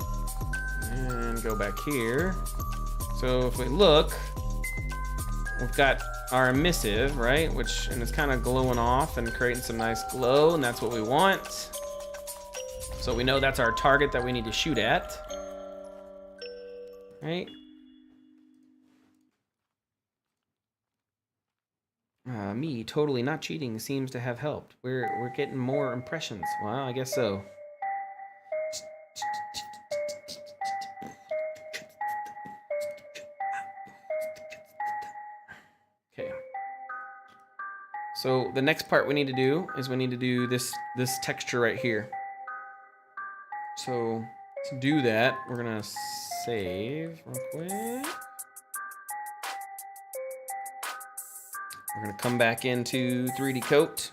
And go back here. So if we look, we've got our emissive, right? And it's kind of glowing off and creating some nice glow, and that's what we want. So we know that's our target that we need to shoot at, right? Me totally not cheating seems to have helped. We're getting more impressions. Well, I guess so. Okay. So the next part we need to do is we need to do this texture right here. So to do that, we're gonna save real quick. We're gonna come back into 3D coat,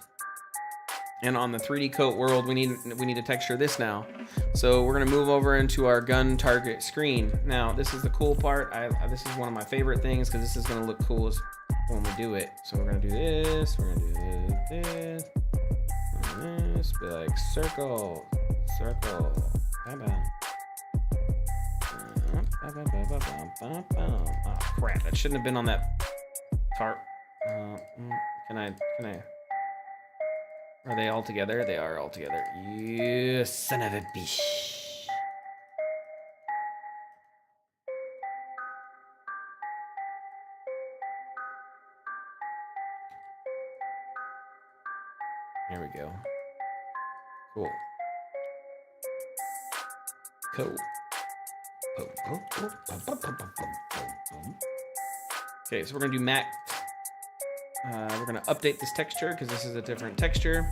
and on the 3D coat world, we need to texture this now. So we're gonna move over into our gun target screen. Now this is the cool part. This is one of my favorite things, because this is gonna look cool when we do it. So we're gonna do this. We're gonna do this. And this. Be like circle, circle. Oh crap! That shouldn't have been on that tarp. Can I? Are they all together? They are all together. You son of a bitch. There we go. Cool. Cool. Okay, so we're gonna do matte. We're gonna update this texture because this is a different texture.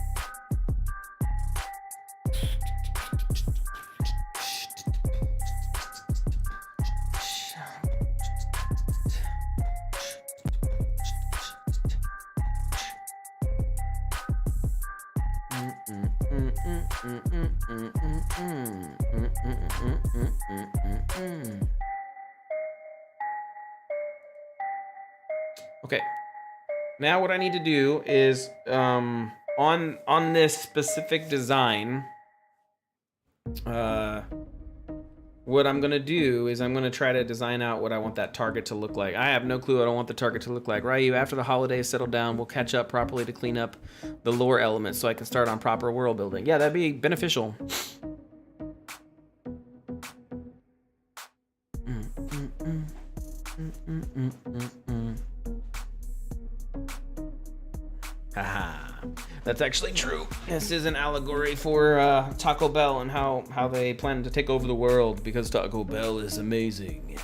Okay. Now what I need to do is on this specific design, what I'm gonna do is I'm gonna try to design out what I want that target to look like. I have no clue what I want the target to look like. Ryu, after the holidays settle down, we'll catch up properly to clean up the lore elements so I can start on proper world building. Yeah, that'd be beneficial. Haha. That's actually true. This is an allegory for Taco Bell and how they plan to take over the world because Taco Bell is amazing.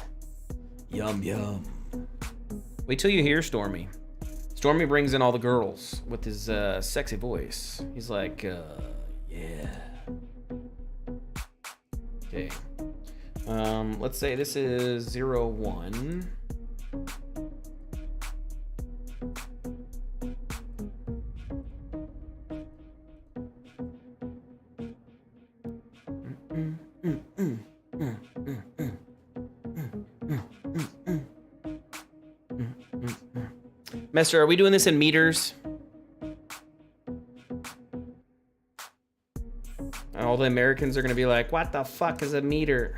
Yum, yum. Wait till you hear Stormy. Stormy brings in all the girls with his sexy voice. He's like, yeah. Okay. Let's say this is 01. Mester, are we doing this in meters? And all the Americans are gonna be like, what the fuck is a meter?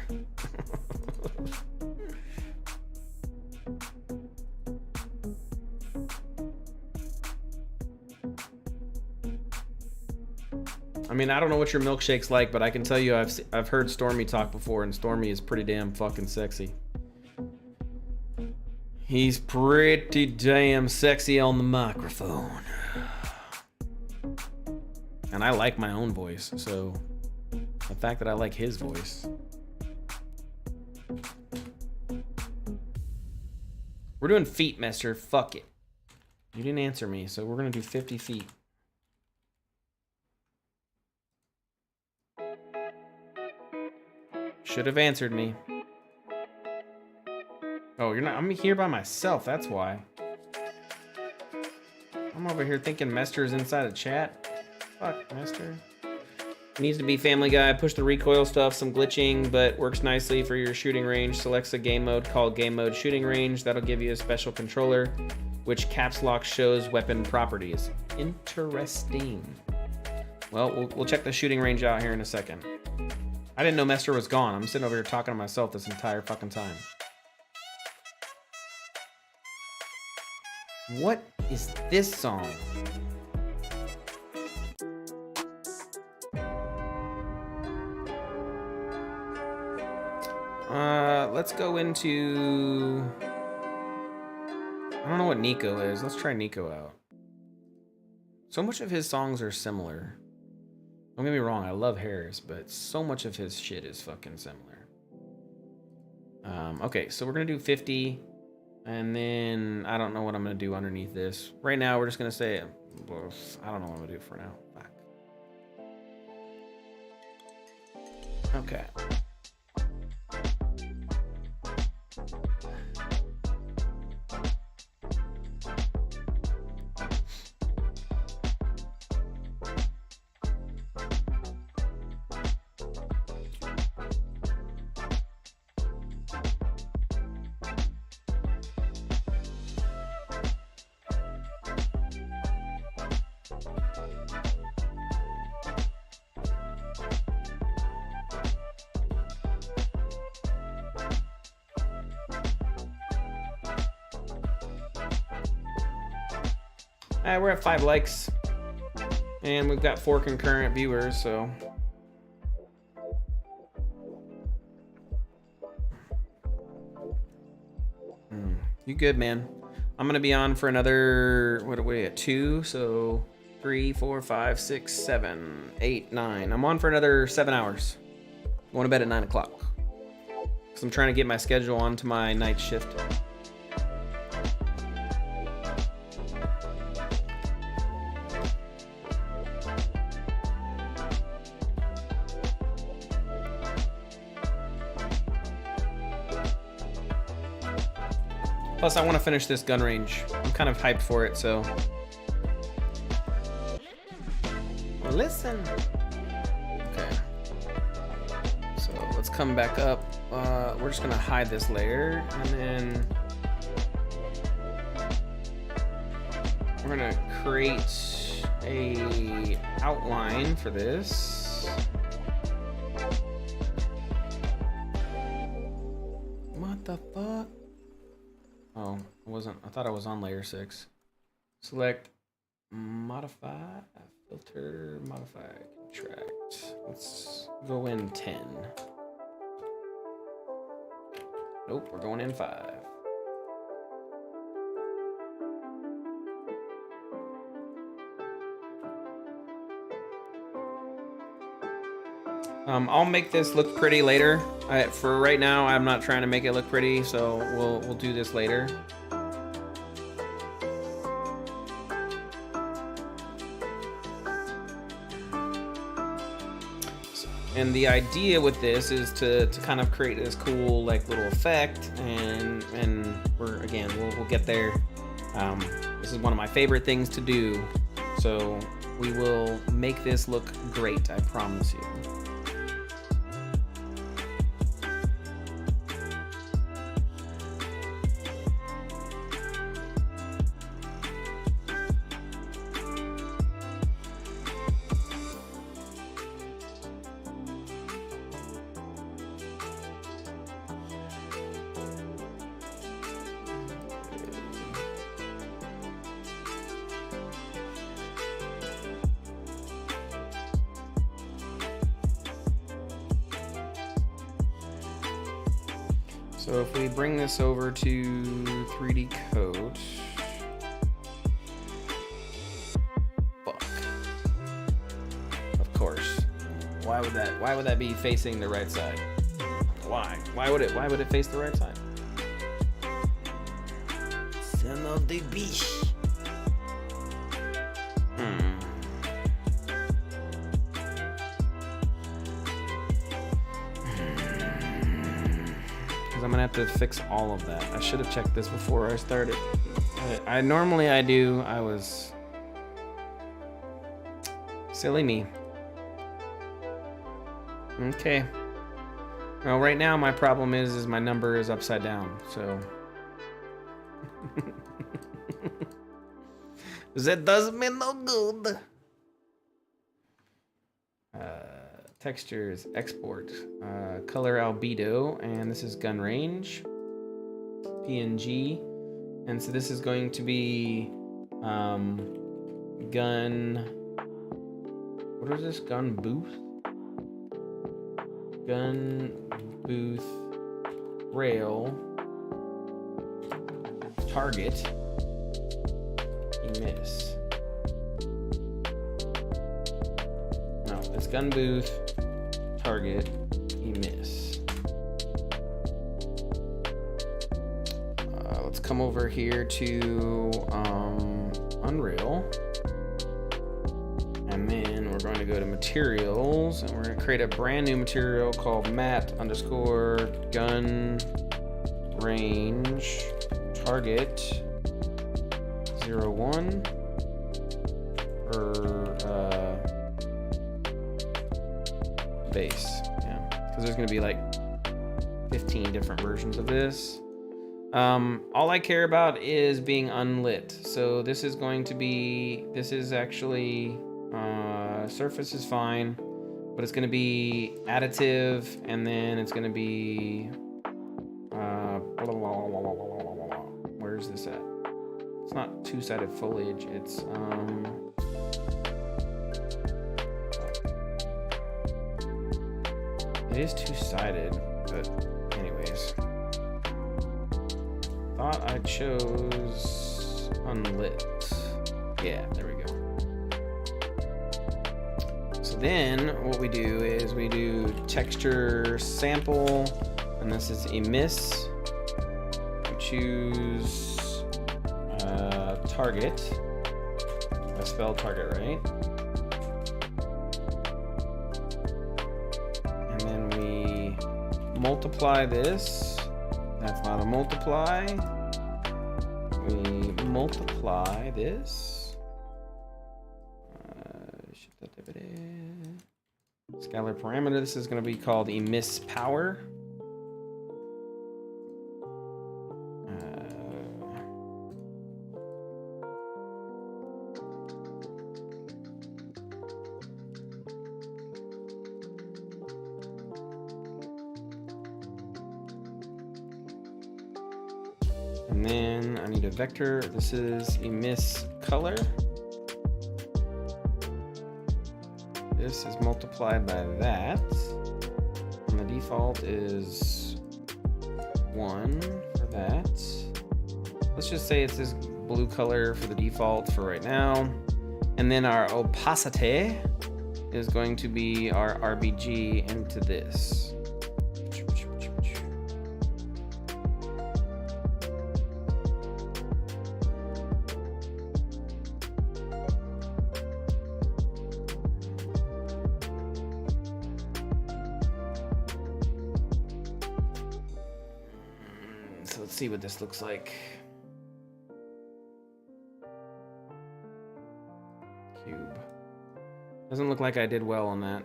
I mean, I don't know what your milkshake's like, but I can tell you I've heard Stormy talk before, and Stormy is pretty damn fucking sexy. He's pretty damn sexy on the microphone. And I like my own voice, so the fact that I like his voice. We're doing feet, Mester. Fuck it. You didn't answer me, so we're gonna do 50 feet. Should have answered me. Oh, you're not. I'm here by myself. That's why. I'm over here thinking Mester is inside a chat. Fuck, Mester. Needs to be Family Guy. Push the recoil stuff. Some glitching, but works nicely for your shooting range. Selects a game mode called Game Mode Shooting Range. That'll give you a special controller, which caps lock shows weapon properties. Interesting. Well, we'll check the shooting range out here in a second. I didn't know Mester was gone. I'm sitting over here talking to myself this entire fucking time. What is this song? Let's go into... I don't know what Nico is. Let's try Nico out. So much of his songs are similar. Don't get me wrong, I love Harris, but so much of his shit is fucking similar. Okay, so we're gonna do 50, and then I don't know what I'm gonna do underneath this. Right now, we're just gonna say, I don't know what I'm gonna do for now. Fuck. Okay. We're at 5 likes, and we've got 4 concurrent viewers, so. You good, man? I'm gonna be on for another, what are we at, 2? So 3, 4, 5, 6, 7, 8, 9. I'm on for another 7 hours. Going to bed at 9 o'clock. Because I'm trying to get my schedule onto my night shift. Plus, I want to finish this gun range. I'm kind of hyped for it, so. Well, listen. Okay. So let's come back up. We're just gonna hide this layer, and then we're gonna create a outline for this. What the fuck? Oh, I wasn't. I thought I was on layer 6. Select modify, filter, modify, contract. Let's go in 10. Nope, we're going in 5. I'll make this look pretty later. For right now, I'm not trying to make it look pretty, so we'll do this later. And the idea with this is to kind of create this cool like little effect, and we'll get there. This is one of my favorite things to do, so we will make this look great, I promise you. So if we bring this over to 3D code, fuck. Of course. Why would that be facing the right side? Why? Why would it face the right side? Son of the bitch. I'm gonna have to fix all of that. I should have checked this before I started. I do. I was silly me. Okay. Well, right now my problem is my number is upside down. So that does me no good. Textures, export, color albedo, and this is gun range, PNG, and so this is going to be gun, what is this, gun booth rail, target, miss. No, it's gun booth, target, miss. Let's come over here to Unreal, and then we're going to go to materials, and we're going to create a brand new material called mat_gun range target 01 or base, yeah, because there's going to be like 15 different versions of this. All I care about is being unlit. So this is actually surface is fine, but it's going to be additive, and then it's going to be where's this at? It's not two-sided foliage, it's it is two-sided, but anyways. Thought I chose unlit. Yeah, there we go. So then what we do is we do texture sample, and this is emiss. We choose target. I spelled target right. And then we multiply this. That's not a multiply. We multiply this. Scalar parameter. This is going to be called emiss power. And then I need a vector. This is emiss color. This is multiplied by that. And the default is 1 for that. Let's just say it's this blue color for the default for right now. And then our opacity is going to be our RBG into this. So let's see what this looks like. Cube. Doesn't look like I did well on that.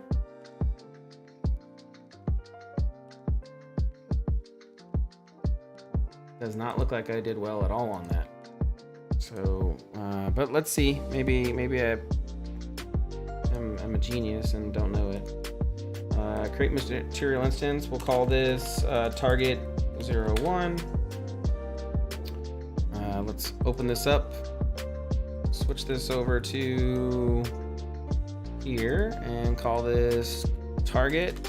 Does not look like I did well at all on that. So, but let's see. Maybe I'm a genius and don't know it. Create material instance. We'll call this target 01. Let's open this up. Switch this over to here and call this target.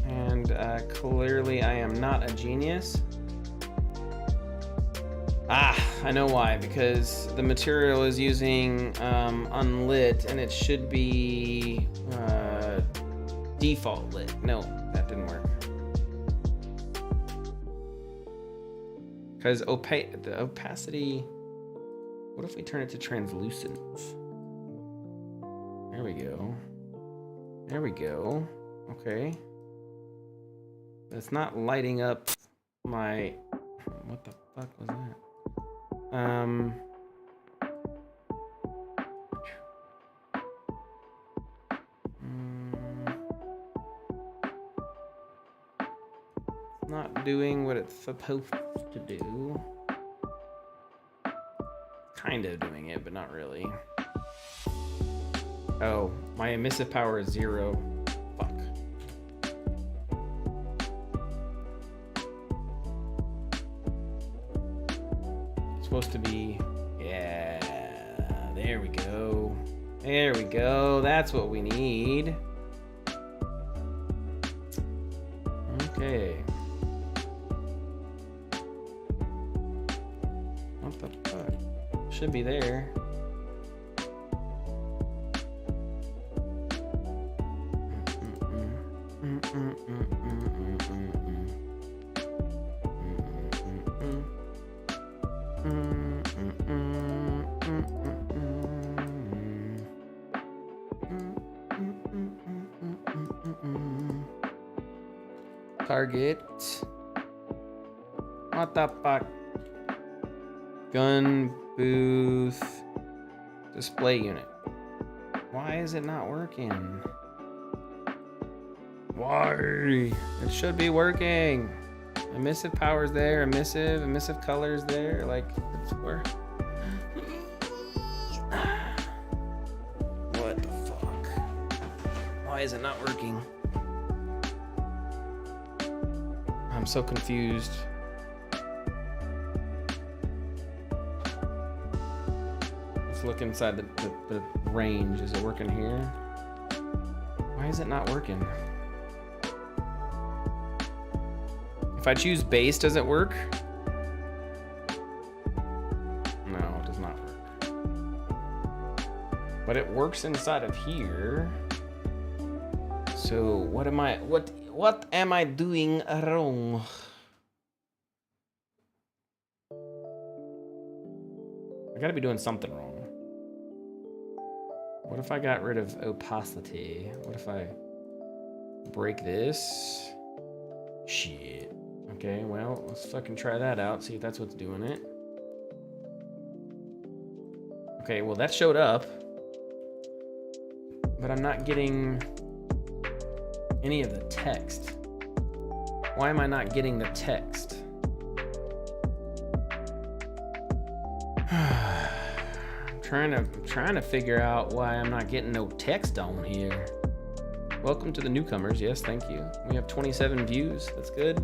And clearly I am not a genius. I know why, because the material is using unlit and it should be default lit. No, that didn't work. Because the opacity, what if we turn it to translucent? There we go. There we go. Okay. That's not lighting up my, what the fuck was that? Not doing what it's supposed to do. Kind of doing it, but not really. Oh, my emissive power is 0. Fuck. It's supposed to be, yeah, there we go. There we go. That's what we need. Okay. What the fuck? Should be there. Target. What the fuck? Gun booth display unit. Why is it not working? Why? It should be working. Emissive power's there, emissive color's there. Like, it's where? What the fuck? Why is it not working? I'm so confused. Let's look inside the range. Is it working here? Why is it not working? If I choose base, does it work? No, it does not work. But it works inside of here. So what am I doing wrong? I gotta be doing something wrong. What if I got rid of opacity? What if I break this? Shit. Okay, well, let's fucking try that out, see if that's what's doing it. Okay, well, that showed up. But I'm not getting any of the text. Why am I not getting the text? I'm trying to figure out why I'm not getting no text on here. Welcome to the newcomers. Yes, thank you. We have 27 views. That's good.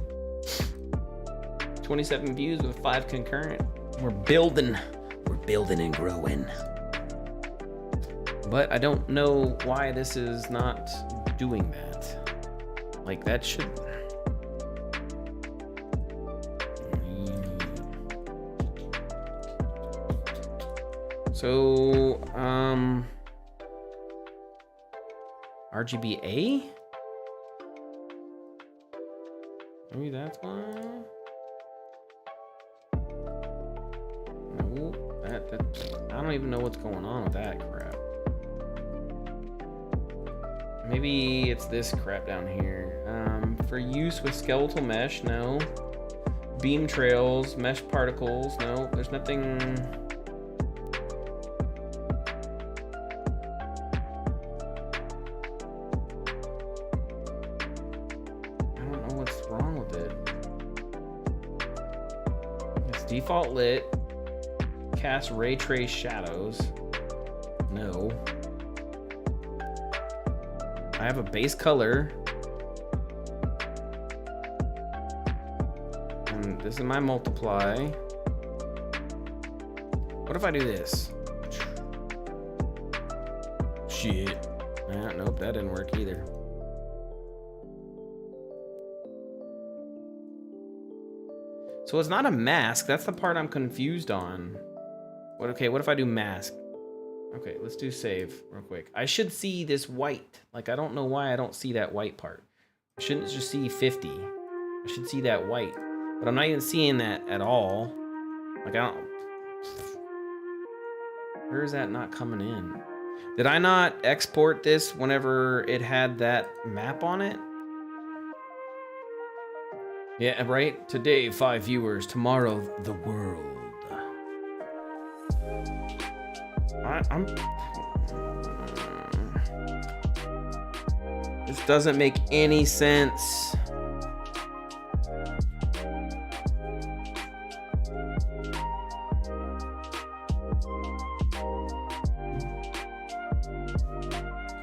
27 views with 5 concurrent. We're building and growing. But I don't know why this is not doing that. Like, that should... So, RGBA? Maybe that's why. No, I don't even know what's going on with that crap. Maybe it's this crap down here. For use with skeletal mesh, no. Beam trails, mesh particles, no. There's nothing. I don't know what's wrong with it. It's default lit. Cast ray trace shadows. No. I have a base color. And this is my multiply. What if I do this? Shit. Nope, that didn't work either. So it's not a mask. That's the part I'm confused on. Okay, what if I do mask? Okay, let's do save real quick. I should see this white. Like, I don't know why I don't see that white part. I shouldn't just see 50. I should see that white. But I'm not even seeing that at all. Like, I don't... Where is that not coming in? Did I not export this whenever it had that map on it? Yeah, right? Today, 5 viewers. Tomorrow, the world. This doesn't make any sense.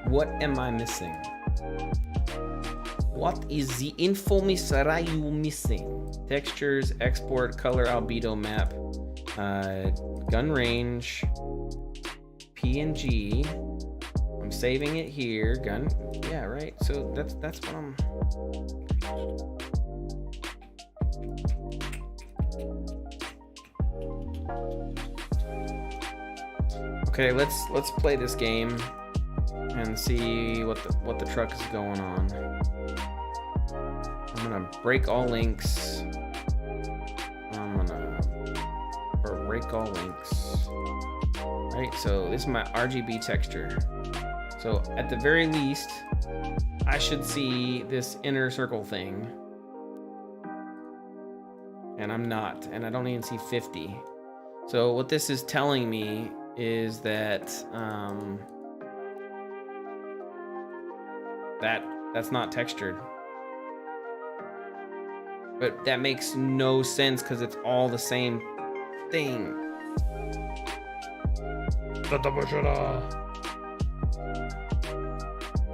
What am I missing? What is the info are you missing? Textures, export, color, albedo map, gun range, PNG. I'm saving it here. Gun, yeah, right. So that's what I'm. Okay, let's play this game and see what the truck is going on. I'm gonna break all links. I'm gonna break all links. Right, so this is my RGB texture. So at the very least, I should see this inner circle thing. And I'm not, and I don't even see 50. So what this is telling me is that that's not textured. But that makes no sense because it's all the same thing.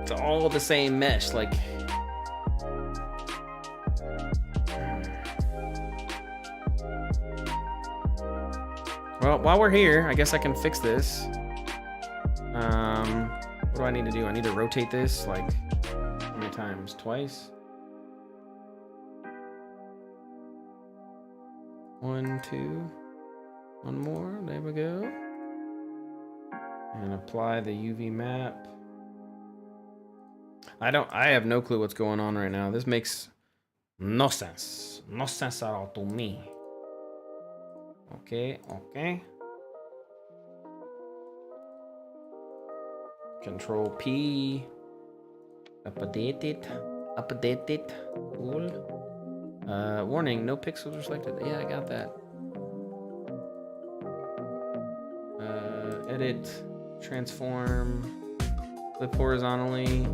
It's all the same mesh, like. Well, while we're here, I guess I can fix this. What do I need to do? I need to rotate this like how many times? Twice? 1, 2. One more. There we go. And apply the UV map. I have no clue what's going on right now. This makes no sense. No sense at all to me. Okay. Control P. Update it. Cool. Warning, no pixels are selected. Yeah, I got that. Edit, transform, flip horizontally.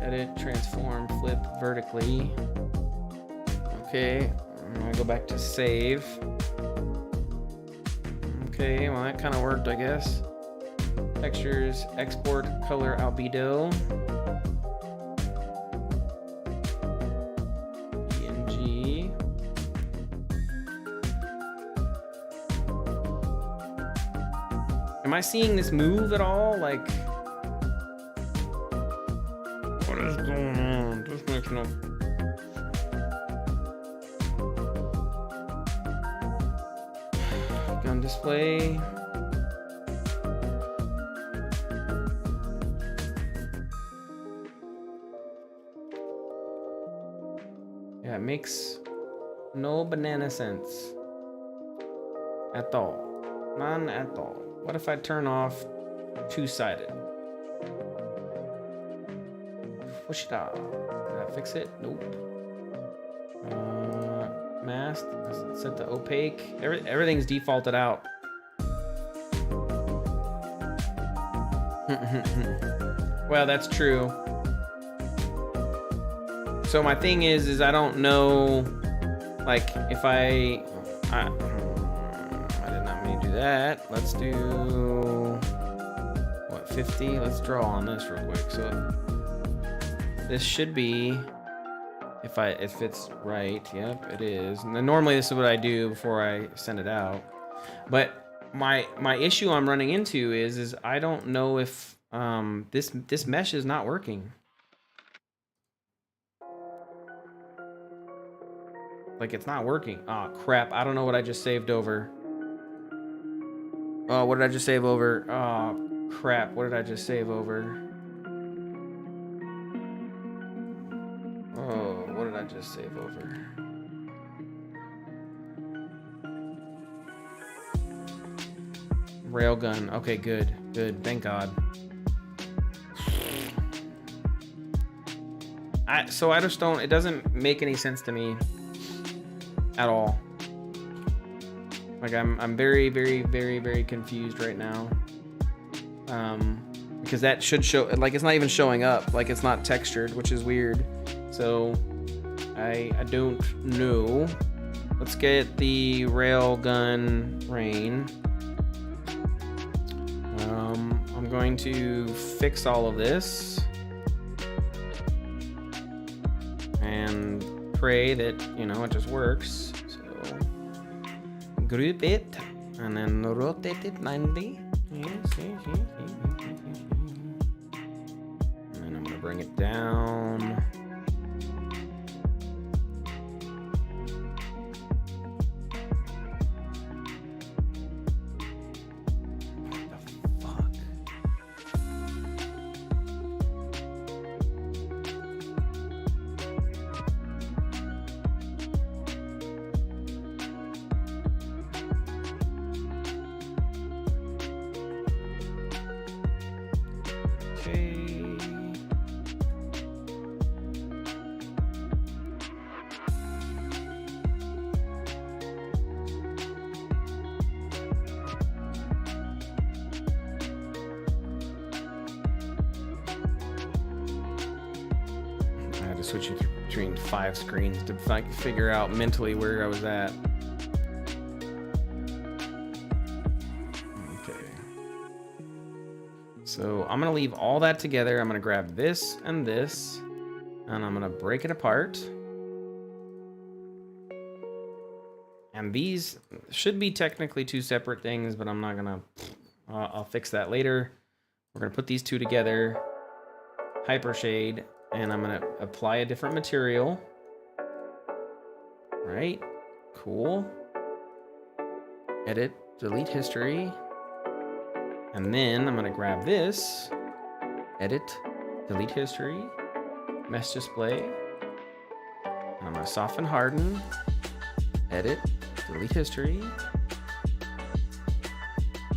Edit, transform, flip vertically. Okay, I'm gonna go back to save. Okay, well that kind of worked, I guess. Textures, export, color, albedo. PNG. Am I seeing this move at all? Like, what is going on? This makes no. Gun display. Yeah, it makes no banana sense at all. None at all. What if I turn off two-sided? Push it out. Did that fix it? Nope. Masked. Set to opaque. Everything's defaulted out. Well, that's true. So my thing is I don't know, like, if I did not mean to do that. Let's do, what, 50? Let's draw on this real quick. So this should be, if it's right, yep, it is. And then normally this is what I do before I send it out. But my issue I'm running into is I don't know if this mesh is not working. Like, it's not working. Oh crap, I don't know what I just saved over. Oh, what did I just save over? Oh crap, what did I just save over? Oh, what did I just save over? Railgun. Okay, good. Good. Thank God. So I just don't, it doesn't make any sense to me at all. Like, I'm very, very, very, very confused right now. Because that should show, like, it's not even showing up. Like, it's not textured, which is weird. So I don't know. Let's get the railgun rain. I'm going to fix all of this and pray that, you know, it just works. So group it and then rotate it 90. Yes. And then I'm gonna bring it down. Switching between 5 screens to figure out mentally where I was at. Okay. So I'm gonna leave all that together. I'm gonna grab this and this, and I'm gonna break it apart. And these should be technically 2 separate things, but I'm not gonna, I'll fix that later. We're gonna put these 2 together, hyper shade, and I'm gonna apply a different material. Right, cool. Edit, delete history. And then I'm gonna grab this, edit, delete history, mesh display. And I'm gonna soften, harden, edit, delete history.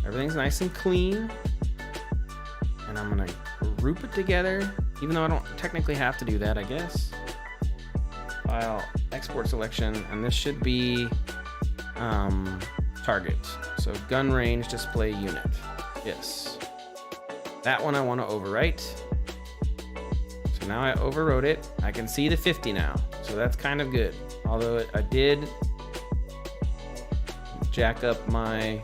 Everything's nice and clean. And I'm gonna group it together, even though I don't technically have to do that, I guess. File, export selection, and this should be target. So gun range display unit. Yes. That one I want to overwrite. So now I overwrote it. I can see the 50 now. So that's kind of good. Although I did jack up my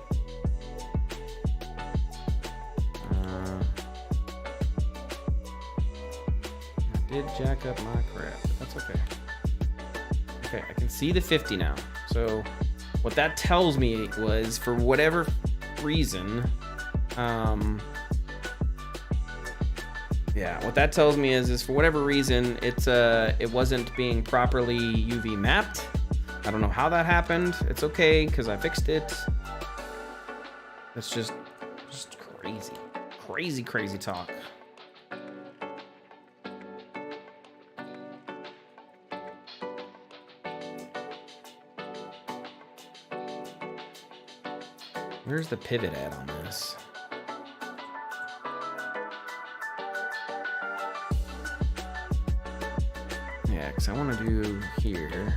crap. That's okay. Okay, I can see the 50 now. So what that tells me was, for whatever reason, yeah, what that tells me is for whatever reason, it wasn't being properly UV mapped. I don't know how that happened. It's okay, because I fixed it. That's just crazy talk. Where's the pivot at on this? Yeah, because I want to do here.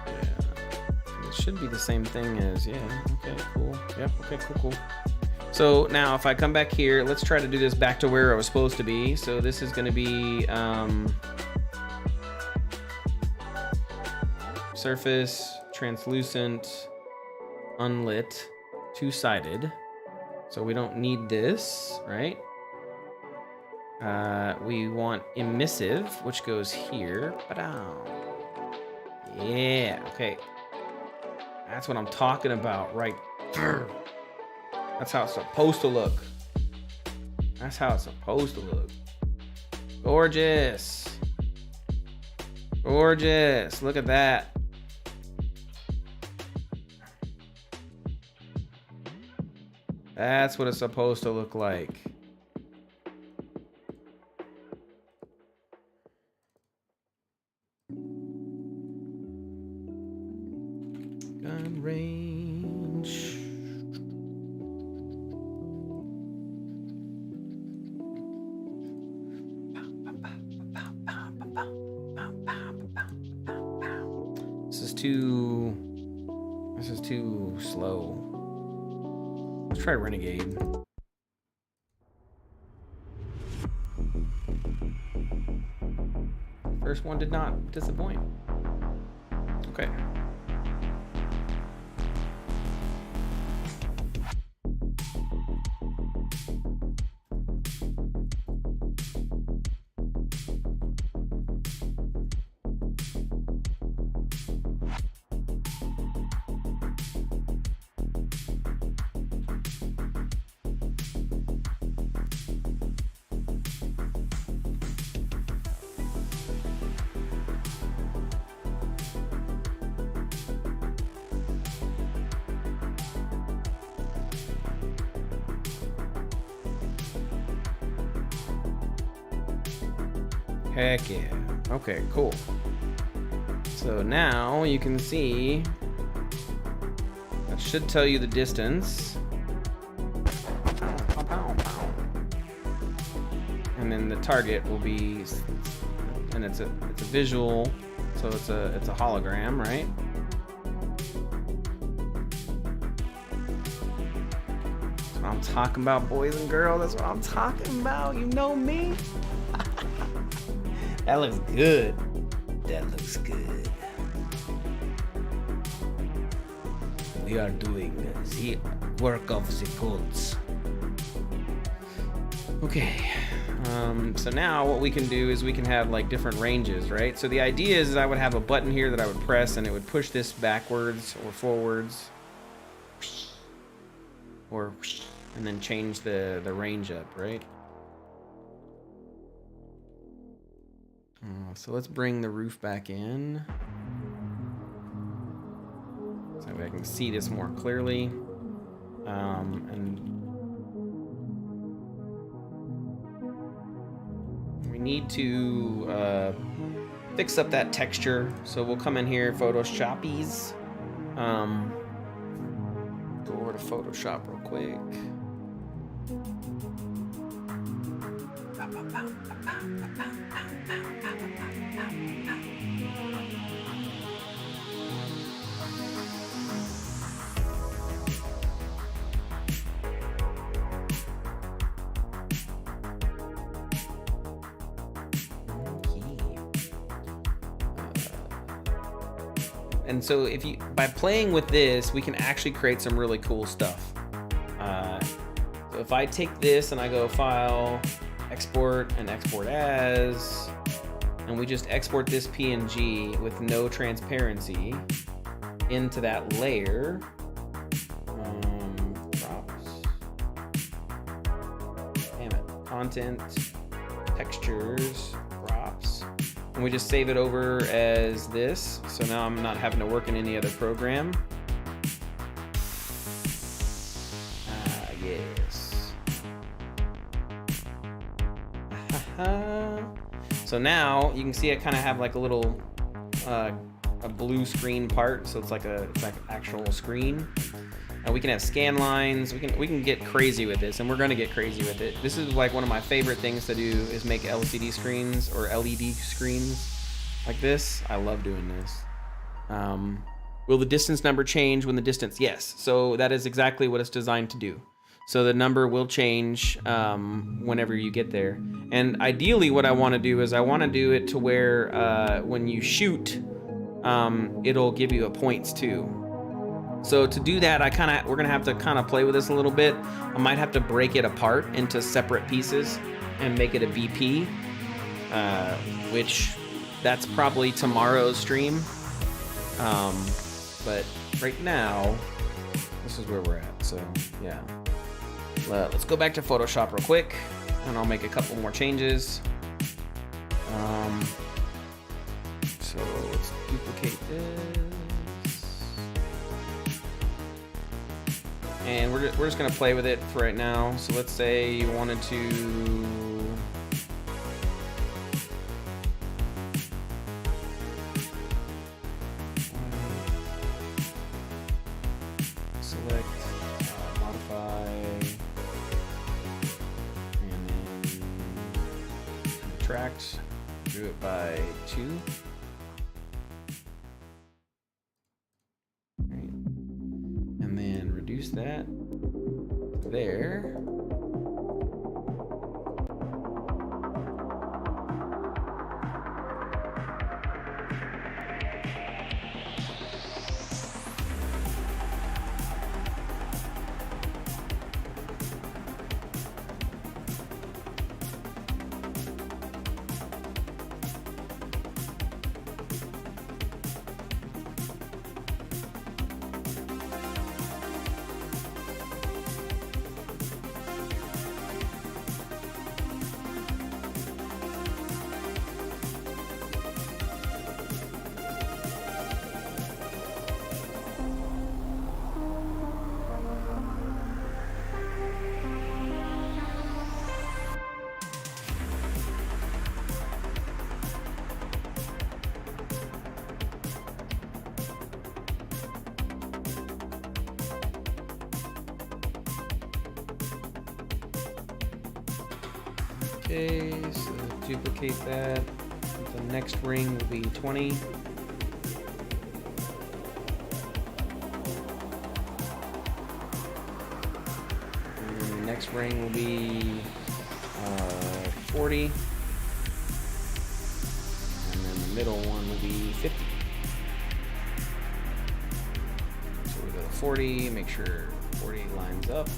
Yeah. It should be the same thing as, yeah, okay, cool. Yep, okay, cool. So now if I come back here, let's try to do this back to where I was supposed to be. So this is going to be surface, translucent, unlit, two-sided. So we don't need this, right? We want emissive, which goes here. Yeah, okay. That's what I'm talking about right there. That's how it's supposed to look. That's how it's supposed to look. Gorgeous. Gorgeous. Look at that. That's what it's supposed to look like. Gun range. This is too slow. Let's try Renegade. First one did not disappoint. Okay. Heck yeah. Okay, cool. So now you can see that should tell you the distance. And then the target will be, and it's a visual, so it's a hologram, right? That's what I'm talking about, boys and girls. That's what I'm talking about. You know me. That looks good. That looks good. We are doing the work of the gods. Okay. So now what we can do is we can have like different ranges, right? So the idea is I would have a button here that I would press and it would push this backwards or forwards. Or, and then change the range up, right? So let's bring the roof back in. So I can see this more clearly. And we need to fix up that texture. So we'll come in here, Photoshoppies. Go over to Photoshop real quick. And so if you, by playing with this, we can actually create some really cool stuff. So if I take this and I go File, Export, and Export As, and we just export this PNG with no transparency into that layer. Props. Damn it. Content, textures, props. And we just save it over as this. So now I'm not having to work in any other program. Yes. So now you can see I kind of have like a little a blue screen part, so it's like actual screen. And we can have scan lines. We can get crazy with this, and we're gonna get crazy with it. This is like one of my favorite things to do is make LCD screens or LED screens like this. I love doing this. Will the distance number change when the distance? Yes. So that is exactly what it's designed to do. So the number will change whenever you get there. And ideally what I want to do is I want to do it to where when you shoot, it'll give you a points too. So to do that, we're gonna have to kind of play with this a little bit. I might have to break it apart into separate pieces and make it a VP, which that's probably tomorrow's stream. But right now, this is where we're at. So yeah, let's go back to Photoshop real quick, and I'll make a couple more changes. So let's duplicate this, and we're just gonna play with it for right now. So let's say you wanted to. Do it by 2. Right. And then reduce that there. Okay, so duplicate that. The next ring will be 20. And the next ring will be 40. And then the middle one will be 50. So we go to 40, make sure 40 lines up.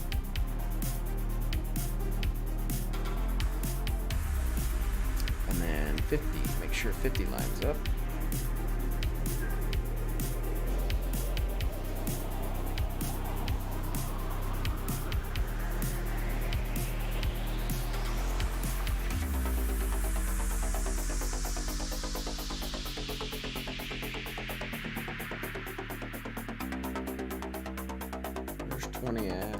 And then 50, make sure 50 lines up. There's 20 at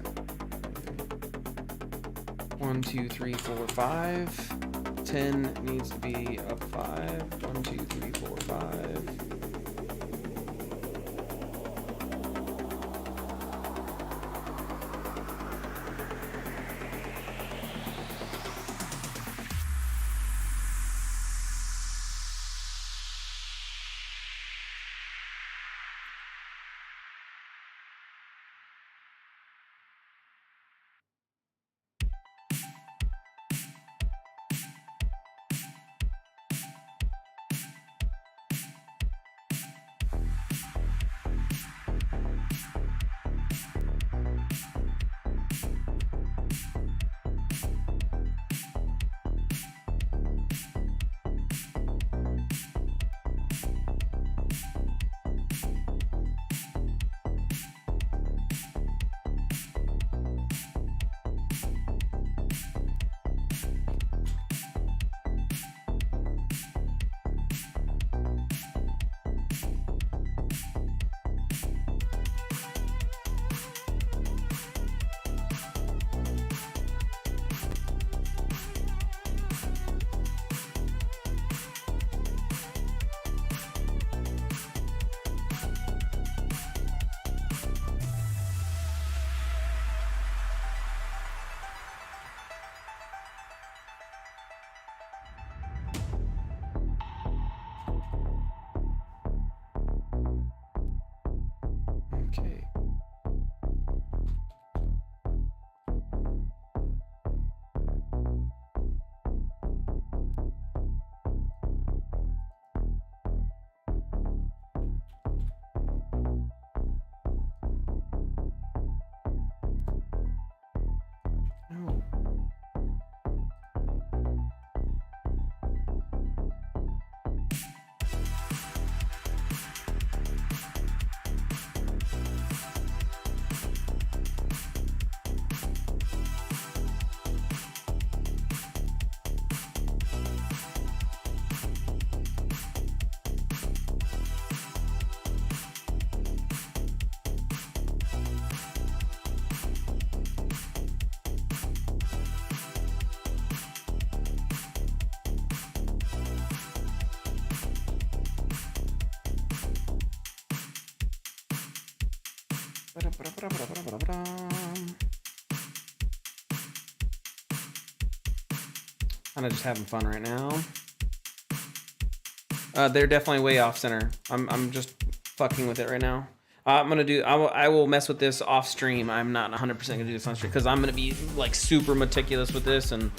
1, 2, 3, 4, 5. 10 needs to be up 5. 1, 2, 3, 4, 5. Kind of just having fun right now. They're definitely way off center. I'm just fucking with it right now. I will mess with this off stream. I'm not 100% gonna do this on stream because I'm gonna be like super meticulous with this, and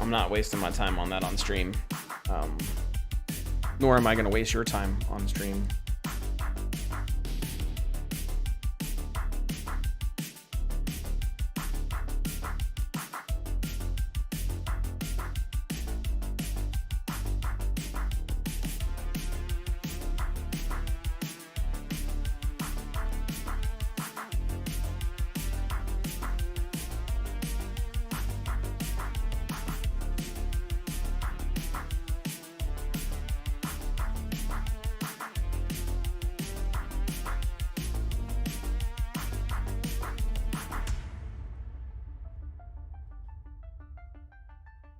I'm not wasting my time on that on stream. Nor am I gonna waste your time on stream.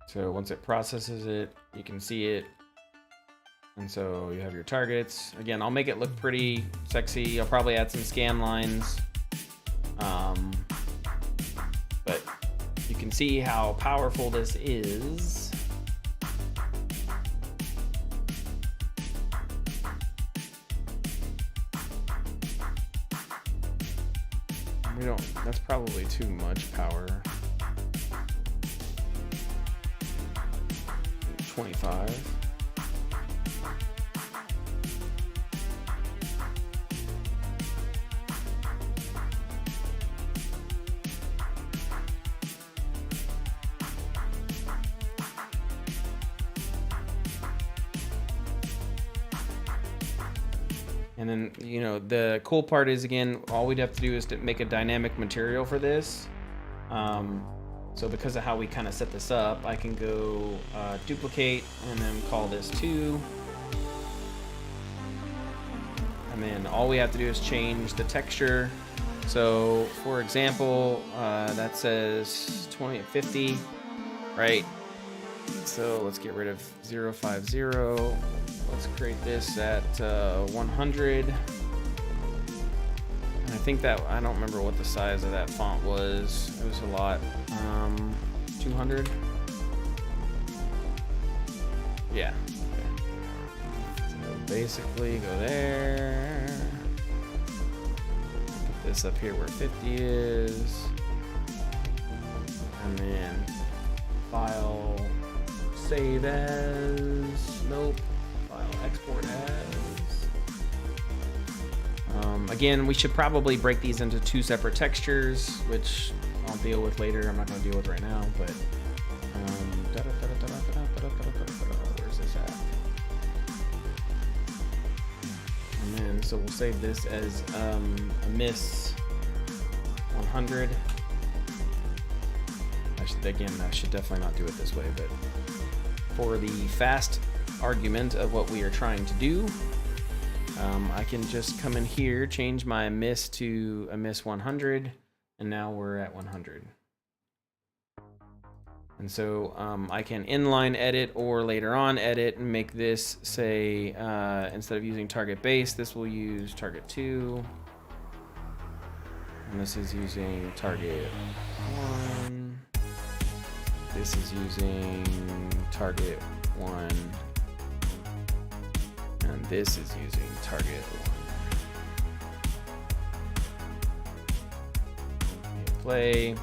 So once it processes it, you can see it. And so you have your targets. Again, I'll make it look pretty sexy. I'll probably add some scan lines. But you can see how powerful this is. That's probably too much power. 25. And then, you know, the cool part is, again, all we'd have to do is to make a dynamic material for this. So because of how we kind of set this up, I can go duplicate and then call this 2. And then all we have to do is change the texture. So for example, that says 2050, right? So let's get rid of 050. Let's create this at 100. And I think that, I don't remember what the size of that font was. It was a lot. 200. Yeah. Okay. So basically go there. Put this up here where 50 is. And then file, save as, nope. File, export as. Again, we should probably break these into 2 separate textures, which I'll deal with later. I'm not going to deal with right now, but where's this at? And then so we'll save this as a miss 100. I should definitely not do it this way, but for the fast argument of what we are trying to do, I can just come in here, change my miss to a miss 100, and now we're at 100. And so I can inline edit or later on edit and make this say, instead of using target base, this will use target 2. And this is using target 1. This is using target 1. And this is using target 1. Hit play.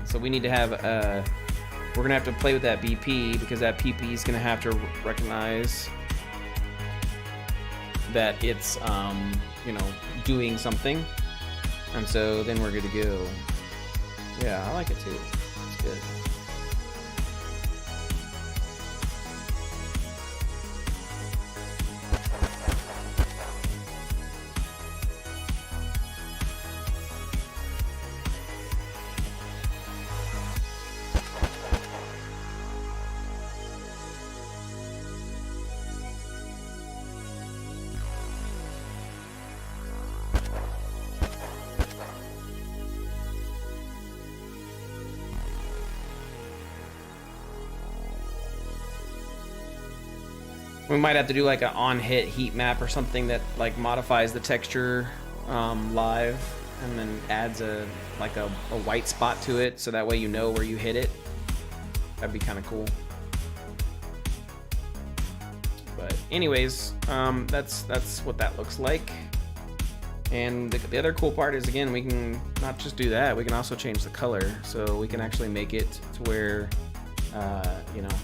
So we need to have we're gonna have to play with that BP, because that PP is gonna have to recognize that it's you know, doing something, and so then we're good to go. Yeah, I like it too. It's good. We might have to do like an on-hit heat map or something that like modifies the texture live, and then adds a white spot to it, so that way you know where you hit it. That'd be kind of cool. But anyways, that's what that looks like. And the other cool part is, again, we can not just do that, we can also change the color. So we can actually make it to where, you know,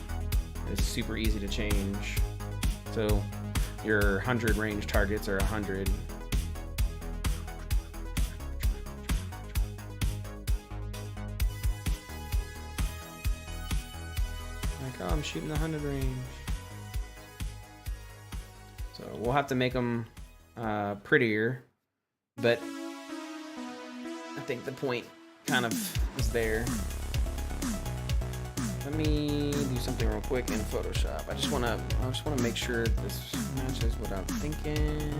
it's super easy to change. So your 100 range targets are 100. Like, oh, I'm shooting the 100 range. So we'll have to make them prettier. But I think the point kind of is there. Let me do something real quick in Photoshop. I just want to make sure this matches what I'm thinking.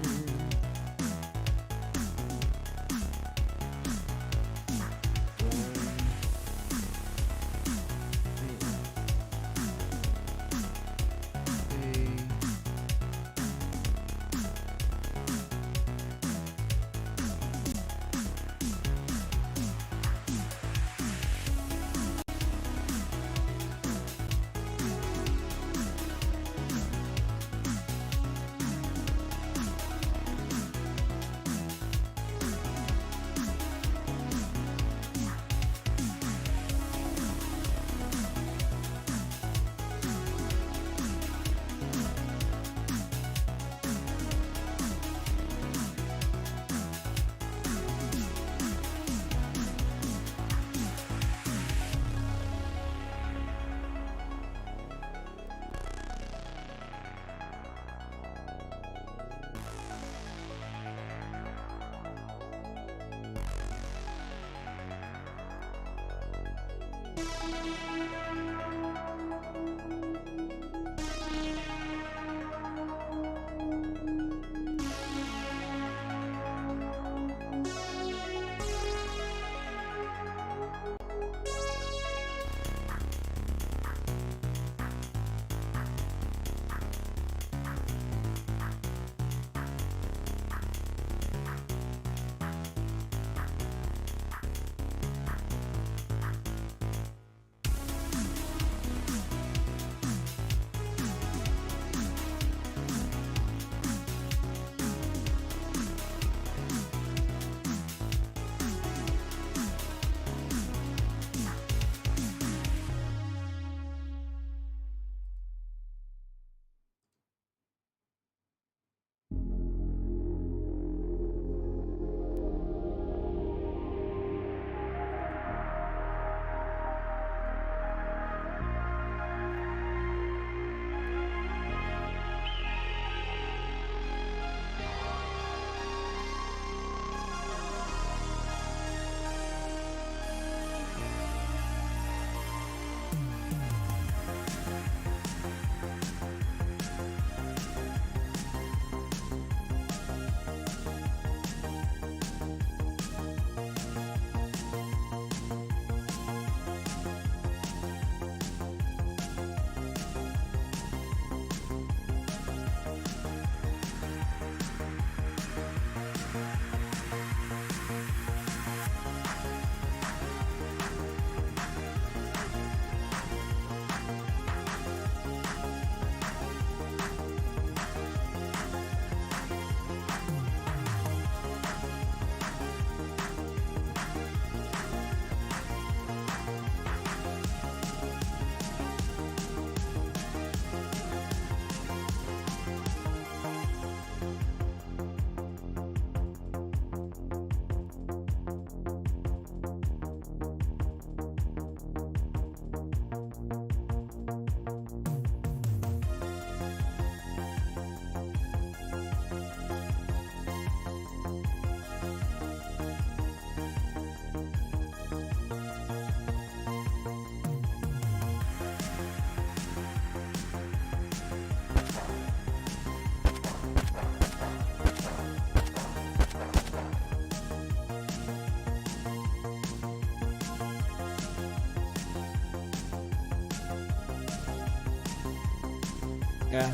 Yeah.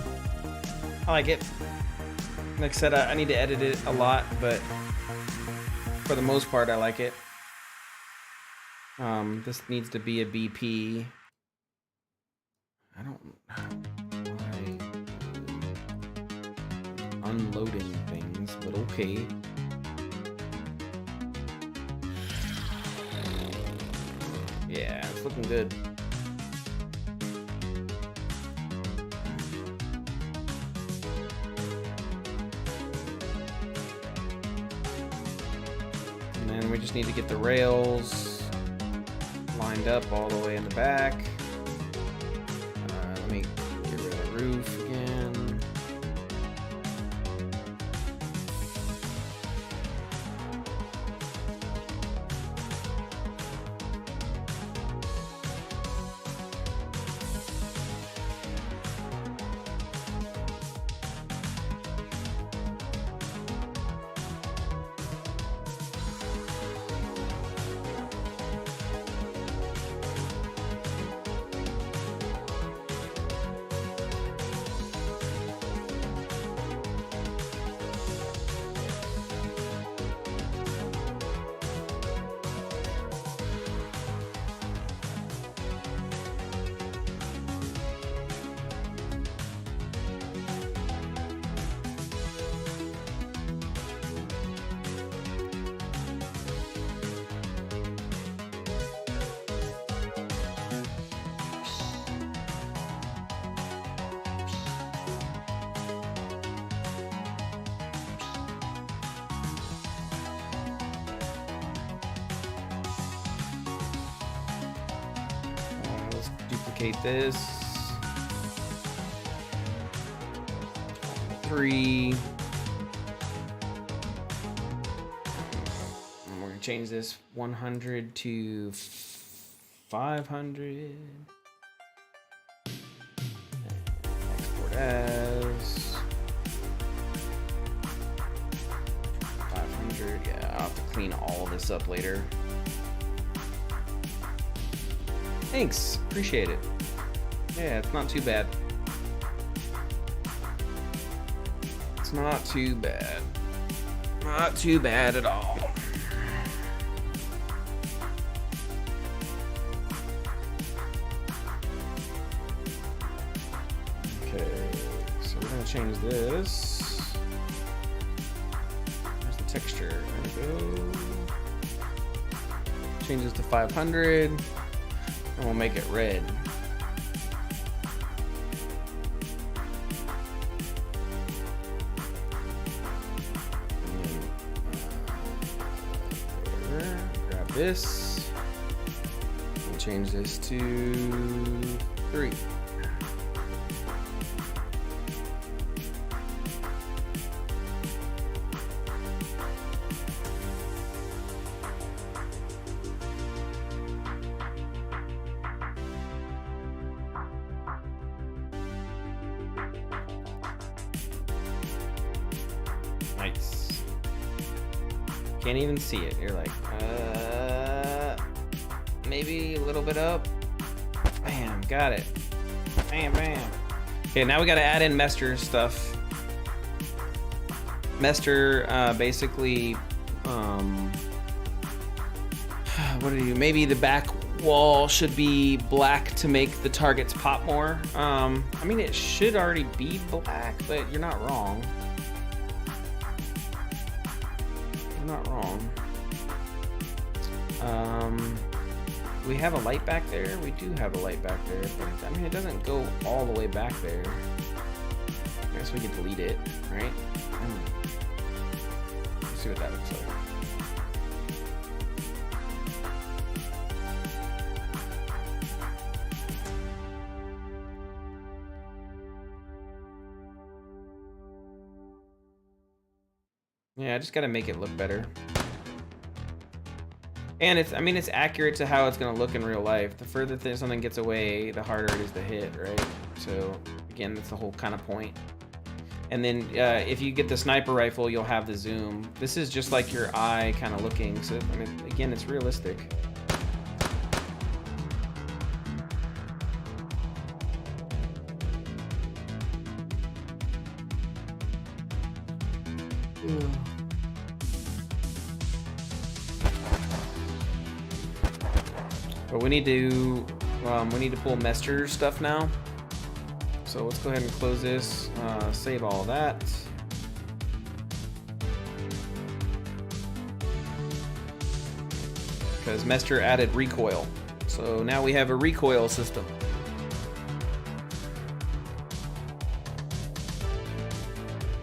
I like it. Like I said, I need to edit it a lot, but for the most part, I like it. This needs to be a BP. I don't know why unloading things, but okay. Yeah, it's looking good. And then we just need to get the rails lined up all the way in the back. Let me get rid of the roof again. Let's duplicate this. 3. And we're gonna change this 100 to 500. Export as 500. Yeah, I'll have to clean all of this up later. Thanks, appreciate it. Yeah, it's not too bad. It's not too bad. Not too bad at all. Okay, so we're gonna change this. There's the texture. There we go. Change this to 500. And we'll make it red. Grab this. And change this to 3. Nice. Can't even see it. You're like, maybe a little bit up. Bam, got it. Bam, bam. Okay, now we got to add in Mester stuff. Mester, basically, what do you? Maybe the back wall should be black to make the targets pop more. I mean, it should already be black, but you're not wrong. Not wrong. We have a light back there. We do have a light back there, but I mean, it doesn't go all the way back there. I guess we could delete it, right? Let's see what that looks like. Yeah, I just gotta make it look better. And it's, I mean, it's accurate to how it's gonna look in real life. The further something gets away, the harder it is to hit, right? So again, that's the whole kind of point. And then if you get the sniper rifle, you'll have the zoom. This is just like your eye kind of looking. So I mean, again, it's realistic. But we need to pull Mester stuff now. So let's go ahead and close this, save all that. Because Mester added recoil. So now we have a recoil system.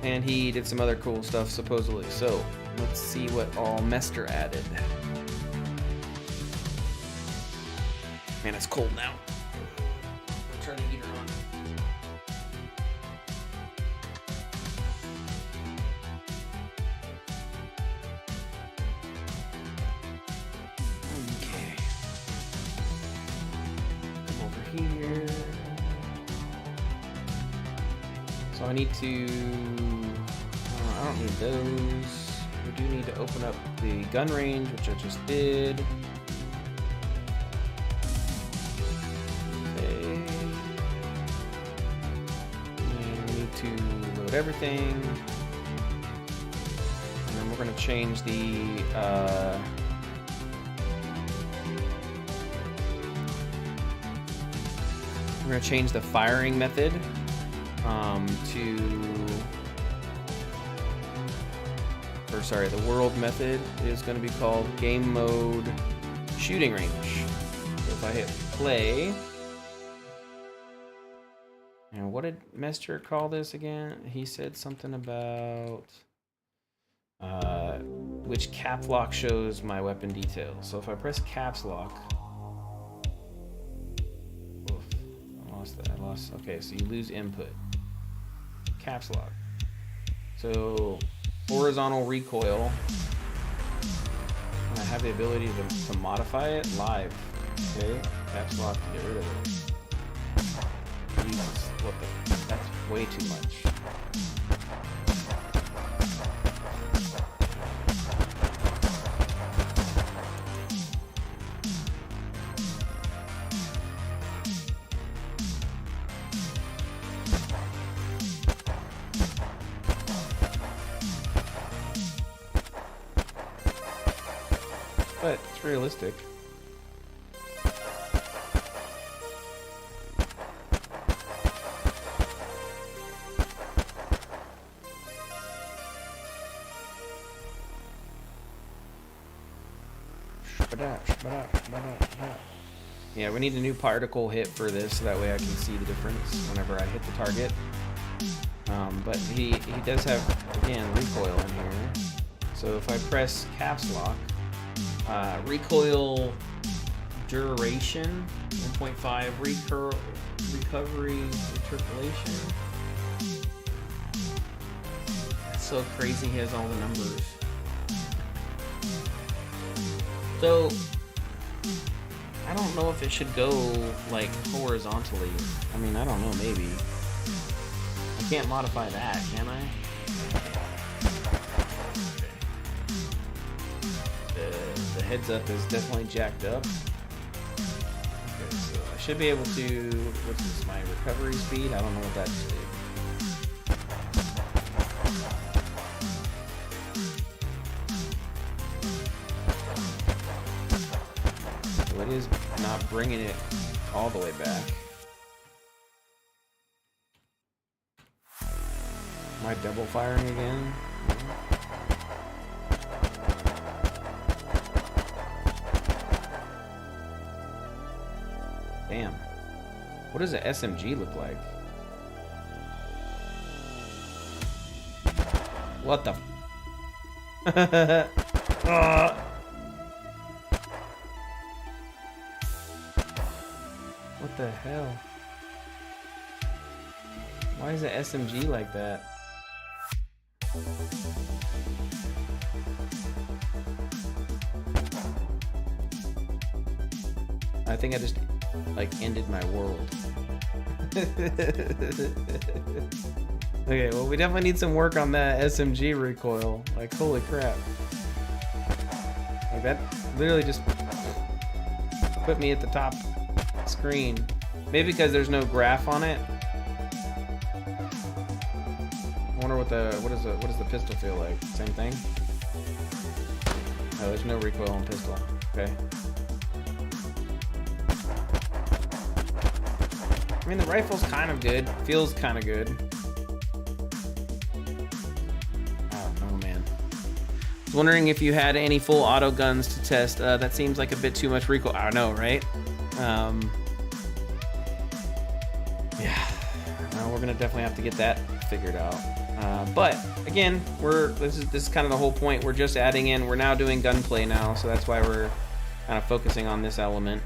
And he did some other cool stuff supposedly. So let's see what all Mester added. Man, it's cold now. Turn the heater on. Okay. Come over here. So I need to. I don't need those. We do need to open up the gun range, which I just did. Everything, and then we're going to change the firing method the world method is going to be called game mode shooting range. So if I hit play. And what did Mester call this again? He said something about which caps lock shows my weapon details. So if I press caps lock, oof, I lost that. Okay, so you lose input. Caps lock. So horizontal recoil. And I have the ability to modify it live. Okay, caps lock to get rid of it. Jesus, what the? That's way too much. But it's realistic. Yeah, we need a new particle hit for this, so that way I can see the difference whenever I hit the target. But he does have, again, recoil in here. So if I press caps lock, recoil duration, 1.5 recovery interpolation. That's so crazy, he has all the numbers. So I don't know if it should go like horizontally. I mean, I don't know, maybe. I can't modify that, can I? The heads up is definitely jacked up. Okay, so I should be able to, what's this, my recovery speed? I don't know what that is. So it is not bringing it all the way back. Am I double firing again? Damn. What does an SMG look like? What the? What the hell? Why is an SMG like that? I think I just like ended my world. Okay, well we definitely need some work on that SMG recoil. Like holy crap. Like that literally just put me at the top screen. Maybe because there's no graph on it. wonder what does the pistol feel like? Same thing? Oh, there's no recoil on pistol. Okay. I mean, the rifle's kind of good. Feels kind of good. Oh man. I was wondering if you had any full auto guns to test. That seems like a bit too much recoil. I know, right? Yeah. We're gonna definitely have to get that figured out. But again, this is kind of the whole point. We're just adding in. We're now doing gunplay now, so that's why we're kind of focusing on this element.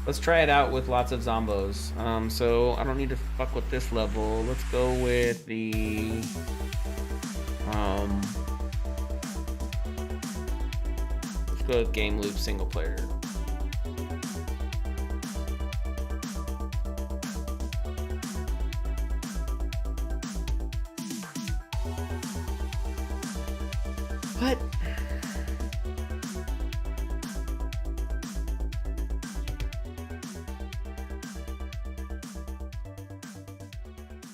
Let's try it out with lots of zombos. So I don't need to fuck with this level. Let's go with the let's go with game loop single player. What?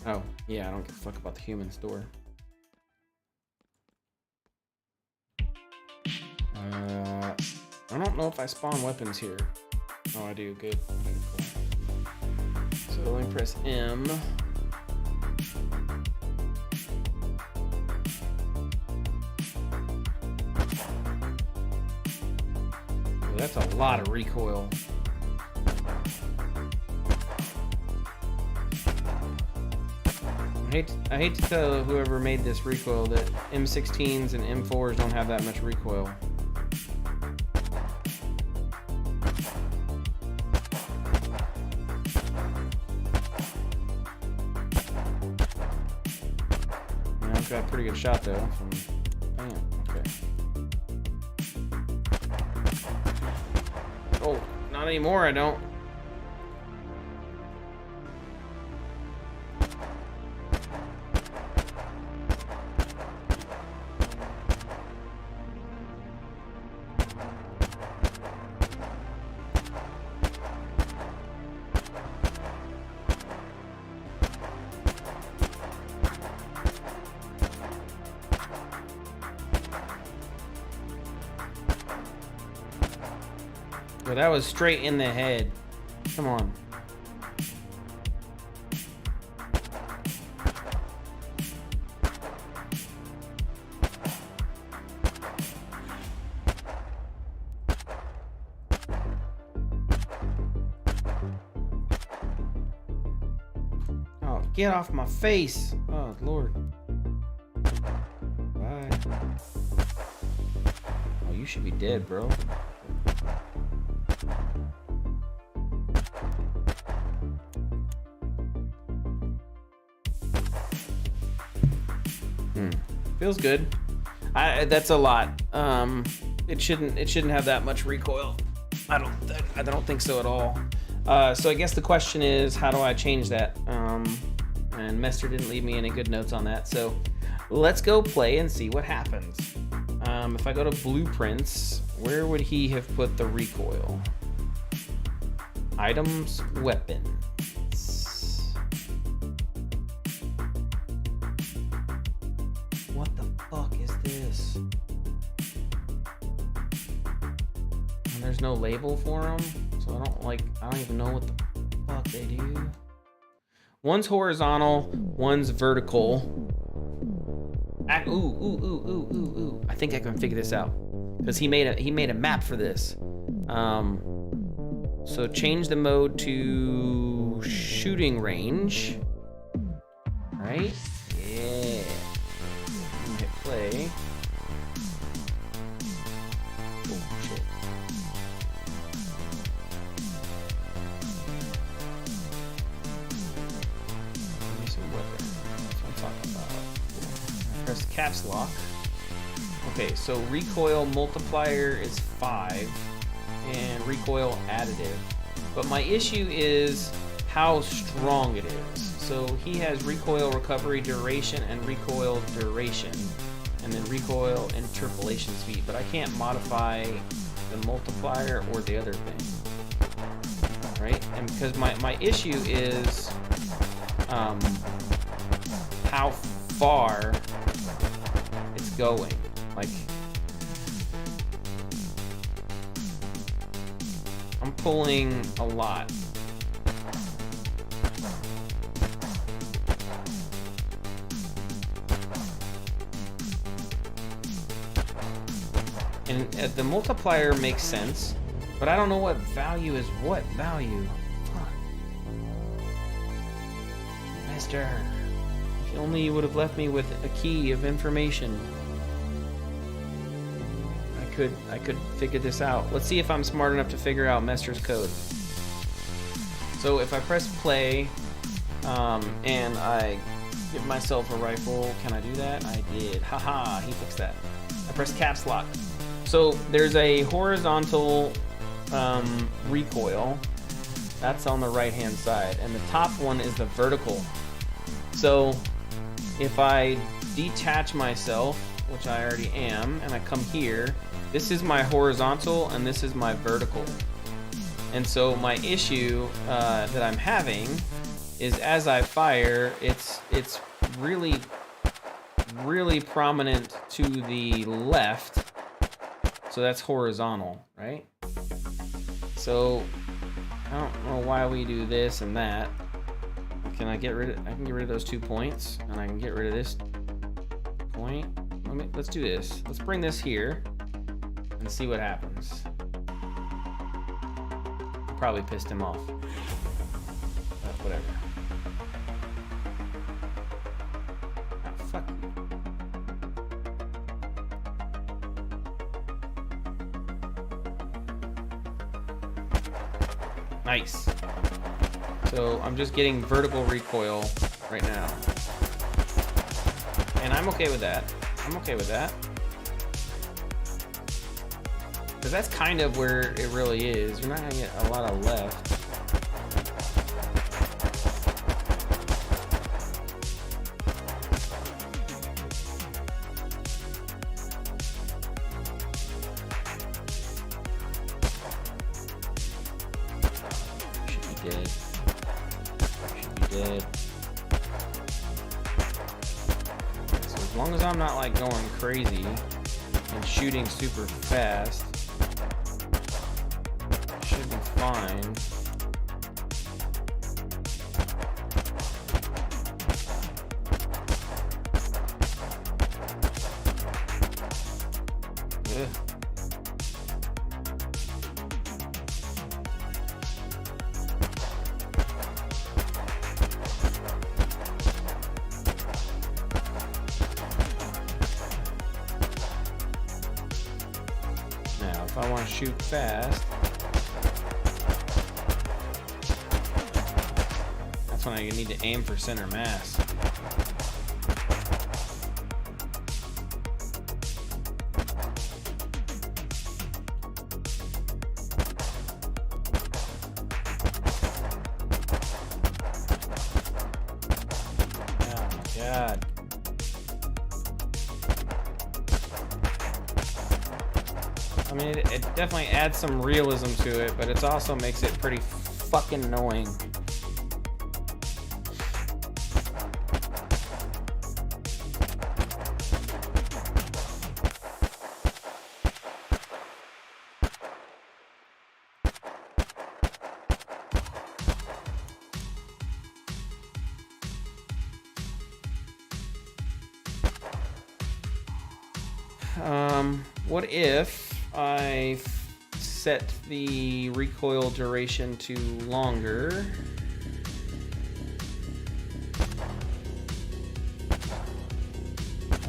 Oh, yeah, I don't give a fuck about the human store. I don't know if I spawn weapons here. Oh, I do. Good. Okay, cool. So let me press M. Oh, that's a lot of recoil. I hate to tell whoever made this recoil that M16s and M4s don't have that much recoil. Yeah, I've got a pretty good shot though. Bam, okay. Oh, not anymore, I don't. Well, that was straight in the head. Come on. Oh, get off my face. Oh, Lord. Bye. Oh, you should be dead, bro. Feels good. That's a lot. It shouldn't have that much recoil. I don't think so at all. So I guess the question is, how do I change that? And Mester didn't leave me any good notes on that. So let's go play and see what happens. If I go to blueprints, where would he have put the recoil? Items, weapons. What the fuck is this? And there's no label for them, so I don't even know what the fuck they do. One's horizontal, one's vertical. Ooh. I think I can figure this out. Because he made a map for this. So change the mode to shooting range. Right? Yeah. Hit play. Oh shit. Use a weapon. That's what I'm talking about. Press caps lock. Okay, so recoil multiplier is 5 and recoil additive. But my issue is how strong it is. So he has recoil recovery duration and recoil duration, and then recoil interpolation speed, but I can't modify the multiplier or the other thing. right? And because my issue is how far it's going. Like, I'm pulling a lot. And the multiplier makes sense, but I don't know what value is what value. Fuck. Mister, if only you would have left me with a key of information. I could figure this out. Let's see if I'm smart enough to figure out Mester's code. So if I press play, and I give myself a rifle, can I do that? I did. Haha, he fixed that. I press caps lock. So there's a horizontal recoil. That's on the right hand side, and the top one is the vertical. So if I detach myself, which I already am, and I come here, this is my horizontal and this is my vertical. And so my issue that I'm having is as I fire, it's really prominent to the left. So that's horizontal, right? So I don't know why we do this and that. Can I get rid of? I can get rid of those 2 points, and I can get rid of this point. Let's do this. Let's bring this here and see what happens. Probably pissed him off. But whatever. Oh, fuck you. Nice. So I'm just getting vertical recoil right now. And I'm okay with that. I'm okay with that. Because that's kind of where it really is. You're not going to get a lot of left. Should be dead. Should be dead. So as long as I'm not like going crazy and shooting super fast, should be fine. Ugh. Now, if I want to shoot fast, that's when I need to aim for center mass. Oh my god. I mean, it definitely adds some realism to it, but it also makes it pretty fucking annoying. What if I set the recoil duration to longer?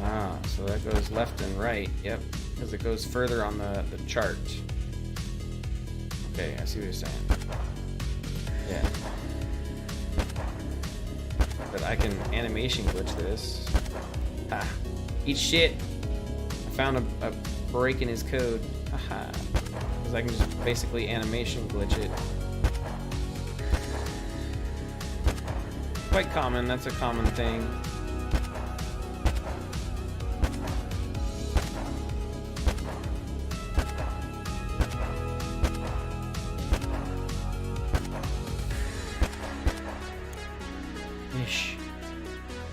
Ah, so that goes left and right. Yep, because it goes further on the chart. Okay, I see what you're saying. Yeah. But I can animation glitch this. Ah, eat shit. I found a break in his code. Haha. Because I can just basically animation glitch it. Quite common, that's a common thing.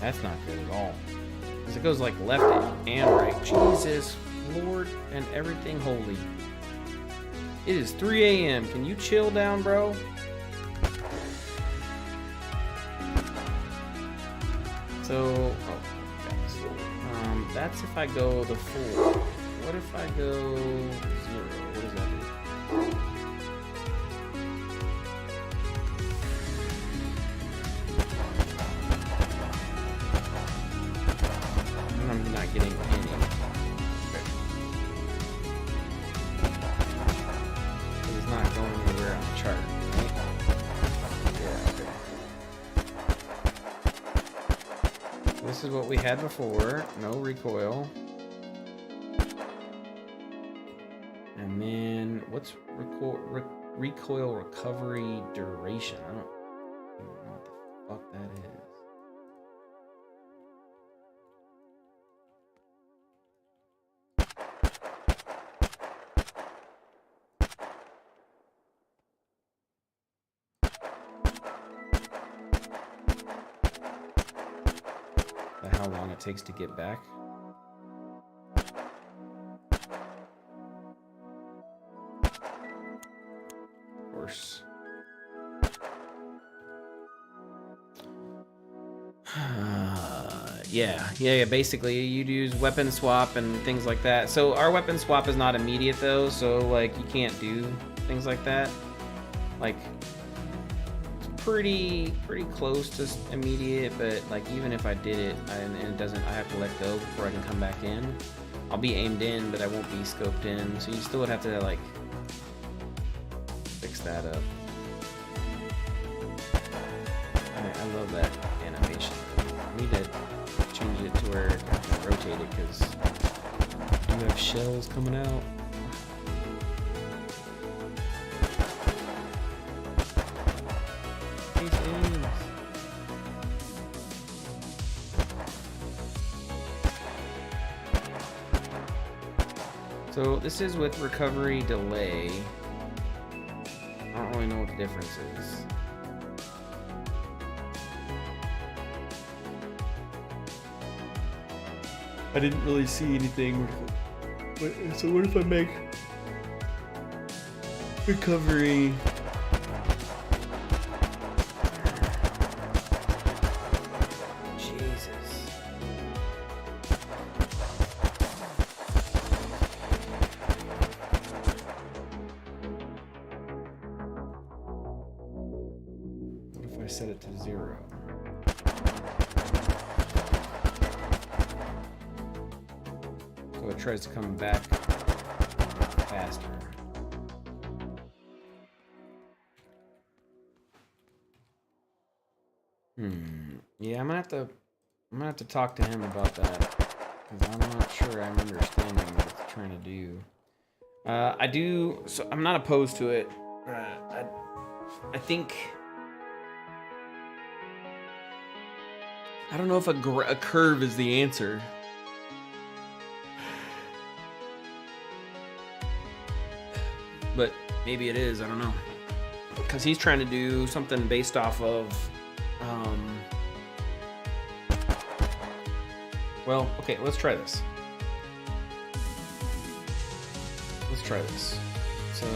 That's not good at all. Because it goes like left and right. Jesus, Lord, and everything holy. It is 3 a.m. Can you chill down, bro? So, that's if I go the full. What if I go 0? What does that do? I'm not getting any. Okay. It's not going anywhere on the chart, right? Yeah, okay. This is what we had before. No recoil. And then, what's recoil recovery duration? I don't even know what the fuck that is. How long it takes to get back. Of course. Yeah. Basically, you'd use weapon swap and things like that. So our weapon swap is not immediate though. So like you can't do things like that. Like it's pretty close to immediate, but like even if I did it and it doesn't, I have to let go before I can come back in. I'll be aimed in, but I won't be scoped in. So you still would have to like fix that up. I love that animation. I need to change it to where I can rotate it because you have shells coming out. So this is with recovery delay. I don't really know what the difference is. I didn't really see anything. So what if I make recovery? Set it to 0. So it tries to come back faster. Yeah, I'm gonna have to talk to him about that because I'm not sure I'm understanding what it's trying to do. So I'm not opposed to it. I think. I don't know if a curve is the answer. But maybe it is, I don't know. Because he's trying to do something based off of... Well, okay, let's try this. So,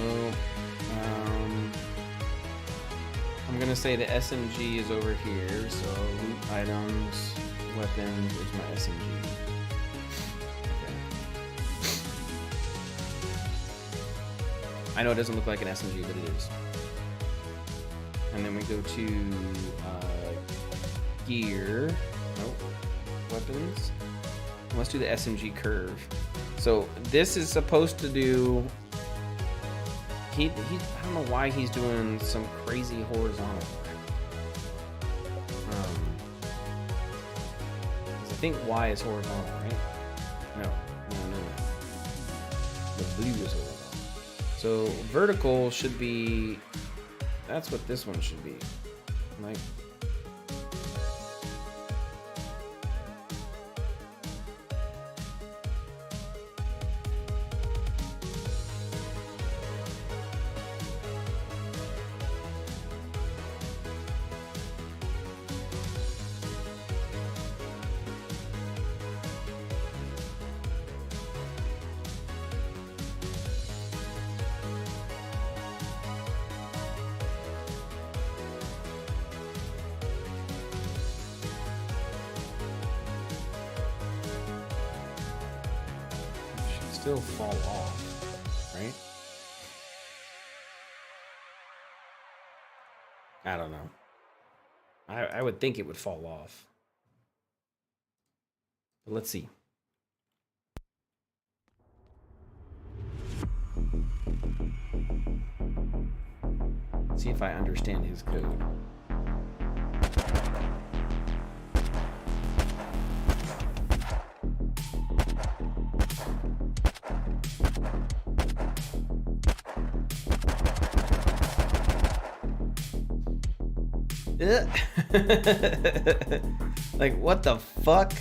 I'm gonna say the SMG is over here, so loot items, weapons, is my SMG. Okay. I know it doesn't look like an SMG, but it is. And then we go to gear. Nope. Weapons. Let's do the SMG curve. So this is supposed to do. I don't know why he's doing some crazy horizontal. I think Y is horizontal, right? No. The blue is horizontal. So vertical should be. That's what this one should be. Like. still fall off, right? I don't know. I would think it would fall off. But let's see. See if I understand his code. Like, what the fuck?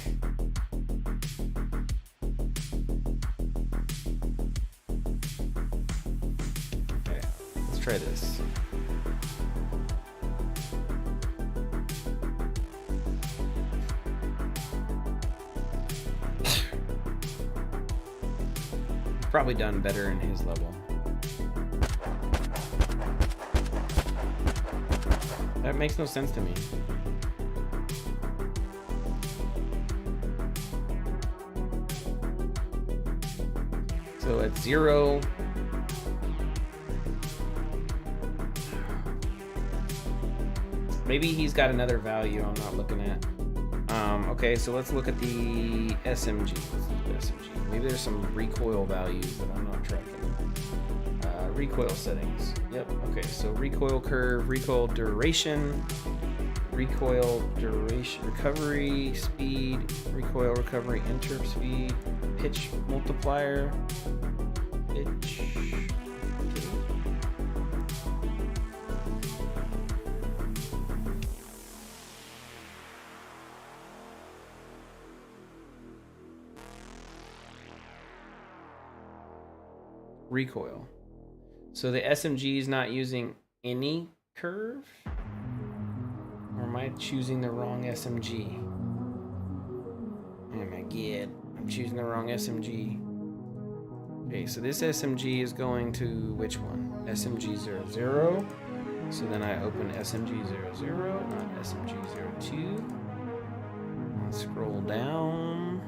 Okay, let's try this. He's probably done better in his level. That makes no sense to me. So at 0, maybe he's got another value I'm not looking at. Okay, so let's look at the SMG. Maybe there's some recoil values that I'm not tracking. Recoil settings. Yep. Okay, so recoil curve, recoil duration, recovery speed, recoil recovery interrupt speed, pitch multiplier, pitch. Recoil. So the SMG is not using any curve? Or am I choosing the wrong SMG? Oh my god, I'm choosing the wrong SMG. Okay, so this SMG is going to which one? SMG 00. So then I open SMG 00, not SMG 02. And scroll down.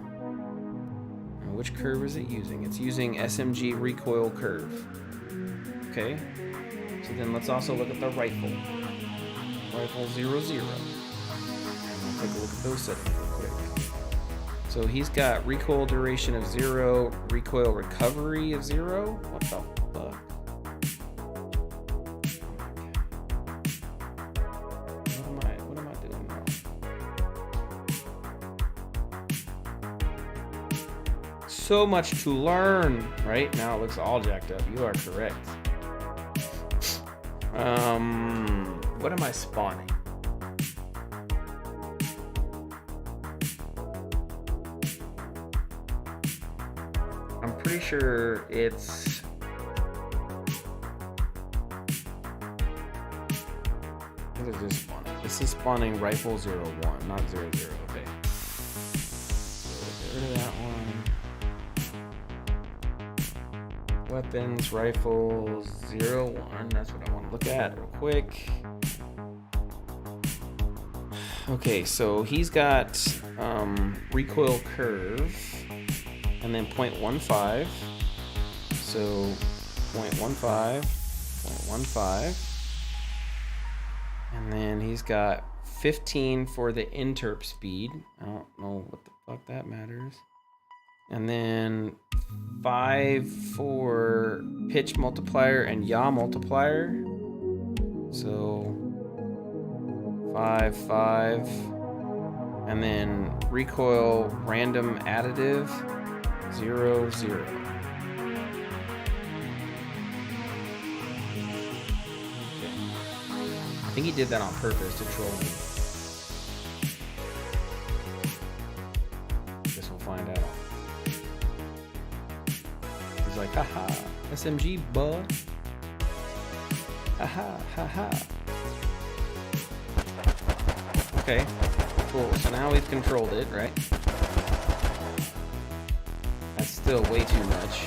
And which curve is it using? It's using SMG recoil curve. Okay, so then let's also look at the rifle. Rifle 00. I'll take a look at those settings real quick. So he's got recoil duration of 0, recoil recovery of 0. What the fuck? What am I doing wrong? So much to learn. Right now it looks all jacked up. You are correct. What am I spawning? I'm pretty sure it's... What is this spawning? This is spawning rifle 01, not 00. Okay. So get rid of that one. Weapons, rifle 01. That's what I want to look at real quick. Okay, so he's got recoil curve and then 0.15. So 0.15, 0.15. And then he's got 15 for the interrupt speed. I don't know what the fuck that matters. And then 5 for pitch multiplier and yaw multiplier. So 5, 5. And then recoil random additive 0, 0. Okay. I think he did that on purpose to troll me. Guess we'll find out. He's like, haha, SMG, bud. Haha, haha. Okay, cool. So now we've controlled it, right? That's still way too much.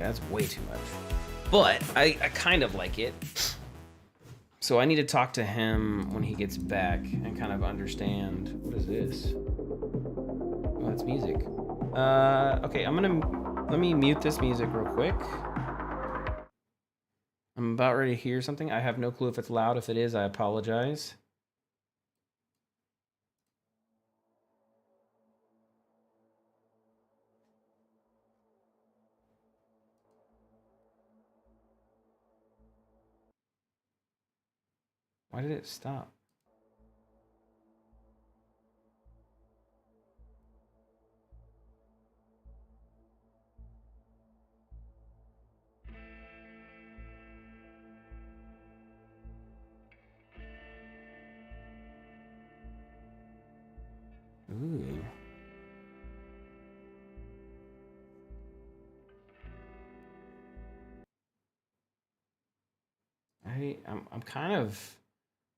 that's way too much. But I kind of like it. So I need to talk to him when he gets back and kind of understand. What is this? Oh, that's music. Okay, let me mute this music real quick. I'm about ready to hear something. I have no clue if it's loud. If it is, I apologize. Why did it stop? Ooh. I'm kind of.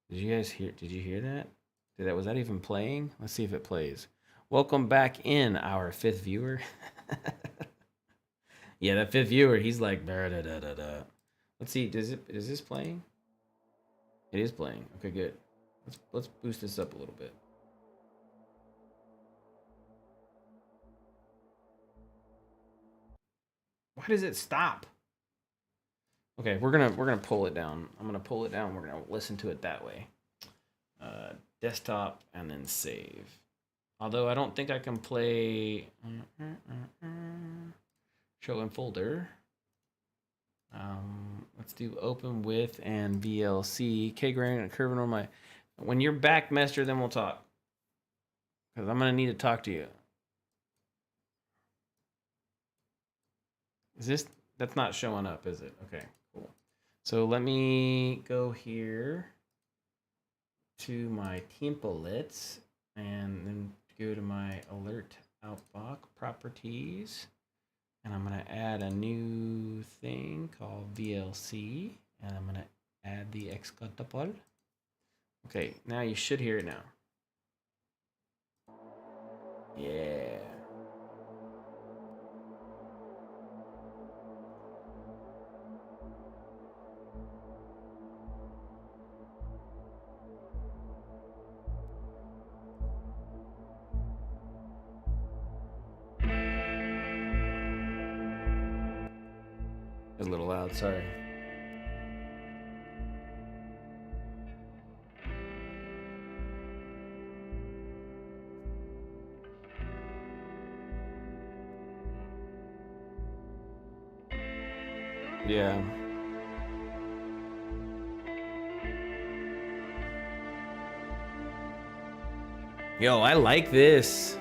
Did you guys hear? Did you hear that? Was that even playing? Let's see if it plays. Welcome back in, our 5th viewer. Yeah, that 5th viewer, he's like da da da da da. Let's see. Is this playing? It is playing. Okay, good. Let's boost this up a little bit. Why does it stop? Okay, we're gonna pull it down. I'm gonna pull it down. We're gonna listen to it that way. Desktop and then save. Although I don't think I can play. Show in folder. Let's do open with and VLC. K gradient and curve on my. When you're back, Master, then we'll talk. Because I'm gonna need to talk to you. Is this? That's not showing up, is it? Okay, cool. So let me go here to my templates and then go to my alert outbox properties. And I'm gonna add a new thing called VLC. And I'm gonna add the executable. Okay, now you should hear it now. Yeah. It's a little loud, sorry. Yeah. Yo, I like this.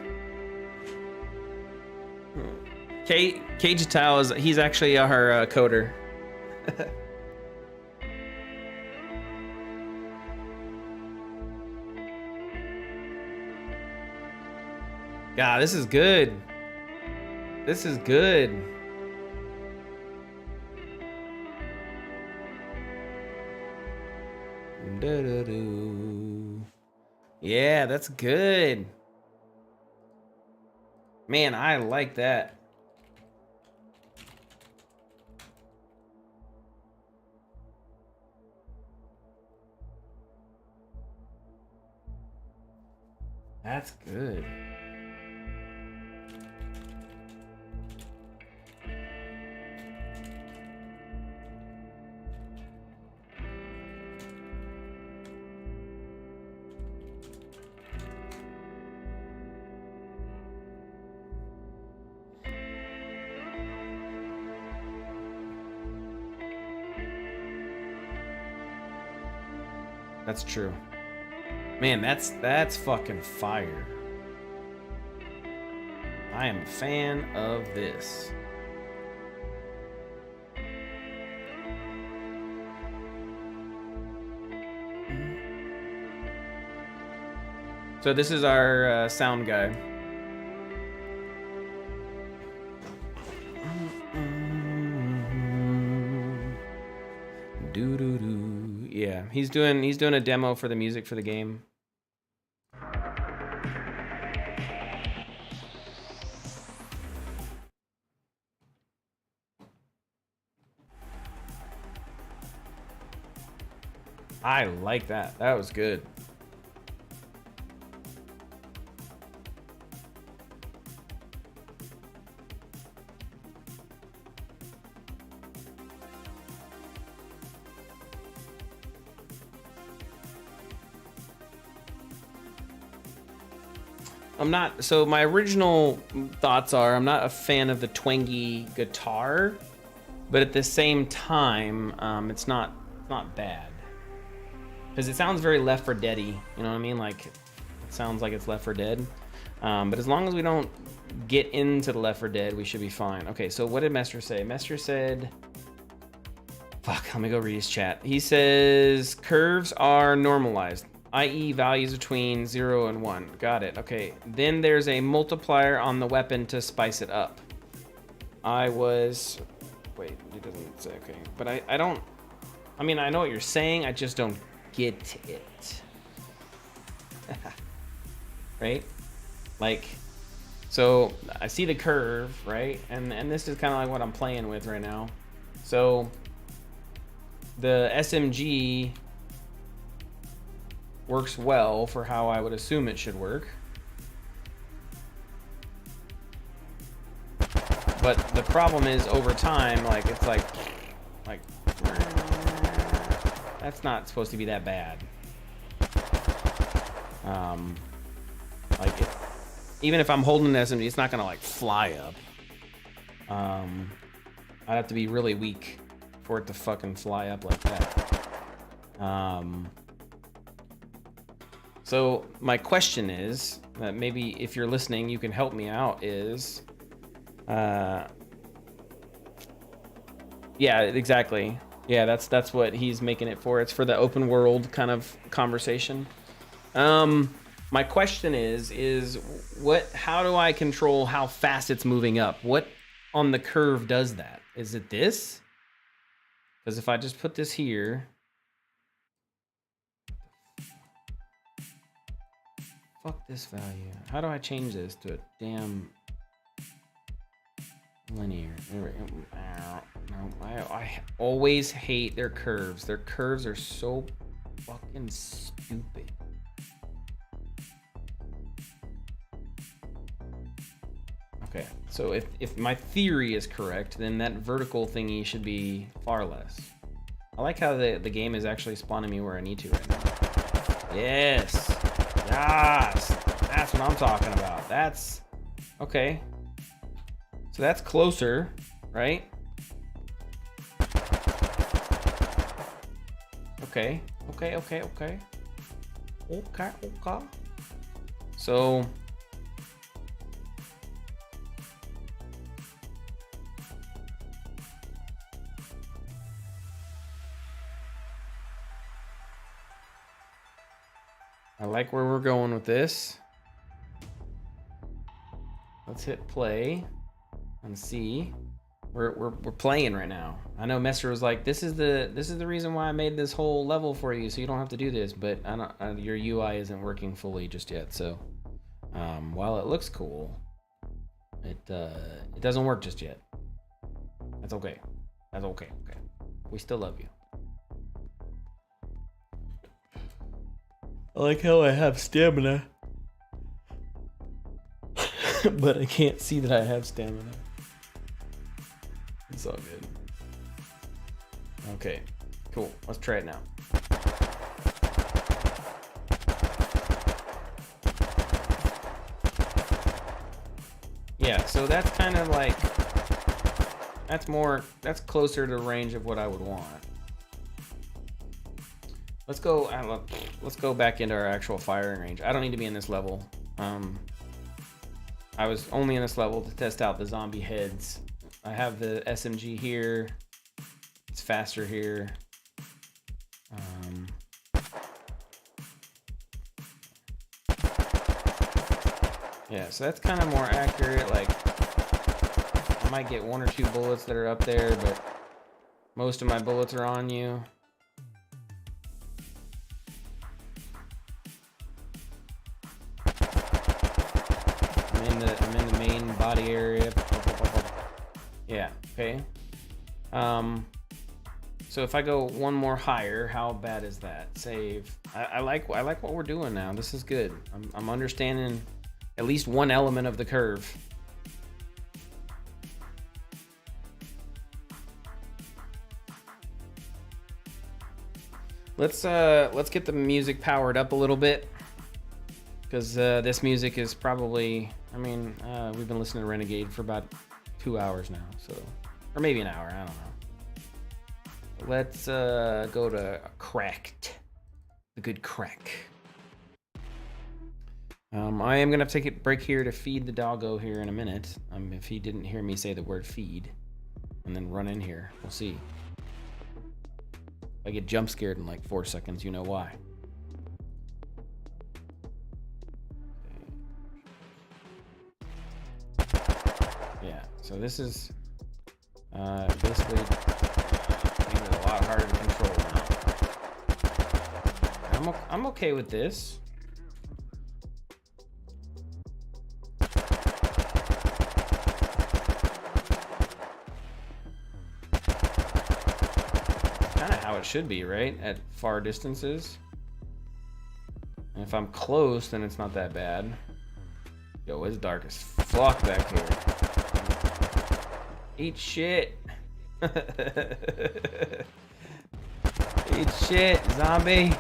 Cage Tao he's actually our coder. God, this is good. This is good. Yeah, that's good. Man, I like that. That's good. That's true. Man, that's fucking fire. I am a fan of this. So this is our sound guy. Yeah, he's doing a demo for the music for the game. I like that. That was good. So my original thoughts are I'm not a fan of the twangy guitar, but at the same time, it's not bad. Because it sounds very Left 4 Dead-y, you know what I mean? Like, it sounds like it's Left 4 Dead. But as long as we don't get into the Left 4 Dead, we should be fine. Okay, so what did Mester say? Mester said... Fuck, let me go read his chat. He says, curves are normalized, i.e. values between 0 and 1. Got it, okay. Then there's a multiplier on the weapon to spice it up. Wait, it doesn't say, okay. But I don't... I mean, I know what you're saying, I just don't get it. Right? Like, so I see the curve, right? And this is kind of like what I'm playing with right now. So the SMG works well for how I would assume it should work. But the problem is over time, like, it's like that's not supposed to be that bad. Like, even if I'm holding an SMG, it's not gonna like fly up. I'd have to be really weak for it to fucking fly up like that. So my question is, maybe if you're listening, you can help me out, is... yeah, exactly. Yeah, that's what he's making it for. It's for the open world kind of conversation. My question is how do I control how fast it's moving up? What on the curve does that? Is it this? Because if I just put this here, fuck this value. How do I change this to a damn linear? No, I always hate their curves. Their curves are so fucking stupid. Okay, so if my theory is correct, then that vertical thingy should be far less. I like how the game is actually spawning me where I need to right now. Yes! Yes! That's what I'm talking about. That's... Okay. So that's closer, right? Okay. Okay. So... I like where we're going with this. Let's hit play and see. We're playing right now. I know Mester was like, this is the reason why I made this whole level for you, so you don't have to do this. But your UI isn't working fully just yet. So while it looks cool, it doesn't work just yet. That's okay. That's okay. Okay, we still love you. I like how I have stamina, but I can't see that I have stamina. It's all good. Okay, cool. Let's try it now. Yeah, so that's kind of like, that's closer to range of what I would want. Let's go back into our actual firing range. I don't need to be in this level. I was only in this level to test out the zombie heads. I have the SMG here. It's faster here. Yeah, so that's kind of more accurate. Like, I might get 1 or 2 bullets that are up there, but most of my bullets are on you. I'm in the main body area. Yeah, okay. So if I go one more higher, how bad is that? Save. I like what we're doing now. This is good. I'm understanding at least one element of the curve. Let's get the music powered up a little bit, because this music is probably, I mean, we've been listening to Renegade for about 2 hours now, so, or maybe an hour, I don't know. Let's go to Cracked, the good crack. I am gonna take a break here to feed the doggo here in a minute. If he didn't hear me say the word feed, and then run in here, we'll see. If I get jump scared in like 4 seconds, you know why. Yeah, so this is basically making it a lot harder to control now. I'm okay with this. Kind of how it should be, right? At far distances. And if I'm close, then it's not that bad. Yo, it's dark as fuck back here. Eat shit. Eat shit, zombie.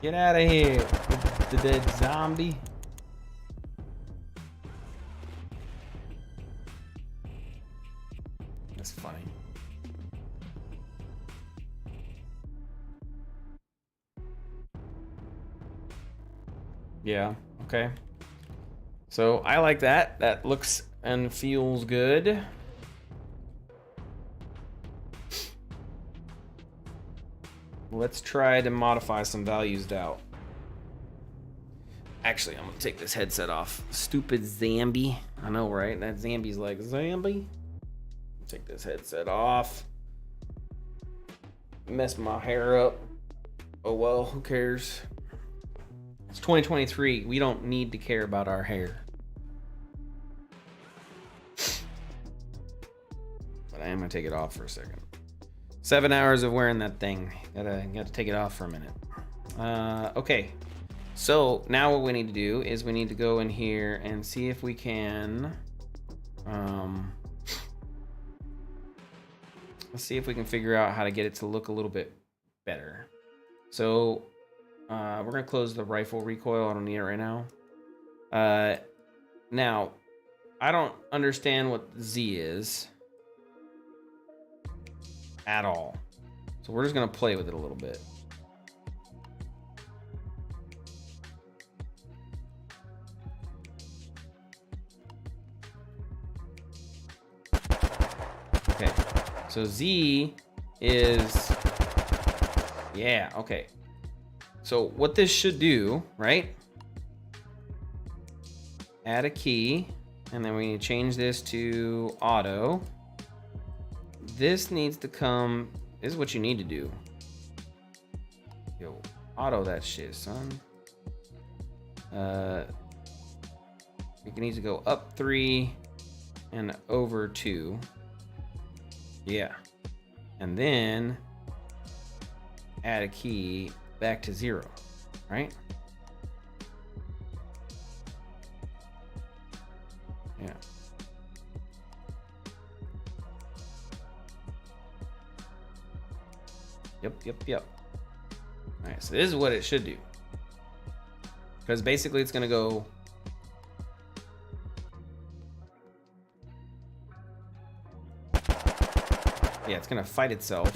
Get out of here, the dead zombie. That's funny. Yeah, okay. So I like that. That looks and feels good. Let's try to modify some values out. Actually, I'm gonna take this headset off. Stupid zombie. I know, right? That zombie's like, zombie? Take this headset off. Mess my hair up. Oh well, who cares? It's 2023. We don't need to care about our hair. But I am gonna take it off for a second. 7 hours of wearing that thing. Gotta take it off for a minute. Okay. So now what we need to do is we need to go in here and see if we can. Let's see if we can figure out how to get it to look a little bit better. So we're gonna close the rifle recoil. I don't need it right now. Now, I don't understand what Z is at all. So we're just gonna play with it a little bit. Okay, so Z is, yeah, okay. So what this should do, right? Add a key, and then we need to change this to auto. This needs to come, this is what you need to do. Yo, auto that shit, son. It needs to go up 3 and over 2. Yeah. And then add a key back to 0, right? Yeah. Yep. All right, so this is what it should do. Because basically it's gonna go yeah, it's gonna fight itself.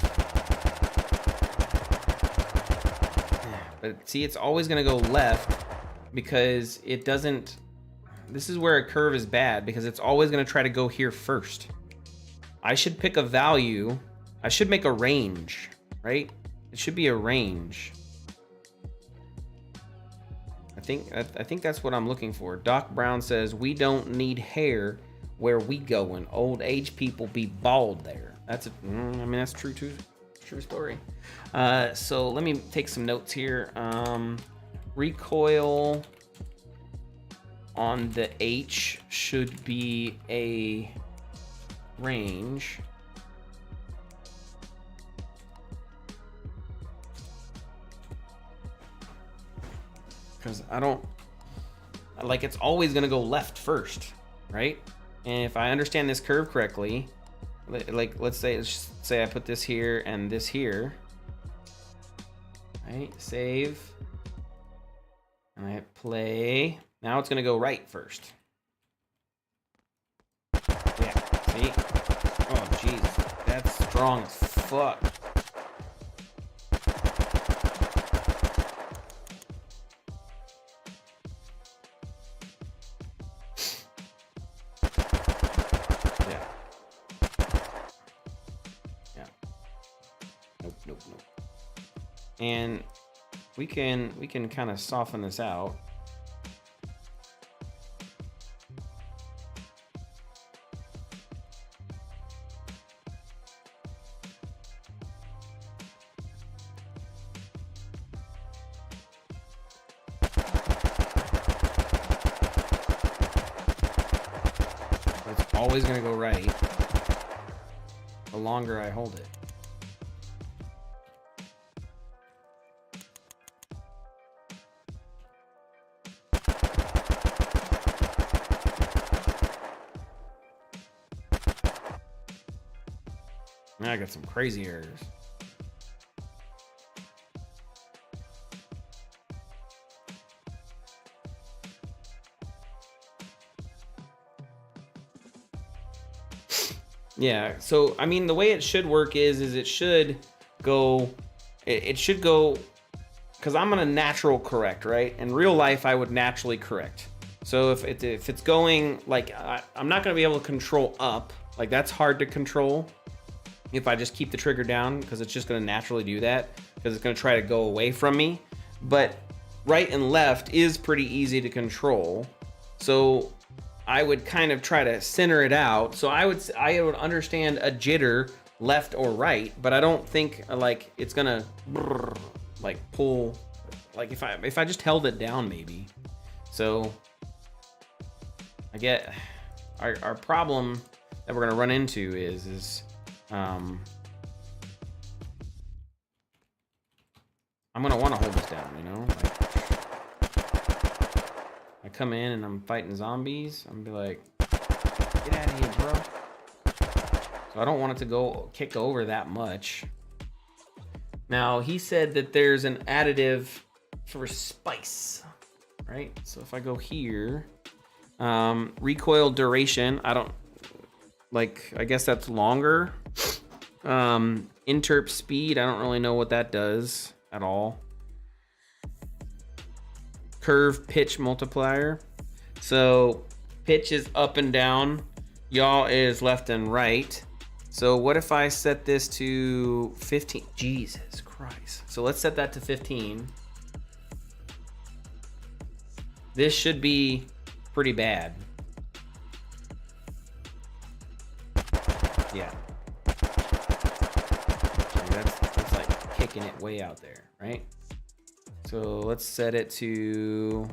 But see, it's always gonna go left because it doesn't, this is where a curve is bad, because it's always gonna try to go here first. I should pick a value. I should make a range, right? It should be a range. I think that's what I'm looking for. Doc Brown says, we don't need hair where we going. Old age people be bald there. That's I mean, that's true too. True story. So let me take some notes here. Recoil on the H should be a range. because I don't like, it's always gonna go left first, right? And if I understand this curve correctly, like let's say I put this here and this here, right? Save, and I hit play. Now it's gonna go right first. Yeah, see? Oh jeez, that's strong as fuck. Nope. And we can kind of soften this out. It's always going to go right the longer I hold it. Now I got some crazy errors. Yeah, so I mean the way it should work is it should go, it should go, because I'm gonna natural correct, right? In real life I would naturally correct. So if it's going like, I'm not gonna be able to control up, like that's hard to control if I just keep the trigger down, because it's just gonna naturally do that, because it's gonna try to go away from me. But right and left is pretty easy to control. So I would kind of try to center it out. So I would understand a jitter left or right, but I don't think like it's gonna like pull, like if I just held it down maybe. So I get our problem that we're gonna run into is I'm gonna want to hold this down, you know? Like, I come in and I'm fighting zombies, I'm gonna be like, get out of here, bro. So I don't want it to go kick over that much. Now, he said that there's an additive for spice, right? So if I go here, recoil duration, I don't, like, I guess that's longer. Interp speed, I don't really know what that does at all. Curve pitch multiplier. So pitch is up and down, yaw is left and right. So what if I set this to 15? Jesus Christ. So let's set that to 15. This should be pretty bad. Yeah. That's like kicking it way out there, right? So let's set it to,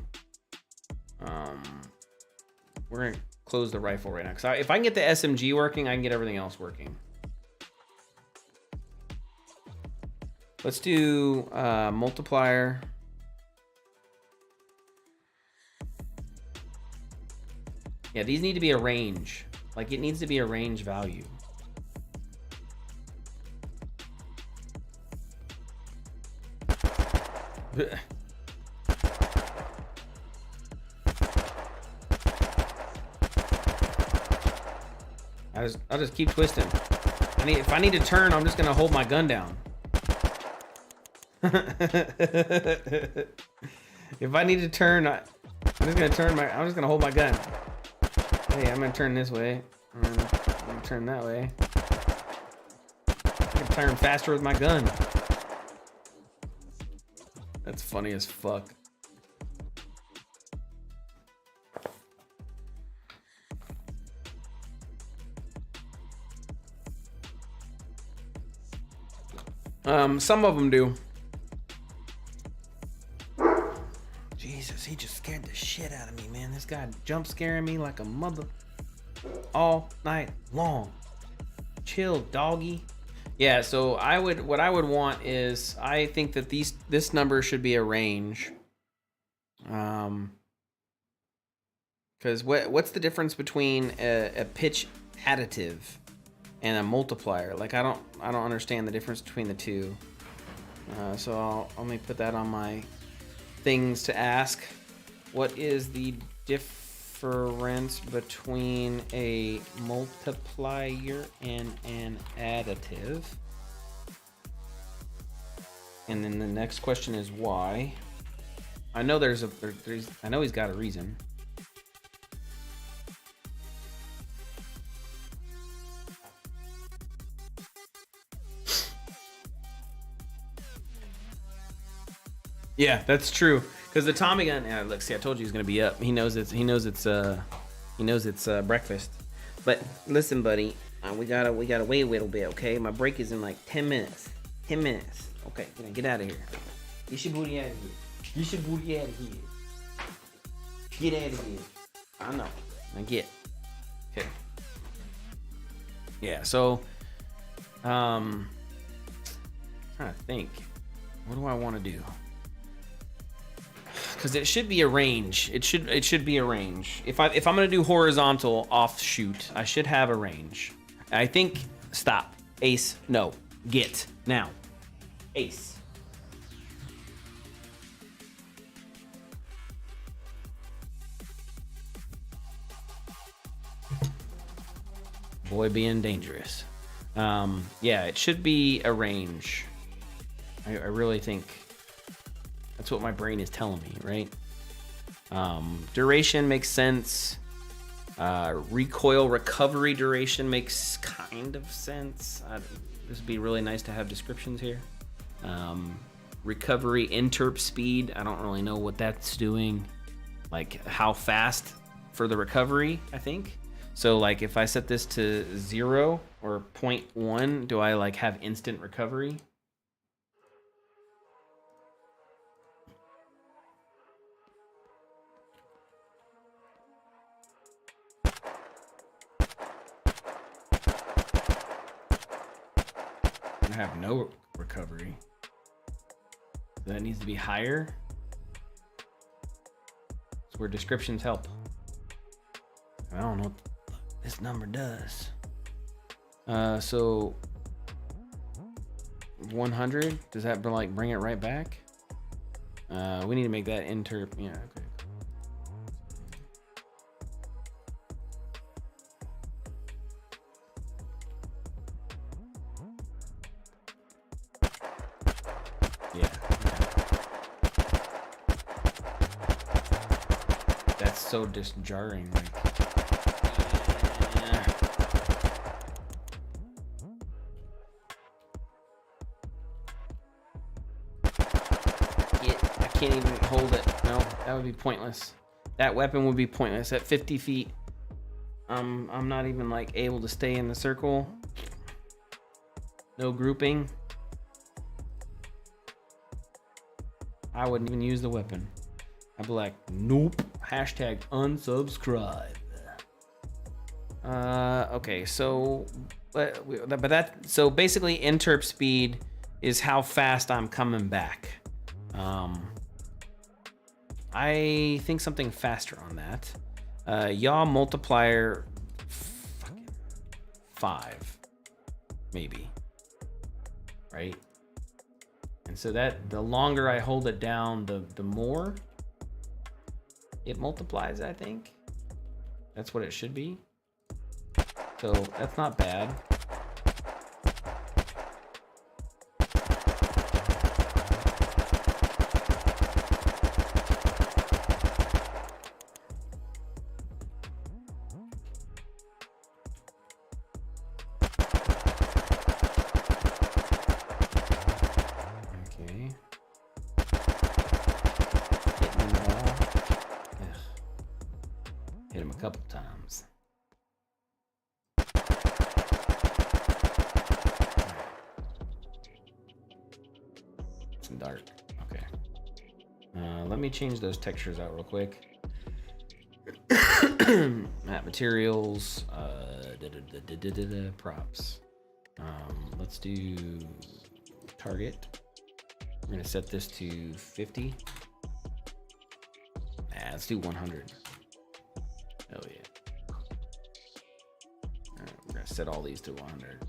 we're gonna close the rifle right now. Cause if I can get the SMG working, I can get everything else working. Let's do multiplier. Yeah, these need to be a range. Like it needs to be a range value. I'll just keep twisting. If I need to turn, I'm just gonna hold my gun down. If I need to turn, I'm just gonna hold my gun. Hey, I'm gonna turn this way. I'm gonna turn that way. I can turn faster with my gun. That's funny as fuck. Some of them do. Jesus, he just scared the shit out of me, man. This guy jump scaring me like a mother all night long. Chill, doggy. Yeah, so what I would want is, I think that this number should be a range. Because what's the difference between a pitch additive and a multiplier? Like I don't understand the difference between the two. So let me put that on my things to ask. What is the difference between a multiplier and an additive? And then the next question is why. I know I know he's got a reason. Yeah, that's true. Because the Tommy gun, look, see, I told you he's gonna be up. He knows it's breakfast. But listen, buddy, we gotta wait a little bit, okay? My break is in like 10 minutes. 10 minutes. Okay, get out of here. Get your booty out of here. Get your booty out of here. Get out of here. I know. I get. Okay. Yeah. So, trying to think. What do I want to do? Because it should be a range. It should be a range. If I'm gonna do horizontal offshoot, I should have a range. I think stop. Ace. No. Get now. Ace. Boy being dangerous. Yeah, it should be a range. I really think that's what my brain is telling me, right? Duration makes sense. Recoil recovery duration makes kind of sense. This would be really nice to have descriptions here. Recovery interp speed, I don't really know what that's doing. Like how fast for the recovery, I think. So like if I set this to 0 or 0.1, do I like have instant recovery? I have no recovery. That needs to be higher. That's where descriptions help. I don't know what this number does. So 100, does that like bring it right back? We need to make that interp. Yeah, okay. Yeah. Okay. That's so just jarring. Like, I can't even hold it. No, that would be pointless. That weapon would be pointless at 50 feet. I'm not even like able to stay in the circle. No grouping. I wouldn't even use the weapon. I'd be like, nope. Hashtag unsubscribe. Okay, so so basically interp speed is how fast I'm coming back. I think something faster on that. Yaw multiplier fucking 5, maybe. Right? And so that the longer I hold it down, the more it multiplies, I think. That's what it should be. So that's not bad. Couple times. It's dark. Okay. Let me change those textures out real quick. Map materials. Props. Let's do target. We're gonna set this to 50. let's do 100. Hell yeah. All right, we're gonna set all these to 100.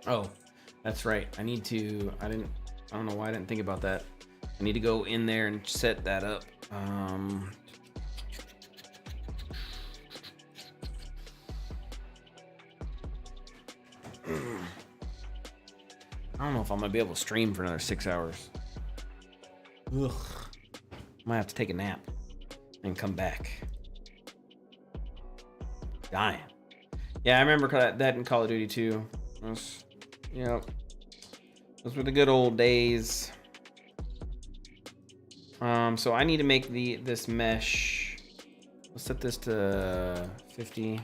Oh, that's right. I don't know why I didn't think about that. I need to go in there and set that up. I don't know if I'm gonna be able to stream for another 6 hours. Ugh. Might have to take a nap and come back. Dying. Yeah, I remember that in Call of Duty 2. Those were the good old days. So I need to make this mesh. Let's set this to 50.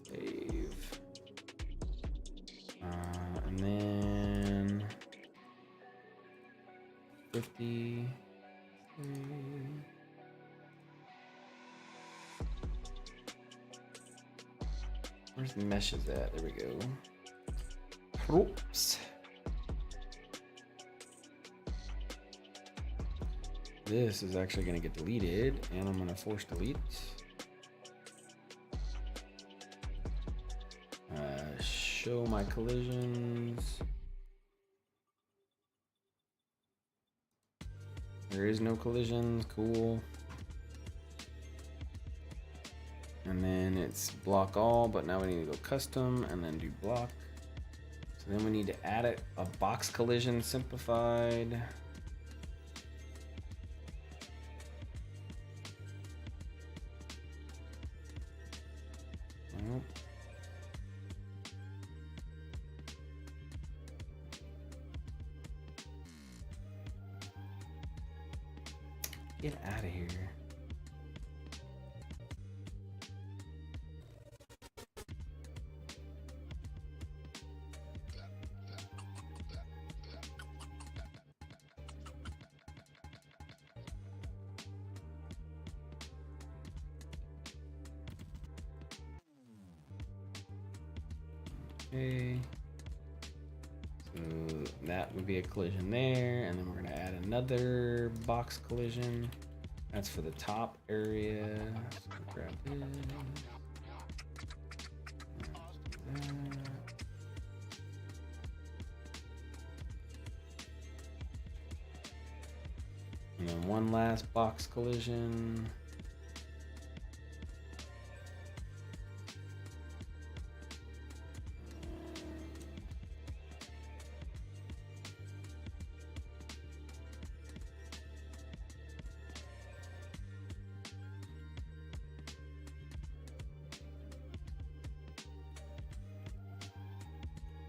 Save. And then 50. Where's the meshes at? There we go. Oops. This is actually going to get deleted, and I'm going to force delete. Show my collisions. There is no collisions. Cool. And then it's block all, but now we need to go custom and then do block. So then we need to add a box collision simplified. Nope. Get out of here. Okay, so that would be a collision there, and then we're gonna add another box collision. That's for the top area. So grab this. And then one last box collision.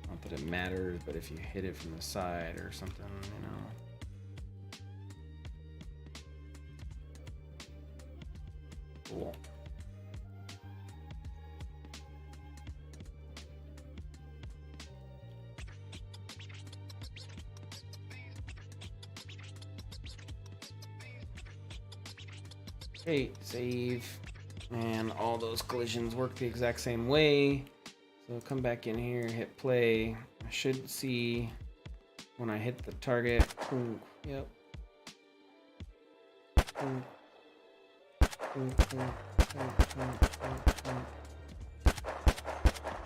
Not that it matters, but if you hit it from the side or something, you know. Cool. Okay, save. And all those collisions work the exact same way. So come back in here, hit play. I should see when I hit the target. Ooh, yep. Ooh.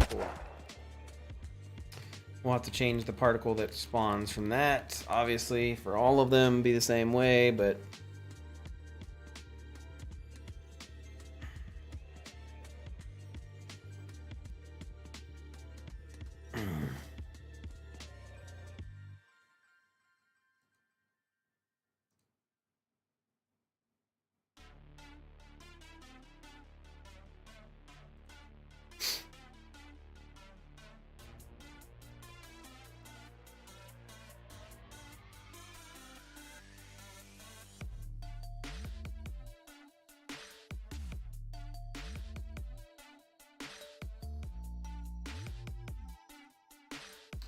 Cool. We'll have to change the particle that spawns from that. Obviously, for all of them, be the same way, but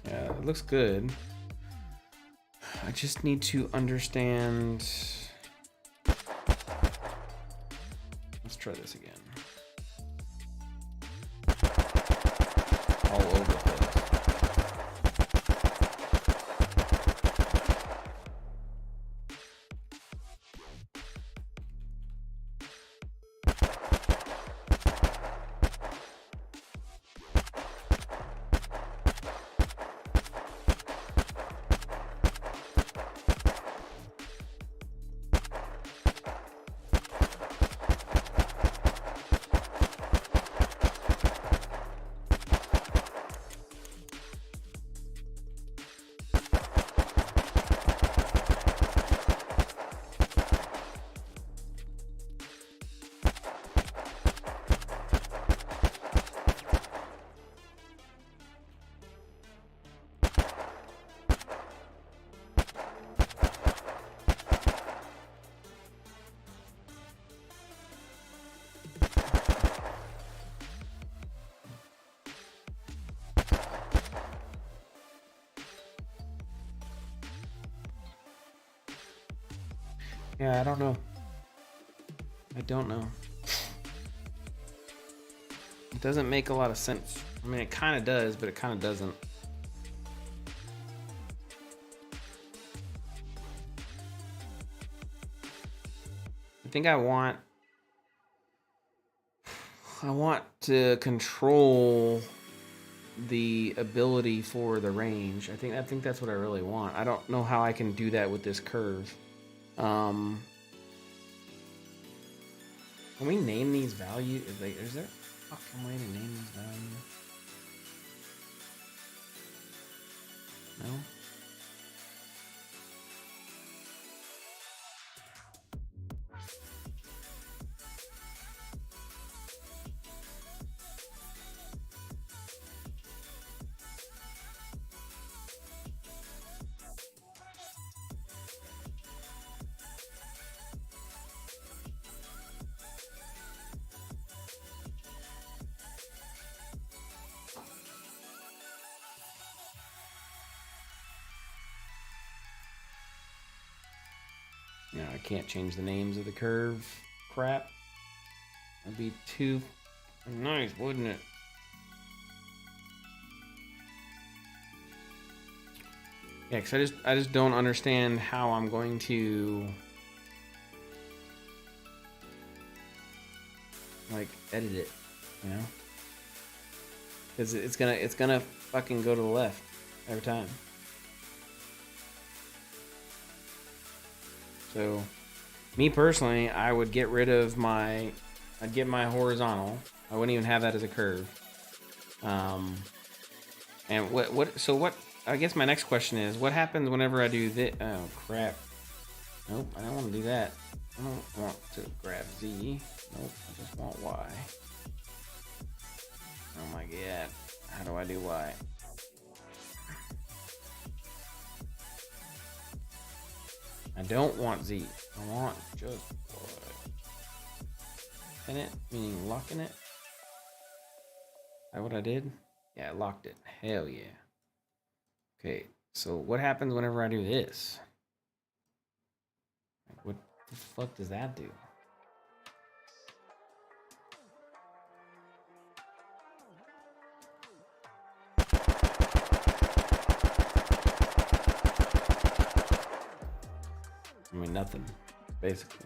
Yeah, it looks good. I just need to understand. Let's try this again. All over the place. Yeah, I don't know. I don't know. It doesn't make a lot of sense. I mean, it kind of does, but it kind of doesn't. I think I want to control the ability for the range. I think that's what I really want. I don't know how I can do that with this curve. Can we name these values? Is there a fucking way to name these values? No? No, I can't change the names of the curve. Crap. That'd be too nice, wouldn't it? Yeah, because I just don't understand how I'm going to like edit it, you know? Because it's gonna fucking go to the left every time. So, me personally, I would get rid of I'd get my horizontal. I wouldn't even have that as a curve. And what, I guess my next question is, what happens whenever I do this? Oh, crap. Nope, I don't want to do that. I don't want to grab Z. Nope, I just want Y. Oh my God. How do I do Y? I don't want Z. I want just Y. Pin it, meaning locking it. Is that what I did? Yeah, I locked it. Hell yeah. Okay, so what happens whenever I do this? What the fuck does that do? I mean, nothing, basically.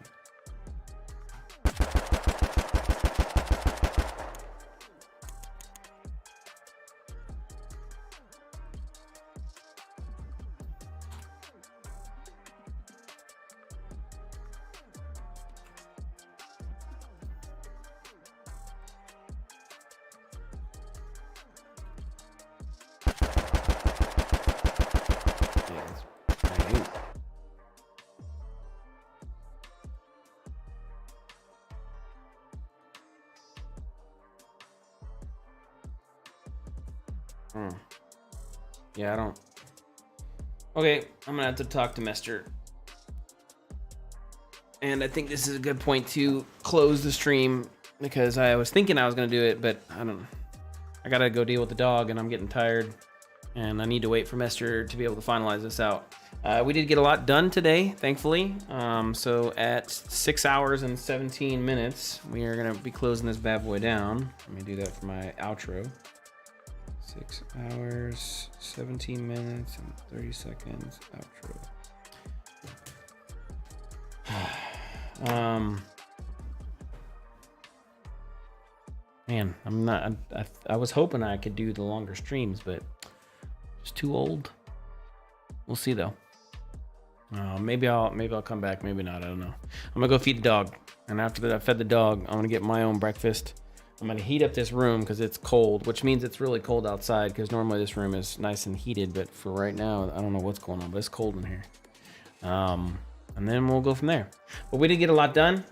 Yeah, I don't. Okay, I'm gonna have to talk to Mester. And I think this is a good point to close the stream because I was thinking I was gonna do it, but I don't. I gotta go deal with the dog, and I'm getting tired. and I need to wait for Mester to be able to finalize this out. We did get a lot done today, thankfully. So at 6 hours and 17 minutes, we are gonna be closing this bad boy down. Let me do that for my outro. 6 hours, 17 minutes, and 30 seconds outro. Man, I'm not. I was hoping I could do the longer streams, but it's too old. We'll see though. Maybe I'll come back. Maybe not. I don't know. I'm gonna go feed the dog, and after that, I fed the dog. I'm gonna get my own breakfast. I'm gonna heat up this room because it's cold, which means it's really cold outside. Because normally this room is nice and heated, but for right now, I don't know what's going on. But it's cold in here. And then we'll go from there. But we did get a lot done.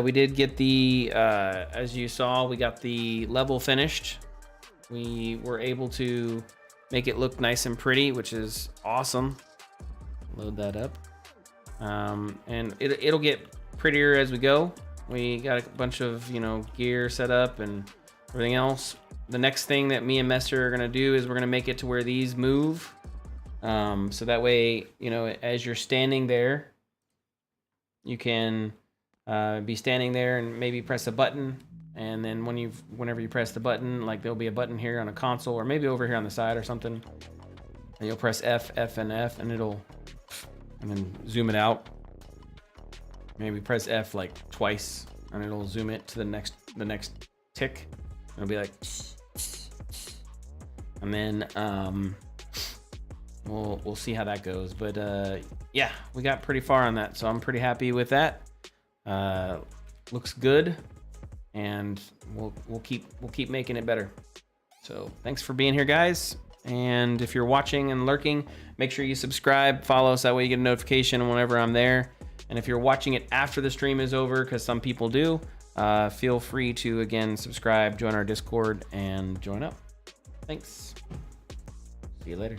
We did get the, as you saw, we got the level finished. We were able to make it look nice and pretty, which is awesome. Load that up. And it'll get prettier as we go. We got a bunch of, gear set up and everything else. The next thing that me and Mester are gonna do is we're gonna make it to where these move. So that way, as you're standing there, you can be standing there and maybe press a button, and then whenever you press the button, like there'll be a button here on a console or maybe over here on the side or something, and you'll press F, and then zoom it out. Maybe press F like twice, and it'll zoom it to the next tick. It'll be like, and then we'll see how that goes. But yeah, we got pretty far on that, so I'm pretty happy with that. Looks good, and we'll keep making it better. So thanks for being here, guys. And if you're watching and lurking, make sure you subscribe, follow us, that way you get a notification whenever I'm there. And if you're watching it after the stream is over, because some people do, feel free to again subscribe, join our Discord, and join up. Thanks. See you later.